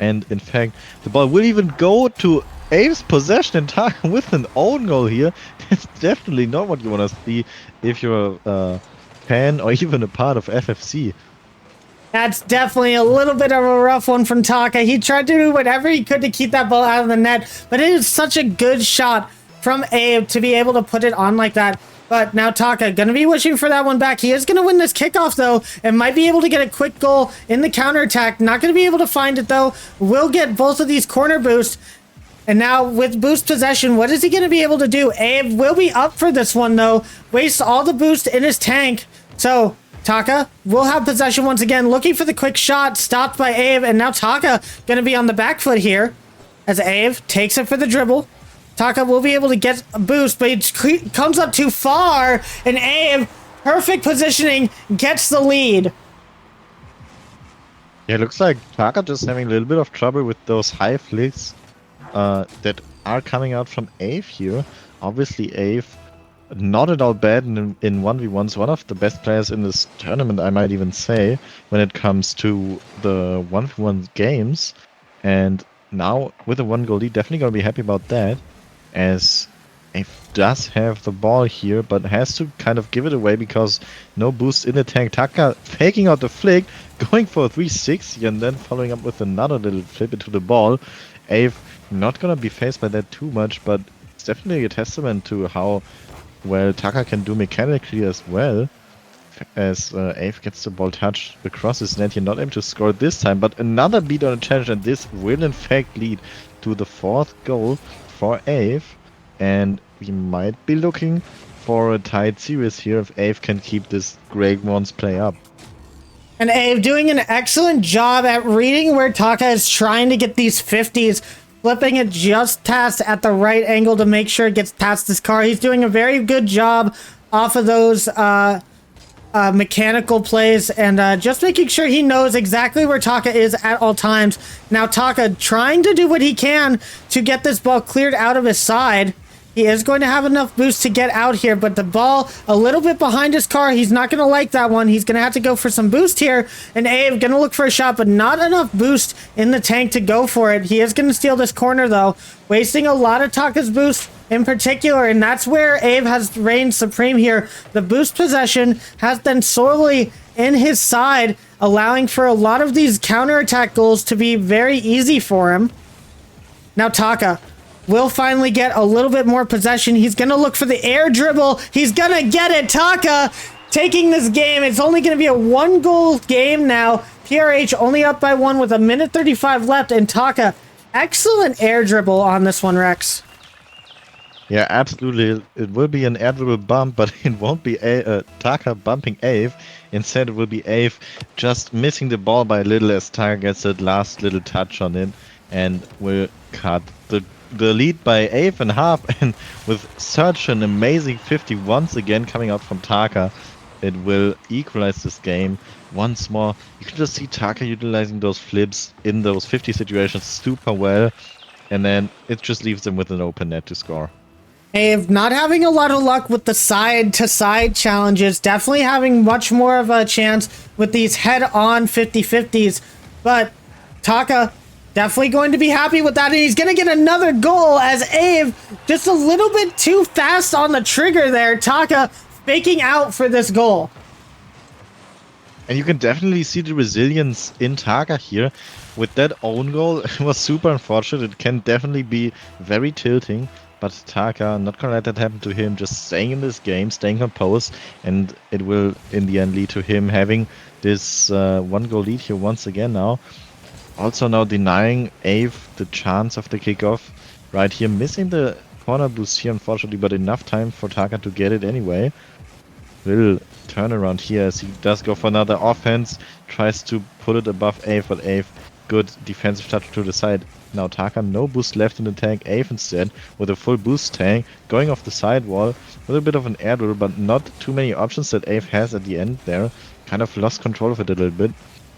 And in fact, the ball will even go to Ave's possession, and Taka with an own goal here. That's definitely not what you want to see if you're a fan or even a part of FFC. That's definitely a little bit of a rough one from Taka. He tried to do whatever he could to keep that ball out of the net, but it is such a good shot from Ave to be able to put it on like that. But now Taka going to be wishing for that one back. He is going to win this kickoff, though, and might be able to get a quick goal in the counterattack. Not going to be able to find it, though. Will get both of these corner boosts. And now with boost possession, what is he going to be able to do? Ave will be up for this one, though. Wastes all the boost in his tank. So Taka will have possession once again. Looking for the quick shot. Stopped by Ave. And now Taka going to be on the back foot here as Ave takes it for the dribble. Taka will be able to get a boost, but it comes up too far, and Ave, perfect positioning, gets the lead. Yeah, it looks like Taka just having a little bit of trouble with those high flicks that are coming out from Ave here. Obviously, Ave, not at all bad in 1v1s, one of the best players in this tournament, I might even say, when it comes to the 1v1 games. And now, with a 1-goal lead, definitely going to be happy about that, as Ave does have the ball here, but has to kind of give it away because no boost in the tank. Taka faking out the flick, going for a 360, and then following up with another little flip into the ball. Ave not going to be faced by that too much, but it's definitely a testament to how well Taka can do mechanically as well, as Ave gets the ball touched across his net. You're not able to score this time, but another beat on a challenge, and this will in fact lead to the 4th goal for Ave, and we might be looking for a tight series here if Ave can keep this Greg Wants play up. And Ave doing an excellent job at reading where Taka is trying to get these 50s, flipping it just past at the right angle to make sure it gets past this car. He's doing a very good job off of those mechanical plays, and just making sure he knows exactly where Taka is at all times. Now Taka trying to do what he can to get this ball cleared out of his side. He is going to have enough boost to get out here, but the ball a little bit behind his car. He's not going to like that one. He's going to have to go for some boost here, and Ave going to look for a shot, but not enough boost in the tank to go for it. He is going to steal this corner, though, wasting a lot of Taka's boost in particular, and that's where Ave has reigned supreme here. The boost possession has been sorely in his side, allowing for a lot of these counterattack goals to be very easy for him. Now Taka will finally get a little bit more possession. He's going to look for the air dribble. He's going to get it. Taka taking this game. It's only going to be a 1-goal game now. PRH only up by 1 with 1:35 left. And Taka, excellent air dribble on this one, Rex. Yeah, absolutely. It will be an air dribble bump, but it won't be Taka bumping Ave. Instead, it will be Ave just missing the ball by a little as Taka gets that last little touch on it and will cut the lead by Ave and half. And with such an amazing 50 once again coming out from Taka, it will equalize this game once more. You can just see Taka utilizing those flips in those 50 situations super well, and then it just leaves them with an open net to score. Ave not having a lot of luck with the side-to-side challenges, definitely having much more of a chance with these head-on 50-50s, but Taka definitely going to be happy with that, and he's going to get another goal as Ave just a little bit too fast on the trigger there. Taka faking out for this goal. And you can definitely see the resilience in Taka here. With that own goal, it was super unfortunate. It can definitely be very tilting. But Taka, not gonna let that happen to him, just staying in this game, staying composed, and it will in the end lead to him having this 1-goal lead here once again now. Also now denying Ave the chance of the kickoff right here, missing the corner boost here unfortunately, but enough time for Taka to get it anyway. Will turn around here as he does go for another offense, tries to put it above Ave, but Ave, good defensive touch to the side. Now Taka, no boost left in the tank. Ave instead with a full boost tank, going off the sidewall with a bit of an air dribble, but not too many options that Ave has at the end there. Kind of lost control of it a little bit.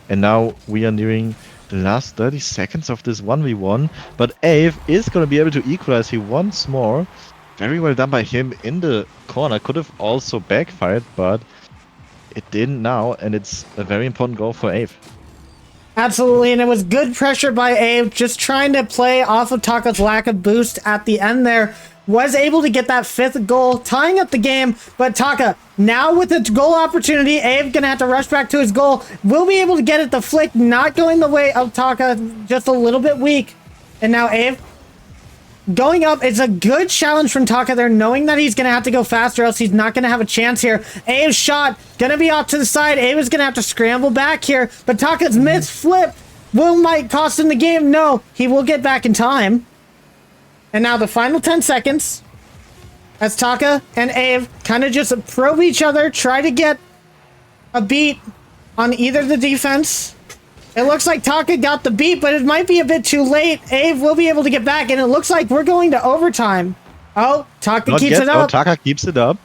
And now we are nearing the last 30 seconds of this 1v1, but Ave is going to be able to equalize here once more. Very well done by him in the corner. Could have also backfired, but it didn't now, and it's a very important goal for Ave. Absolutely, and it was good pressure by Ave, just trying to play off of Taka's lack of boost at the end there. Was able to get that 5th goal, tying up the game, but Taka, now with a goal opportunity, Ave gonna have to rush back to his goal. Will be able to get it, the flick not going the way of Taka, just a little bit weak. And now Ave going up. It's a good challenge from Taka there, knowing that he's going to have to go faster, else he's not going to have a chance here. Ave's shot going to be off to the side. Ave is going to have to scramble back here, but Taka's missed flip might cost him the game. No, he will get back in time. And now the final 10 seconds as Taka and Ave kind of just probe each other, try to get a beat on either the defense. It looks like Taka got the beat, but it might be a bit too late. Ave will be able to get back, and it looks like we're going to overtime. Oh, Taka keeps it up. Taka keeps it up.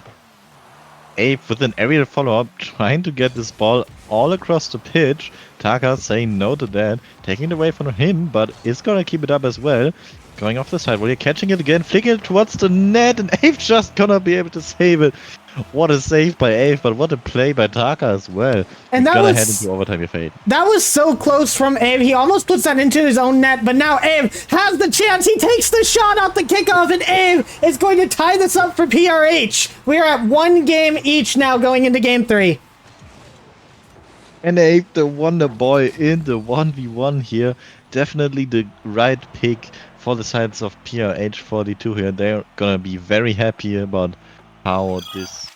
Ave with an aerial follow-up, trying to get this ball all across the pitch. Taka saying no to that, taking it away from him, but is going to keep it up as well. Going off the side, well, you're catching it again, flicking it towards the net, and Ave just gonna be able to save it. What a save by Ave, but what a play by Taka as well. And he's that gonna was, head into overtime, if Ave. That was so close from Ave. He almost puts that into his own net, but now Ave has the chance. He takes the shot off the kickoff, and Ave is going to tie this up for PRH. We are at 1 game each now going into game 3. And Ave, the wonder boy in the 1v1 here. Definitely the right pick for the sides of PRH 42 here. They're gonna be very happy about how this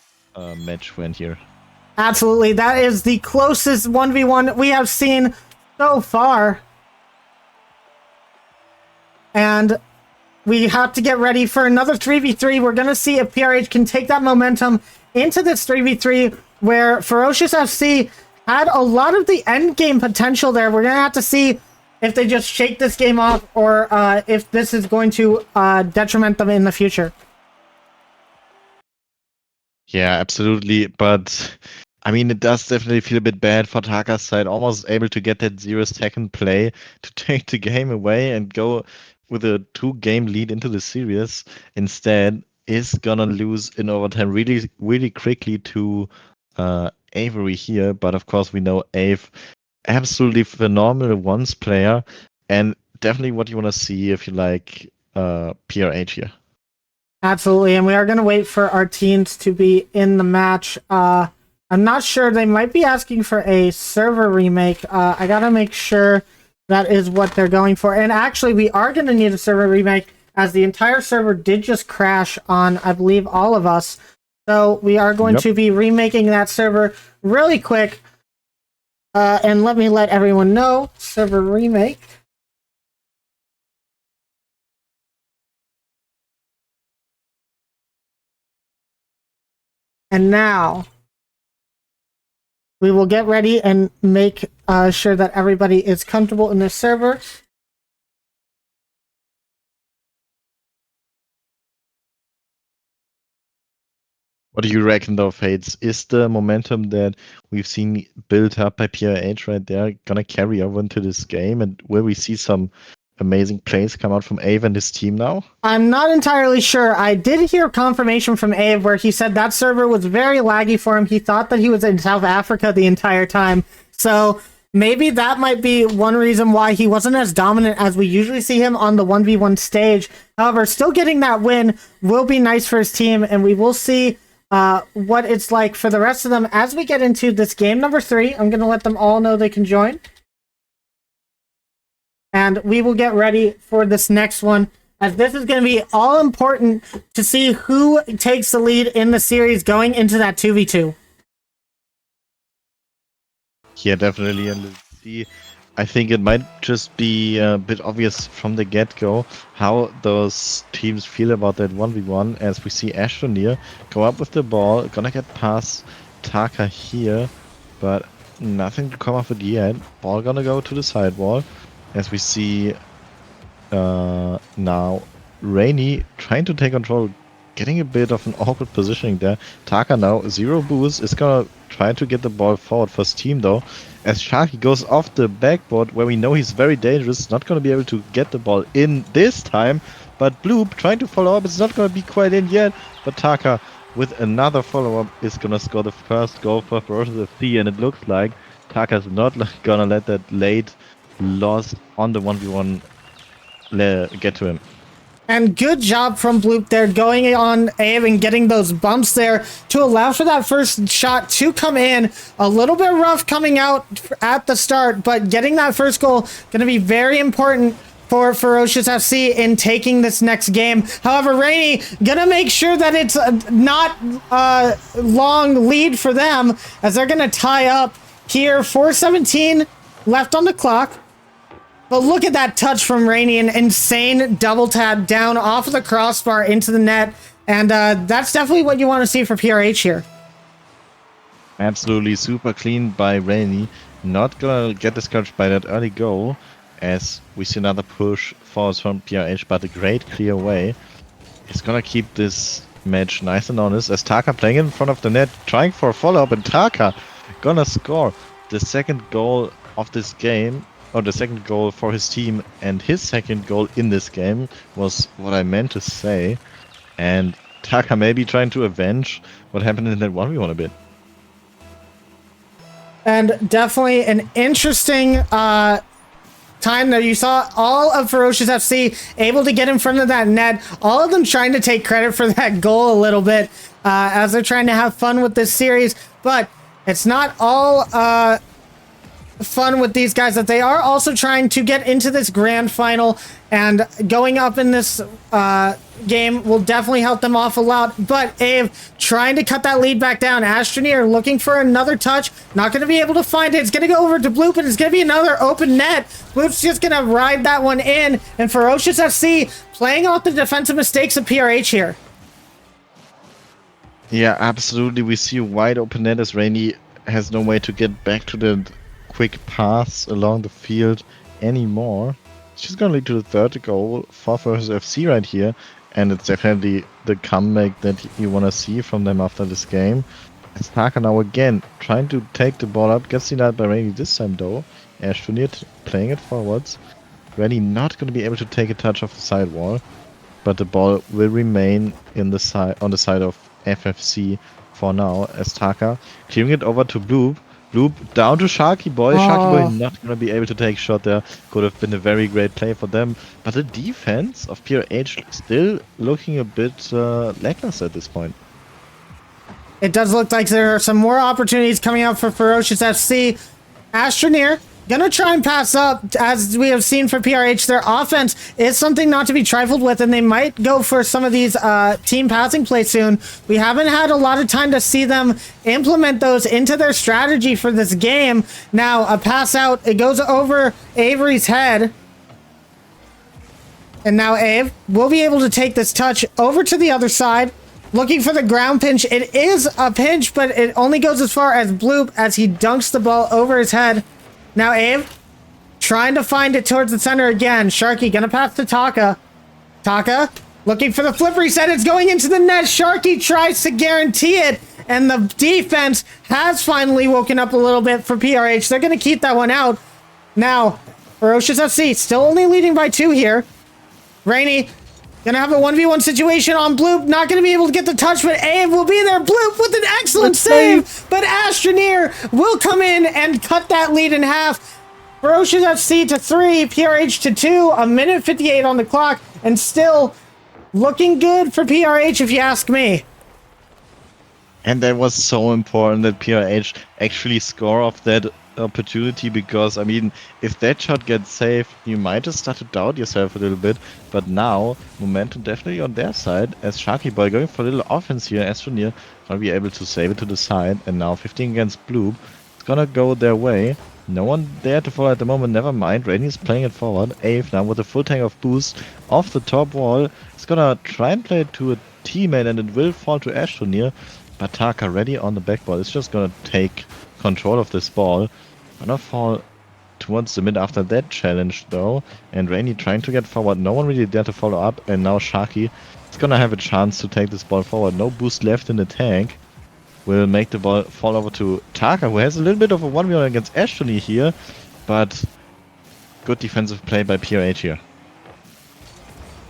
match went here. Absolutely, that is the closest 1v1 we have seen so far. And we have to get ready for another 3v3. We're gonna see if PRH can take that momentum into this 3v3 where Ferocious FC had a lot of the end game potential there. We're gonna have to see if they just shake this game off, or if this is going to detriment them in the future. Yeah, absolutely. But I mean, it does definitely feel a bit bad for Taka's side. Almost able to get that 0-second play to take the game away and go with a 2-game lead into the series. Instead, is gonna lose in overtime really, really quickly to Avery here. But of course, we know Ave, absolutely phenomenal once player, and definitely what you want to see if you like PRH here. Absolutely, and we are going to wait for our teams to be in the match. I'm not sure. They might be asking for a server remake. I got to make sure that is what they're going for. And actually, we are going to need a server remake as the entire server did just crash on, I believe, all of us. So we are going to be remaking that server really quick. And let me let everyone know, server remake. And now we will get ready and make sure that everybody is comfortable in this server. What do you reckon, though, Fates? Is the momentum that we've seen built up by PRH right there gonna carry over into this game? And will we see some amazing plays come out from Ave and his team now? I'm not entirely sure. I did hear confirmation from Ave where he said that server was very laggy for him. He thought that he was in South Africa the entire time. So maybe that might be one reason why he wasn't as dominant as we usually see him on the 1v1 stage. However, still getting that win will be nice for his team, and we will see what it's like for the rest of them as we get into this game number 3. I'm going to let them all know they can join. And we will get ready for this next one, as this is going to be all important to see who takes the lead in the series going into that 2v2. Yeah, definitely. And let's see. I think it might just be a bit obvious from the get-go how those teams feel about that 1v1, as we see Astroneer go up with the ball, gonna get past Taka here, but nothing to come off it yet. Ball gonna go to the sidewall, as we see now Rainy trying to take control, getting a bit of an awkward positioning there. Taka now, 0 boost, is gonna try to get the ball forward for his team though, as Sharky goes off the backboard where we know he's very dangerous, not gonna be able to get the ball in this time, but Bloop trying to follow up, it's not gonna be quite in yet, but Taka with another follow-up is gonna score the first goal for Ferocious FC, and it looks like Taka's not gonna let that late loss on the 1v1 get to him. And good job from Bloop there, going on Ave and getting those bumps there to allow for that first shot to come in. A little bit rough coming out at the start, but getting that first goal going to be very important for Ferocious FC in taking this next game. However, Rainy gonna make sure that it's not a long lead for them, as they're gonna tie up here. 4:17 left on the clock. But look at that touch from Rainy, an insane double tap down off of the crossbar into the net. And that's definitely what you want to see for PRH here. Absolutely super clean by Rainy. Not gonna get discouraged by that early goal, as we see another push forwards from PRH, but a great clear way. He's gonna keep this match nice and honest, as Taka playing in front of the net, trying for a follow-up, and Taka gonna score the second goal of this game. Or the second goal for his team, and his second goal in this game was what I meant to say. And Taka may be trying to avenge what happened in that 1v1 a bit. And definitely an interesting time there. You saw all of Ferocious FC able to get in front of that net, all of them trying to take credit for that goal a little bit as they're trying to have fun with this series. But it's not all fun with these guys, that they are also trying to get into this grand final, and going up in this game will definitely help them off a lot. But Ave trying to cut that lead back down. Astroneer looking for another touch, not going to be able to find it. It's going to go over to Bloop, and it's going to be another open net. Bloop's just going to ride that one in, and Ferocious FC playing off the defensive mistakes of PRH here. Yeah, absolutely. We see a wide open net, as Rainy has no way to get back to the quick pass along the field anymore. She's gonna lead to the third goal for Ferocious FC right here, and it's definitely the comeback that you want to see from them after this game. As Taka now again trying to take the ball up, gets denied by Rainy this time though. Astroneer playing it forwards. Rainy not going to be able to take a touch off the sidewall, but the ball will remain in the side on the side of FFC for now, as Taka clearing it over to Bloop. Bloop down to Sharky Boy. Sharky Boy not going to be able to take a shot there. Could have been a very great play for them. But the defense of PRH still looking a bit lackluster at this point. It does look like there are some more opportunities coming out for Ferocious FC. Astroneer Gonna try and pass up, as we have seen for PRH. Their offense is something not to be trifled with, and they might go for some of these team passing plays soon. We haven't had a lot of time to see them implement those into their strategy for this game. Now, a pass out, it goes over Avery's head. And now Ave will be able to take this touch over to the other side, looking for the ground pinch. It is a pinch, but it only goes as far as Bloop as he dunks the ball over his head. Now Ave trying to find it towards the center again. Sharky gonna pass to Taka. Taka looking for the flip reset. It's going into the net. Sharky tries to guarantee it, and the defense has finally woken up a little bit for PRH. They're gonna keep that one out. Now, Ferocious FC still only leading by 2 here. Rainy gonna have a 1v1 situation on Bloop. Not gonna be able to get the touch, but Ave will be there. Bloop with an excellent save, but Astroneer will come in and cut that lead in half. Ferocious FC to 3, PRH to 2, a minute 58 on the clock, and still looking good for PRH if you ask me. And that was so important that PRH actually score off that opportunity, because I mean, if that shot gets saved, you might just start to doubt yourself a little bit. But now momentum definitely on their side, as Sharky Boy going for a little offense here. Astroneer gonna be able to save it to the side, and now 15 against Bloop. It's gonna go their way. No one there to follow at the moment. Never mind. Rainey's playing it forward. Ave now with a full tank of boost off the top wall. It's gonna try and play it to a teammate, and it will fall to Astroneer. But Taka ready on the back ball. It's just gonna take control of this ball. Gonna fall towards the mid after that challenge though, and Rainy trying to get forward. No one really there to follow up, and now Sharky is gonna have a chance to take this ball forward. No boost left in the tank. Will make the ball fall over to Taka, who has a little bit of a 1v1 against Ashley here, but good defensive play by PRH here.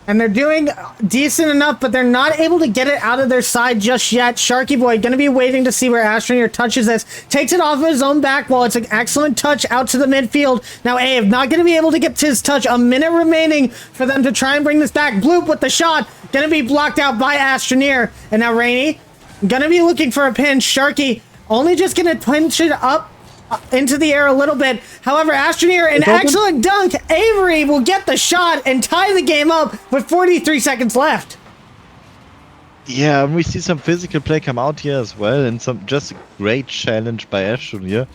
And they're doing decent enough, but they're not able to get it out of their side just yet. Sharky Boy going to be waiting to see where Astroneer touches this. Takes it off of his own back wall. It's an excellent touch out to the midfield. Now Ave not going to be able to get to his touch. A minute remaining for them to try and bring this back. Bloop with the shot. Going to be blocked out by Astroneer. And now Rainy going to be looking for a pinch. Sharky only just going to pinch it up into the air a little bit. However, Astroneer, an excellent dunk. Avery will get the shot and tie the game up with 43 seconds left. Yeah, and we see some physical play come out here as well, and some just a great challenge by Astroneer.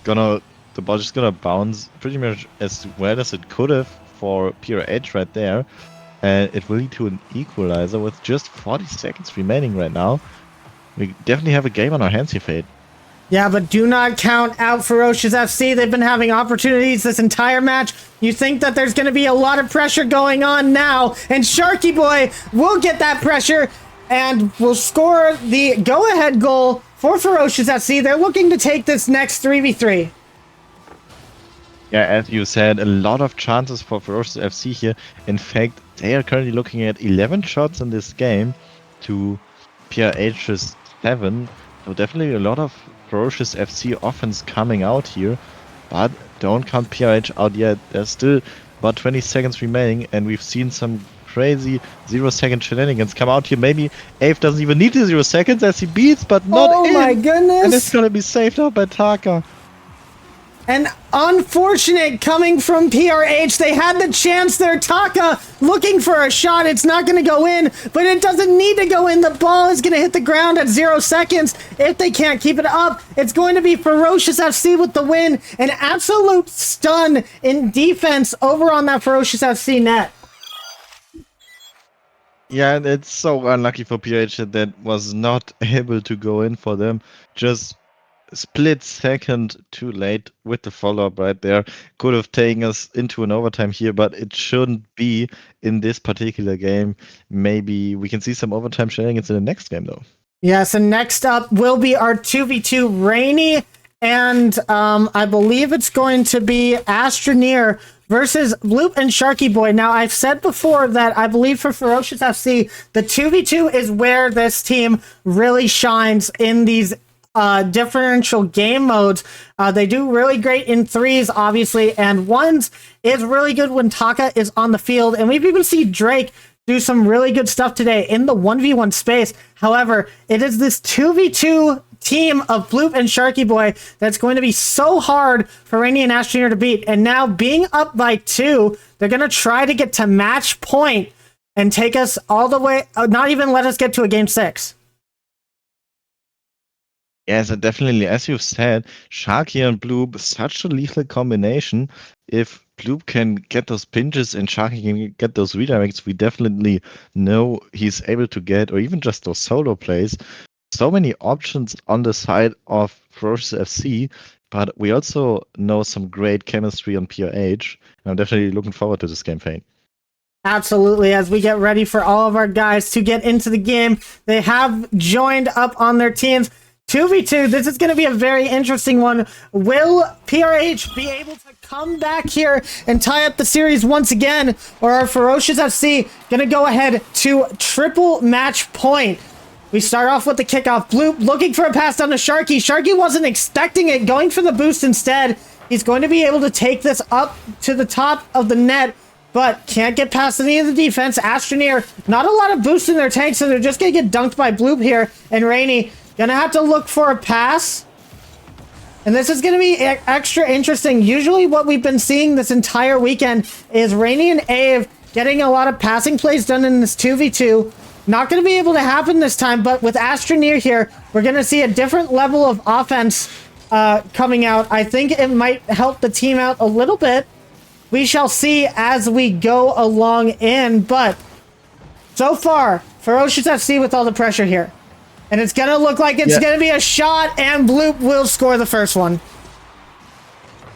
The ball just gonna bounce pretty much as well as it could have for PRH right there, and it will lead to an equalizer with just 40 seconds remaining right now. We definitely have a game on our hands here, Fade. Yeah, but do not count out Ferocious FC. They've been having opportunities this entire match. You think that there's going to be a lot of pressure going on now, and Sharky Boy will get that pressure and will score the go-ahead goal for Ferocious FC. They're looking to take this next 3v3. Yeah, as you said, a lot of chances for Ferocious FC here. In fact, they are currently looking at 11 shots in this game to PRH's 7. So definitely a lot of Ferocious FC offense coming out here, but don't count PRH out yet. There's still about 20 seconds remaining, and we've seen some crazy 0-second shenanigans come out here. Maybe Ave doesn't even need the 0 seconds as he beats, but not Oh my goodness! And it's gonna be saved out by Taka. And unfortunate coming from PRH. They had the chance there. Taka looking for a shot. It's not going to go in, but it doesn't need to go in. The ball is going to hit the ground at 0 seconds. If they can't keep it up, it's going to be Ferocious FC with the win. An absolute stun in defense over on that Ferocious FC net. Yeah, and it's so unlucky for PRH that was not able to go in for them. Just split second too late with the follow-up right there. Could have taken us into an overtime here, but it shouldn't be in this particular game. Maybe we can see some overtime shenanigans in the next game though. Yes, and next up will be our 2v2 Rainy, and I believe it's going to be Astroneer versus Bloop and Sharky Boy. Now, I've said before that I believe for Ferocious FC, the 2v2 is where this team really shines in these differential game modes. They do really great in threes, obviously, and ones is really good when Taka is on the field. And we've even seen Drake do some really good stuff today in the 1v1 space. However, it is this 2v2 team of Bloop and Sharky Boy that's going to be so hard for Rainy and Astroneer to beat. And now being up by 2, they're going to try to get to match point and take us all the way, not even let us get to a game 6. Yes, and definitely, as you've said, Sharky and Bloop, such a lethal combination. If Bloop can get those pinches and Sharky can get those redirects, we definitely know he's able to get, or even just those solo plays, so many options on the side of Ferocious FC, but we also know some great chemistry on PRH. I'm definitely looking forward to this campaign. Absolutely, as we get ready for all of our guys to get into the game, they have joined up on their teams. 2v2, this is going to be a very interesting one. Will PRH be able to come back here and tie up the series once again? Or are Ferocious FC going to go ahead to triple match point? We start off with the kickoff. Bloop looking for a pass down to Sharky. Sharky wasn't expecting it, going for the boost instead. He's going to be able to take this up to the top of the net, but can't get past any of the defense. Astroneer, not a lot of boost in their tank, so they're just going to get dunked by Bloop here. And Rainy gonna have to look for a pass. And this is gonna be extra interesting. Usually what we've been seeing this entire weekend is Rainy and Ave getting a lot of passing plays done in this 2v2. Not gonna be able to happen this time, but with Astroneer here, we're gonna see a different level of offense coming out. I think it might help the team out a little bit. We shall see as we go along in, but so far, Ferocious FC with all the pressure here. And it's going to look like it's going to be a shot, and Bloop will score the first one.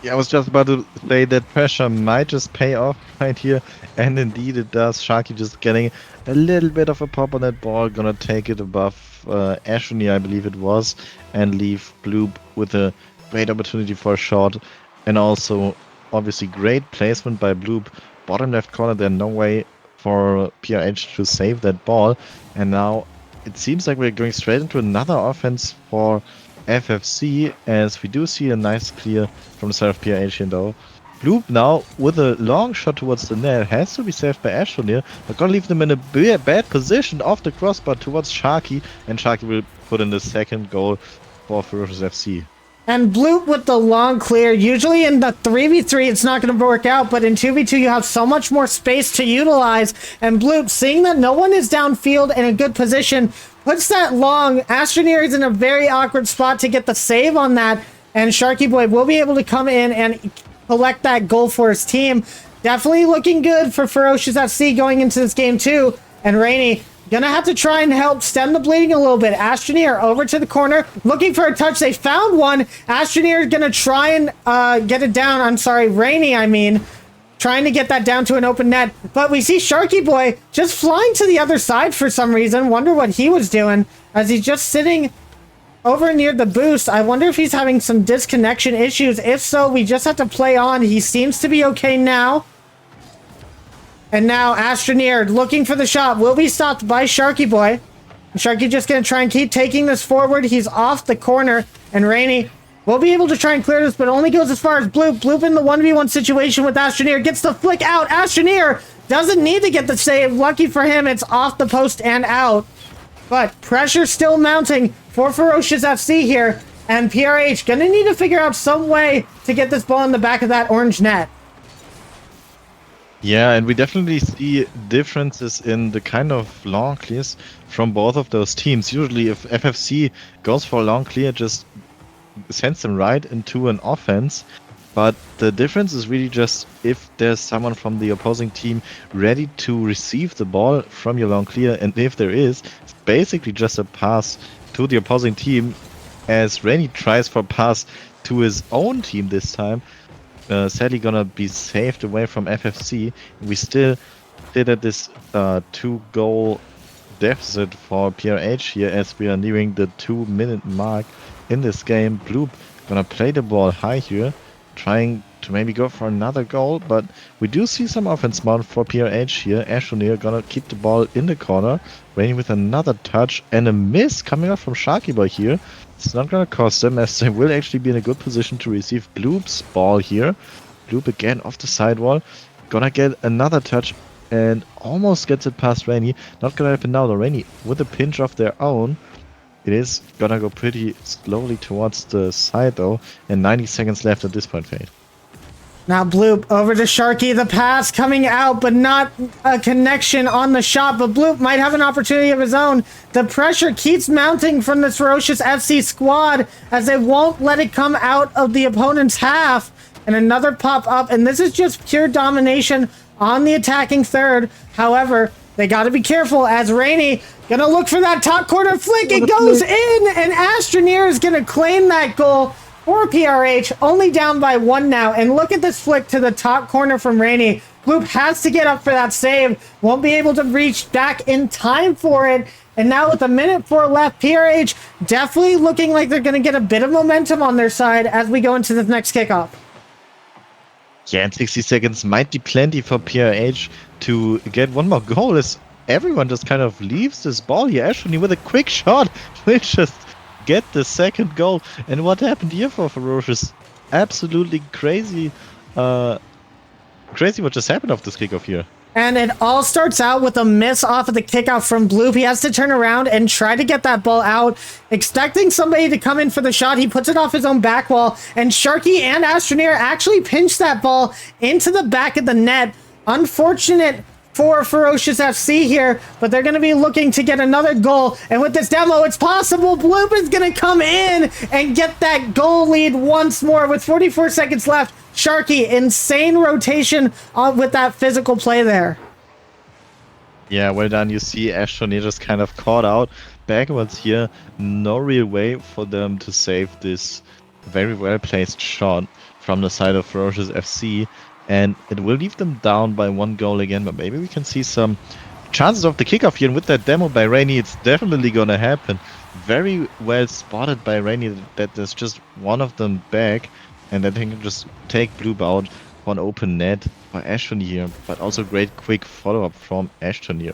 Yeah, I was just about to say that pressure might just pay off right here, and indeed it does. Sharky just getting a little bit of a pop on that ball, gonna take it above Ashley, I believe it was, and leave Bloop with a great opportunity for a shot, and also obviously great placement by Bloop. Bottom left corner, there's no way for PRH to save that ball, and now it seems like we're going straight into another offense for FFC, as we do see a nice clear from the side of PRH here though. Bloop now with a long shot towards the net, has to be saved by Astroneer, but gonna leave them in a bad position off the crossbar towards Sharky, and Sharky will put in the second goal for Ferocious FC. And Bloop with the long clear. Usually in the 3v3 it's not going to work out, but in 2v2 you have so much more space to utilize. And Bloop, seeing that no one is downfield in a good position, puts that long. Astroneer is in a very awkward spot to get the save on that, and Sharky Boy will be able to come in and collect that goal for his team. Definitely looking good for Ferocious FC going into this game too. And Rainy gonna have to try and help stem the bleeding a little bit. Astroneer over to the corner, looking for a touch. They found one. Astroneer gonna try and get it down. I'm sorry, Rainy, I mean. Trying to get that down to an open net. But we see Sharky Boy just flying to the other side for some reason. Wonder what he was doing as he's just sitting over near the boost. I wonder if he's having some disconnection issues. If so, we just have to play on. He seems to be okay now. And now Astroneer looking for the shot will be stopped by Sharky Boy. And Sharky just going to try and keep taking this forward. He's off the corner. And Rainy will be able to try and clear this, but only goes as far as Bloop. Bloop in the 1v1 situation with Astroneer. Gets the flick out. Astroneer doesn't need to get the save. Lucky for him, it's off the post and out. But pressure still mounting for Ferocious FC here. And PRH going to need to figure out some way to get this ball in the back of that orange net. Yeah, and we definitely see differences in the kind of long clears from both of those teams. Usually if FFC goes for a long clear, just sends them right into an offense. But the difference is really just if there's someone from the opposing team ready to receive the ball from your long clear, and if there is, it's basically just a pass to the opposing team, as Rainy tries for a pass to his own team this time. Sadly gonna be saved away from FFC. We still did at this 2-goal deficit for PRH here, as we are nearing the 2-minute mark in this game. Bloop gonna play the ball high here, trying to maybe go for another goal, but we do see some offense mount for PRH here. Astroneer gonna keep the ball in the corner, Rainy with another touch and a miss coming up from Sharky Boy here. It's not gonna cost them, as they will actually be in a good position to receive Bloop's ball here. Bloop again off the sidewall, gonna get another touch and almost gets it past Rainy. Not gonna happen now though. Rainy with a pinch of their own It is gonna go pretty slowly towards the side though, and 90 seconds left at this point, Fade. Now Bloop over to Sharky, the pass coming out, but not a connection on the shot, but Bloop might have an opportunity of his own. The pressure keeps mounting from this Ferocious FC squad as they won't let it come out of the opponent's half. And another pop up, and this is just pure domination on the attacking third. However, they got to be careful as Rainey gonna look for that top corner flick. It goes in, and Astroneer is gonna claim that goal for PRH, only down by 1 now. And look at this flick to the top corner from Rainey. Bloop has to get up for that save. Won't be able to reach back in time for it. And now with 1:04 left, PRH definitely looking like they're going to get a bit of momentum on their side as we go into the next kickoff. Yeah, and 60 seconds might be plenty for PRH to get one more goal as everyone just kind of leaves this ball here. Ashley with a quick shot will just get the second goal. And what happened here for Ferocious? Absolutely crazy. Crazy what just happened off this kickoff here. And it all starts out with a miss off of the kickoff from Bloop. He has to turn around and try to get that ball out, expecting somebody to come in for the shot. He puts it off his own back wall, and Sharky and Astroneer actually pinch that ball into the back of the net. Unfortunate for Ferocious FC here, but they're going to be looking to get another goal. And with this demo, it's possible Bloop is going to come in and get that goal lead once more with 44 seconds left. Sharky, insane rotation with that physical play there. Yeah, well done. You see Astroneer just kind of caught out backwards here. No real way for them to save this very well placed shot from the side of Ferocious FC. And it will leave them down by 1 goal again, but maybe we can see some chances of the kickoff here. And with that demo by Rainey, it's definitely gonna happen. Very well spotted by Rainey that there's just one of them back, and that they can just take Bloop out for an open net by Ashton here, but also great quick follow-up from Ashton here.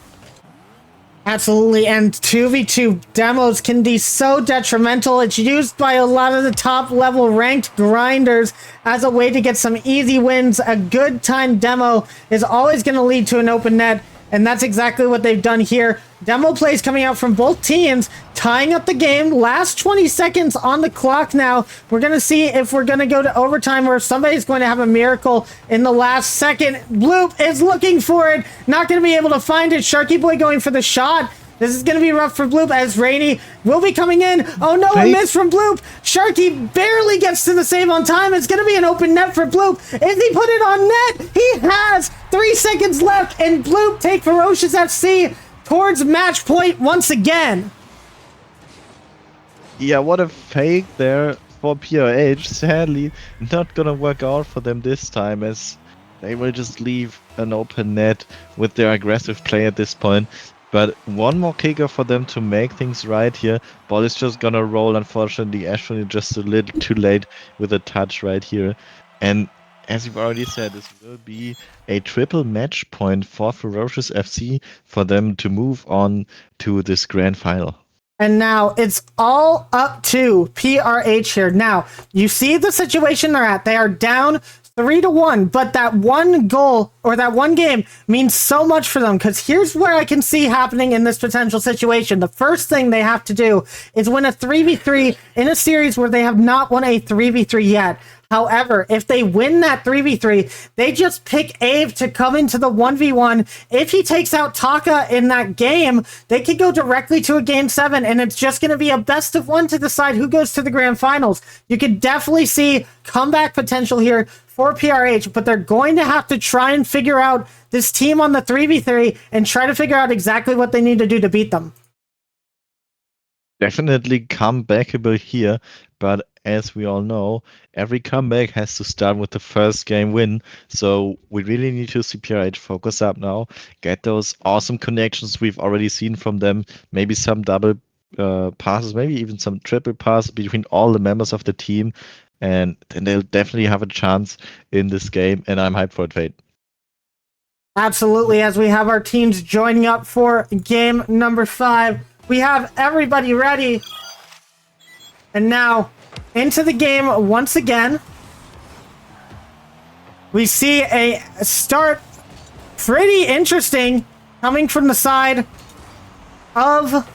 Absolutely, and 2v2 demos can be so detrimental. It's used by a lot of the top level ranked grinders as a way to get some easy wins. A good time demo is always going to lead to an open net, and that's exactly what they've done here. Demo plays coming out from both teams, tying up the game. Last 20 seconds on the clock now. We're going to see if we're going to go to overtime or if somebody's going to have a miracle in the last second. Bloop is looking for it. Not going to be able to find it. Sharky Boy going for the shot. This is going to be rough for Bloop as Rainey will be coming in. Oh no, a miss from Bloop. Sharky barely gets to the save on time. It's going to be an open net for Bloop. If he put it on net, he has 3 seconds left, and Bloop take Ferocious FC towards match point once again. Yeah, what a fake there for PRH. Sadly, not gonna work out for them this time as they will just leave an open net with their aggressive play at this point. But one more kicker for them to make things right here. Ball is just gonna roll, unfortunately. Ashley just a little too late with a touch right here. And as you've already said, this will be a triple match point for Ferocious FC for them to move on to this grand final. And now it's all up to PRH here. Now, you see the situation they're at. They are down 3-1, but that one goal or that one game means so much for them, because here's where I can see happening in this potential situation. The first thing they have to do is win a 3v3 in a series where they have not won a 3v3 yet. However, if they win that 3v3, they just pick Ave to come into the 1v1. If he takes out Taka in that game, they could go directly to a game 7, and it's just going to be a best of 1 to decide who goes to the grand finals. You could definitely see comeback potential here for PRH, but they're going to have to try and figure out this team on the 3v3 and try to figure out exactly what they need to do to beat them. Definitely comebackable here, but as we all know, every comeback has to start with the first game win. So we really need to see PRH focus up now, get those awesome connections we've already seen from them, maybe some double passes, maybe even some triple passes between all the members of the team, and then they'll definitely have a chance in this game, and I'm hyped for it, Fade. Absolutely, as we have our teams joining up for game number 5. We have everybody ready. And now, into the game once again. We see a start pretty interesting coming from the side of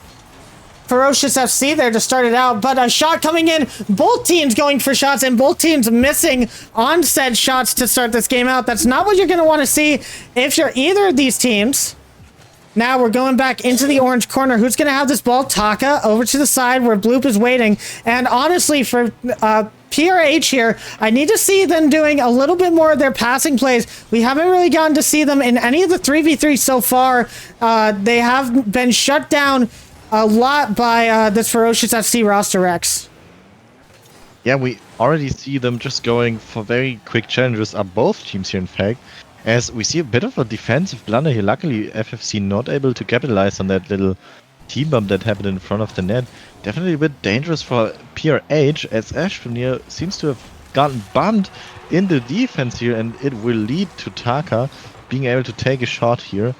Ferocious FC there to start it out, but a shot coming in, both teams going for shots and both teams missing on said shots to start this game out. That's not what you're going to want to see if you're either of these teams. Now we're going back into the orange corner. Who's going to have this ball? Taka over to the side where Bloop is waiting. And honestly, for PRH here, I need to see them doing a little bit more of their passing plays. We haven't really gotten to see them in any of the 3v3 so far. They have been shut down a lot by this Ferocious FC roster, Rex. Yeah, we already see them just going for very quick challenges, are both teams here in fact. As we see a bit of a defensive blunder here. Luckily, FFC not able to capitalize on that little team bump that happened in front of the net. Definitely a bit dangerous for PRH, as Ashvenir seems to have gotten bumped in the defense here, and it will lead to Taka being able to take a shot here.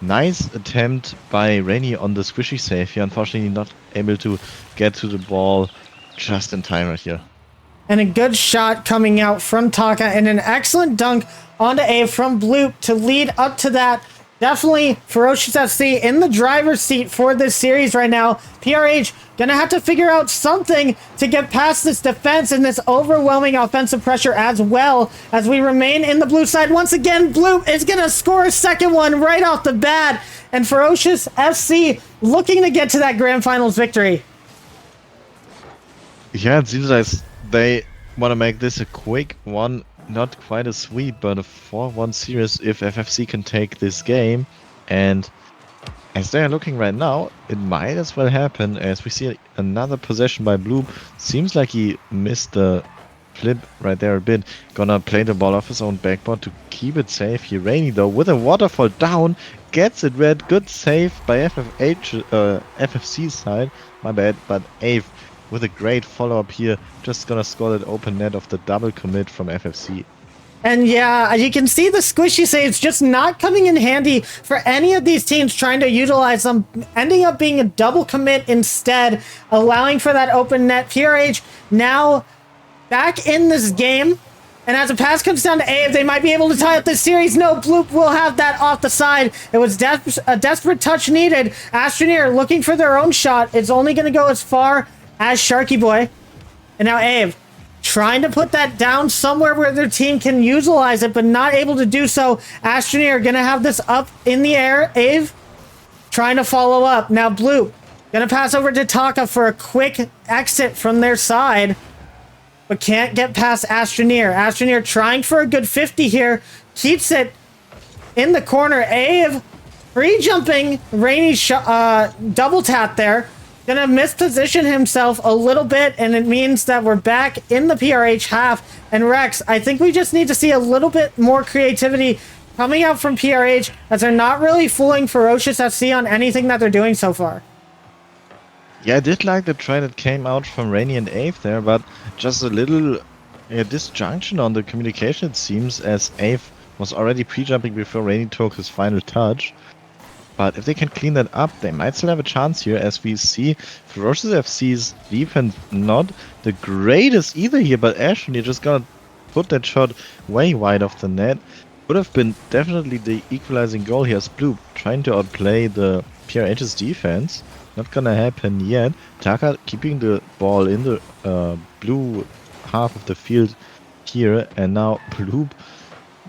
Nice attempt by Rainy on the squishy save here. Unfortunately, not able to get to the ball just in time right here. And a good shot coming out from Taka, and an excellent dunk onto A from Bloop to lead up to that. Definitely Ferocious FC in the driver's seat for this series right now. PRH gonna have to figure out something to get past this defense and this overwhelming offensive pressure, as well as we remain in the blue side. Once again, Bloop is gonna score a second one right off the bat, and Ferocious FC looking to get to that grand finals victory. Yeah, it seems like they want to make this a quick one. Not quite a sweep, but a 4-1 series if FFC can take this game. And as they are looking right now, it might as well happen, as we see another possession by Bloop. Seems like he missed the flip right there a bit. Gonna play the ball off his own backboard to keep it safe here. Rainy though, with a waterfall down, gets it red. Good save by FFC's side. My bad, but Ave with a great follow-up here, just gonna score that open net of the double commit from FFC. And yeah, you can see the squishy saves just not coming in handy for any of these teams trying to utilize them, ending up being a double commit instead, allowing for that open net. PRH now back in this game, and as the pass comes down to A, if they might be able to tie up this series. No, Bloop will have that off the side. It was a desperate touch needed. Astroneer looking for their own shot. It's only going to go as far as Sharky Boy. And now Ave trying to put that down somewhere where their team can utilize it, but not able to do so. Astroneer gonna have this up in the air. Ave trying to follow up. Now Blue gonna pass over to Taka for a quick exit from their side, but can't get past Astroneer. Astroneer trying for a good 50 here. Keeps it in the corner. Ave free jumping. Rainy double tap there. Gonna misposition himself a little bit, and it means that we're back in the PRH half. And Rex, I think we just need to see a little bit more creativity coming out from PRH, as they're not really fooling Ferocious FC on anything that they're doing so far. Yeah, I did like the try that came out from Rainy and Ave there, but just a little disjunction on the communication, it seems, as Ave was already pre-jumping before Rainy took his final touch. But if they can clean that up, they might still have a chance here, as we see Ferocious FC's defense not the greatest either here, but Ashton just gonna put that shot way wide of the net. Would have been definitely the equalizing goal here, as Blue trying to outplay the PRH's defense. Not gonna happen yet. Taka keeping the ball in the blue half of the field here, and now Blue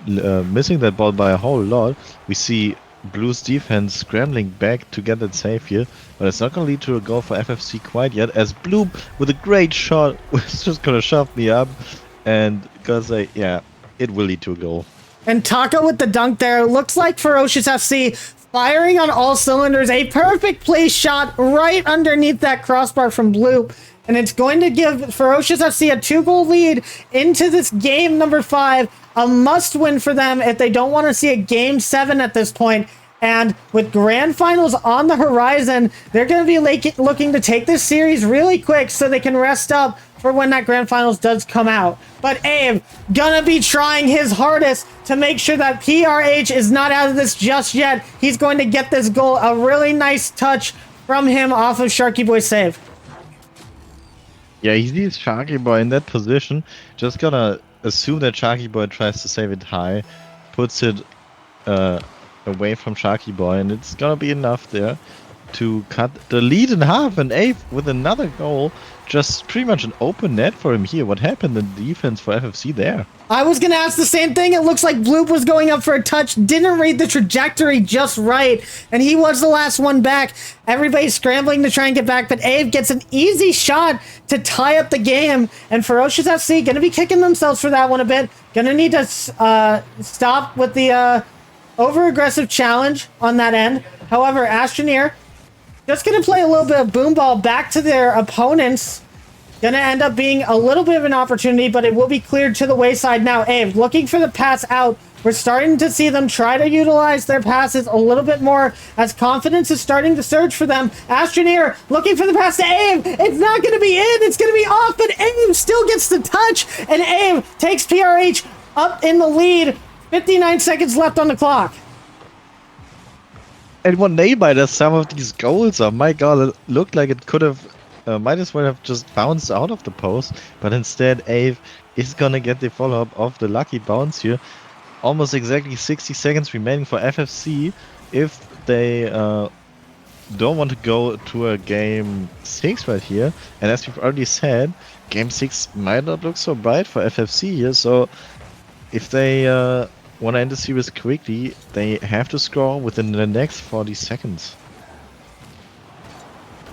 missing that ball by a whole lot. We see Blue's defense scrambling back to get that save here, but it's not going to lead to a goal for FFC quite yet, as Blue with a great shot was just going to shove me up and gonna say, yeah, it will lead to a goal. And Taka with the dunk there. Looks like Ferocious FC firing on all cylinders. A perfect place shot right underneath that crossbar from Blue. And it's going to give Ferocious FC a 2-goal lead into this game number 5. A must win for them if they don't want to see a game 7 at this point. And with grand finals on the horizon, they're going to be looking to take this series really quick so they can rest up for when that grand finals does come out. But Abe gonna be trying his hardest to make sure that PRH is not out of this just yet. He's going to get this goal. A really nice touch from him off of Sharky Boy's save. Yeah, he sees Sharky Boy in that position. Just gonna assume that Sharky Boy tries to save it high, puts it away from Sharky Boy, and it's gonna be enough there. to cut the lead in half, and Abe with another goal. Just pretty much an open net for him here. What happened in defense for FFC there? I was going to ask the same thing. It looks like Bloop was going up for a touch, didn't read the trajectory just right, and he was the last one back. Everybody's scrambling to try and get back, but Abe gets an easy shot to tie up the game, and Ferocious FC going to be kicking themselves for that one a bit. Going to need to stop with the over-aggressive challenge on that end. However, Astroneer just going to play a little bit of boom ball back to their opponents. Going to end up being a little bit of an opportunity, but it will be cleared to the wayside now. Abe looking for the pass out. We're starting to see them try to utilize their passes a little bit more as confidence is starting to surge for them. Astroneer looking for the pass to Abe. It's not going to be in. It's going to be off, but Abe still gets the touch, and Abe takes PRH up in the lead. 59 seconds left on the clock. And what Neymar does some of these goals are, my god, it looked like it could have, might as well have just bounced out of the post, but instead Ave is gonna get the follow-up of the lucky bounce here. Almost exactly 60 seconds remaining for FFC if they don't want to go to a game 6 right here. And as we've already said, game 6 might not look so bright for FFC here, so if they want to end the series quickly, they have to score within the next 40 seconds.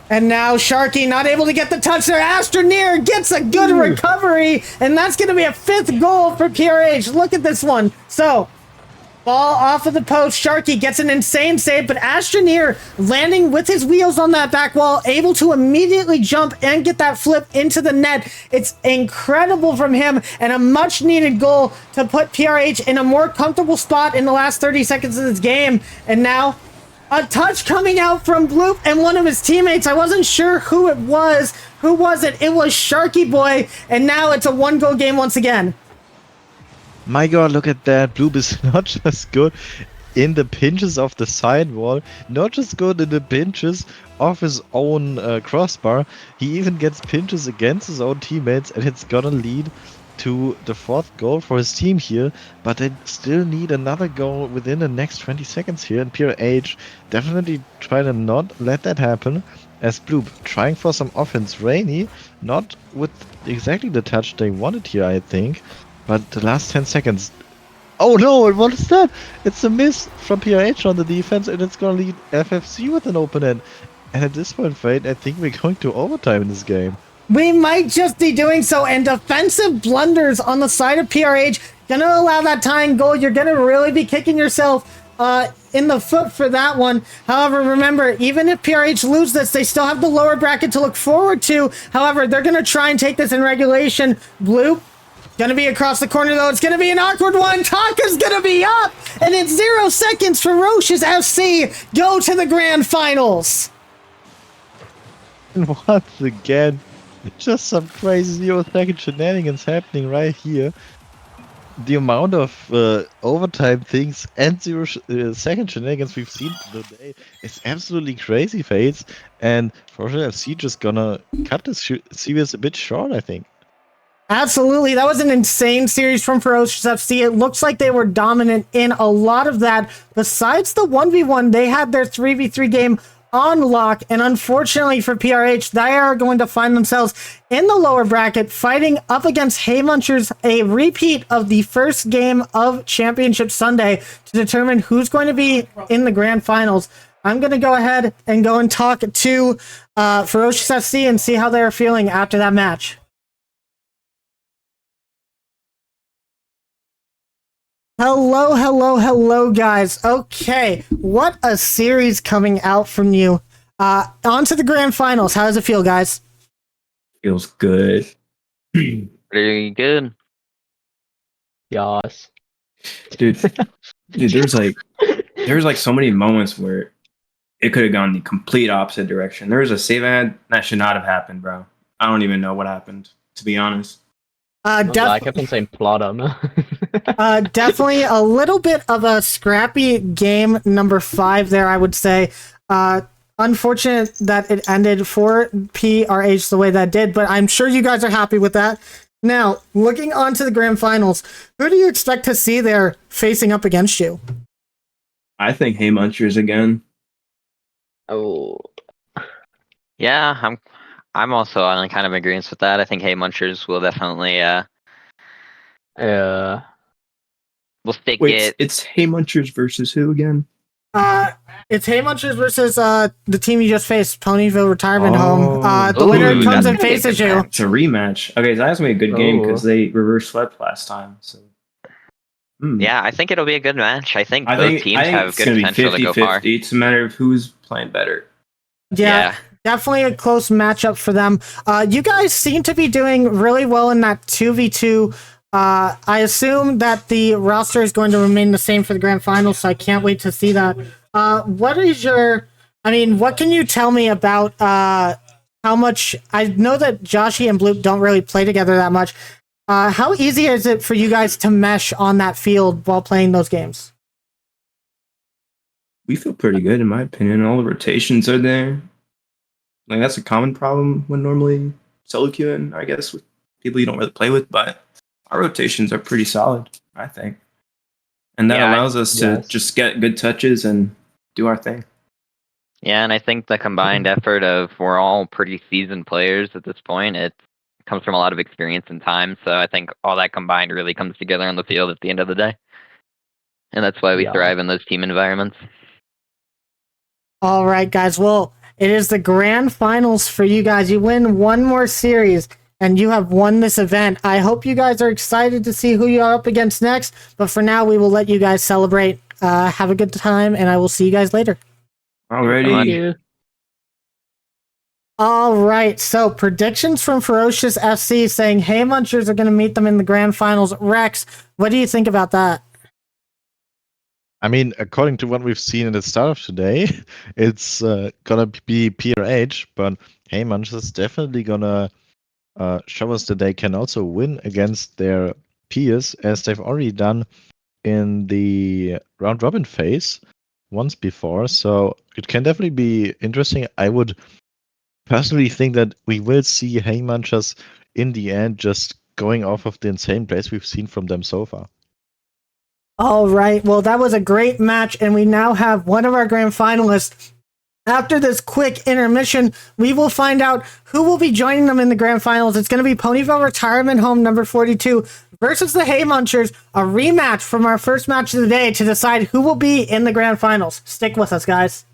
And now Sharky not able to get the touch there. Astroneer gets a good recovery, and that's going to be a 5th goal for PRH. Look at this one. So, ball off of the post. Sharky gets an insane save, but Astroneer landing with his wheels on that back wall, able to immediately jump and get that flip into the net. It's incredible from him, and a much needed goal to put PRH in a more comfortable spot in the last 30 seconds of this game. And now a touch coming out from Bloop and one of his teammates. I wasn't sure who it was. Who was it? It was Sharky Boy, and now it's a 1-goal game once again. My god, look at that. Bloop is not just good in the pinches of the sidewall, not just good in the pinches of his own crossbar. He even gets pinches against his own teammates, and it's gonna lead to the 4th goal for his team here, but they still need another goal within the next 20 seconds here, and PRH definitely try to not let that happen, as Bloop trying for some offense. Rainy, not with exactly the touch they wanted here, I think, but the last 10 seconds. Oh no, and what is that? It's a miss from PRH on the defense, and it's gonna lead FFC with an open end. And at this point, Fate, I think we're going to overtime in this game. We might just be doing so, and defensive blunders on the side of PRH gonna allow that tying goal. You're gonna really be kicking yourself in the foot for that one. However, remember, even if PRH lose this, they still have the lower bracket to look forward to. However, they're gonna try and take this in regulation. Bloop gonna be across the corner though. It's gonna be an awkward one. Taka's gonna be up, and it's 0 seconds. Ferocious FC go to the grand finals. And once again, just some crazy 0-second shenanigans happening right here. The amount of overtime things and 0-second shenanigans we've seen today is absolutely crazy, Fates. And for sure, FC just gonna cut this series a bit short, I think. Absolutely. That was an insane series from Ferocious FC. It looks like they were dominant in a lot of that. Besides the 1v1, they had their 3v3 game on lock, and unfortunately for PRH, they are going to find themselves in the lower bracket fighting up against Hay Munchers, a repeat of the first game of Championship Sunday to determine who's going to be in the grand finals. I'm going to go ahead and go and talk to Ferocious FC and see how they're feeling after that match. Hello, guys. Okay, what a series coming out from you. On to the grand finals. How does it feel, guys? Feels good. Pretty good. Yes. Dude, there's like so many moments where it could have gone the complete opposite direction. There was a save ad that should not have happened, bro. I don't even know what happened, to be honest. I kept on saying plot Definitely a little bit of a scrappy game number 5 there, I would say. Unfortunate that it ended for PRH the way that did, but I'm sure you guys are happy with that. Now, looking on to the grand finals, who do you expect to see there facing up against you? I think Hey Munchers again. Oh. Yeah, I'm also on kind of agreement with that. I think Hey Munchers will definitely Yeah. we'll stick Wait, it. it's Hey Munchers versus who again? It's Hay Munchers versus the team you just faced, Ponyville Retirement Home. Oh, The winner Ooh, comes that's and gonna be a faces good you. match. It's a rematch. Okay, so that's gonna be a good game because they reverse swept last time. So. Yeah, I think it'll be a good match. I think I both think teams have it's good gonna be potential to go far. 50-50. It's a matter of who's playing better. Yeah, definitely a close matchup for them. You guys seem to be doing really well in that 2v2. I assume that the roster is going to remain the same for the grand finals, so I can't wait to see that. What can you tell me about how much? I know that Joshi and Bloop don't really play together that much. How easy is it for you guys to mesh on that field while playing those games? We feel pretty good, in my opinion. All the rotations are there. Like that's a common problem when normally solo queuing, I guess, with people you don't really play with. But our rotations are pretty solid, I think, and that allows us to just get good touches and do our thing. Yeah, and I think the combined effort of we're all pretty seasoned players at this point. It comes from a lot of experience and time. So I think all that combined really comes together on the field at the end of the day, and that's why we thrive in those team environments. All right, guys. Well, it is the grand finals for you guys. You win one more series, and you have won this event. I hope you guys are excited to see who you are up against next. But for now, we will let you guys celebrate. Have a good time, and I will see you guys later. Alrighty. All right. So predictions from Ferocious FC saying Hey Munchers are going to meet them in the grand finals. Rex, what do you think about that? I mean, according to what we've seen at the start of today, it's gonna be PRH, but Heymanch is definitely gonna show us that they can also win against their peers, as they've already done in the round robin phase once before. So it can definitely be interesting. I would personally think that we will see Heymanchers in the end just going off of the insane plays we've seen from them so far. All right. Well, that was a great match, and we now have one of our grand finalists. After this quick intermission, we will find out who will be joining them in the grand finals. It's going to be Ponyville Retirement Home number 42 versus the Hay Munchers, a rematch from our first match of the day to decide who will be in the grand finals. Stick with us, guys.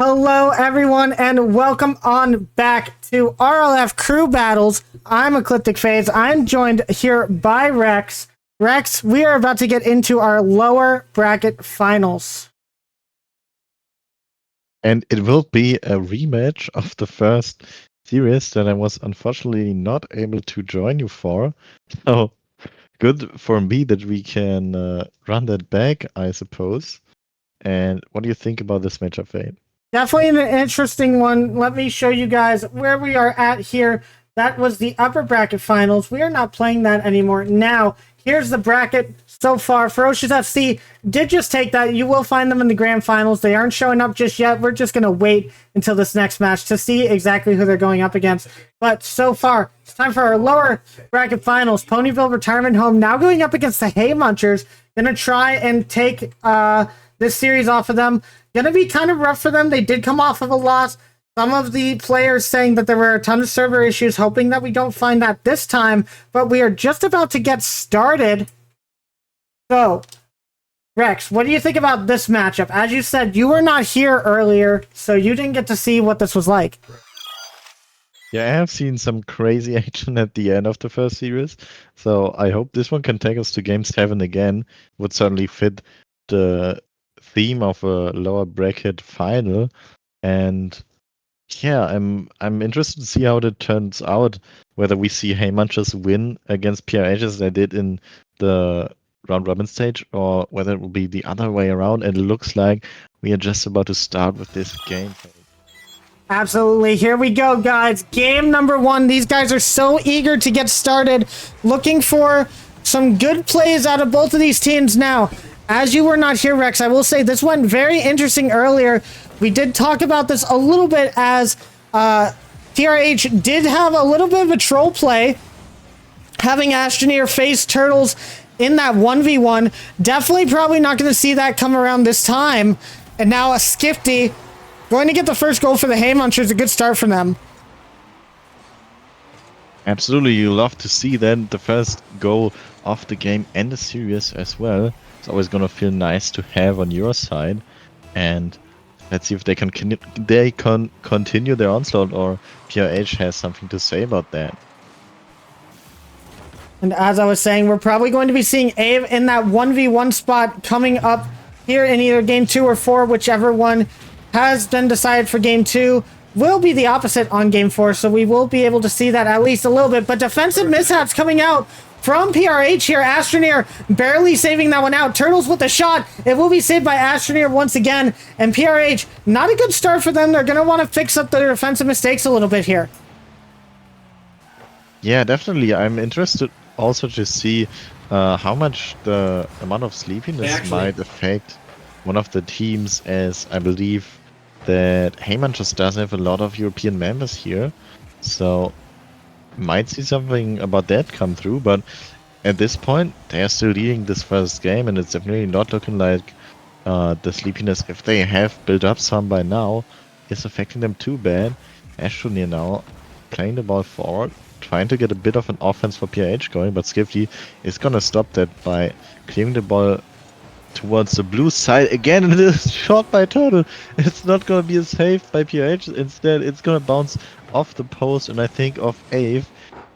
Hello, everyone, and welcome on back to RLF Crew Battles. I'm Ecliptic Phase. I'm joined here by Rex. Rex, we are about to get into our lower bracket finals. And it will be a rematch of the first series that I was unfortunately not able to join you for. So good for me that we can run that back, I suppose. And what do you think about this matchup, Fade? Definitely an interesting one. Let me show you guys where we are at here. That was the upper bracket finals. We are not playing that anymore. Now, here's the bracket so far. Ferocious FC did just take that. You will find them in the grand finals. They aren't showing up just yet. We're just going to wait until this next match to see exactly who they're going up against. But so far, it's time for our lower bracket finals. Ponyville Retirement Home now going up against the Hay Munchers. Going to try and take this series off of them. Going to be kind of rough for them. They did come off of a loss. Some of the players saying that there were a ton of server issues, hoping that we don't find that this time, but we are just about to get started. So, Rex, what do you think about this matchup? As you said, you were not here earlier, so you didn't get to see what this was like. Yeah, I have seen some crazy action at the end of the first series, so I hope this one can take us to Game 7 again. Would certainly fit the theme of a lower bracket final, and yeah, I'm interested to see how that turns out. Whether we see Haymunchers win against PRH as they did in the round robin stage, or whether it will be the other way around. And it looks like we are just about to start with this game. Absolutely. Here we go, guys. Game number 1. These guys are so eager to get started. Looking for some good plays out of both of these teams now. As you were not here, Rex, I will say this went very interesting earlier. We did talk about this a little bit as TRH did have a little bit of a troll play, having Astroneer face Turtles in that 1v1. Definitely probably not going to see that come around this time. And now a Skifty going to get the first goal for the Haymunchers. A good start from them. Absolutely, you love to see then the first goal of the game and the series as well. It's always going to feel nice to have on your side. And let's see if they can continue their onslaught, or PRH has something to say about that. And as I was saying, we're probably going to be seeing Ave in that 1v1 spot coming up here in either game 2 or 4, whichever one has been decided for game 2. Will be the opposite on game 4, so we will be able to see that at least a little bit. But defensive mishaps coming out from PRH here. Astroneer barely saving that one out. Turtles with the shot. It will be saved by Astroneer once again. And PRH, not a good start for them. They're going to want to fix up their defensive mistakes a little bit here. Yeah, definitely. I'm interested also to see how much the amount of sleepiness might affect one of the teams, as I believe that Haymunchers does have a lot of European members here. So might see something about that come through, but at this point they are still leading this first game, and it's definitely not looking like the sleepiness, if they have built up some by now, is affecting them too bad. Astroneer now playing the ball forward, trying to get a bit of an offense for PRH going, but Skifty is gonna stop that by clearing the ball towards the blue side again, and it is shot by Turtle. It's not gonna be a save by PRH, instead it's gonna bounce off the post, and I think of Ave.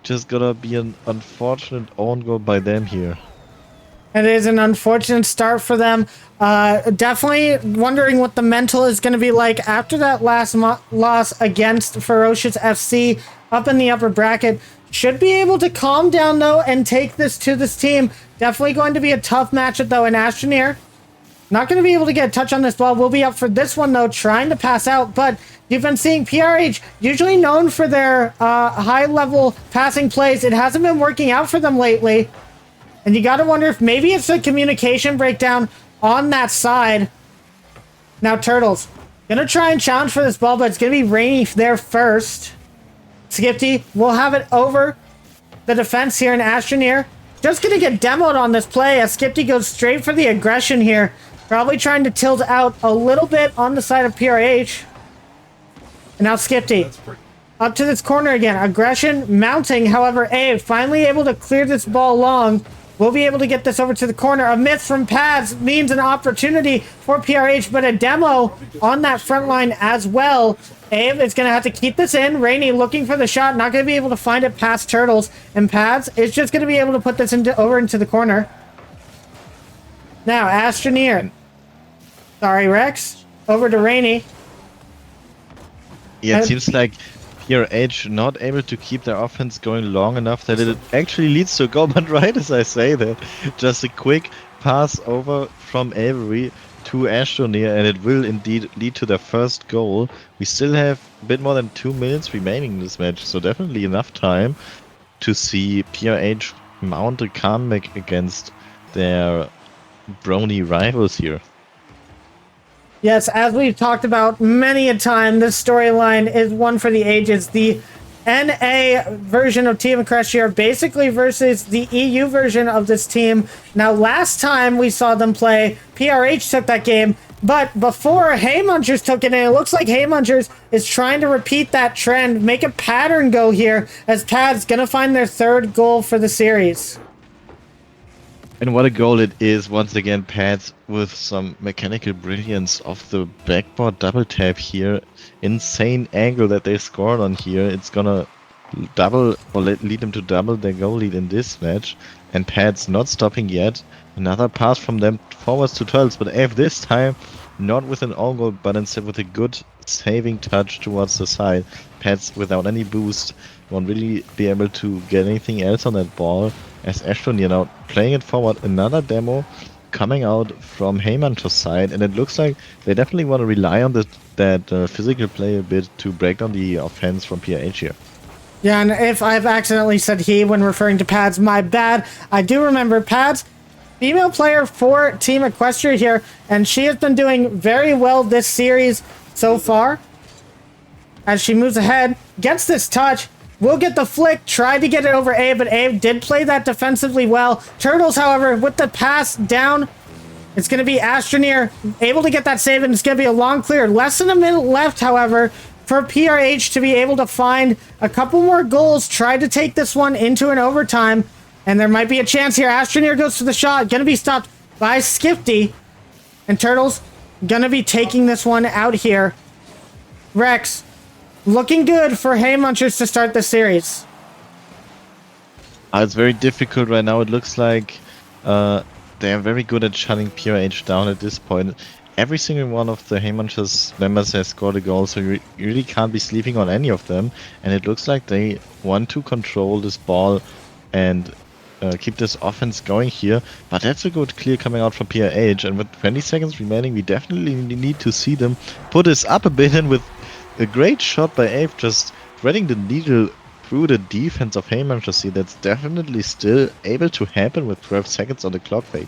Just gonna be an unfortunate own goal by them here. It is an unfortunate start for them. Definitely wondering what the mental is going to be like after that last loss against Ferocious FC up in the upper bracket. Should be able to calm down, though, and take this to this team. Definitely going to be a tough matchup, though, in Astroneer. Not going to be able to get a touch on this ball. We'll be up for this one, though, trying to pass out. But you've been seeing PRH, usually known for their high-level passing plays. It hasn't been working out for them lately. And you got to wonder if maybe it's a communication breakdown on that side. Now, Turtles, going to try and challenge for this ball, but it's going to be Rainy there first. Skifty will have it over the defense here in Astroneer. Just going to get demoed on this play as Skifty goes straight for the aggression here. Probably trying to tilt out a little bit on the side of PRH. And now Skifty up to this corner again. Aggression mounting. However, Ave finally able to clear this ball long. will be able to get this over to the corner. A miss from Pads means an opportunity for PRH, but a demo on that front line as well. Abe is going to have to keep this in. Rainey looking for the shot, not going to be able to find it past Turtles. And Pads is just going to be able to put this over into the corner. Now, Astroneer. Sorry, Rex. Over to Rainey. Yeah, it seems like PRH not able to keep their offense going long enough that it actually leads to a goal. But right as I say that, just a quick pass over from Avery to Astroneer, and it will indeed lead to their first goal. We still have a bit more than 2 minutes remaining in this match, so definitely enough time to see PRH mount a comeback against their brony rivals here. Yes, as we've talked about many a time, this storyline is one for the ages. The NA version of Team Crusher basically versus the EU version of this team. Now, last time we saw them play, PRH took that game, but before Haymunchers took it, and it looks like Haymunchers is trying to repeat that trend, make a pattern go here, as Tad's gonna find their third goal for the series. And what a goal it is, once again, Pads with some mechanical brilliance off the backboard double tap here. Insane angle that they scored on here. It's gonna double or lead them to double their goal lead in this match. And Pads not stopping yet. Another pass from them forwards to Turtles, but AF this time not with an own goal, but instead with a good saving touch towards the side. Pads without any boost won't really be able to get anything else on that ball. As Astroneer now playing it forward, another demo coming out from Haymuncher's side, and it looks like they definitely want to rely on that physical play a bit to break down the offense from PRH here. Yeah, and if I've accidentally said he when referring to Pads, my bad. I do remember Pads, female player for Team Equestria here, and she has been doing very well this series so far. As she moves ahead, gets this touch, will get the flick, tried to get it over Abe, but Abe did play that defensively well. Turtles, however, with the pass down, it's going to be Astroneer able to get that save, and it's going to be a long clear. Less than a minute left, however, for PRH to be able to find a couple more goals, try to take this one into an overtime, and there might be a chance here. Astroneer goes to the shot, going to be stopped by Skifty, and Turtles going to be taking this one out here. Rex, looking good for Haymunchers to start the series. It's very difficult right now. It looks like they are very good at shutting PRH down at this point. Every single one of the Haymunchers members has scored a goal, so you really can't be sleeping on any of them. And it looks like they want to control this ball and keep this offense going here. But that's a good clear coming out from PRH. And with 20 seconds remaining, we definitely need to see them put this up a bit, and with a great shot by Abe, just threading the needle through the defense of Haymunchers here. That's definitely still able to happen with 12 seconds on the clock fade.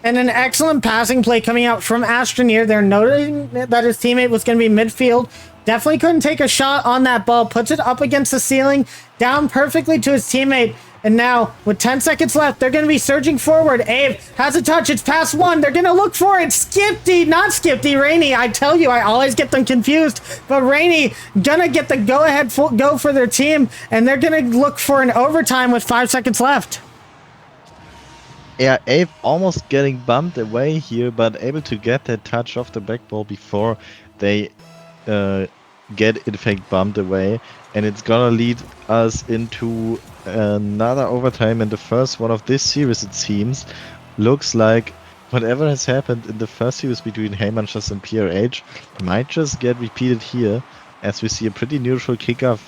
And an excellent passing play coming out from Astroneer. They're noting that his teammate was going to be midfield. Definitely couldn't take a shot on that ball. Puts it up against the ceiling, down perfectly to his teammate. And now, with 10 seconds left, they're going to be surging forward. Abe has a touch. It's past one. They're going to look for it. Skifty, not Skifty, Rainey. I tell you, I always get them confused. But Rainey going to get the go-ahead go for their team. And they're going to look for an overtime with 5 seconds left. Yeah, Abe almost getting bumped away here, but able to get that touch off the back ball before they get in fact bumped away. And it's gonna lead us into another overtime in the first one of this series, it seems. Looks like whatever has happened in the first series between Haymunchers and PRH might just get repeated here, as we see a pretty neutral kickoff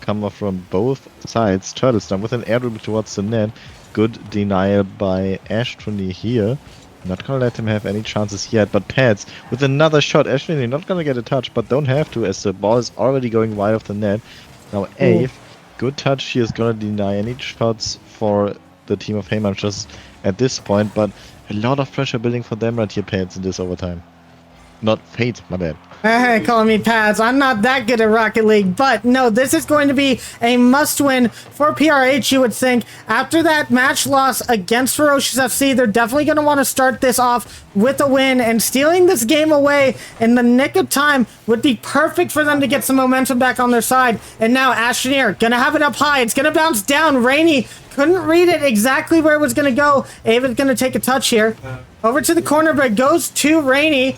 come off from both sides. Turtles down with an air dribble towards the net. Good denial by Astroneer here. Not gonna let him have any chances yet, but Pads with another shot. Astroneer not gonna get a touch, but don't have to, as the ball is already going wide of the net. Now Ave, good touch here, is gonna deny any shots for the team of Haymunchers at this point, but a lot of pressure building for them right here, Pads, in this overtime. Not Fate, my bad. Hey, calling me Pads. I'm not that good at Rocket League, but no, this is going to be a must-win for PRH, you would think. After that match loss against Ferocious FC, they're definitely going to want to start this off with a win, and stealing this game away in the nick of time would be perfect for them to get some momentum back on their side. And now Astroneer going to have it up high. It's going to bounce down. Rainy couldn't read it exactly where it was going to go. Ava's going to take a touch here. Over to the corner, but it goes to Rainy,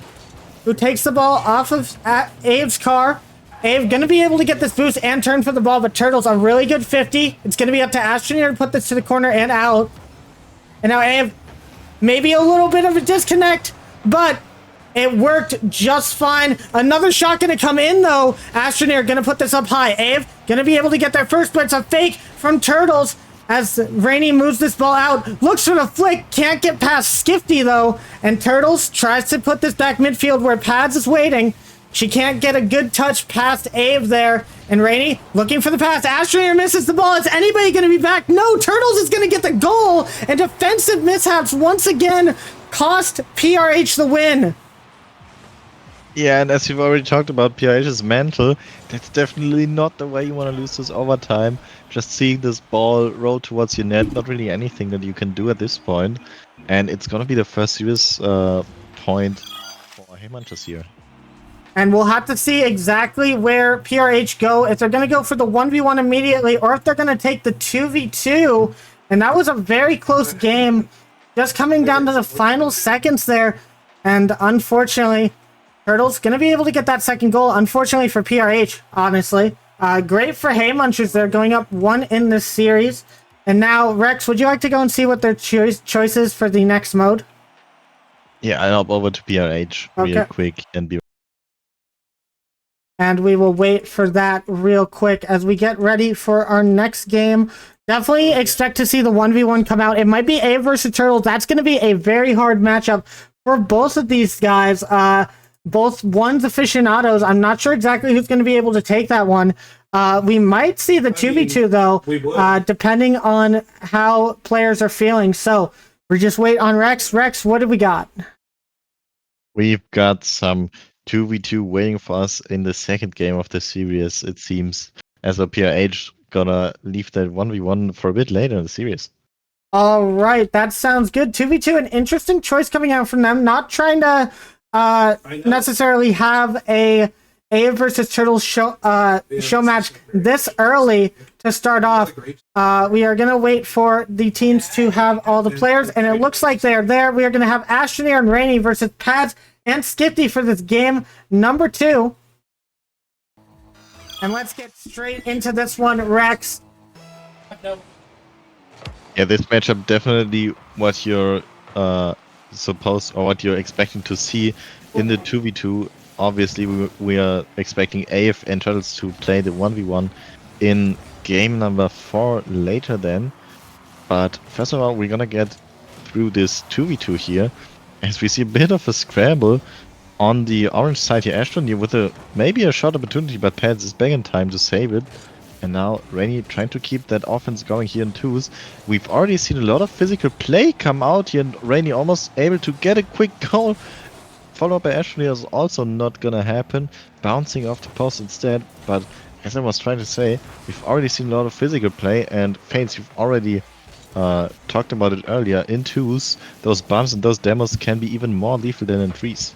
who takes the ball off of Abe's car. Abe gonna be able to get this boost and turn for the ball, but Turtle's a really good 50. It's gonna be up to Astroneer to put this to the corner and out. And now Abe, maybe a little bit of a disconnect, but it worked just fine. Another shot gonna come in though. Astroneer gonna put this up high. Abe gonna be able to get there first, but it's a fake from Turtles. As Rainy moves this ball out, looks for the flick, can't get past Skifty though, and Turtles tries to put this back midfield where Pads is waiting. She can't get a good touch past Abe there, and Rainy looking for the pass. Astroneer misses the ball. Is anybody going to be back? No, Turtles is going to get the goal, and defensive mishaps once again cost PRH the win. Yeah, and as you've already talked about PRH's mental, that's definitely not the way you want to lose this overtime. Just seeing this ball roll towards your net, not really anything that you can do at this point. And it's going to be the first serious point for Heymanchus here. And we'll have to see exactly where PRH go, if they're going to go for the 1v1 immediately, or if they're going to take the 2v2. And that was a very close game, just coming down to the final seconds there. And unfortunately, Turtles going to be able to get that second goal, unfortunately for PRH, honestly. Great for Heymunchers. They're going up 1 in this series. And now, Rex, would you like to go and see what their choice is for the next mode? Yeah, I'll hop over to PRH real quick and be... And we will wait for that real quick as we get ready for our next game. Definitely expect to see the 1v1 come out. It might be Abe versus Turtles. That's going to be a very hard matchup for both of these guys. Both one's aficionados. I'm not sure exactly who's going to be able to take that one. We might see the 2v2 though, depending on how players are feeling. So we just wait on Rex. Rex, what do we got? We've got some 2v2 waiting for us in the second game of the series, it seems. As a PRH gonna leave that 1v1 for a bit later in the series. All right, that sounds good. 2v2, an interesting choice coming out from them. Not trying to necessarily have a versus Turtles show match this early to start off. We are going to wait for the teams to have all the players, and it looks like they are there. We are going to have Astroneer and Rainy versus Pads and Skifty for this game number 2. And let's get straight into this one, Rex. Yeah, this matchup definitely what you're what you're expecting to see in the 2v2. Obviously, we are expecting AF and Turtles to play the 1v1 in game number 4 later then. But first of all, we're gonna get through this 2v2 here, as we see a bit of a scramble on the orange side here. Astroneer with maybe a shot opportunity, but Pads is back in time to save it. And now Rainy trying to keep that offense going here in twos. We've already seen a lot of physical play come out here, and Rainy almost able to get a quick goal. Followed by Ashley is also not gonna happen. Bouncing off the post instead. But as I was trying to say, we've already seen a lot of physical play, and Faints, you've already talked about it earlier. In twos, those bumps and those demos can be even more lethal than in threes.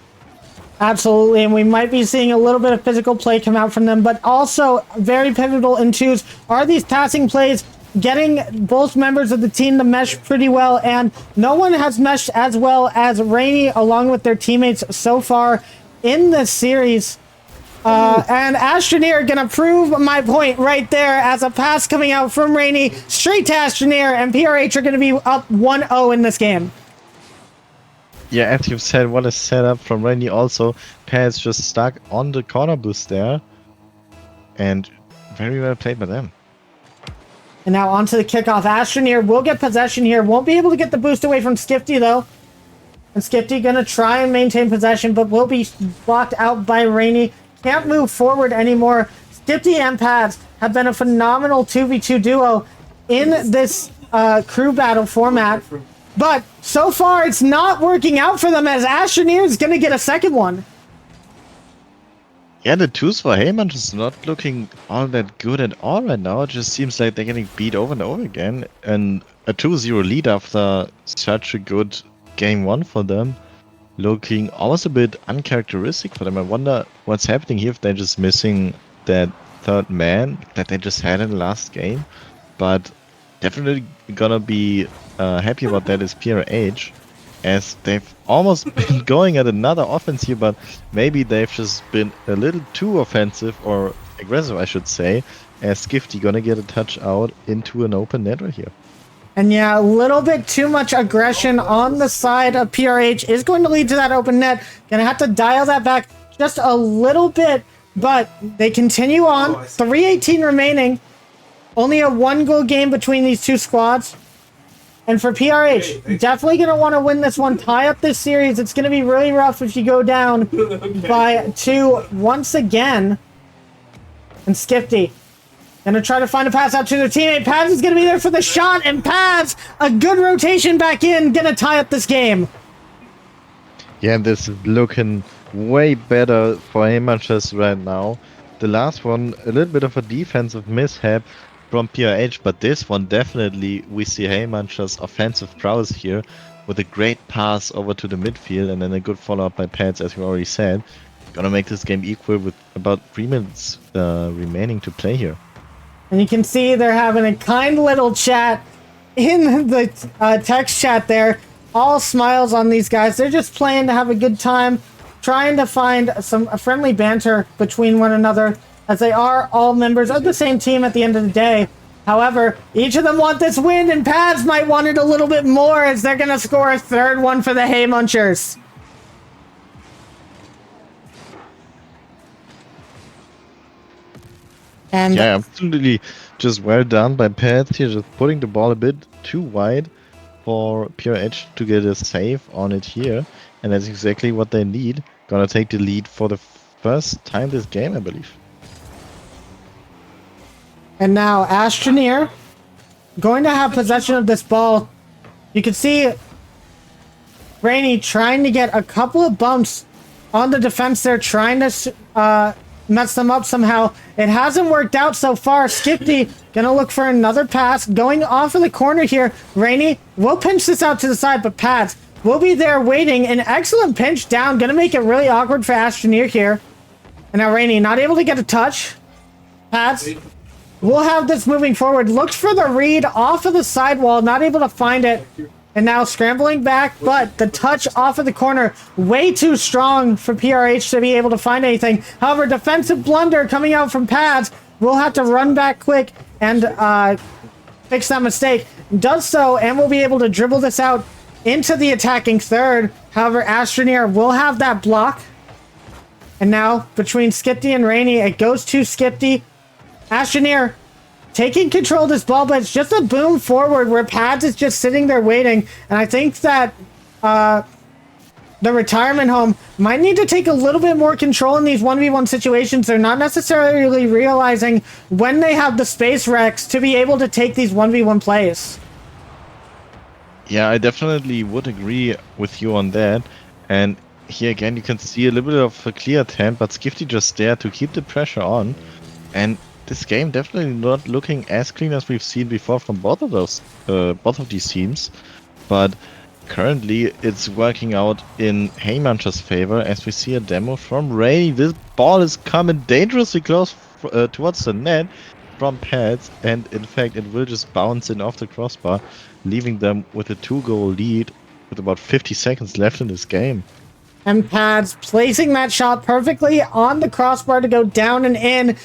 Absolutely, and we might be seeing a little bit of physical play come out from them, but also very pivotal in twos are these passing plays, getting both members of the team to mesh pretty well, and no one has meshed as well as Rainy along with their teammates so far in this series. And Astroneer gonna prove my point right there as a pass coming out from Rainy straight to Astroneer, and PRH are gonna be up 1-0 in this game. Yeah, as you've said, what a setup from Rainy also. Pads just stuck on the corner boost there. And very well played by them. And now onto the kickoff. Astroneer will get possession here. Won't be able to get the boost away from Skifty though. And Skifty gonna try and maintain possession, but will be blocked out by Rainy. Can't move forward anymore. Skifty and Pads have been a phenomenal 2v2 duo in this crew battle format. But so far, it's not working out for them, as Astroneer is going to get a second one. Yeah, the twos for Heyman is not looking all that good at all right now. It just seems like they're getting beat over and over again. And a 2-0 lead after such a good game one for them, looking almost a bit uncharacteristic for them. I wonder what's happening here, if they're just missing that third man that they just had in the last game. But definitely gonna be happy about that is PRH, as they've almost been going at another offense here, but maybe they've just been a little too offensive, or aggressive I should say, as Skifty gonna get a touch out into an open net right here. And yeah, a little bit too much aggression on the side of PRH is going to lead to that open net. Gonna have to dial that back just a little bit, but they continue on. 3:18 remaining. Only a 1-goal game between these two squads. And for PRH, definitely going to want to win this one, tie up this series. It's going to be really rough if you go down by 2 once again. And Skifty going to try to find a pass out to their teammate. Pads is going to be there for the shot, and Pads, a good rotation back in, going to tie up this game. Yeah, this is looking way better for Heymanchers right now. The last one, a little bit of a defensive mishap from PRH, but this one definitely we see Heymanchers' offensive prowess here with a great pass over to the midfield and then a good follow-up by Pads, as we already said. Gonna make this game equal with about 3 minutes remaining to play here. And you can see they're having a kind little chat in the text chat there. All smiles on these guys. They're just playing to have a good time, trying to find some friendly banter between one another, as they are all members of the same team at the end of the day. However, each of them want this win, and Pads might want it a little bit more, as they're going to score a third one for the Hay Munchers. And yeah, absolutely just well done by Pads here, just putting the ball a bit too wide for PRH to get a save on it here. And that's exactly what they need. Gonna take the lead for the first time this game, I believe. And now Astroneer going to have possession of this ball. You can see Rainey trying to get a couple of bumps on the defense there, trying to mess them up somehow. It hasn't worked out so far. Skifty gonna look for another pass, going off of the corner here. Rainey will pinch this out to the side, but Pads will be there waiting. An excellent pinch down, gonna make it really awkward for Astroneer here. And now Rainey not able to get a touch. Pads will have this moving forward. Looks for the read off of the sidewall, not able to find it. And now scrambling back, but the touch off of the corner, way too strong for PRH to be able to find anything. However, defensive blunder coming out from Pads. Will have to run back quick and fix that mistake. Does so, and will be able to dribble this out into the attacking third. However, Astroneer will have that block. And now, between Skifty and Rainey, it goes to Skifty. Astroneer taking control of this ball, but it's just a boom forward where Pads is just sitting there waiting. And I think that the retirement home might need to take a little bit more control in these 1v1 situations. They're not necessarily realizing when they have the space Rex to be able to take these 1v1 plays. Yeah, I definitely would agree with you on that. And here again, you can see a little bit of a clear attempt, but Skifty just there to keep the pressure on. And this game definitely not looking as clean as we've seen before from both of these teams, but currently it's working out in Heymancher's favor, as we see a demo from Rainey. This ball is coming dangerously close towards the net from Pads, and in fact it will just bounce in off the crossbar, leaving them with a 2-goal lead with about 50 seconds left in this game. And Pads placing that shot perfectly on the crossbar to go down and in.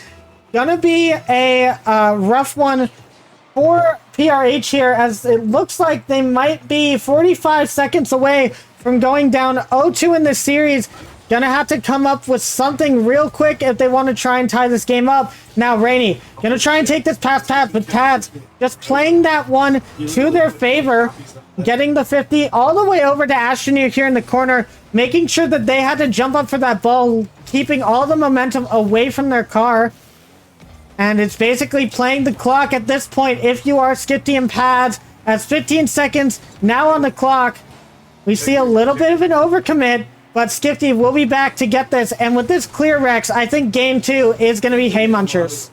Gonna be a rough one for PRH here, as it looks like they might be 45 seconds away from going down 0-2 in this series. Gonna have to come up with something real quick if they want to try and tie this game up. Now Rainey gonna try and take this past Pads, but Pads just playing that one to their favor, getting the 50 all the way over to Astroneer here in the corner, making sure that they had to jump up for that ball, keeping all the momentum away from their car. And it's basically playing the clock at this point if you are Skifty and Pads, as 15 seconds now on the clock. We see a little bit of an overcommit But Skifty will be back to get this. And with this clear, Rex, I think game 2 is going to be Hay Munchers.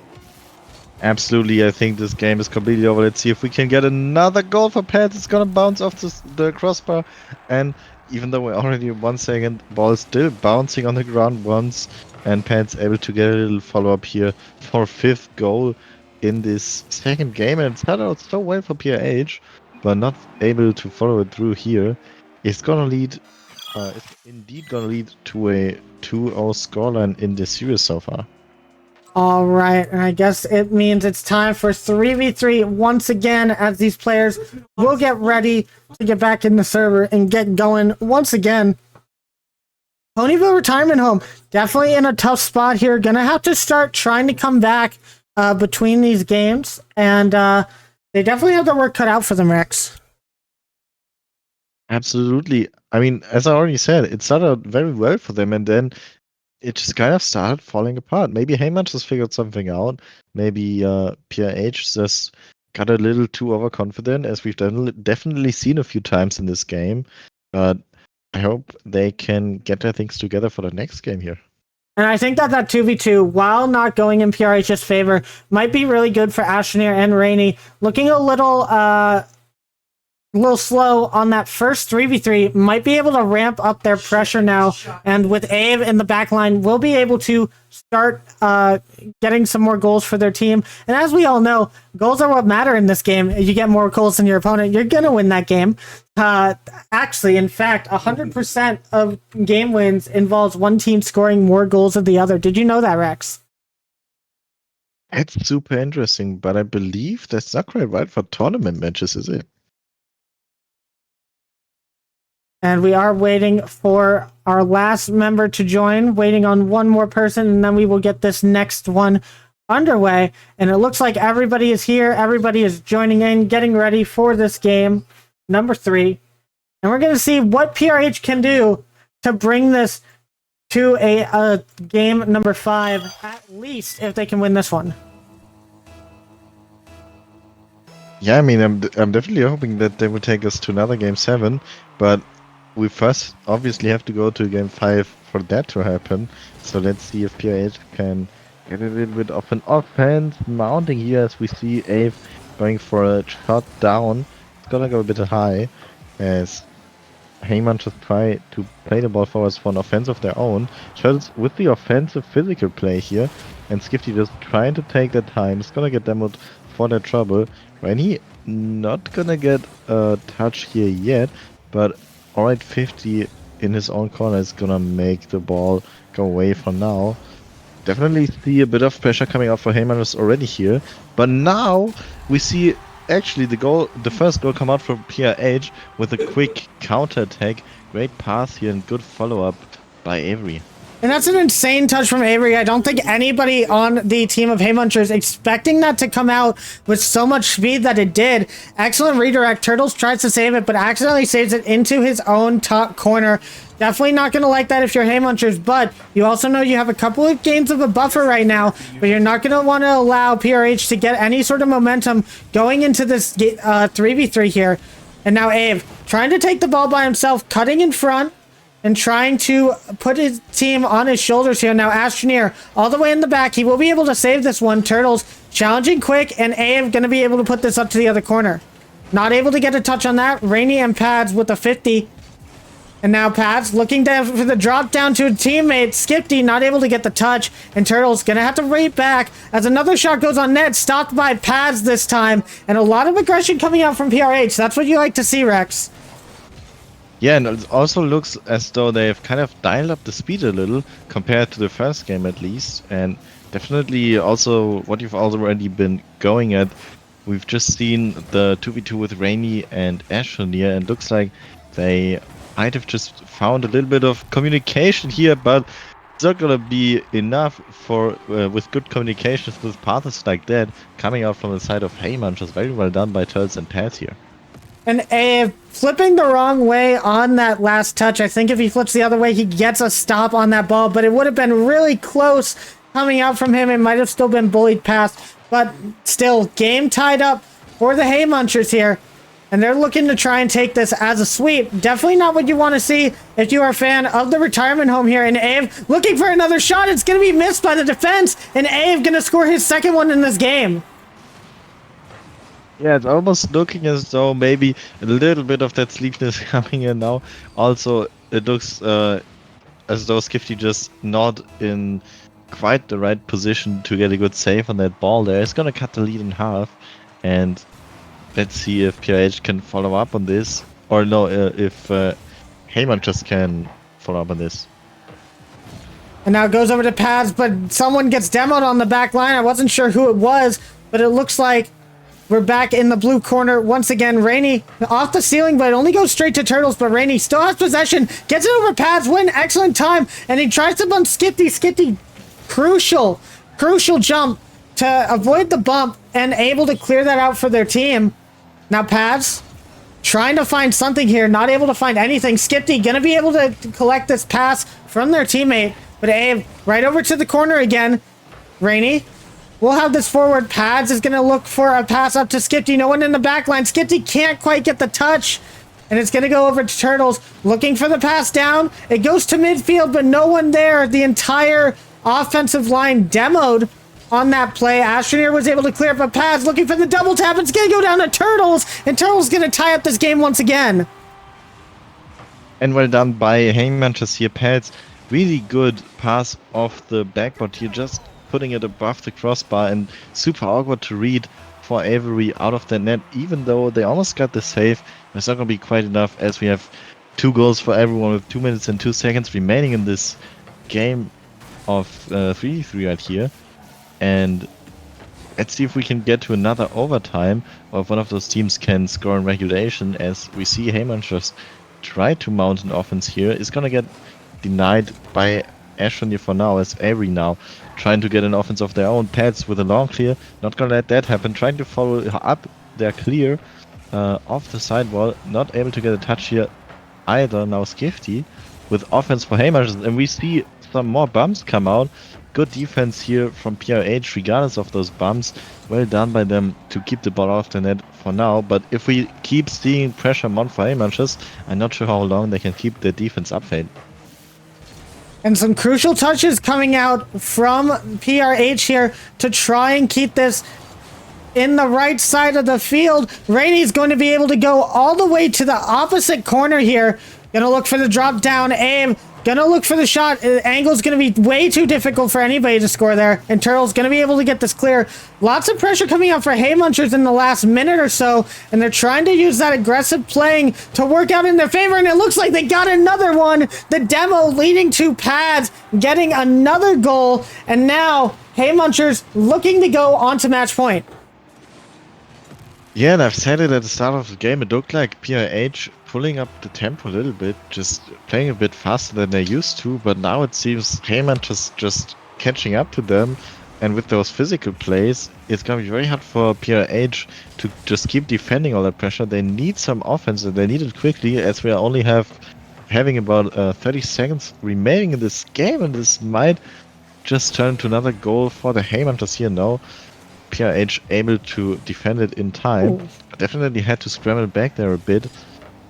Absolutely, I think this game is completely over. Let's see if we can get another goal for Pats. It's gonna bounce off the crossbar, and even though we're already 1 second, ball is still bouncing on the ground once, and Pats able to get a little follow-up here for 5th goal in this second game, and it started out so well for PRH, but not able to follow it through here. It's gonna lead, it's indeed gonna lead to a 2-0 scoreline in this series so far. All right, and I guess it means it's time for 3v3 once again as these players will get ready to get back in the server and get going once again. Ponyville Retirement Home, definitely in a tough spot here. Gonna have to start trying to come back between these games, and they definitely have their work cut out for them, Rex. Absolutely. I mean, as I already said, it started out very well for them, and then it just kind of started falling apart. Maybe Haymatch has figured something out. Maybe PRH just got a little too overconfident, as we've definitely seen a few times in this game. But I hope they can get their things together for the next game here. And I think that 2v2, while not going in PRH's favor, might be really good for Astroneer and Rainy. Looking a little slow on that first 3v3, might be able to ramp up their pressure now, and with Ave in the back line, will be able to start getting some more goals for their team. And as we all know, goals are what matter in this game. If you get more goals than your opponent, you're gonna win that game. Actually, in fact, 100% of game wins involves one team scoring more goals than the other. Did you know that, Rex? It's super interesting, but I believe that's not quite right for tournament matches, is it? And we are waiting for our last member to join, waiting on one more person, and then we will get this next one underway. And it looks like everybody is here. Everybody is joining in, getting ready for this game, number 3. And we're going to see what PRH can do to bring this to a game number 5, at least, if they can win this one. Yeah, I mean, I'm definitely hoping that they will take us to another game 7, but we first obviously have to go to game 5 for that to happen. So let's see if PRH can get a little bit of an offense mounting here, as we see Ave going for a shot down. It's gonna go a bit high, as Heyman just try to play the ball forwards for an offense of their own. Turtles with the offensive physical play here, and Skifty just trying to take their time. It's gonna get demoed for their trouble. Rainy not gonna get a touch here yet, but alright, 50 in his own corner is gonna make the ball go away for now. Definitely see a bit of pressure coming out for Heyman already here, but now we see actually the first goal come out from PRH with a quick counter attack. Great pass here and good follow up by Avery. And that's an insane touch from Avery. I don't think anybody on the team of Haymunchers expecting that to come out with so much speed that it did. Excellent redirect. Turtles tries to save it, but accidentally saves it into his own top corner. Definitely not going to like that if you're Haymunchers, but you also know you have a couple of games of a buffer right now, but you're not going to want to allow PRH to get any sort of momentum going into this 3v3 here. And now Ave trying to take the ball by himself, cutting in front, and trying to put his team on his shoulders here. Now Astroneer all the way in the back. He will be able to save this one. Turtles challenging quick, and Ave going to be able to put this up to the other corner. Not able to get a touch on that. Rainy and Pads with a 50. And now Pads looking for the drop down to a teammate. Skifty not able to get the touch. And Turtles going to have to rate back as another shot goes on net. Stopped by Pads this time. And a lot of aggression coming out from PRH. That's what you like to see, Rex. Yeah, and it also looks as though they've kind of dialed up the speed a little compared to the first game at least, and definitely also what you've already been going at. We've just seen the 2v2 with Rainy and Astroneer, and looks like they might have just found a little bit of communication here, but it's not gonna be enough for with good communications with passes like that coming out from the side of Heyman. Just very well done by Turtles and Taz here. And flipping the wrong way on that last touch. I think if he flips the other way, he gets a stop on that ball, but it would have been really close coming out from him. It might have still been bullied past, but still, game tied up for the Haymunchers here. and they're looking to try and take this as a sweep. Definitely not what you want to see if you are a fan of the retirement home here. And Ave looking for another shot. It's going to be missed by the defense, and Ave going to score his second one in this game. Yeah, it's almost looking as though maybe a little bit of that sleepiness coming in now. Also, it looks as though Skifty just not in quite the right position to get a good save on that ball there. It's gonna cut the lead in half, and let's see if PRH can follow up on this, or no, if Heyman just can follow up on this. And now it goes over to Pads, but someone gets demoed on the back line. I wasn't sure who it was, but it looks like we're back in the blue corner once again. Rainey off the ceiling, but it only goes straight to Turtles. But Rainey still has possession, gets it over Pads, win, excellent time, and he tries to bump Skifty. Skifty, crucial jump to avoid the bump and able to clear that out for their team. Now Pads trying to find something here, not able to find anything. Skifty gonna be able to collect this pass from their teammate, but Abe right over to the corner again. Rainey we'll have this forward. Pads is going to look for a pass up to Skifty. No one in the back line. Skifty can't quite get the touch. And it's going to go over to Turtles. Looking for the pass down. It goes to midfield, but no one there. The entire offensive line demoed on that play. Astroneer was able to clear up a pass. Looking for the double tap. It's going to go down to Turtles. And Turtles going to tie up this game once again. And well done by Heyman to see a Pads. Really good pass off the backboard here. Just putting it above the crossbar, and super awkward to read for Avery out of the net, even though they almost got the save. It's not going to be quite enough, as we have 2 goals for everyone with 2 minutes and 2 seconds remaining in this game of 3-3 right here. And let's see if we can get to another overtime, or if one of those teams can score in regulation, as we see Heyman just try to mount an offense here. Is going to get denied by Ashton for now, as Avery now trying to get an offense of their own. Pads with a long clear, not gonna let that happen, trying to follow up their clear off the sidewall, not able to get a touch here either. Now Skifty with offense for Heyman, and we see some more bumps come out. Good defense here from PRH regardless of those bumps. Well done by them to keep the ball off the net for now, but if we keep seeing pressure mount for Heyman, I'm not sure how long they can keep their defense up, Fade. And some crucial touches coming out from PRH here to try and keep this in the right side of the field. Rainey's going to be able to go all the way to the opposite corner here. Gonna look for the drop down. Abe gonna look for the shot. The angle's gonna be way too difficult for anybody to score there. And Turtle's gonna be able to get this clear. Lots of pressure coming out for Haymunchers in the last minute or so. And they're trying to use that aggressive playing to work out in their favor. And it looks like they got another one. The demo leading to Pads getting another goal. And now Haymunchers looking to go on to match point. Yeah, and I've said it at the start of the game, it looked like PRH pulling up the tempo a little bit, just playing a bit faster than they used to, but now it seems Heyman just catching up to them, and with those physical plays, it's gonna be very hard for PRH to just keep defending all that pressure. They need some offense, and they need it quickly, as we only having about 30 seconds remaining in this game, and this might just turn to another goal for the Heyman here now. PRH able to defend it in time. Definitely had to scramble back there a bit.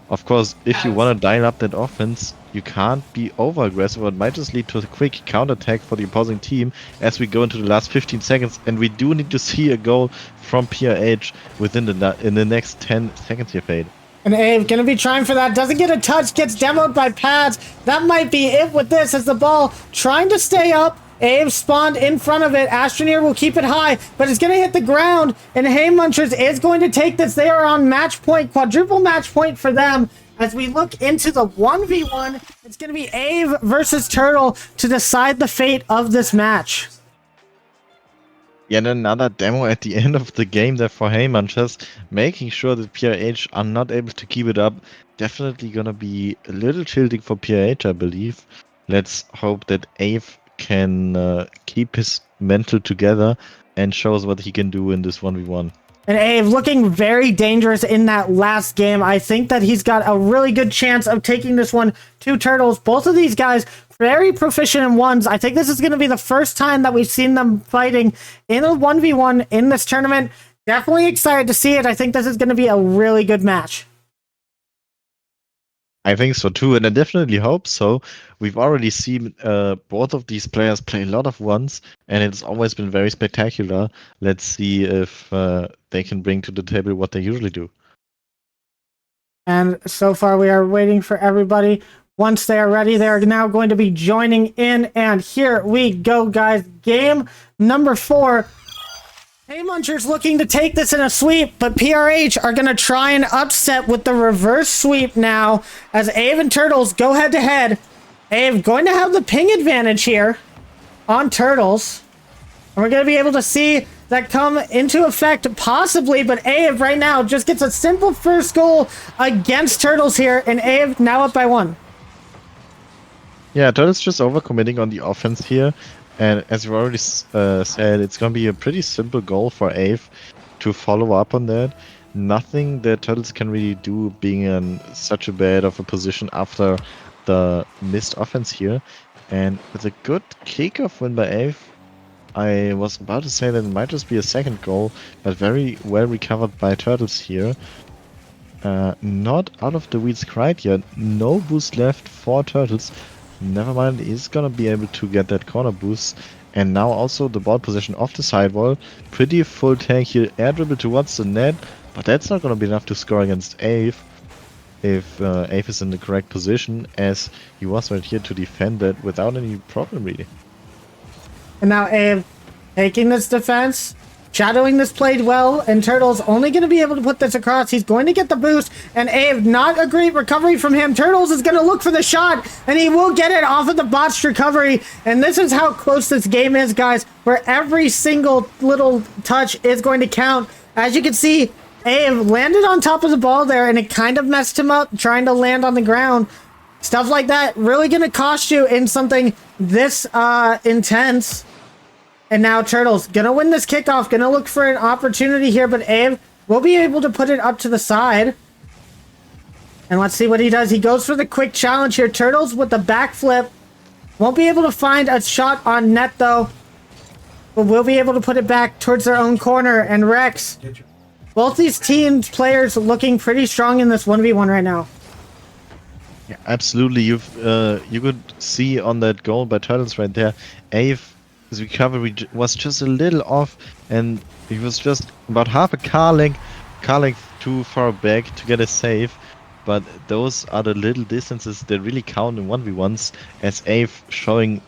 Of course, if you want to dial up that offense, you can't be over aggressive, or it might just lead to a quick counterattack for the opposing team as we go into the last 15 seconds, and we do need to see a goal from PRH within in the next 10 seconds here, Fade. And Abe gonna be trying for that, doesn't get a touch, gets demoed by Pads. That might be it with this, as the ball trying to stay up. Abe spawned in front of it. Astroneer will keep it high, but it's going to hit the ground. And Haymunchers is going to take this. They are on match point, quadruple match point for them. As we look into the 1v1, it's going to be Abe versus Turtle to decide the fate of this match. Yet another demo at the end of the game there for Haymunchers, making sure that PRH are not able to keep it up. Definitely going to be a little tilting for PRH, I believe. Let's hope that Abe can keep his mental together and shows what he can do in this 1v1. And Abe looking very dangerous in that last game. I think that he's got a really good chance of taking this one to Turtles. Both of these guys very proficient in ones. I think this is going to be the first time that we've seen them fighting in a 1v1 in this tournament. Definitely excited to see it. I think this is going to be a really good match. I think so too, and I definitely hope so. We've already seen both of these players play a lot of ones, and it's always been very spectacular. Let's see if they can bring to the table what they usually do. And so far, we are waiting for everybody. Once they are ready, they are now going to be joining in. And here we go, guys. Game number 4. Hey Munchers looking to take this in a sweep, but PRH are going to try and upset with the reverse sweep now as Ave and Turtles go head to head. Ave going to have the ping advantage here on Turtles. And we're going to be able to see that come into effect possibly, but Ave right now just gets a simple first goal against Turtles here, and Ave now up by 1. Yeah, Turtles just overcommitting on the offense here. And as you already said, it's going to be a pretty simple goal for Ave to follow up on that. Nothing that Turtles can really do being in such a bad of a position after the missed offense here. And with a good kickoff win by Ave, I was about to say that it might just be a second goal, but very well recovered by Turtles here. Not out of the weeds quite yet. No boost left for Turtles. Never mind, he's gonna be able to get that corner boost. And now also the ball position off the sidewall. Pretty full tank here, air dribble towards the net, but that's not gonna be enough to score against Ave. If Ave is in the correct position, as he was right here to defend that without any problem really. And now Ave taking this defense, shadowing this played well, and Turtles only going to be able to put this across. He's going to get the boost, and Ave, not a great recovery from him. Turtles is going to look for the shot, and he will get it off of the botched recovery. And this is how close this game is, guys, where every single little touch is going to count. As you can see, Ave landed on top of the ball there, and it kind of messed him up trying to land on the ground. Stuff like that really going to cost you in something this intense. And now Turtles gonna win this kickoff, gonna look for an opportunity here, but Ave will be able to put it up to the side. And let's see what he does. He goes for the quick challenge here. Turtles with the backflip. Won't be able to find a shot on net though, but will be able to put it back towards their own corner. And Rex, both these teams players looking pretty strong in this 1v1 right now. Yeah, absolutely. You could see on that goal by Turtles right there, Ave. His recovery was just a little off, and he was just about half a car length too far back to get a save. But those are the little distances that really count in 1v1s, as Ave showing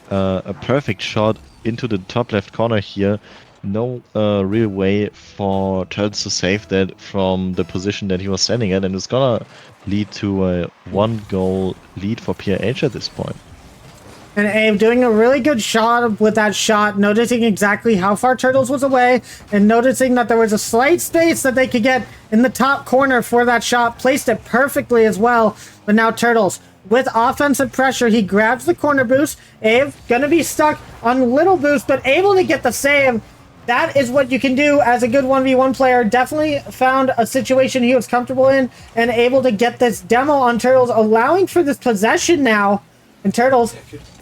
a perfect shot into the top left corner here. No real way for Turtles to save that from the position that he was standing at, and it's gonna lead to a 1-goal lead for PRH at this point. And Abe doing a really good shot with that shot, noticing exactly how far Turtles was away, and noticing that there was a slight space that they could get in the top corner for that shot. Placed it perfectly as well. But now Turtles, with offensive pressure, he grabs the corner boost. Abe gonna be stuck on little boost, but able to get the save. That is what you can do as a good 1v1 player. Definitely found a situation he was comfortable in and able to get this demo on Turtles, allowing for this possession now. And Turtles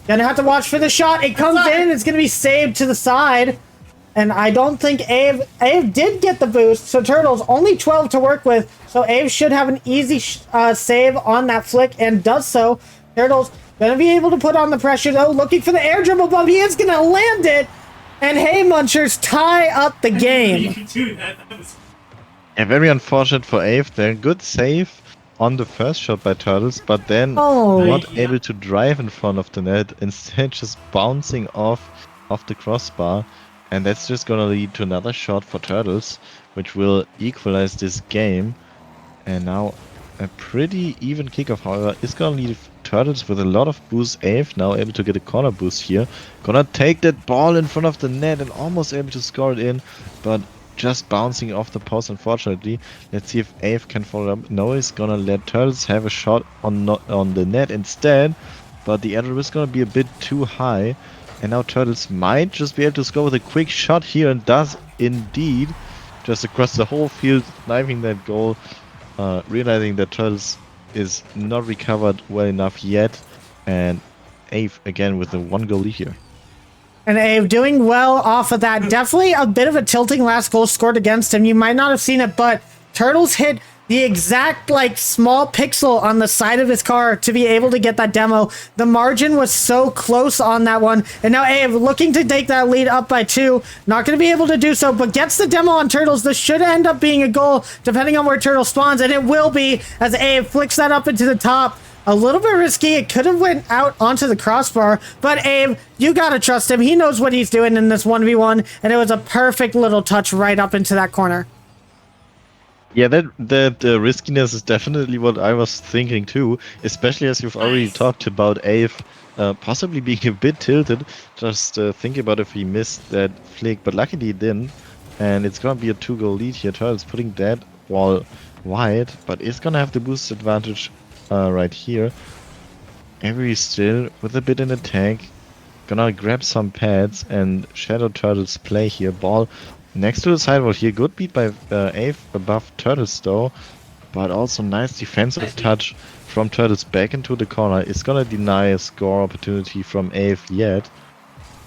gonna have to watch for the shot. It comes in. It's gonna be saved to the side. And I don't think Abe did get the boost. So Turtles only 12 to work with. So Abe should have an easy save on that flick and does so. Turtles gonna be able to put on the pressure though. Looking for the air dribble bump. He is gonna land it. And hey, Munchers tie up the game. Yeah, very unfortunate for Abe there. Good save on the first shot by Turtles, but then not able to drive in front of the net, instead just bouncing off the crossbar, and that's just gonna lead to another shot for Turtles, which will equalize this game. And now a pretty even kickoff, however, is gonna leave Turtles with a lot of boost. Ave now able to get a corner boost here, gonna take that ball in front of the net and almost able to score it in, but just bouncing off the post, unfortunately. Let's see if Ave can follow up. No, he's gonna let Turtles have a shot on the net instead, but the error is gonna be a bit too high, and now Turtles might just be able to score with a quick shot here, and does indeed, just across the whole field, knifing that goal, realizing that Turtles is not recovered well enough yet, and Ave again with a 1-goal lead here. And Abe doing well off of that. Definitely a bit of a tilting last goal scored against him. You might not have seen it, but Turtles hit the exact like small pixel on the side of his car to be able to get that demo. The margin was so close on that one. And now Abe looking to take that lead up by 2. Not going to be able to do so, but gets the demo on Turtles. This should end up being a goal depending on where Turtle spawns. And it will be as Abe flicks that up into the top. A little bit risky. It could have went out onto the crossbar, but Abe, you got to trust him. He knows what he's doing in this 1v1, and it was a perfect little touch right up into that corner. Yeah, that riskiness is definitely what I was thinking too, especially as you've already talked about Ave possibly being a bit tilted. Just think about if he missed that flick, but luckily he didn't, and it's gonna be a 2-goal lead here. Turtles putting that wall wide, but it's gonna have the boost advantage right here. Avery still with a bit in attack, gonna grab some pads and Shadow Turtles play here. Ball next to the sidewall here. Good beat by Ave above Turtles though, but also nice defensive touch from Turtles back into the corner. It's gonna deny a score opportunity from Ave yet,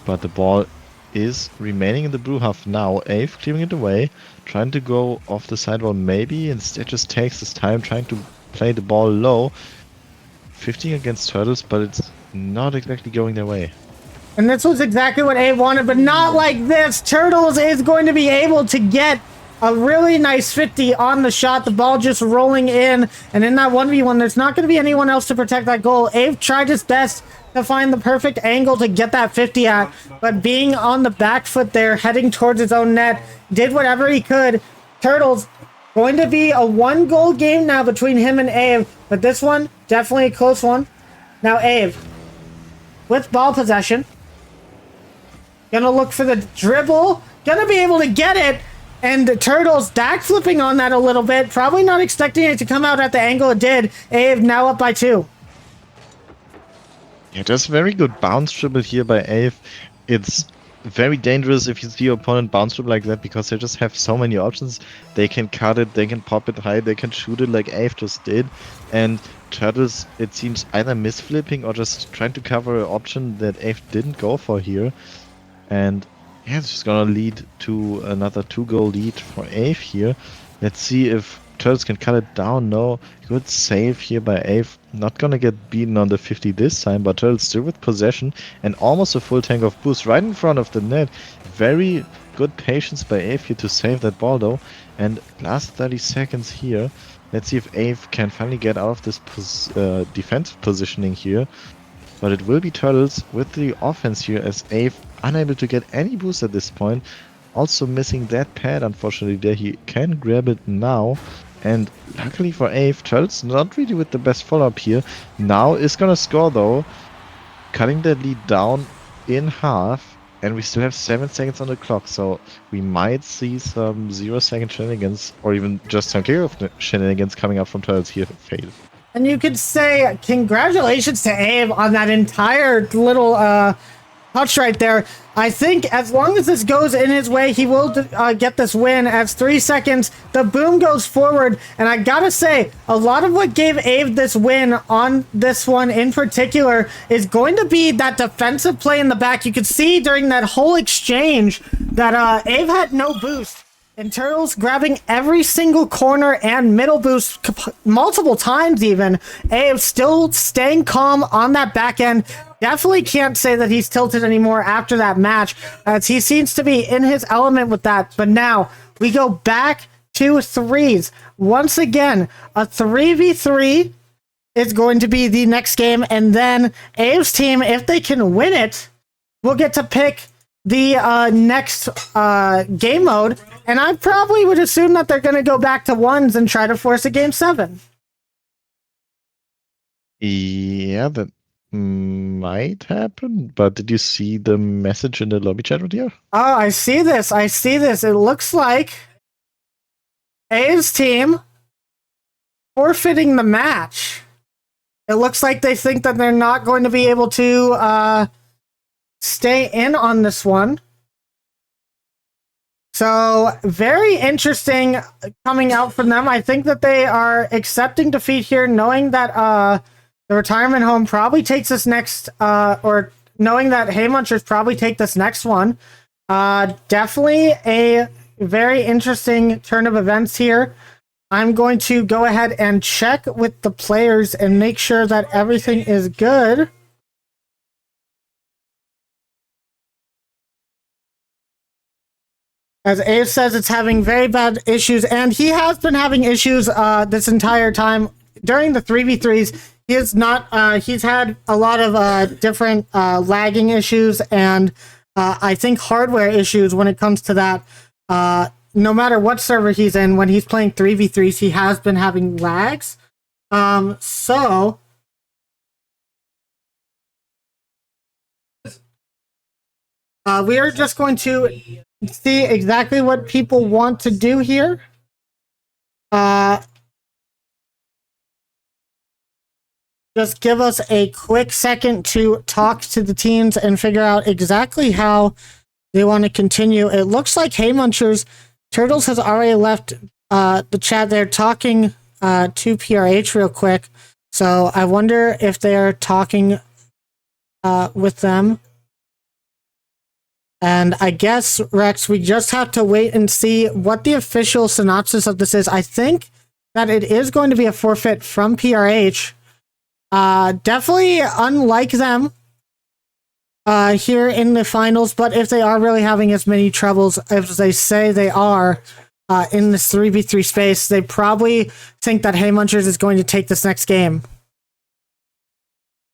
but the ball is remaining in the blue half now. Ave clearing it away, trying to go off the sidewall maybe, instead just takes his time trying to play the ball low. 15 against Turtles, but it's not exactly going their way. And this was exactly what Abe wanted, but not like this. Turtles is going to be able to get a really nice 50 on the shot. The ball just rolling in, and in that 1v1, there's not going to be anyone else to protect that goal. Abe tried his best to find the perfect angle to get that 50 at, but being on the back foot there, heading towards his own net, did whatever he could. Turtles going to be a 1-goal game now between him and Abe, but this one, definitely a close one. Now Abe, with ball possession, gonna look for the dribble, gonna be able to get it, and Turtles backflipping on that a little bit, probably not expecting it to come out at the angle it did. Abe now up by 2. Yeah, just very good bounce dribble here by Ave. It's very dangerous if you see your opponent bounce dribble like that, because they just have so many options. They can cut it, they can pop it high, they can shoot it like Ave just did. And Turtles, it seems, either misflipping or just trying to cover an option that Ave didn't go for here. And yeah, it's just gonna lead to another 2-goal lead for Ave here. Let's see if Turtles can cut it down. No, good save here by Ave. Not gonna get beaten on the 50 this time, but Turtles still with possession and almost a full tank of boost right in front of the net. Very good patience by Ave here to save that ball though. And last 30 seconds here. Let's see if Ave can finally get out of this defensive positioning here. But it will be Turtles with the offense here, as Ave unable to get any boost at this point. Also missing that pad, unfortunately, there. He can grab it now. And luckily for Ave, Turtles not really with the best follow-up here. Now is gonna score though, cutting the lead down in half. And we still have 7 seconds on the clock, so we might see some 0-second shenanigans, or even just some kickoff shenanigans coming up from Turtles here fail. And you could say congratulations to Abe on that entire little touch right there. I think as long as this goes in his way, he will get this win. As 3 seconds, the boom goes forward. And I gotta say, a lot of what gave Abe this win on this one in particular is going to be that defensive play in the back. You could see during that whole exchange that Abe had no boost. And Turtles grabbing every single corner and middle boost multiple times even. Abe still staying calm on that back end. Definitely can't say that he's tilted anymore after that match, as he seems to be in his element with that. But now we go back to threes. Once again, a 3v3 is going to be the next game. And then Abe's team, if they can win it, will get to pick the next game mode. And I probably would assume that they're going to go back to ones and try to force a game 7. Yeah, that might happen. But did you see the message in the lobby chat right here? Oh, I see this. I see this. It looks like A's team forfeiting the match. It looks like they think that they're not going to be able to stay in on this one. So, very interesting coming out from them. I think that they are accepting defeat here, knowing that the retirement home probably takes this next, or knowing that Hey Munchers probably take this next one. Definitely a very interesting turn of events here. I'm going to go ahead and check with the players and make sure that everything is good. As Abe says, it's having very bad issues, and he has been having issues this entire time. During the 3v3s, he is not, he's had a lot of different lagging issues and I think hardware issues when it comes to that. No matter what server he's in, when he's playing 3v3s, he has been having lags. So we are just going to see exactly what people want to do here. Just give us a quick second to talk to the teams and figure out exactly how they want to continue. It looks like Hey Munchers, Turtles has already left the chat. They're talking to PRH real quick. So I wonder if they're talking with them. And I guess, Rex, we just have to wait and see what the official synopsis of this is. I think that it is going to be a forfeit from PRH. Definitely unlike them here in the finals, but if they are really having as many troubles as they say they are in this 3v3 space, they probably think that Hey Munchers is going to take this next game.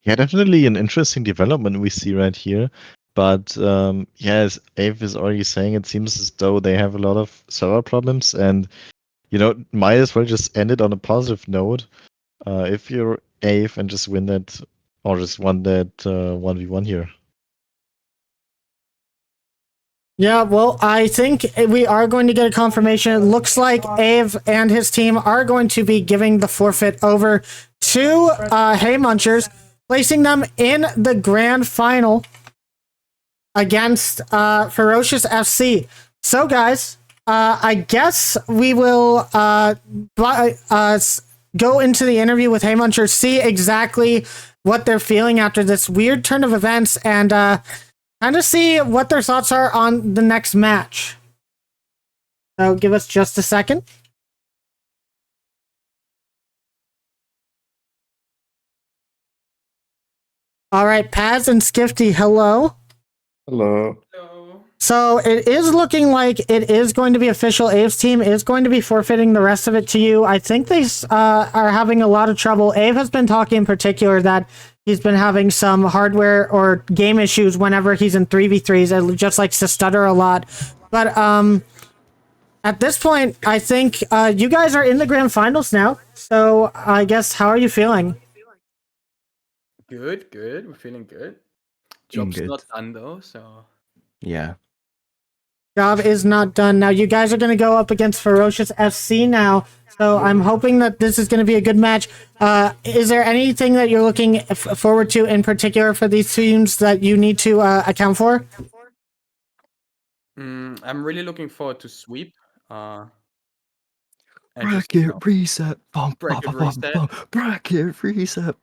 Yeah, definitely an interesting development we see right here. But yeah, as Ave is already saying, it seems as though they have a lot of server problems, and might as well just end it on a positive note. If you're Ave and just win that, or just won that 1v1 here. Yeah, well, I think we are going to get a confirmation. It looks like Ave and his team are going to be giving the forfeit over to Hey Munchers, placing them in the grand final against Ferocious FC. So, guys, I guess we will go into the interview with Hey Munchers, see exactly what they're feeling after this weird turn of events, and kind of see what their thoughts are on the next match. So give us just a second. All right, Paz and Skifty, hello. Hello. So it is looking like it is going to be official. Ave's team is going to be forfeiting the rest of it to you. I think they are having a lot of trouble. Ave has been talking in particular that he's been having some hardware or game issues whenever he's in 3v3s. It just likes to stutter a lot. But at this point, I think you guys are in the grand finals now. So I guess, how are you feeling? Good. We're feeling good. Job's good. not done though, so. Yeah. Job is not done. Now you guys are going to go up against Ferocious FC now. So I'm hoping that this is going to be a good match. Is there anything that you're looking forward to in particular for these teams that you need to account for? I'm really looking forward to sweep. And Bracket reset. Bracket reset. Bracket reset.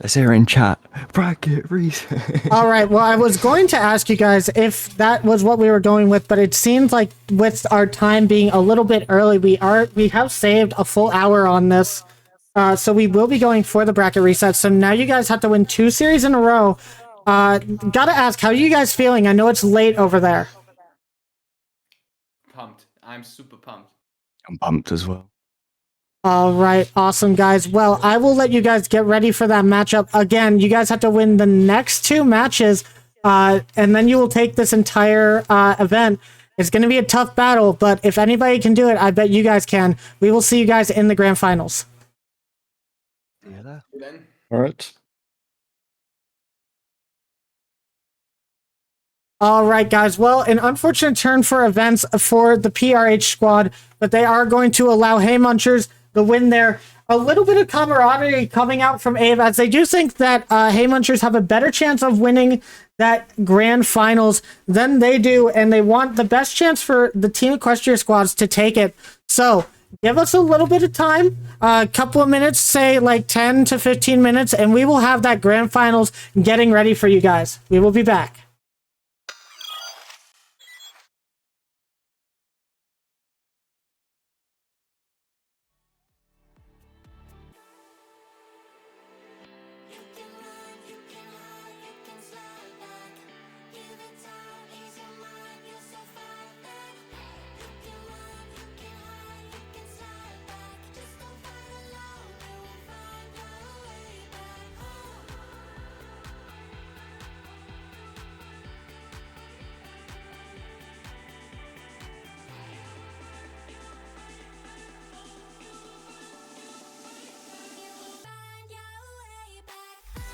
Let's hear it in chat. Bracket reset. All right. Well, I was going to ask you guys if that was what we were going with, but it seems like with our time being a little bit early, we have saved a full hour on this. So we will be going for the bracket reset. So now you guys have to win 2 series in a row. Gotta ask, how are you guys feeling? I know it's late over there. Pumped. I'm super pumped. I'm pumped as well. All right, awesome, guys. Well, I will let you guys get ready for that matchup. Again, you guys have to win the next 2 matches, and then you will take this entire event. It's going to be a tough battle, but if anybody can do it, I bet you guys can. We will see you guys in the grand finals. Yeah. All right. All right, guys. Well, an unfortunate turn for events for the PRH squad, but they are going to allow Hey Munchers the win there. A little bit of camaraderie coming out from Ave, as they do think that Hey Munchers have a better chance of winning that grand finals than they do, and they want the best chance for the Team Equestria squads to take it. So, give us a little bit of time, a couple of minutes, say like 10 to 15 minutes, and we will have that grand finals getting ready for you guys. We will be back. Find your way back home.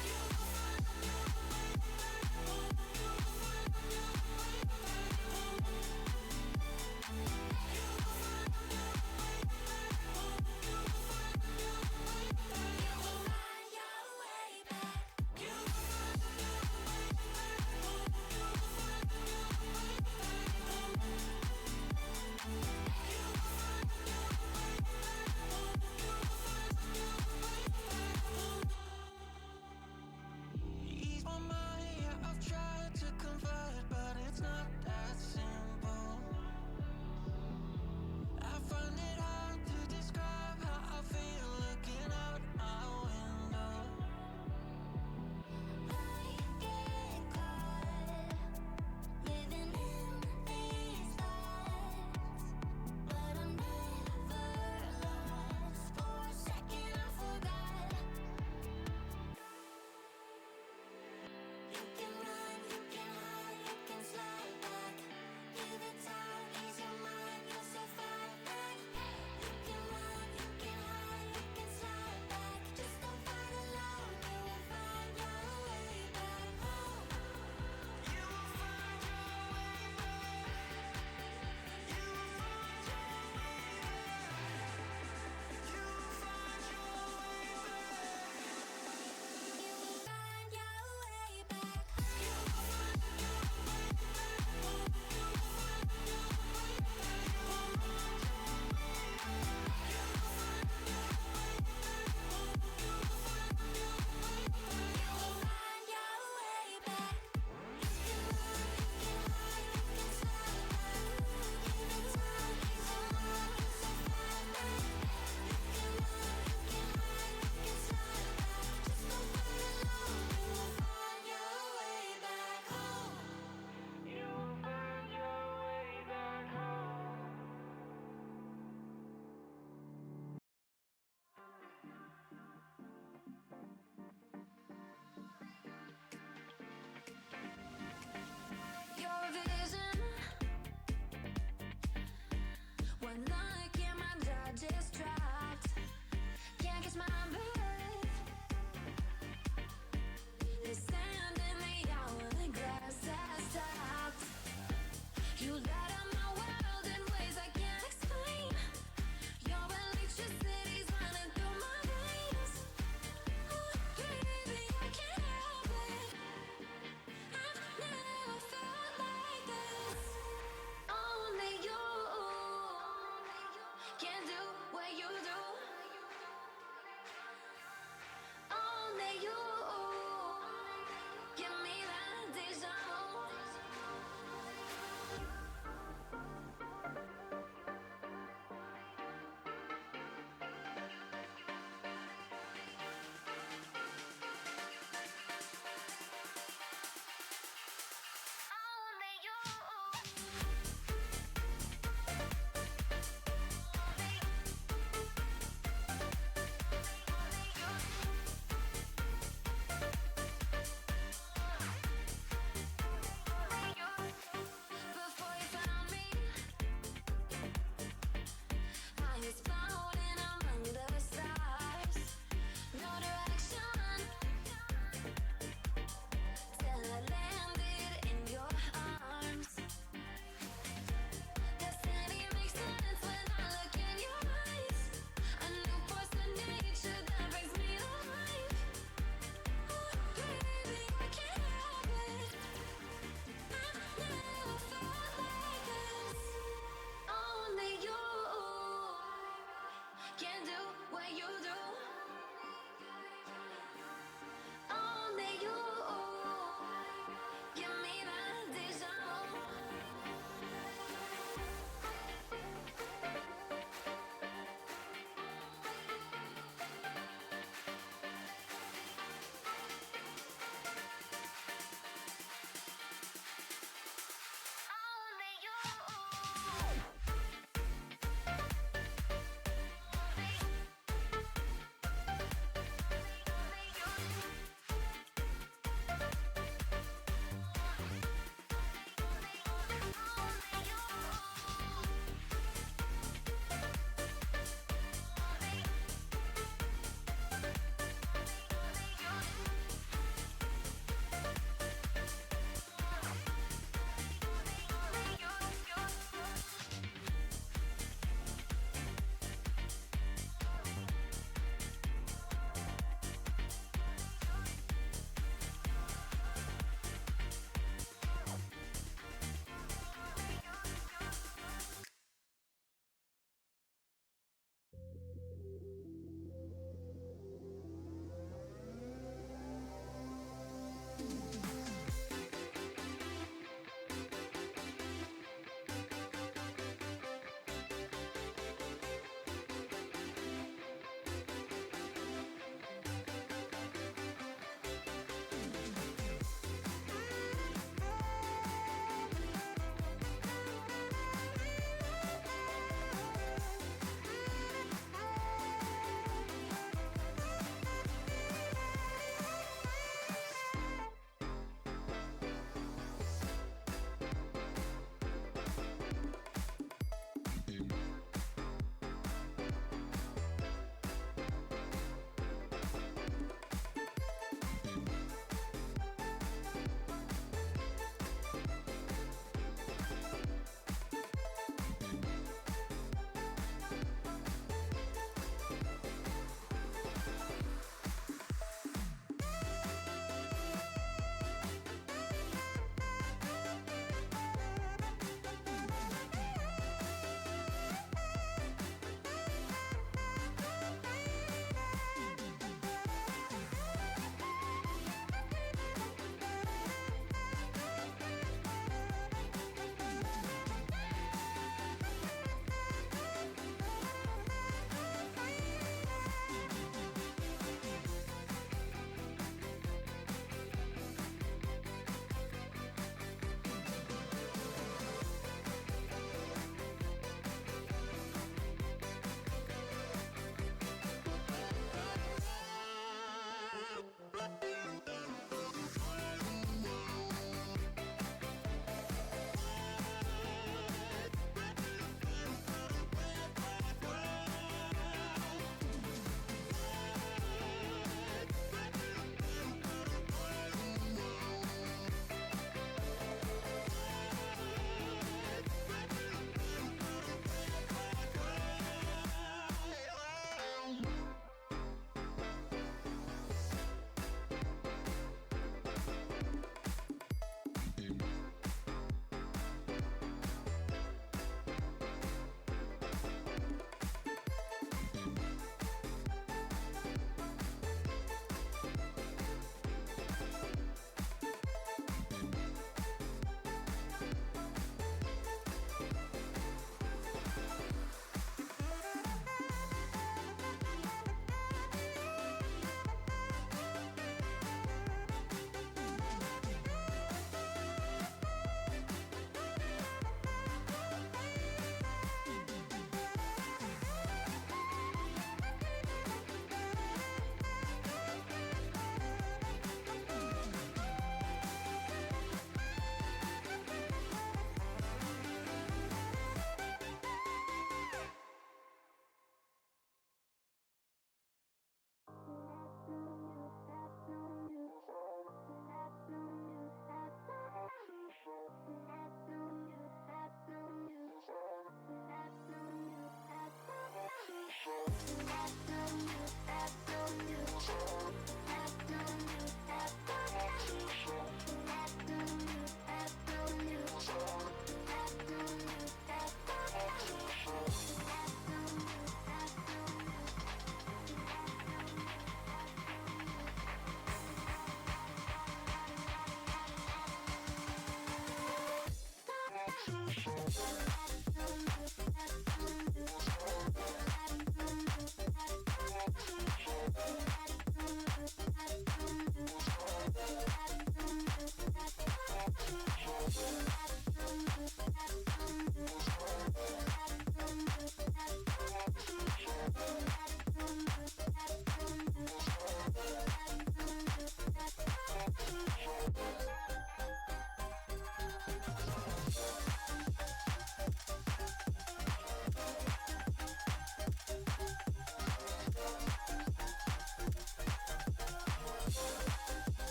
Thank you.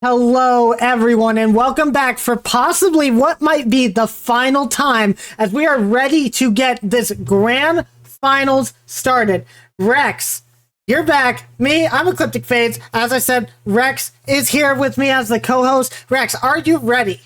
Hello, everyone, and welcome back for possibly what might be the final time as we are ready to get this grand finals started. Rex, you're back. Me, I'm Ecliptic Fades. As I said, Rex is here with me as the co-host. Rex, are you ready?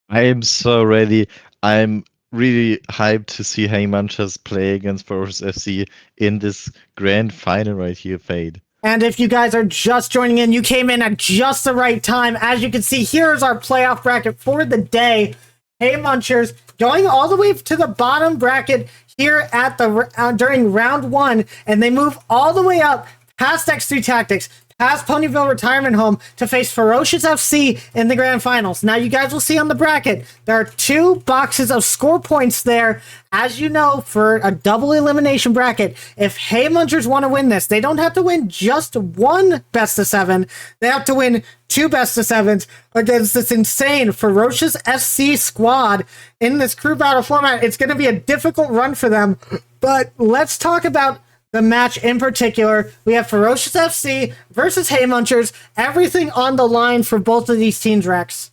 I am so ready. I'm really hyped to see Hangmanchas play against Ferocious FC in this grand final right here, Fade. And if you guys are just joining in, you came in at just the right time. As you can see, here's our playoff bracket for the day. Hey Munchers, going all the way to the bottom bracket here at the during round 1, and they move all the way up past X3 Tactics, past Ponyville Retirement Home to face Ferocious FC in the grand finals. Now you guys will see on the bracket, there are 2 boxes of score points there. As you know, for a double elimination bracket, if Hey Munchers want to win this, they don't have to win just 1 best of 7. They have to win 2 best of 7s against this insane Ferocious FC squad in this crew battle format. It's going to be a difficult run for them, but let's talk about the match in particular. We have Ferocious FC versus Hey Munchers. Everything on the line for both of these teams, Rex.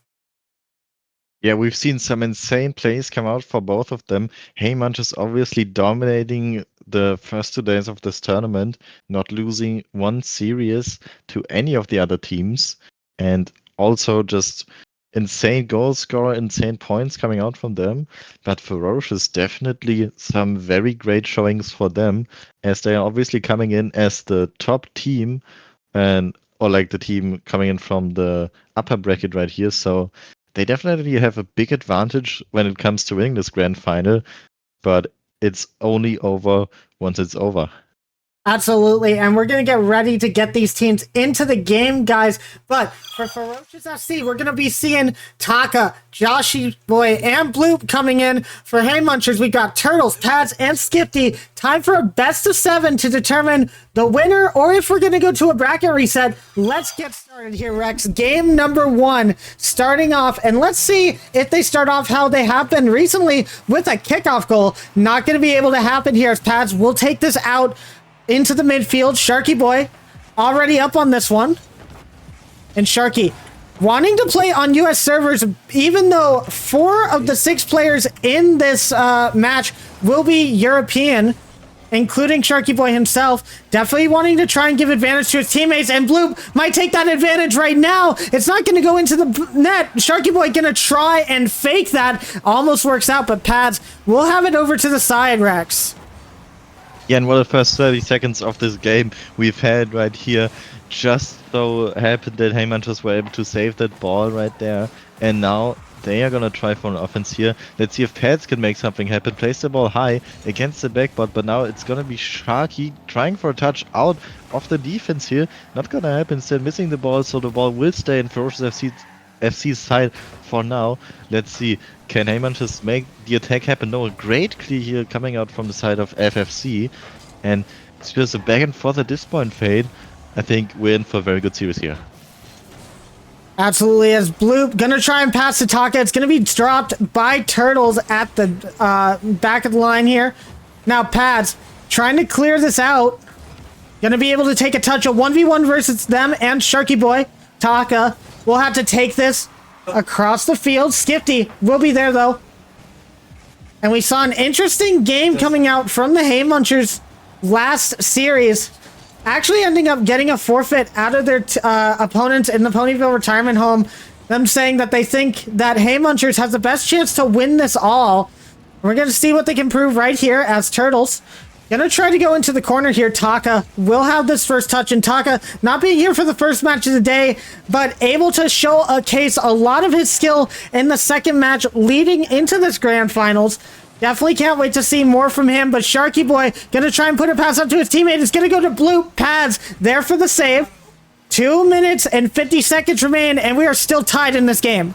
Yeah, we've seen some insane plays come out for both of them. Heymanchas obviously dominating the first 2 days of this tournament, not losing one series to any of the other teams, and also just insane goal scorer, insane points coming out from them. But Ferocious, definitely some very great showings for them, as they are obviously coming in as the top team, or like the team coming in from the upper bracket right here. So they definitely have a big advantage when it comes to winning this grand final, but it's only over once it's over. Absolutely, and we're going to get ready to get these teams into the game, guys. But for Ferocious FC, we're going to be seeing Taka, Joshy Boy, and Bloop coming in. For Hey Munchers, we got Turtles, Pads, and Skipty. Time for a best of 7 to determine the winner, or if we're going to go to a bracket reset. Let's get started here, Rex. Game number 1 starting off, and let's see if they start off how they have been recently with a kickoff goal. Not going to be able to happen here as Pads will take this out into the midfield. Sharky Boy already up on this one. And Sharky wanting to play on US servers, even though 4 of the 6 players in this match will be European, including Sharky Boy himself. Definitely wanting to try and give advantage to his teammates, and Bloop might take that advantage right now. It's not going to go into the net. Sharky Boy going to try and fake that. Almost works out, but Pads will have it over to the side, Rex. Yeah, and what the first 30 seconds of this game we've had right here just so happened that Heymanchas were able to save that ball right there, and now they are gonna try for an offense here. Let's see if Pads can make something happen. Place the ball high against the backboard, but now it's gonna be Sharky trying for a touch out of the defense here. Not gonna happen, still missing the ball, so the ball will stay in Ferocious FC's side for now. Let's see, can Heymanchas make the attack happen? No, a great clear here coming out from the side of FFC, and it's just a back and forth at this point, Fade. I think we're in for a very good series here. Absolutely, as Bloop gonna try and pass to Taka. It's gonna be dropped by Turtles at the back of the line here. Now Pads trying to clear this out. Gonna be able to take a touch, a 1v1 versus them and Sharky Boy. Taka will have to take this across the field. Skifty will be there though. And we saw an interesting game coming out from the Hey Munchers last series, actually ending up getting a forfeit out of their opponents in the Ponyville Retirement Home. Them saying that they think that Hey Munchers has the best chance to win this all. We're going to see what they can prove right here as Turtles. Gonna try to go into the corner here. Taka will have this first touch, and Taka not being here for the first match of the day, but able to show a case a lot of his skill in the second match leading into this grand finals. Definitely can't wait to see more from him, but Sharky Boy gonna try and put a pass up to his teammate. It's gonna go to Bloop. Pads there for the save. 2 minutes and 50 seconds remain, and we are still tied in this game.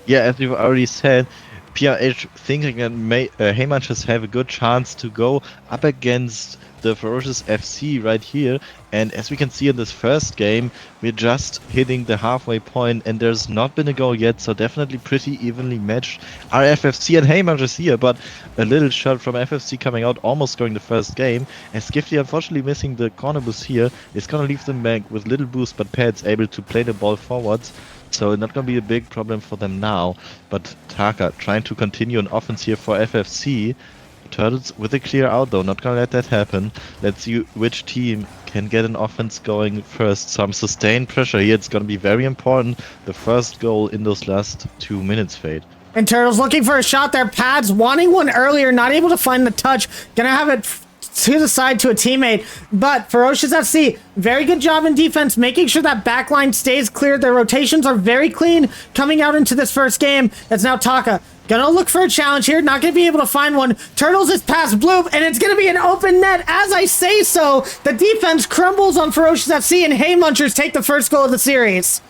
Yeah, as we've already said, PRH thinking that Heymanchas have a good chance to go up against the Ferocious FC right here. And as we can see in this first game, we're just hitting the halfway point and there's not been a goal yet, so definitely pretty evenly matched. RFFC and Haymanchers here, but a little shot from FFC coming out, almost scoring the first game. And Skifty unfortunately missing the corner boost here. It's gonna leave them back with little boost, but Pad's able to play the ball forwards. So not gonna be a big problem for them now. But Taka trying to continue an offense here for FFC. Turtles with a clear out though, not gonna let that happen. Let's see which team can get an offense going first. Some sustained pressure here, it's gonna be very important. The first goal in those last 2 minutes, Fade. And Turtles looking for a shot there. Pads wanting one earlier, not able to find the touch. Gonna have it to the side to a teammate. But Ferocious FC, very good job in defense, making sure that backline stays clear. Their rotations are very clean coming out into this first game. It's now Taka. Gonna look for a challenge here, not gonna be able to find one. Turtles is past Bloop, and it's gonna be an open net. As I say so, the defense crumbles on Ferocious FC, and Haymunchers take the first goal of the series.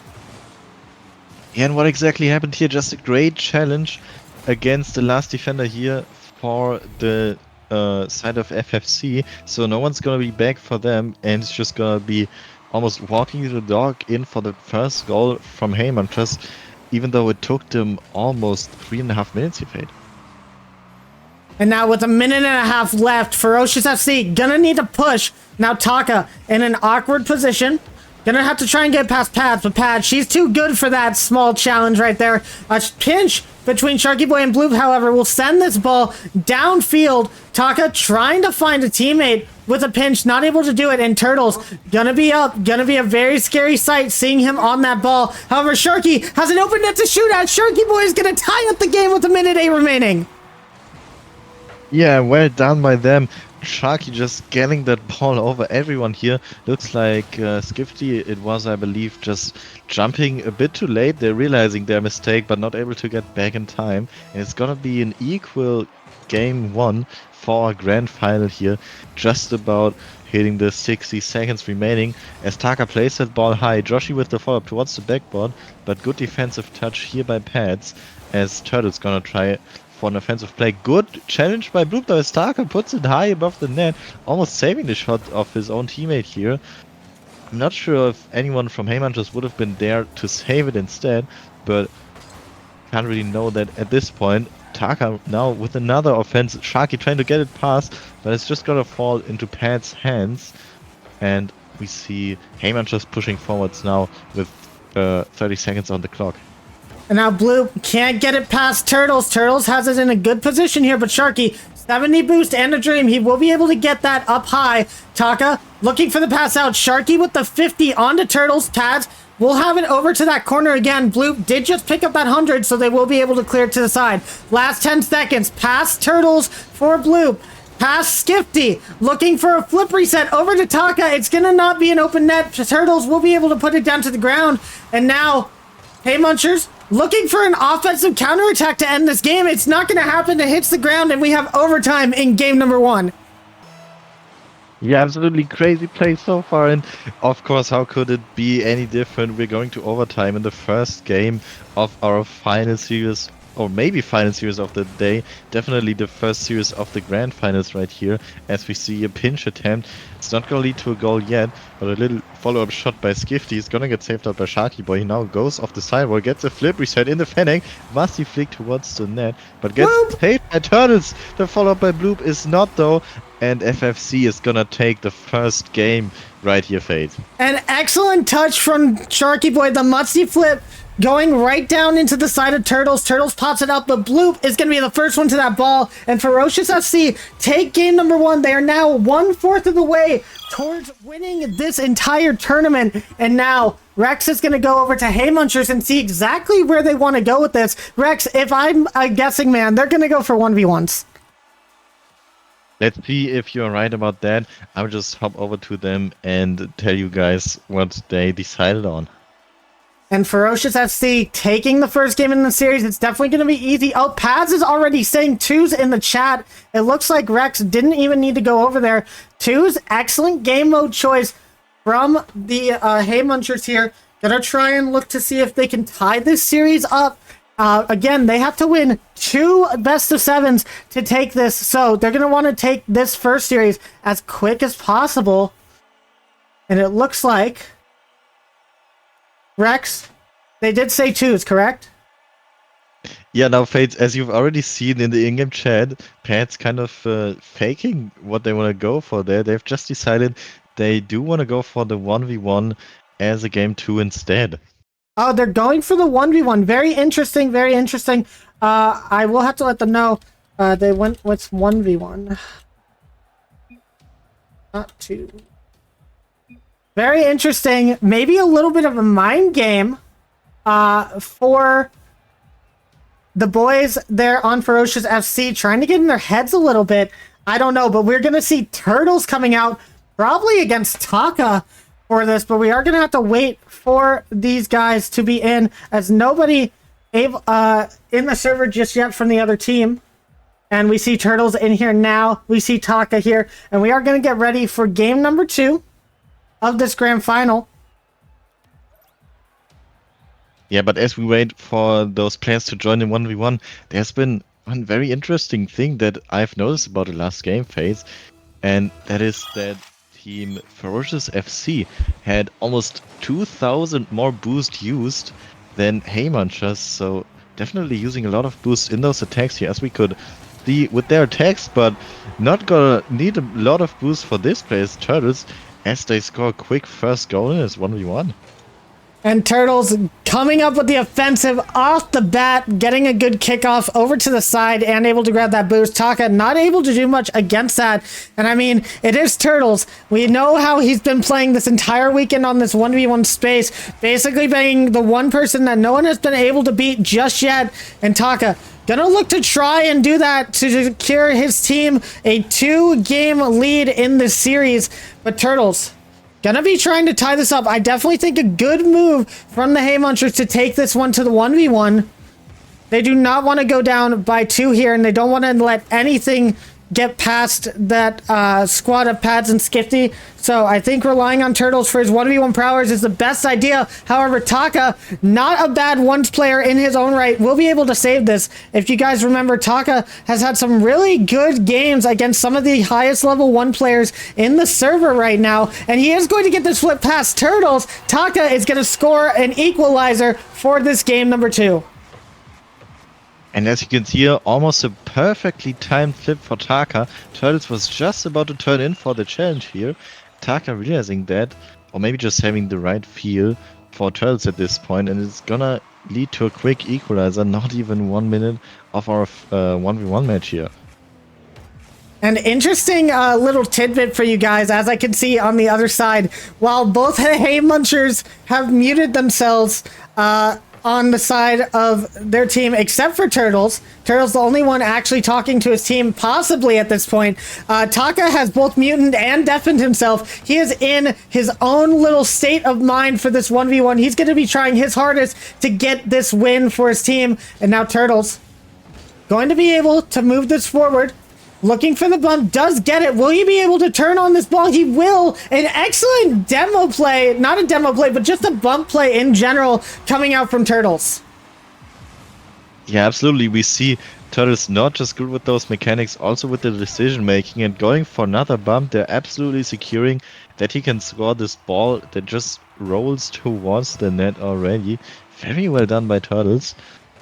And what exactly happened here? Just a great challenge against the last defender here for the side of FFC. So no one's gonna be back for them, and it's just gonna be almost walking the dog in for the first goal from Haymunchers, even though it took them almost 3.5 minutes here, Fade. And now with a minute and a half left, Ferocious FC gonna need to push. Now Taka in an awkward position. Gonna have to try and get past Pads, but Pads, she's too good for that small challenge right there. A pinch between Sharky Boy and Bloop, however, will send this ball downfield. Taka trying to find a teammate with a pinch, not able to do it, and Turtles gonna be up. Gonna be a very scary sight seeing him on that ball. However, Sharky has an open net to shoot at. Sharky Boy is gonna tie up the game with a minute 8 remaining. Yeah, well done by them. Sharky just getting that ball over everyone here. Looks like Skifty, it was, I believe, just jumping a bit too late. They're realizing their mistake, but not able to get back in time. And it's gonna be an equal game 1 for our grand final here. Just about hitting the 60 seconds remaining as Taka plays that ball high. Joshi with the follow-up towards the backboard, but good defensive touch here by Pads as Turtle's gonna try for an offensive play. Good challenge by Bloop though as Taka puts it high above the net, almost saving the shot of his own teammate here. I'm not sure if anyone from Haymunchers would have been there to save it instead, but can't really know that at this point. Taka now with another offense. Sharky trying to get it past, but it's just gonna fall into Pad's hands. And we see Haymunchers pushing forwards now with 30 seconds on the clock. And now Bloop can't get it past Turtles. Turtles has it in a good position here, but Sharky, 70 boost and a dream. He will be able to get that up high. Taka looking for the pass out. Sharky with the 50 onto Turtles. Pads will have it over to that corner again. Bloop did just pick up that 100, so they will be able to clear it to the side. Last 10 seconds. Past Turtles for Bloop. Past Skifty. Looking for a flip reset over to Taka. It's going to not be an open net. Turtles will be able to put it down to the ground. And now, Haymunchers looking for an offensive counterattack to end this game. It's not going to happen. It hits the ground, and we have overtime in game number 1. Yeah, absolutely crazy play so far, and of course, how could it be any different? We're going to overtime in the first game of our final series, or maybe final series of the day. Definitely the first series of the grand finals right here, as we see a pinch attempt. It's not going to lead to a goal yet, but a little follow-up shot by Skifty is going to get saved out by Sharky Boy. He now goes off the sidewall, gets a flip reset in the Fennec, must he flick towards the net, but gets saved by Turtles. The follow-up by Bloop is not though, and FFC is going to take the first game right here, Fade. An excellent touch from Sharky Boy, the musty flip. Going right down into the side of Turtles. Turtles pops it up, but Bloop is going to be the first one to that ball. And Ferocious FC take game number 1. They are now 1/4 of the way towards winning this entire tournament. And now Rex is going to go over to Haymunchers and see exactly where they want to go with this. Rex, if I'm a guessing man, they're going to go for 1v1s. Let's see if you're right about that. I'll just hop over to them and tell you guys what they decided on. And Ferocious FC taking the first game in the series. It's definitely going to be easy. Oh, Pads is already saying 2s in the chat. It looks like Rex didn't even need to go over there. 2s, excellent game mode choice from the Haymunchers here. Gonna try and look to see if they can tie this series up Again, they have to win 2 best of 7s to take this, so they're going to want to take this first series as quick as possible. And it looks like... Rex, they did say 2s, correct? Yeah, now Fates, as you've already seen in the in-game chat, Pat's kind of faking what they want to go for there. They've just decided they do want to go for the 1v1 as a game 2 instead. Oh, they're going for the 1v1. Very interesting, very interesting. I will have to let them know. They went with 1v1. Not 2. Very interesting. Maybe a little bit of a mind game for the boys there on Ferocious FC, trying to get in their heads a little bit. I don't know, but we're going to see Turtles coming out probably against Taka for this, but we are going to have to wait for these guys to be in, as nobody in the server just yet from the other team. And we see Turtles in here now. We see Taka here, and we are going to get ready for game number 2 of this grand final. Yeah, but as we wait for those players to join in 1v1, there's been one very interesting thing that I've noticed about the last game phase, and that is that team Ferocious FC had almost 2,000 more boost used than Haymunchers, so definitely using a lot of boost in those attacks here, as we could see with their attacks, but not gonna need a lot of boost for this player's Turtles, as they score a quick first goal in this 1v1. And Turtles coming up with the offensive off the bat, getting a good kickoff over to the side and able to grab that boost. Taka not able to do much against that. And I mean, it is Turtles. We know how he's been playing this entire weekend on this 1v1 space, basically being the one person that no one has been able to beat just yet. And Taka gonna look to try and do that to secure his team a 2-game lead in this series. But Turtles gonna be trying to tie this up. I definitely think a good move from the Haymunchers to take this one to the 1v1. They do not want to go down by 2 here, and they don't want to let anything get past that squad of Pads and Skifty. So I think relying on Turtles for his 1v1 prowess is the best idea. However, Taka, not a bad ones player in his own right, will be able to save this. If you guys remember, Taka has had some really good games against some of the highest level 1 players in the server right now, and he is going to get this flip past Turtles. Taka is going to score an equalizer for this game number 2. And as you can see here, almost a perfectly timed flip for Taka. Turtles was just about to turn in for the challenge here. Taka realizing that, or maybe just having the right feel for Turtles at this point, and it's gonna lead to a quick equalizer, not even 1 minute of our 1v1 match here. An interesting little tidbit for you guys, as I can see on the other side, while both Haymunchers have muted themselves on the side of their team, except for Turtles. Turtles the only one actually talking to his team, possibly at this point. Taka has both muted and deafened himself. He is in his own little state of mind for this 1v1. He's going to be trying his hardest to get this win for his team. And now Turtles going to be able to move this forward. Looking for the bump, does get it. Will he be able to turn on this ball? He will. An excellent demo play, not a demo play, but just a bump play in general coming out from Turtles. Yeah, absolutely. We see Turtles not just good with those mechanics, also with the decision making, and going for another bump. They're absolutely securing that he can score this ball that just rolls towards the net already. Very well done by Turtles,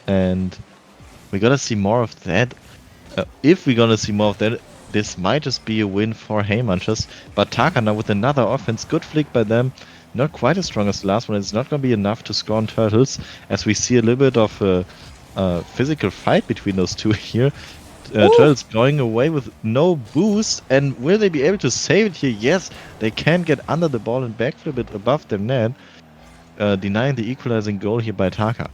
and we gotta see more of that. If we're gonna see more of that, this might just be a win for Haymunchers. But Taka now with another offense, good flick by them. Not quite as strong as the last one. It's not gonna be enough to score on Turtles, as we see a little bit of a physical fight between those two here. Turtles going away with no boost, and will they be able to save it here? Yes, they can get under the ball and backflip it above their net, denying the equalizing goal here by Taka.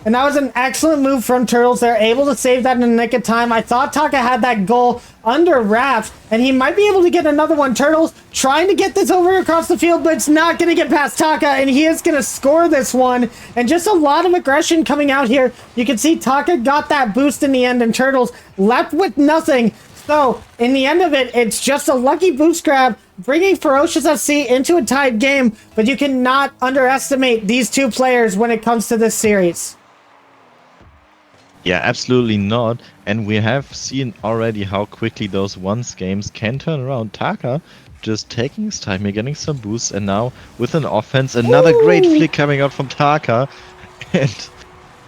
And that was an excellent move from Turtles. They're able to save that in the nick of time. I thought Taka had that goal under wraps, and he might be able to get another one. Turtles trying to get this over across the field, but it's not going to get past Taka, and he is going to score this one. And just a lot of aggression coming out here. You can see Taka got that boost in the end, and Turtles left with nothing. So, in the end of it, it's just a lucky boost grab, bringing Ferocious FC into a tied game, but you cannot underestimate these two players when it comes to this series. Yeah, absolutely not. And we have seen already how quickly those once games can turn around. Taka just taking his time here, getting some boosts, and now with an offense, another great flick coming out from Taka. And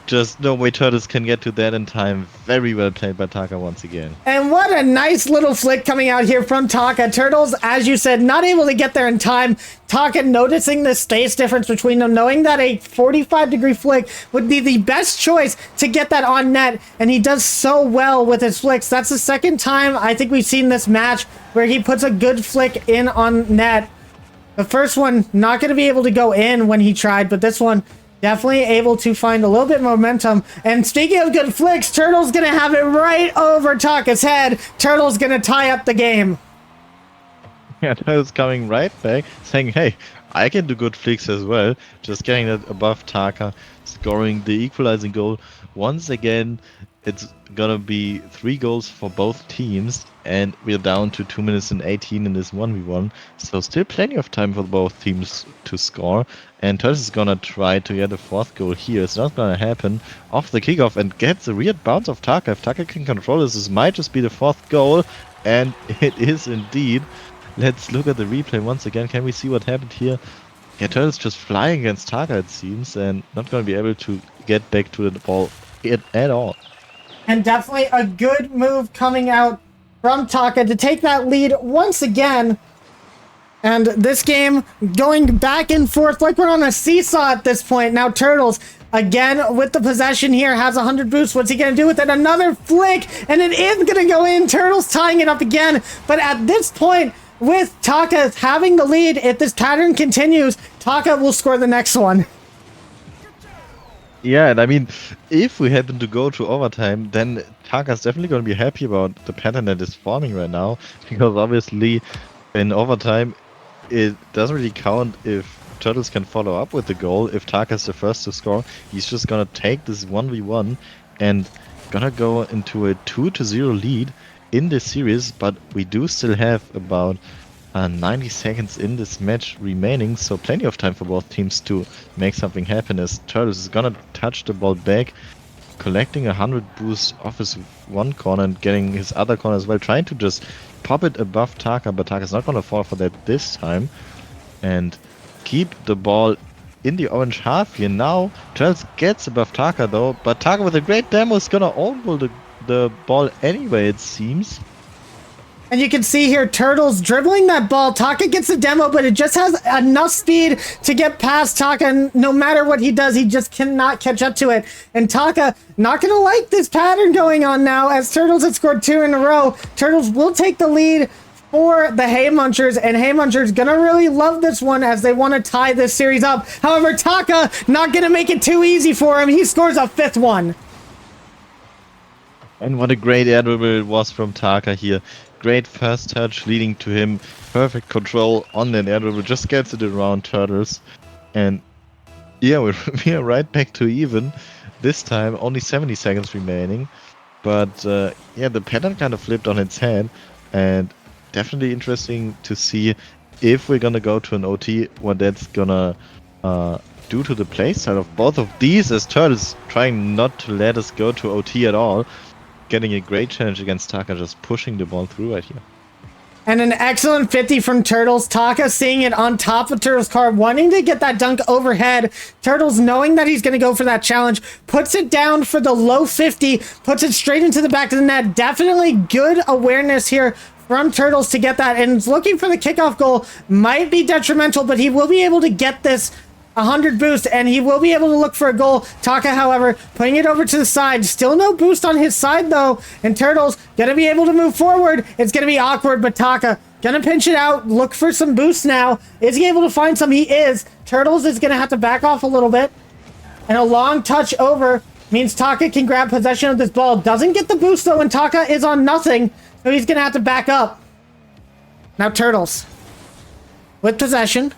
just no way Turtles can get to that in time. Very well played by Taka once again. And what a nice little flick coming out here from Taka. Turtles, as you said, not able to get there in time. Taka noticing the space difference between them, knowing that a 45-degree flick would be the best choice to get that on net. And he does so well with his flicks. That's the second time I think we've seen this match where he puts a good flick in on net. The first one, not going to be able to go in when he tried, but this one, definitely able to find a little bit momentum. And speaking of good flicks, Turtle's gonna have it right over Taka's head. Turtle's gonna tie up the game. Yeah, Turtles coming right back, saying, hey, I can do good flicks as well. Just getting it above Taka, scoring the equalizing goal. Once again, it's gonna be 3 goals for both teams, and we're down to 2 minutes and 18 in this 1v1. So still plenty of time for both teams to score. And Turtles is gonna try to get a 4th goal here. It's not gonna happen. Off the kickoff and gets a weird bounce of Taka. If Taka can control this might just be the 4th goal. And it is indeed. Let's look at the replay once again. Can we see what happened here? Yeah, Turtles just flying against Taka, it seems, and not gonna be able to get back to the ball at all. And definitely a good move coming out from Taka to take that lead once again. And this game going back and forth like we're on a seesaw at this point. Now Turtles, again with the possession here, has 100 boosts. What's he going to do with it? Another flick, and it is going to go in. Turtles tying it up again. But at this point, with Taka having the lead, if this pattern continues, Taka will score the next one. Yeah, and I mean, if we happen to go to overtime, then Taka's definitely going to be happy about the pattern that is forming right now. Because obviously, in overtime, it doesn't really count if Turtles can follow up with the goal. If Taka's the first to score, he's just gonna take this 1v1 and gonna go into a 2-0 lead in this series. But we do still have about 90 seconds in this match remaining, so plenty of time for both teams to make something happen, as Turtles is gonna touch the ball back, collecting 100 boost off his one corner and getting his other corner as well, trying to just pop it above Taka, but Taka's not gonna fall for that this time, and keep the ball in the orange half here. Now Turtles gets above Taka though, but Taka with a great demo is gonna own the ball anyway, it seems. And you can see here, Turtles dribbling that ball. Taka gets a demo, but it just has enough speed to get past Taka. And no matter what he does, he just cannot catch up to it. And Taka not going to like this pattern going on now, as Turtles had scored 2 in a row. Turtles will take the lead for the Hay Munchers, and Hay Munchers going to really love this one as they want to tie this series up. However, Taka not going to make it too easy for him. He scores a 5th one. And what a great air dribble it was from Taka here. Great first touch leading to him. Perfect control on that air dribble. Just gets it around Turtles. And yeah, we are right back to even. This time only 70 seconds remaining. But yeah, the pattern kind of flipped on its head. And definitely interesting to see if we're gonna go to an OT, what that's gonna do to the playstyle of both of these, as Turtles trying not to let us go to OT at all. Getting a great challenge against Taka, just pushing the ball through right here. And an excellent 50 from Turtles. Taka seeing it on top of Turtles' car, wanting to get that dunk overhead. Turtles knowing that he's going to go for that challenge, puts it down for the low 50, puts it straight into the back of the net. Definitely good awareness here from Turtles to get that, and looking for the kickoff goal. Might be detrimental, but he will be able to get this 100 boost, and he will be able to look for a goal. Taka, however, putting it over to the side. Still no boost on his side, though. And Turtles gonna be able to move forward. It's gonna be awkward, but Taka gonna pinch it out. Look for some boost now. Is he able to find some? He is. Turtles is gonna have to back off a little bit. And a long touch over means Taka can grab possession of this ball. Doesn't get the boost, though, and Taka is on nothing. So he's gonna have to back up. Now Turtles with possession.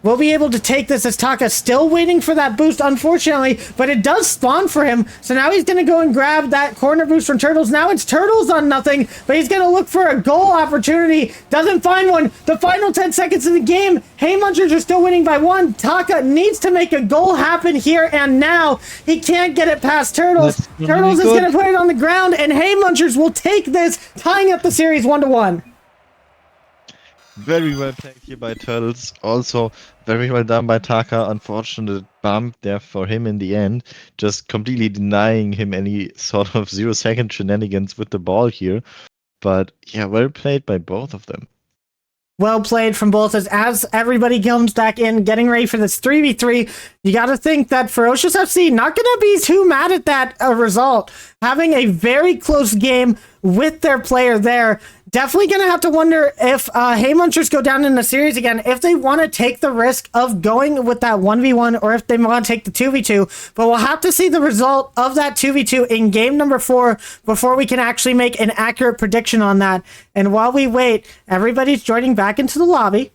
will be able to take this as Taka still waiting for that boost, unfortunately, but it does spawn for him. So now he's going to go and grab that corner boost from Turtles. Now it's Turtles on nothing, but he's going to look for a goal opportunity. Doesn't find one. The final 10 seconds of the game, Haymunchers are still winning by 1. Taka needs to make a goal happen here and now. He can't get it past Turtles. Turtles is going to put it on the ground, and Haymunchers will take this, tying up the series 1-1. Very well played here by Turtles. Also, very well done by Taka. Unfortunate bump there for him in the end. Just completely denying him any sort of 0-second shenanigans with the ball here. But yeah, well played by both of them. Well played from both as everybody comes back in, getting ready for this 3v3. You got to think that Ferocious FC not going to be too mad at that result. Having a very close game with their player there. Definitely going to have to wonder if Haymunchers go down in the series again, if they want to take the risk of going with that 1v1 or if they want to take the 2v2. But we'll have to see the result of that 2v2 in game number 4 before we can actually make an accurate prediction on that. And while we wait, everybody's joining back into the lobby.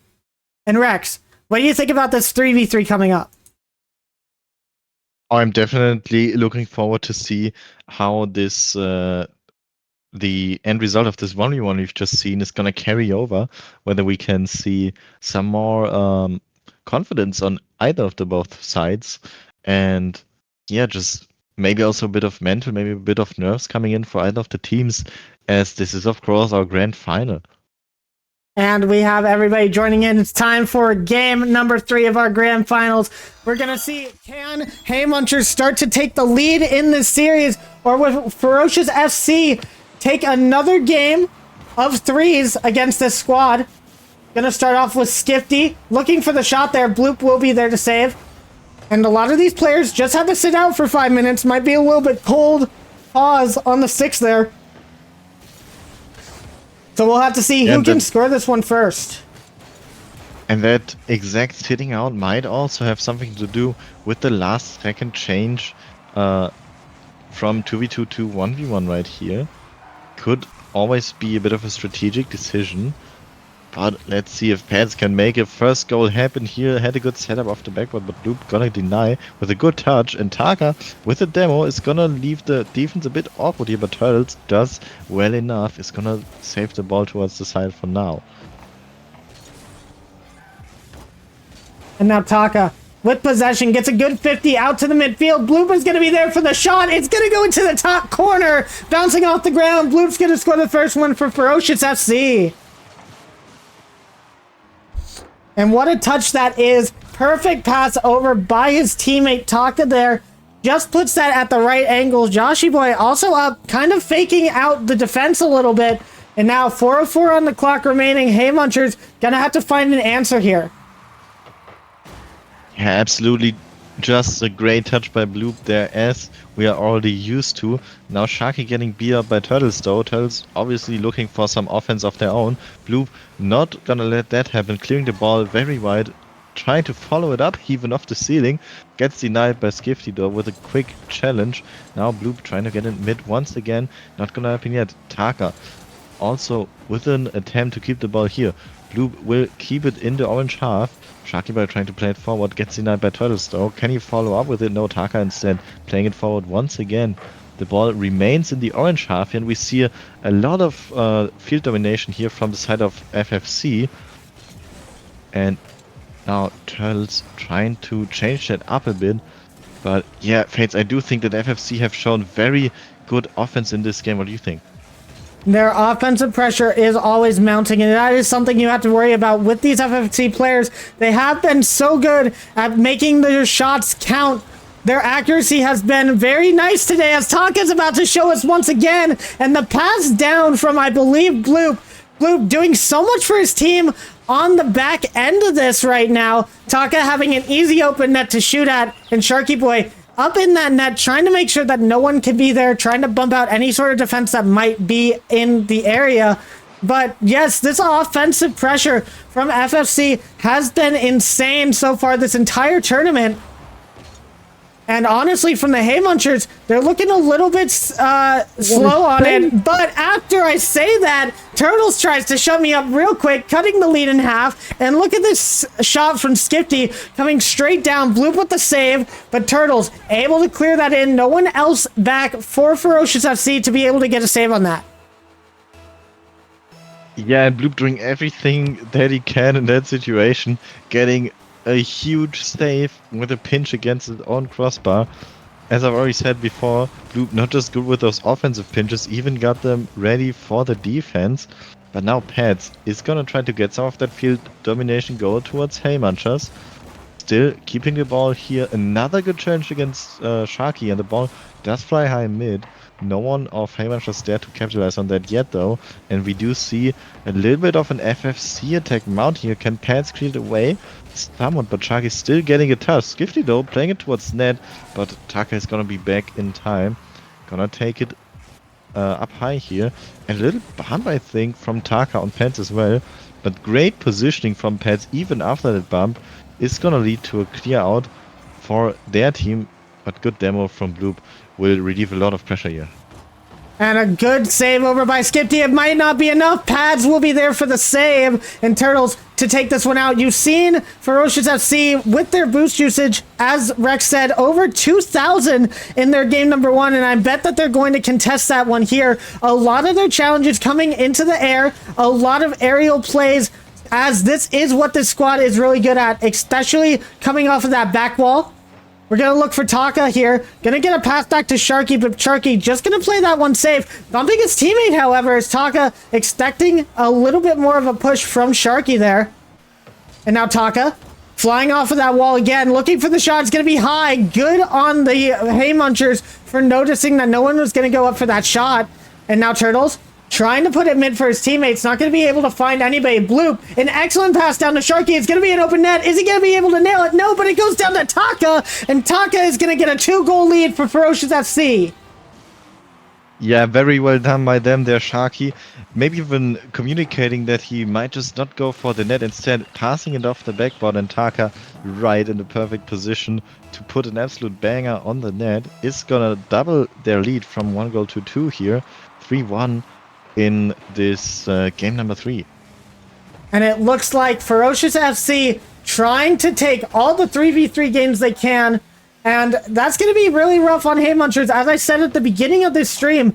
And Rex, what do you think about this 3v3 coming up? I'm definitely looking forward to see how this the end result of this 1v1 we've just seen is going to carry over, whether we can see some more confidence on either of the both sides, and yeah, just maybe also a bit of mental, maybe a bit of nerves coming in for either of the teams, as this is of course our grand final. And we have everybody joining in. It's time for game number 3 of our grand finals. We're going to see, can Haymunchers start to take the lead in this series, or will Ferocious FC take another game of 3s against this squad? Gonna start off with Skifty, looking for the shot there. Bloop will be there to save. And a lot of these players just have to sit out for 5 minutes. Might be a little bit cold pause on the 6 there. So we'll have to see who can score this one first. And that exact sitting out might also have something to do with the last second change from 2v2 to 1v1 right here. Could always be a bit of a strategic decision, but let's see if Pants can make a first goal happen here. Had a good setup off the backboard, but Loop gonna deny with a good touch, and Taka with the demo is gonna leave the defense a bit awkward here, but Turtles does well enough, is gonna save the ball towards the side for now. And now Taka, with possession, gets a good 50 out to the midfield. Bloop is going to be there for the shot. It's going to go into the top corner. Bouncing off the ground. Bloop's going to score the first one for Ferocious FC. And what a touch that is. Perfect pass over by his teammate Taka there. Just puts that at the right angle. Joshy Boy also up, kind of faking out the defense a little bit. And now 4:04 on the clock remaining. Haymunchers going to have to find an answer here. Yeah, absolutely. Just a great touch by Bloop there, as we are already used to. Now Sharky getting beat up by Turtles though. Turtles obviously looking for some offense of their own. Bloop not gonna let that happen. Clearing the ball very wide. Trying to follow it up, even off the ceiling. Gets denied by Skifty though with a quick challenge. Now Bloop trying to get in mid once again. Not gonna happen yet. Taka also with an attempt to keep the ball here. Bloop will keep it in the orange half. Sharky Boy trying to play it forward, gets denied by Turtles though. Can he follow up with it? No, Taka instead playing it forward once again. The ball remains in the orange half, and we see a lot of field domination here from the side of FFC. And now Turtles trying to change that up a bit. But yeah, Fates, I do think that FFC have shown very good offense in this game. What do you think? Their offensive pressure is always mounting, and that is something you have to worry about with these FFC players. They have been so good at making their shots count. Their accuracy has been very nice today, as Taka's about to show us once again. And the pass down from, I believe, Bloop. Bloop doing so much for his team on the back end of this right now. Taka having an easy open net to shoot at, and Sharky Boy up in that net, trying to make sure that no one can be there, trying to bump out any sort of defense that might be in the area. But yes, this offensive pressure from FFC has been insane so far this entire tournament. And honestly, from the Hay Munchers, they're looking a little bit slow on it. But after I say that, Turtles tries to shut me up real quick, cutting the lead in half. And look at this shot from Skifty coming straight down. Bloop with the save, but Turtles able to clear that in. No one else back for Ferocious FC to be able to get a save on that. Yeah, and Bloop doing everything that he can in that situation, getting a huge save with a pinch against his own crossbar. As I've already said before, Bloop not just good with those offensive pinches, even got them ready for the defense. But now Pats is gonna try to get some of that field domination goal towards Hay Munchers. Still keeping the ball here. Another good challenge against Sharky, and the ball does fly high mid. No one of Hay Munchers there to capitalize on that yet though. And we do see a little bit of an FFC attack mount here. Can Pats clear it away? Somewhat, but Sharky still getting a touch. Skifty though, playing it towards net, but Taka is gonna be back in time. Gonna take it up high here. And a little bump, I think, from Taka on Pats as well. But great positioning from Pats even after that bump is gonna lead to a clear out for their team. But good demo from Bloop will relieve a lot of pressure here. And a good save over by Skifty. It might not be enough. Pads will be there for the save. And Turtles to take this one out. You've seen Ferocious FC with their boost usage, as Rex said, over 2,000 in their game number 1. And I bet that they're going to contest that one here. A lot of their challenges coming into the air. A lot of aerial plays, as this is what this squad is really good at, especially coming off of that back wall. We're going to look for Taka here. Going to get a pass back to Sharky, but Sharky just going to play that one safe. Bumping his teammate, however, is Taka expecting a little bit more of a push from Sharky there. And now Taka flying off of that wall again, looking for the shot. It's going to be high. Good on the Hay Munchers for noticing that no one was going to go up for that shot. And now Turtles trying to put it mid for his teammates. Not going to be able to find anybody. Bloop, an excellent pass down to Sharky. It's going to be an open net. Is he going to be able to nail it? No, but it goes down to Taka. And Taka is going to get a 2-goal lead for Ferocious FC. Yeah, very well done by them there, Sharky. Maybe even communicating that he might just not go for the net, instead passing it off the backboard, and Taka right in the perfect position to put an absolute banger on the net. Is gonna double their lead from 1 goal to 2 here. 3-1 in this game number 3. And it looks like Ferocious FC trying to take all the 3v3 games they can. And that's going to be really rough on Hay Munchers. As I said at the beginning of this stream,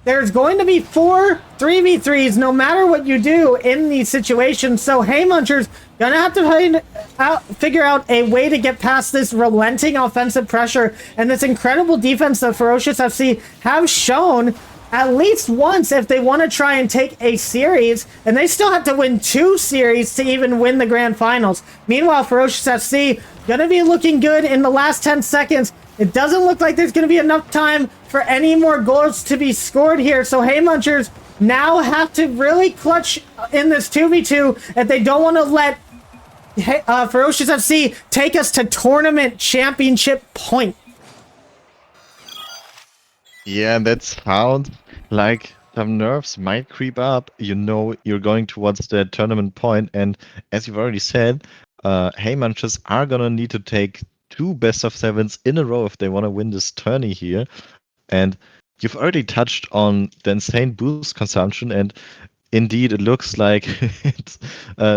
there's going to be 4 3v3s no matter what you do in these situations. So Hay Munchers going to have to figure out a way to get past this relenting offensive pressure and this incredible defense that Ferocious FC have shown at least once if they want to try and take a series, and they still have to win 2 series to even win the grand finals. Meanwhile, Ferocious FC gonna be looking good in the last 10 seconds. It doesn't look like there's gonna be enough time for any more goals to be scored here, so Hay Munchers now have to really clutch in this 2v2 if they don't want to let Ferocious FC take us to tournament championship point. Yeah, that sounds like some nerves might creep up. You know, you're going towards the tournament point, and as you've already said, Hay Munchers are gonna need to take 2 best-of-7s in a row if they want to win this tourney here. And you've already touched on the insane boost consumption, and indeed, it looks like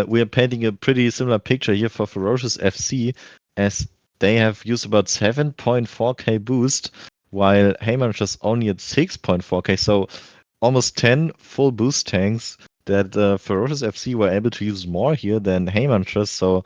we are painting a pretty similar picture here for Ferocious FC, as they have used about 7.4k boost, while Hay Munchers only at 6.4k, so almost 10 full boost tanks that Ferocious FC were able to use more here than Hay Munchers, so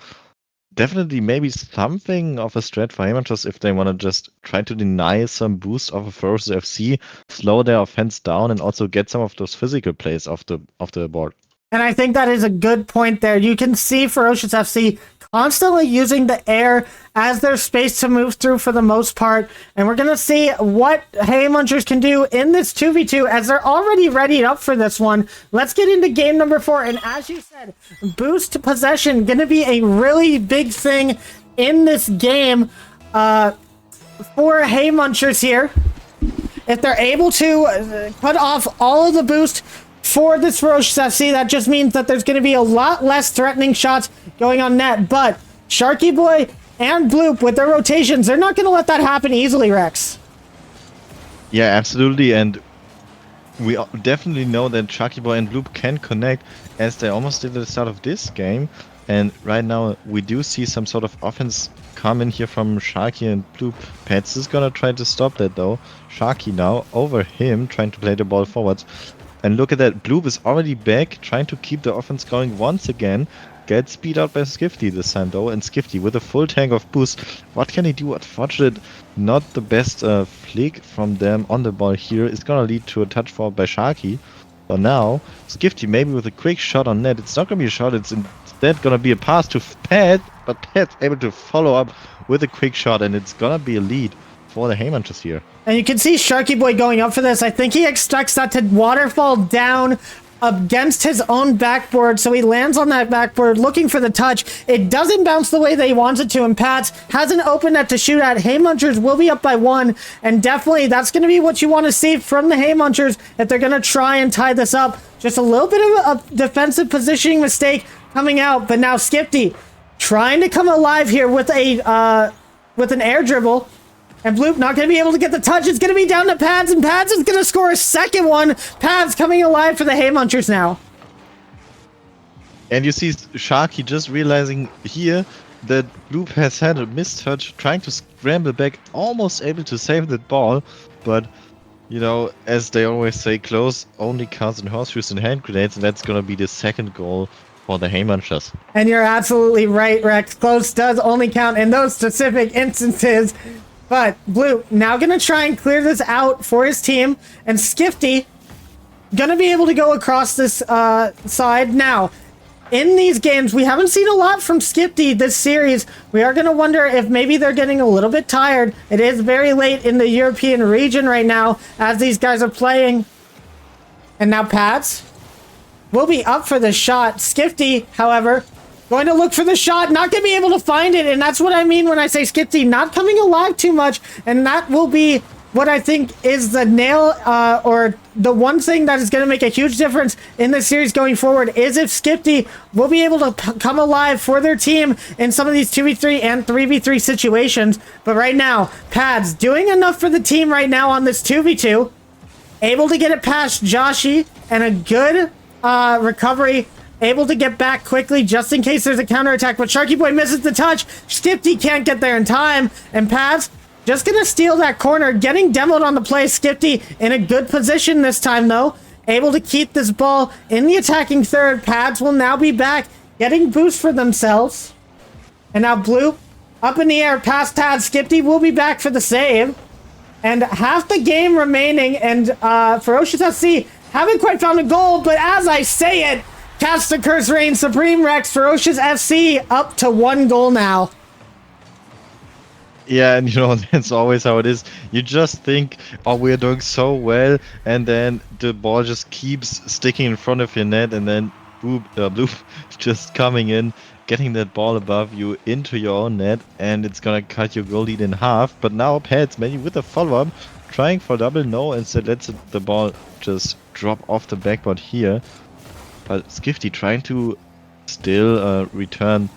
definitely maybe something of a strat for Hay Munchers if they want to just try to deny some boost of a Ferocious FC, slow their offense down, and also get some of those physical plays off the board. And I think that is a good point there. You can see Ferocious FC constantly using the air as their space to move through for the most part. And we're going to see what Hay Munchers can do in this 2v2 as they're already readied up for this one. Let's get into game number 4. And as you said, boost possession going to be a really big thing in this game for Hay Munchers here. If they're able to cut off all of the boost for this Ferocious FC, that just means that there's going to be a lot less threatening shots going on net. But Sharky Boy and Bloop with their rotations, they're not going to let that happen easily, Rex. Yeah, absolutely, and we definitely know that Chucky Boy and Bloop can connect, as they almost did at the start of this game. And right now we do see some sort of offense come in here from Sharky and Bloop. Pets is gonna try to stop that though. Sharky now over him, trying to play the ball forwards. And look at that, Bloop is already back, trying to keep the offense going once again. Gets beat out by Skifty this time though, and Skifty with a full tank of boost. What can he do? Unfortunate, not the best flick from them on the ball here. Is gonna lead to a touch forward by Sharky. So now, Skifty maybe with a quick shot on net. It's not gonna be a shot, it's instead gonna be a pass to Pat, but Pat's able to follow up with a quick shot, and it's gonna be a lead for the Haymanchers here. And you can see Sharky Boy going up for this. I think he expects that to waterfall down against his own backboard, so he lands on that backboard looking for the touch. It doesn't bounce the way that he wants it to, and Pats has an open net to shoot at. Haymunchers will be up by 1, and definitely that's going to be what you want to see from the Haymunchers if they're going to try and tie this up. Just a little bit of a defensive positioning mistake coming out, but now Skifty trying to come alive here with a with an air dribble. And Bloop not going to be able to get the touch. It's going to be down to Pads, and Pads is going to score a second one. Pads coming alive for the Haymunchers now. And you see Sharky just realizing here that Bloop has had a mistouch, trying to scramble back, almost able to save that ball. But, you know, as they always say, close only counts in horseshoes and hand grenades, and that's going to be the second goal for the Haymunchers. And you're absolutely right, Rex. Close does only count in those specific instances. But Blue now going to try and clear this out for his team. And Skifty going to be able to go across this side. Now, in these games, we haven't seen a lot from Skifty this series. We are going to wonder if maybe they're getting a little bit tired. It is very late in the European region right now as these guys are playing. And now Pats will be up for the shot. Skifty, however, going to look for the shot, not going to be able to find it, and that's what I mean when I say Skifty not coming alive too much, and that will be what I think is the nail, or the one thing that is going to make a huge difference in this series going forward, is if Skifty will be able to come alive for their team in some of these 2v3 and 3v3 situations. But right now, Pads doing enough for the team right now on this 2v2, able to get it past Joshi, and a good recovery, able to get back quickly just in case there's a counterattack, but Sharky Boy misses the touch. Skifty can't get there in time, and Paz just gonna steal that corner, getting demoed on the play. Skifty in a good position this time though, able to keep this ball in the attacking third. Pads will now be back, getting boost for themselves. And now Blue up in the air past Pads. Skifty will be back for the save. And half the game remaining, and Ferocious SC haven't quite found a goal, but as I say it, Cast the Curse reign supreme. Rex, Ferocious FC up to 1 goal now. Yeah, and you know, that's always how it is. You just think, oh, we're doing so well, and then the ball just keeps sticking in front of your net, and then Bloop just coming in, getting that ball above you into your own net, and it's gonna cut your goal lead in half. But now Pets, maybe with a follow-up, trying for double, no, instead lets the ball just drop off the backboard here. But Skifty trying to still return,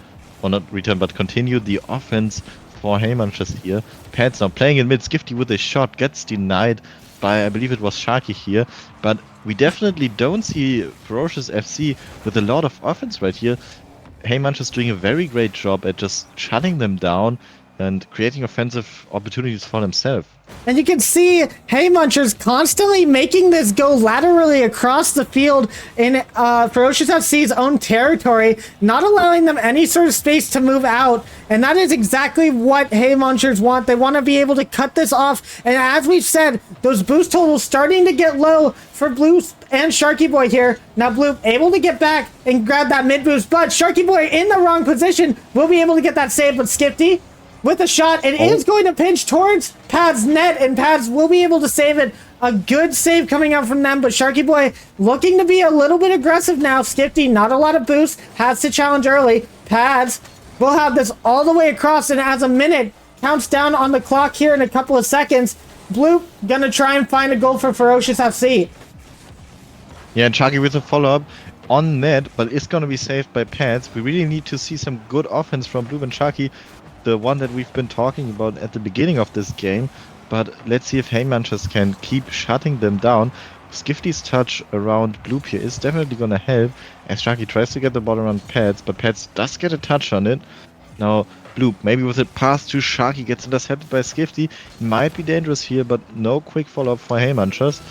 or not return, but continue the offense for Haymunchers here. Pats now playing in mid. Skifty with a shot gets denied by, I believe it was Sharky here. But we definitely don't see Ferocious FC with a lot of offense right here. Haymunchers doing a very great job at just shutting them down and creating offensive opportunities for themselves. And you can see Haymunchers constantly making this go laterally across the field in Ferocious FC's own territory, not allowing them any sort of space to move out. And that is exactly what Haymunchers want. They want to be able to cut this off. And as we've said, those boost totals starting to get low for Blue and Sharky Boy here. Now Blue able to get back and grab that mid boost, but Sharky Boy in the wrong position will be able to get that save, but Skifty with a shot, it is going to pinch towards Pad's net, and Pads will be able to save it. A good save coming out from them, but Sharky Boy looking to be a little bit aggressive now. Skifty, not a lot of boost, has to challenge early. Pads will have this all the way across, and as a minute counts down on the clock here in a couple of seconds, Blue gonna try and find a goal for Ferocious FC. Yeah, and Sharky with a follow-up on net, but it's gonna be saved by Pads. We really need to see some good offense from Blue and Sharky. the one that we've been talking about at the beginning of this game. But let's see if Haymanchers can keep shutting them down. Skifty's touch around Bloop here is definitely gonna help, as Sharky tries to get the ball around Pets, but Pets does get a touch on it. Now, Bloop, maybe with a pass to Sharky, gets intercepted by Skifty. Might be dangerous here, but no quick follow-up for Haymanchers.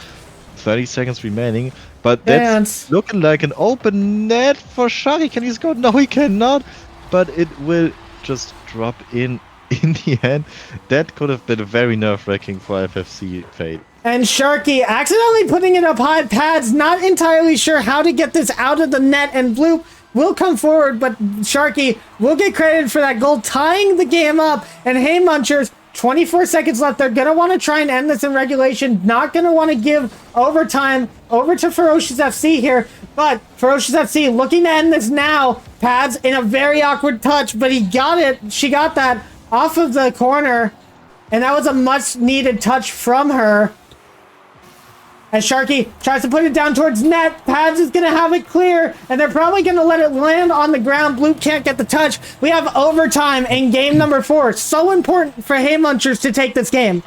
30 seconds remaining, but that's looking like an open net for Sharky. Can he score? No, he cannot, but it will just drop in the end. That could have been very nerve-wracking for FFC Fate. And Sharky accidentally putting it up high. Pads not entirely sure how to get this out of the net, and Bloop will come forward, but Sharky will get credited for that goal, tying the game up. And Hey Munchers, 24 seconds left. They're going to want to try and end this in regulation. Not going to want to give overtime over to Ferocious FC here. But Ferocious FC looking to end this now. Pads in a very awkward touch, but he got it. She got that off of the corner. And that was a much needed touch from her. As Sharky tries to put it down towards net, Pads is going to have it clear, and they're probably going to let it land on the ground. Bloop can't get the touch. We have overtime in game number 4. So important for Hay Munchers to take this game.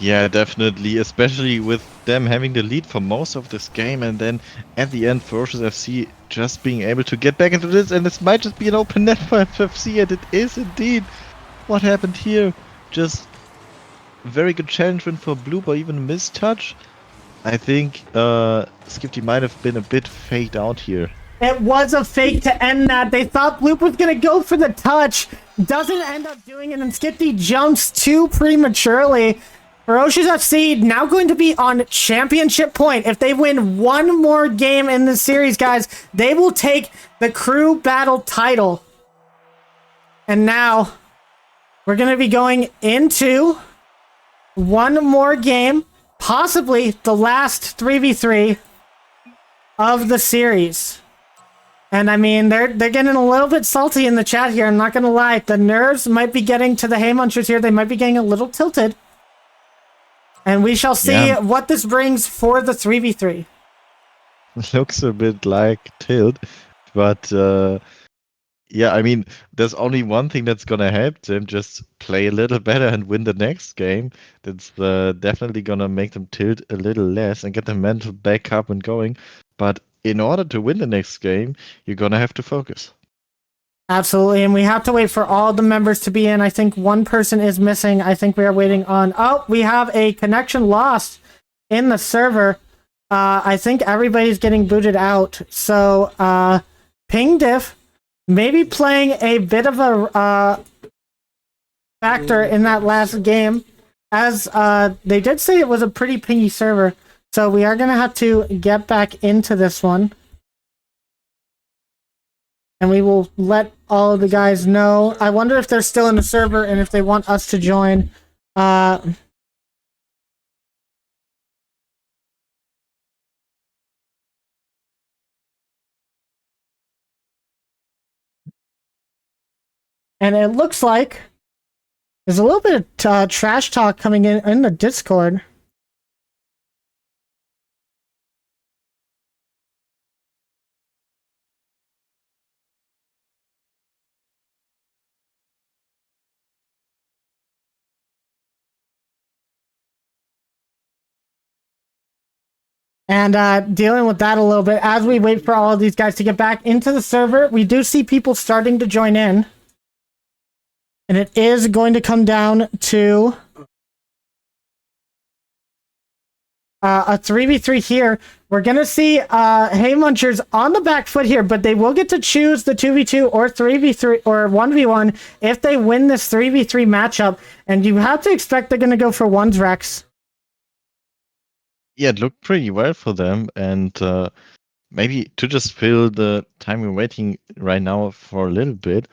Yeah, definitely, especially with them having the lead for most of this game, and then at the end, Ferocious FC just being able to get back into this, and this might just be an open net for FFC, and it is indeed. What happened here? Just very good challenge win for Bloop, or even a missed touch. I think Skifty might have been a bit faked out here. It was a fake to end that. They thought Bloop was going to go for the touch. Doesn't end up doing it, and Skifty jumps too prematurely. Ferocious FC now going to be on championship point. If they win one more game in this series, guys, they will take the crew battle title. And now we're going to be going into one more game, possibly the last 3v3 of the series. And I mean, they're getting a little bit salty in the chat here. I'm not going to lie. The nerves might be getting to the Hay Munchers here. They might be getting a little tilted. And we shall see what this brings for the 3v3. Looks a bit like tilt, but yeah, I mean, there's only one thing that's gonna help them: just play a little better and win the next game. That's definitely gonna make them tilt a little less and get the mental back up and going. But in order to win the next game, you're gonna have to focus. Absolutely, and we have to wait for all the members to be in. I think one person is missing. I think we are waiting on... Oh, we have a connection lost in the server. I think everybody's getting booted out. So, Ping Diff maybe playing a bit of a factor in that last game, as they did say it was a pretty pingy server. So we are going to have to get back into this one. And we will let all of the guys know. I wonder if they're still in the server and if they want us to join. And it looks like there's a little bit of trash talk coming in the Discord. And dealing with that a little bit as we wait for all of these guys to get back into the server. We do see people starting to join in. And it is going to come down to a 3v3 here. We're going to see Hay Munchers on the back foot here, but they will get to choose the 2v2 or 3v3 or 1v1 if they win this 3v3 matchup. And you have to expect they're going to go for ones, Rex. Yeah, it looked pretty well for them, and maybe to just fill the time we're waiting right now for a little bit.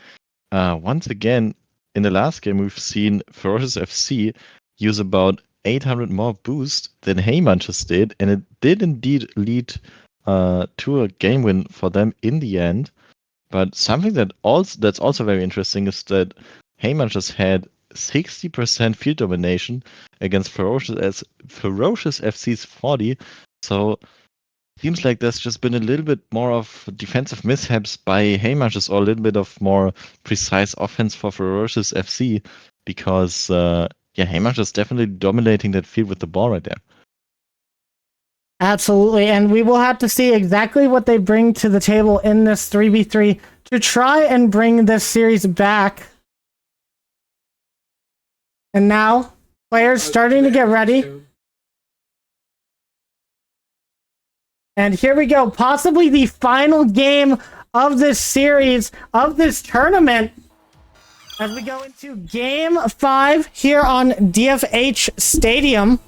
Once again, in the last game, we've seen Ferocious FC use about 800 more boost than Hay Munchers did, and it did indeed lead to a game win for them in the end. But something that's also very interesting is that Hay Munchers had 60% field domination against Ferocious FC's 40. So seems like there's just been a little bit more of defensive mishaps by Haymarches or a little bit of more precise offense for Ferocious FC because Haymarch is definitely dominating that field with the ball right there. Absolutely, and we will have to see exactly what they bring to the table in this 3v3 to try and bring this series back. And now, players starting to get ready. And here we go, possibly the final game of this series, of this tournament, as we go into Game 5 here on DFH Stadium.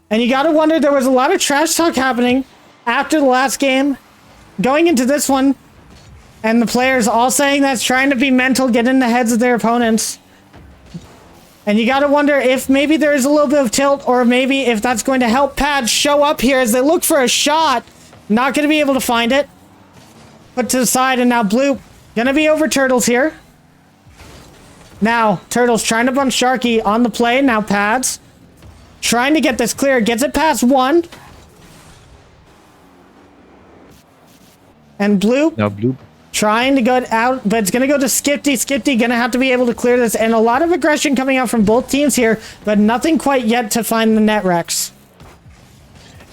And you gotta wonder, there was a lot of trash talk happening after the last game, going into this one, and the players all saying that's trying to be mental, get in the heads of their opponents. And you gotta wonder if maybe there is a little bit of tilt, or maybe if that's going to help Pads show up here as they look for a shot. Not gonna be able to find it. Put to the side, and now Blue gonna be over Turtles here. Now, Turtles trying to bump Sharky on the play, now Pads. Trying to get this clear, gets it past one. And Blue Now Blue trying to go out, but it's going to go to Skipty. Skipty going to have to be able to clear this, and a lot of aggression coming out from both teams here, but nothing quite yet to find the net, Rex.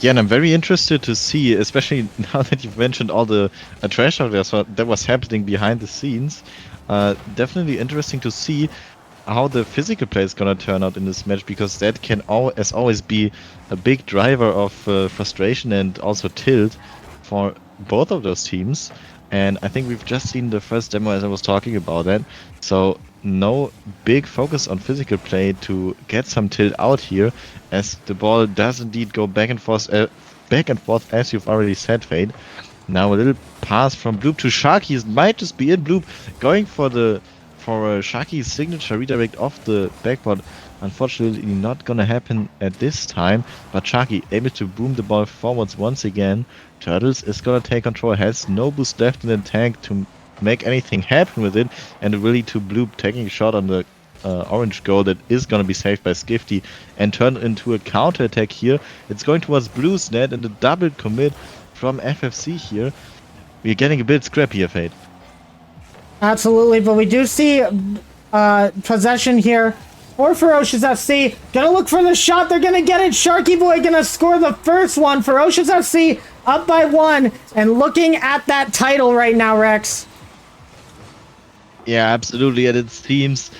Yeah, and I'm very interested to see, especially now that you've mentioned all the trash out there that was happening behind the scenes. Definitely interesting to see how the physical play is gonna turn out in this match, because that can as always be a big driver of frustration and also tilt for both of those teams. And I think we've just seen the first demo as I was talking about that. So no big focus on physical play to get some tilt out here, as the ball does indeed go back and forth as you've already said, Fade. Now a little pass from Bloop to Sharky. It might just be in. Bloop going for Sharky's signature redirect off the backboard. Unfortunately not gonna happen at this time, but Sharky able to boom the ball forwards once again. Turtles is gonna take control, has no boost left in the tank to make anything happen with it, and really to Bloop taking a shot on the orange goal that is gonna be saved by Skifty and turned into a counter attack here. It's going towards Blue's net and a double commit from FFC here. We're getting a bit scrappy here, Fade. Absolutely, but we do see possession here for Ferocious FC. Gonna look for the shot, they're gonna get it. Sharky Boy gonna score the first one. Ferocious FC up by 1, and looking at that title right now, Rex. Yeah, absolutely, and it seems,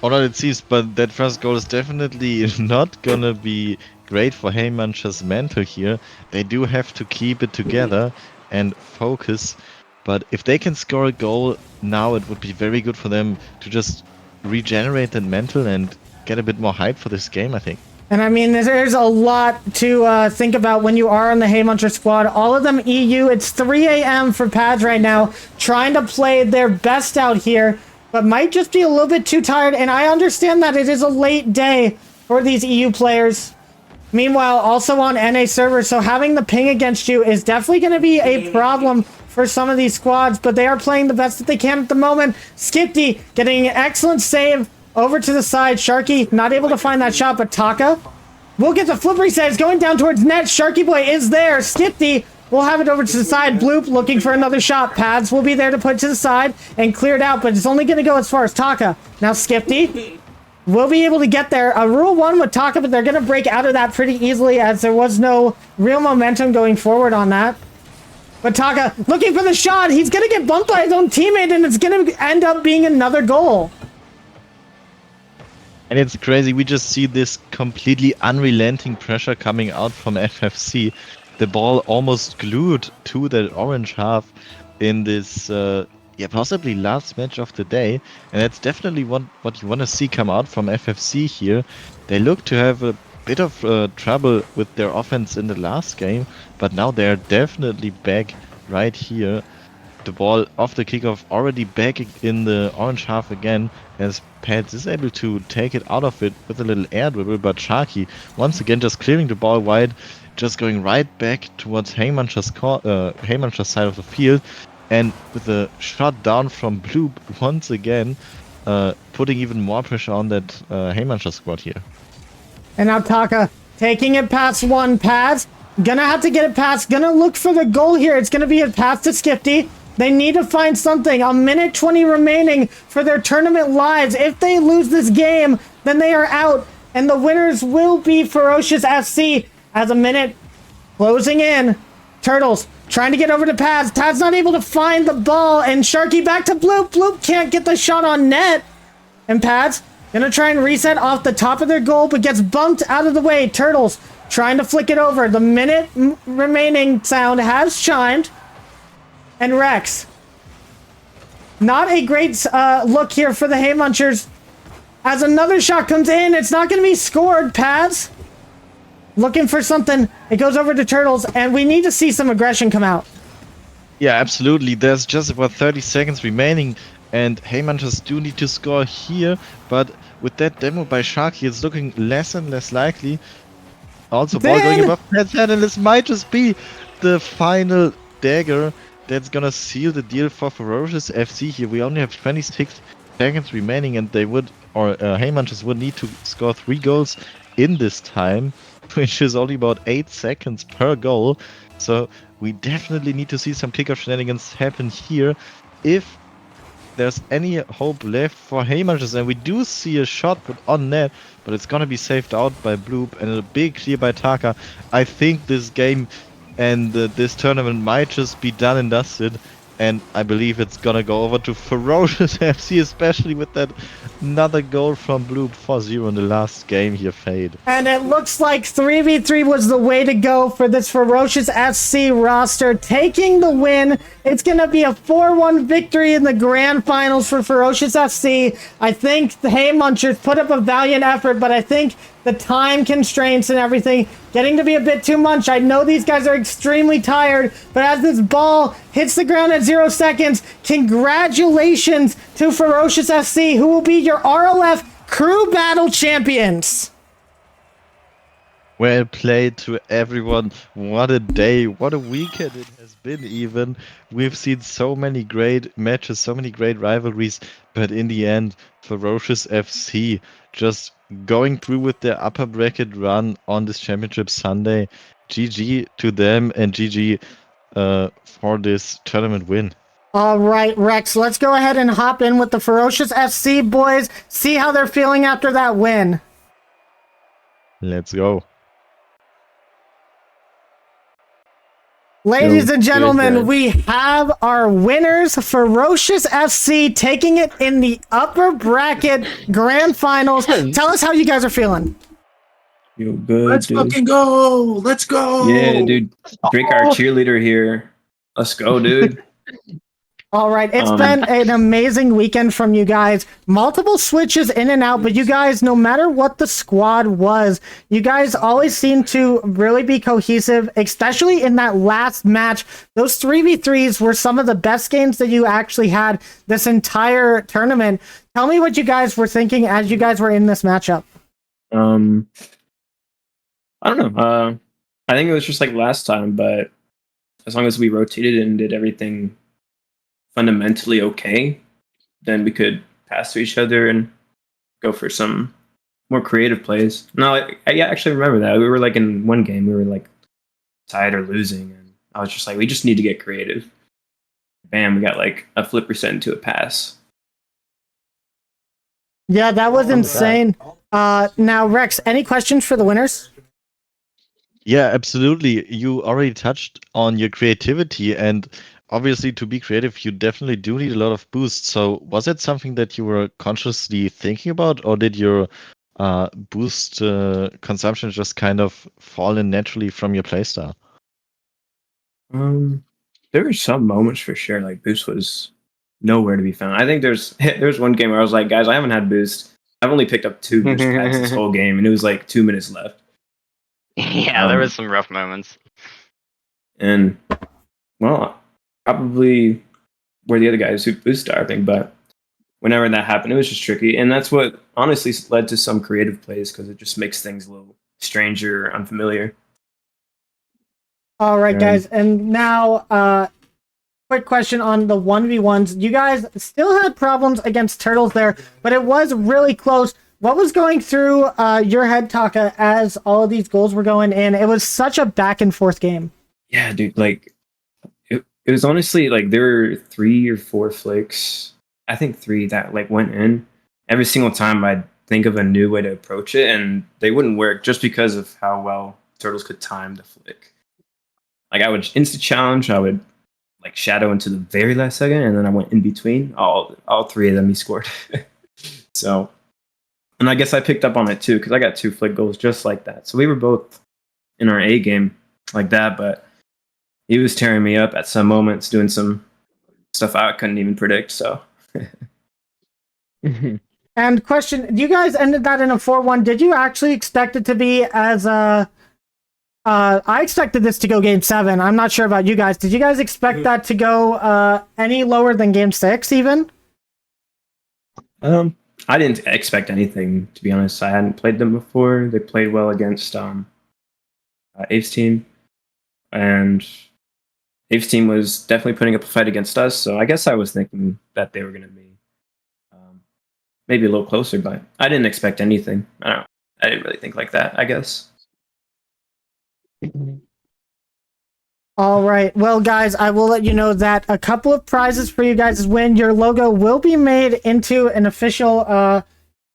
or not it seems, but that first goal is definitely not gonna be great for Haymanch's mental here. They do have to keep it together and focus, but if they can score a goal now, it would be very good for them to just regenerate that mental and get a bit more hype for this game, I think. And I mean, there's a lot to think about when you are on the Haymuncher squad. All of them EU. It's 3 a.m. for Pads right now, trying to play their best out here, but might just be a little bit too tired. And I understand that it is a late day for these EU players. Meanwhile, also on NA servers, so having the ping against you is definitely going to be a problem for some of these squads, but they are playing the best that they can at the moment. Skipty getting an excellent save over to the side. Sharky not able to find that shot, but Taka will get the flip reset. It's going down towards net. Sharky Boy is there. Skipty will have it over to the side. Bloop looking for another shot. Pads will be there to put to the side and clear it out, but it's only going to go as far as Taka. Now Skipty will be able to get there. A rule 1 with Taka, but they're going to break out of that pretty easily, as there was no real momentum going forward on that. But Taka looking for the shot. He's going to get bumped by his own teammate, and it's going to end up being another goal. And it's crazy, we just see this completely unrelenting pressure coming out from FFC. The ball almost glued to that orange half in this possibly last match of the day. And that's definitely what you want to see come out from FFC here. They look to have a bit of trouble with their offense in the last game, but now they're definitely back right here. The ball off the kickoff already back in the orange half again, as Pads is able to take it out of it with a little air dribble, but Sharky once again just clearing the ball wide, just going right back towards Haymancher's side of the field, and with a shot down from Bloop once again, putting even more pressure on that Haymancher squad here. And now Taka taking it past 1. Pads Gonna have to get it past. Gonna look for the goal here. It's gonna be a pass to Skifty. They need to find something. A minute 20 remaining for their tournament lives. If they lose this game, then they are out. And the winners will be Ferocious FC as a minute closing in. Turtles trying to get over to Paz. Taz not able to find the ball. And Sharky back to Bloop. Bloop can't get the shot on net. And Paz gonna try and reset off the top of their goal, but gets bumped out of the way. Turtles trying to flick it over. The minute remaining sound has chimed. And Rex. Not a great look here for the Hay Munchers. As another shot comes in, it's not going to be scored. Pads looking for something. It goes over to Turtles, and we need to see some aggression come out. Yeah, absolutely. There's just about 30 seconds remaining, and Haymunchers do need to score here, but with that demo by Sharky, it's looking less and less likely. Also, ball going above Pat's head, and this might just be the final dagger that's gonna seal the deal for Ferocious FC here. We only have 26 seconds remaining, and they would, or Haymunchers would need to score 3 goals in this time, which is only about 8 seconds per goal. So we definitely need to see some kickoff shenanigans happen here if there's any hope left for Haymunchers. And we do see a shot put on net, but it's gonna be saved out by Bloop, and a big clear by Taka. I think this game and this tournament might just be done and dusted, and I believe it's gonna go over to Ferocious FC, especially with that another goal from Bloop 4-0 in the last game here, Fade. And it looks like 3v3 was the way to go for this Ferocious FC roster, taking the win. It's gonna be a 4-1 victory in the grand finals for Ferocious FC. I think the Hay Munchers put up a valiant effort, but I think the time constraints and everything getting to be a bit too much. I know these guys are extremely tired, but as this ball hits the ground at 0 seconds, congratulations to Ferocious FC, who will be your RLF Crew Battle Champions. Well played to everyone. What a day, what a weekend it has been even. We've seen so many great matches, so many great rivalries, but in the end, Ferocious FC just going through with their upper bracket run on this championship Sunday. GG to them, and GG for this tournament win. All right, Rex, let's go ahead and hop in with the Ferocious FC boys, see how they're feeling after that win. Let's go. Ladies and gentlemen, good. we have our winners, Ferocious FC, taking it in the upper bracket grand finals. Tell us how you guys are feeling. Feel good, Let's dude. fucking go! Let's go! Yeah, dude. Drake, our cheerleader here. Let's go, dude. All right, it's been an amazing weekend from you guys. Multiple switches in and out, but you guys, no matter what the squad was, you guys always seem to really be cohesive, especially in that last match. Those 3v3s were some of the best games that you actually had this entire tournament. Tell me what you guys were thinking as you guys were in this matchup. I don't know. I think it was just like last time, but as long as we rotated and did everything fundamentally okay, then we could pass to each other and go for some more creative plays. No, I actually remember that. We were like in one game, we were like tied or losing, and I was just like, we just need to get creative. Bam, we got like a flip reset into a pass. Yeah, that was insane. Now, Rex, any questions for the winners? Yeah, absolutely. You already touched on your creativity, and obviously to be creative, you definitely do need a lot of boost. So was it something that you were consciously thinking about, or did your boost consumption just kind of fall in naturally from your playstyle? There were some moments for sure, like boost was nowhere to be found. I think there's one game where I was like, guys, I haven't had boost. I've only picked up 2 boost packs this whole game, and it was like 2 minutes left. Yeah, there was some rough moments. And well, probably were the other guys who boost starving, but whenever that happened, it was just tricky. And that's what honestly led to some creative plays, because it just makes things a little stranger, unfamiliar. All right, guys. And now, quick question on the 1v1s. You guys still had problems against Turtles there, but it was really close. what was going through your head, Taka, as all of these goals were going in? It was such a back and forth game. Yeah, dude. Like, it was honestly like there were 3 or 4 flicks. I think 3 that like went in. Every single time I'd think of a new way to approach it, and they wouldn't work just because of how well Turtles could time the flick. Like I would insta challenge, I would like shadow into the very last second, and then I went in between. All 3 of them he scored. So, and I guess I picked up on it too because I got 2 flick goals just like that. So we were both in our A game like that, but he was tearing me up at some moments, doing some stuff I couldn't even predict. So. And question, you guys ended that in a 4-1. Did you actually expect it to be as I expected this to go game 7. I'm not sure about you guys. Did you guys expect that to go any lower than game 6 even? I didn't expect anything, to be honest. I hadn't played them before. They played well against Abe's team. And Abe's team was definitely putting up a fight against us, so I guess I was thinking that they were going to be maybe a little closer, but I didn't expect anything. I don't know. I didn't really think like that, I guess. All right. Well, guys, I will let you know that a couple of prizes for you guys win. Your logo will be made into an official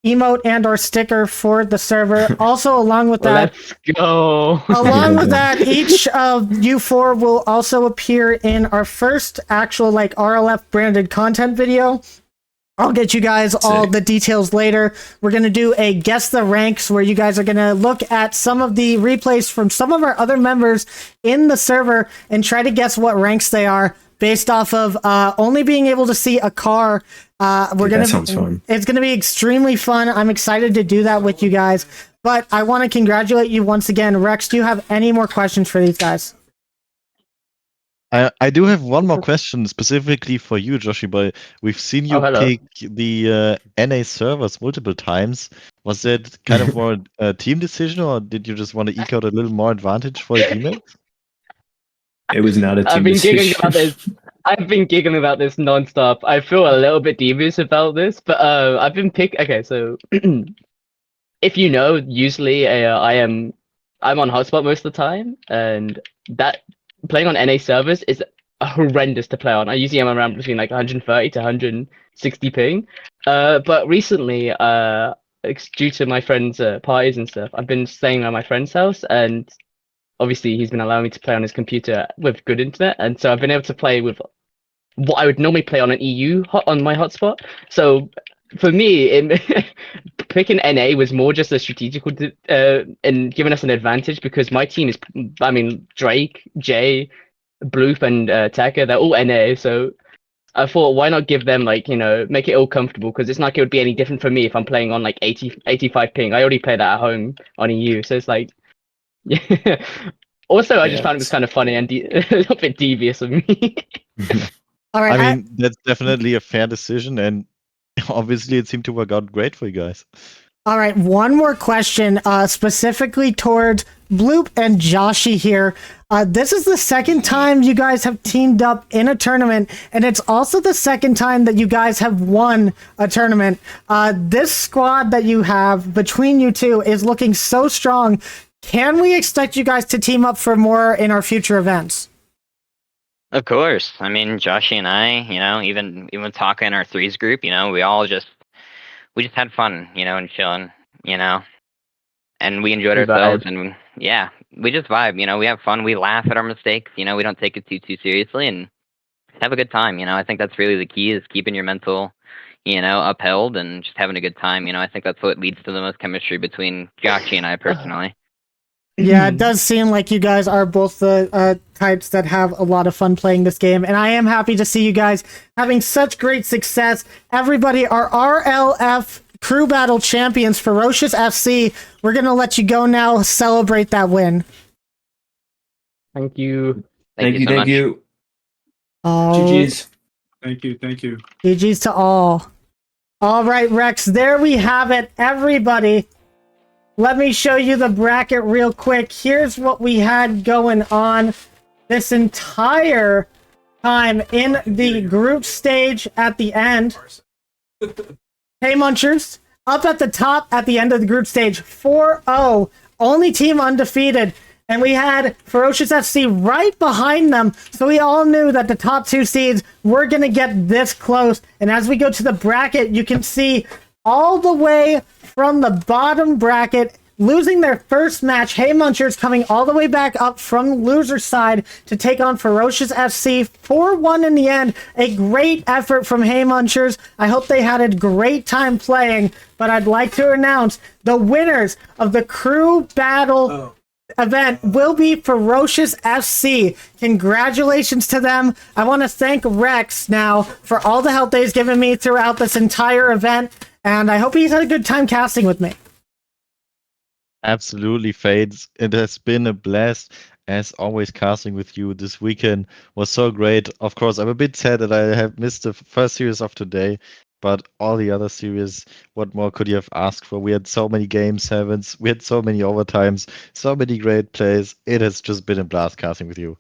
emote and or sticker for the server. Also, along with that, let's go. Along with that, each of you 4 will also appear in our first actual like RLF branded content video. I'll get you guys all the details later. We're going to do a guess the ranks where you guys are going to look at some of the replays from some of our other members in the server and try to guess what ranks they are based off of only being able to see a car. That sounds fun. It's going to be extremely fun. I'm excited to do that with you guys. But I want to congratulate you once again. Rex, do you have any more questions for these guys? I do have one more question specifically for you, Joshi boy. We've seen you pick the NA servers multiple times. Was that kind of more a team decision, or did you just want to eke out a little more advantage for your teammates? It was not a team decision. I've been giggling about this nonstop. I feel a little bit devious about this, but I've been Okay, so if you know, usually I'm on hotspot most of the time, and that playing on NA servers is horrendous to play on. I usually am around between like 130 to 160 ping. But recently, due to my friends' parties and stuff, I've been staying at my friend's house, and obviously he's been allowing me to play on his computer with good internet, and so I've been able to play with what I would normally play on an EU on my hotspot. So for me, picking NA was more just a strategical and giving us an advantage because my team is, I mean, Drake, Jay, Bloop, and Taka, they're all NA. So I thought, why not give them, like, you know, make it all comfortable, because it's not like it would be any different for me if I'm playing on like 85 ping. I already play that at home on EU, so it's like, yeah. Also, I just found it was kind of funny and a little bit devious of me. All right. I mean, that's definitely a fair decision, and obviously it seemed to work out great for you guys. All right, one more question, specifically towards Bloop and Joshi here. This is the second time you guys have teamed up in a tournament, and it's also the second time that you guys have won a tournament. This squad that you have between you two is looking so strong. Can we expect you guys to team up for more in our future events? Of course. I mean, Joshi and I, you know, even Taka in our threes group, you know, we just had fun, you know, and chilling, you know, and we enjoyed ourselves, and yeah, we just vibe, you know, we have fun, we laugh at our mistakes, you know, we don't take it too seriously, and have a good time, you know. I think that's really the key, is keeping your mental, you know, upheld and just having a good time, you know. I think that's what leads to the most chemistry between Joshi and I personally. Yeah, it does seem like you guys are both the types that have a lot of fun playing this game, and I am happy to see you guys having such great success. Everybody, our RLF Crew Battle champions, Ferocious FC, we're going to let you go now, celebrate that win. Thank you. Thank you. Oh, GG's. Thank you. GG's to all. All right, Rex, there we have it, everybody. Let me show you the bracket real quick. Here's what we had going on this entire time in the group stage at the end. Hey, Munchers. up at the top at the end of the group stage, 4-0, only team undefeated. And we had Ferocious FC right behind them, so we all knew that the top 2 seeds were going to get this close. And as we go to the bracket, you can see all the way from the bottom bracket, losing their first match, Hey Munchers coming all the way back up from the loser side to take on Ferocious FC, 4-1 in the end. A great effort from Hey Munchers. I hope they had a great time playing, but I'd like to announce the winners of the crew battle event will be Ferocious FC. Congratulations to them. I want to thank Rex now for all the help that he's given me throughout this entire event, and I hope he's had a good time casting with me. Absolutely, Fades. It has been a blast. As always, casting with you this weekend was so great. Of course, I'm a bit sad that I have missed the first series of today, but all the other series, what more could you have asked for? We had so many game sevens, we had so many overtimes, so many great plays. It has just been a blast casting with you.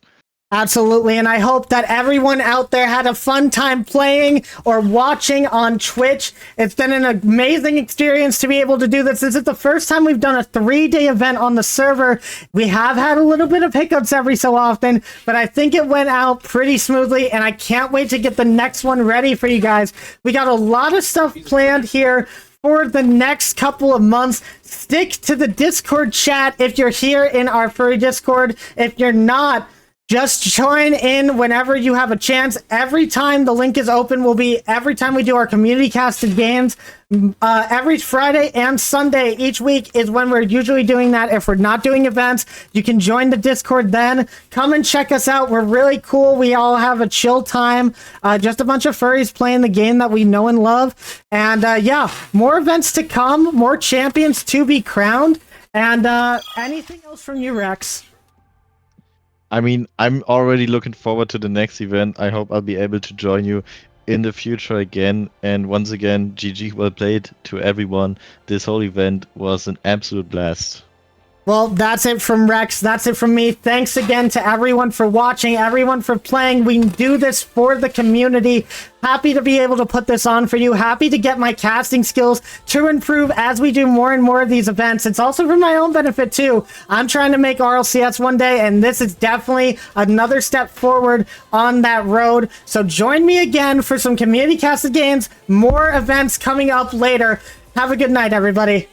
Absolutely, and I hope that everyone out there had a fun time playing or watching on Twitch. It's been an amazing experience to be able to do this. This is the first time we've done a 3-day event on the server. We have had a little bit of hiccups every so often, but I think it went out pretty smoothly, and I can't wait to get the next one ready for you guys. We got a lot of stuff planned here for the next couple of months. Stick to the Discord chat if you're here in our furry Discord. If you're not, just join in whenever you have a chance. Every time the link is open will be every time we do our community casted games. Every Friday and Sunday each week is when we're usually doing that. If we're not doing events, you can join the Discord then. Come and check us out. We're really cool. We all have a chill time. Just a bunch of furries playing the game that we know and love. And yeah, more events to come, more champions to be crowned. And anything else from you, Rex? I mean, I'm already looking forward to the next event. I hope I'll be able to join you in the future again. And once again, GG well played to everyone. This whole event was an absolute blast. Well, that's it from Rex. That's it from me. Thanks again to everyone for watching, everyone for playing. We do this for the community. Happy to be able to put this on for you. Happy to get my casting skills to improve as we do more and more of these events. It's also for my own benefit too. I'm trying to make RLCS one day, and this is definitely another step forward on that road. So join me again for some community casted games, more events coming up later. Have a good night, everybody.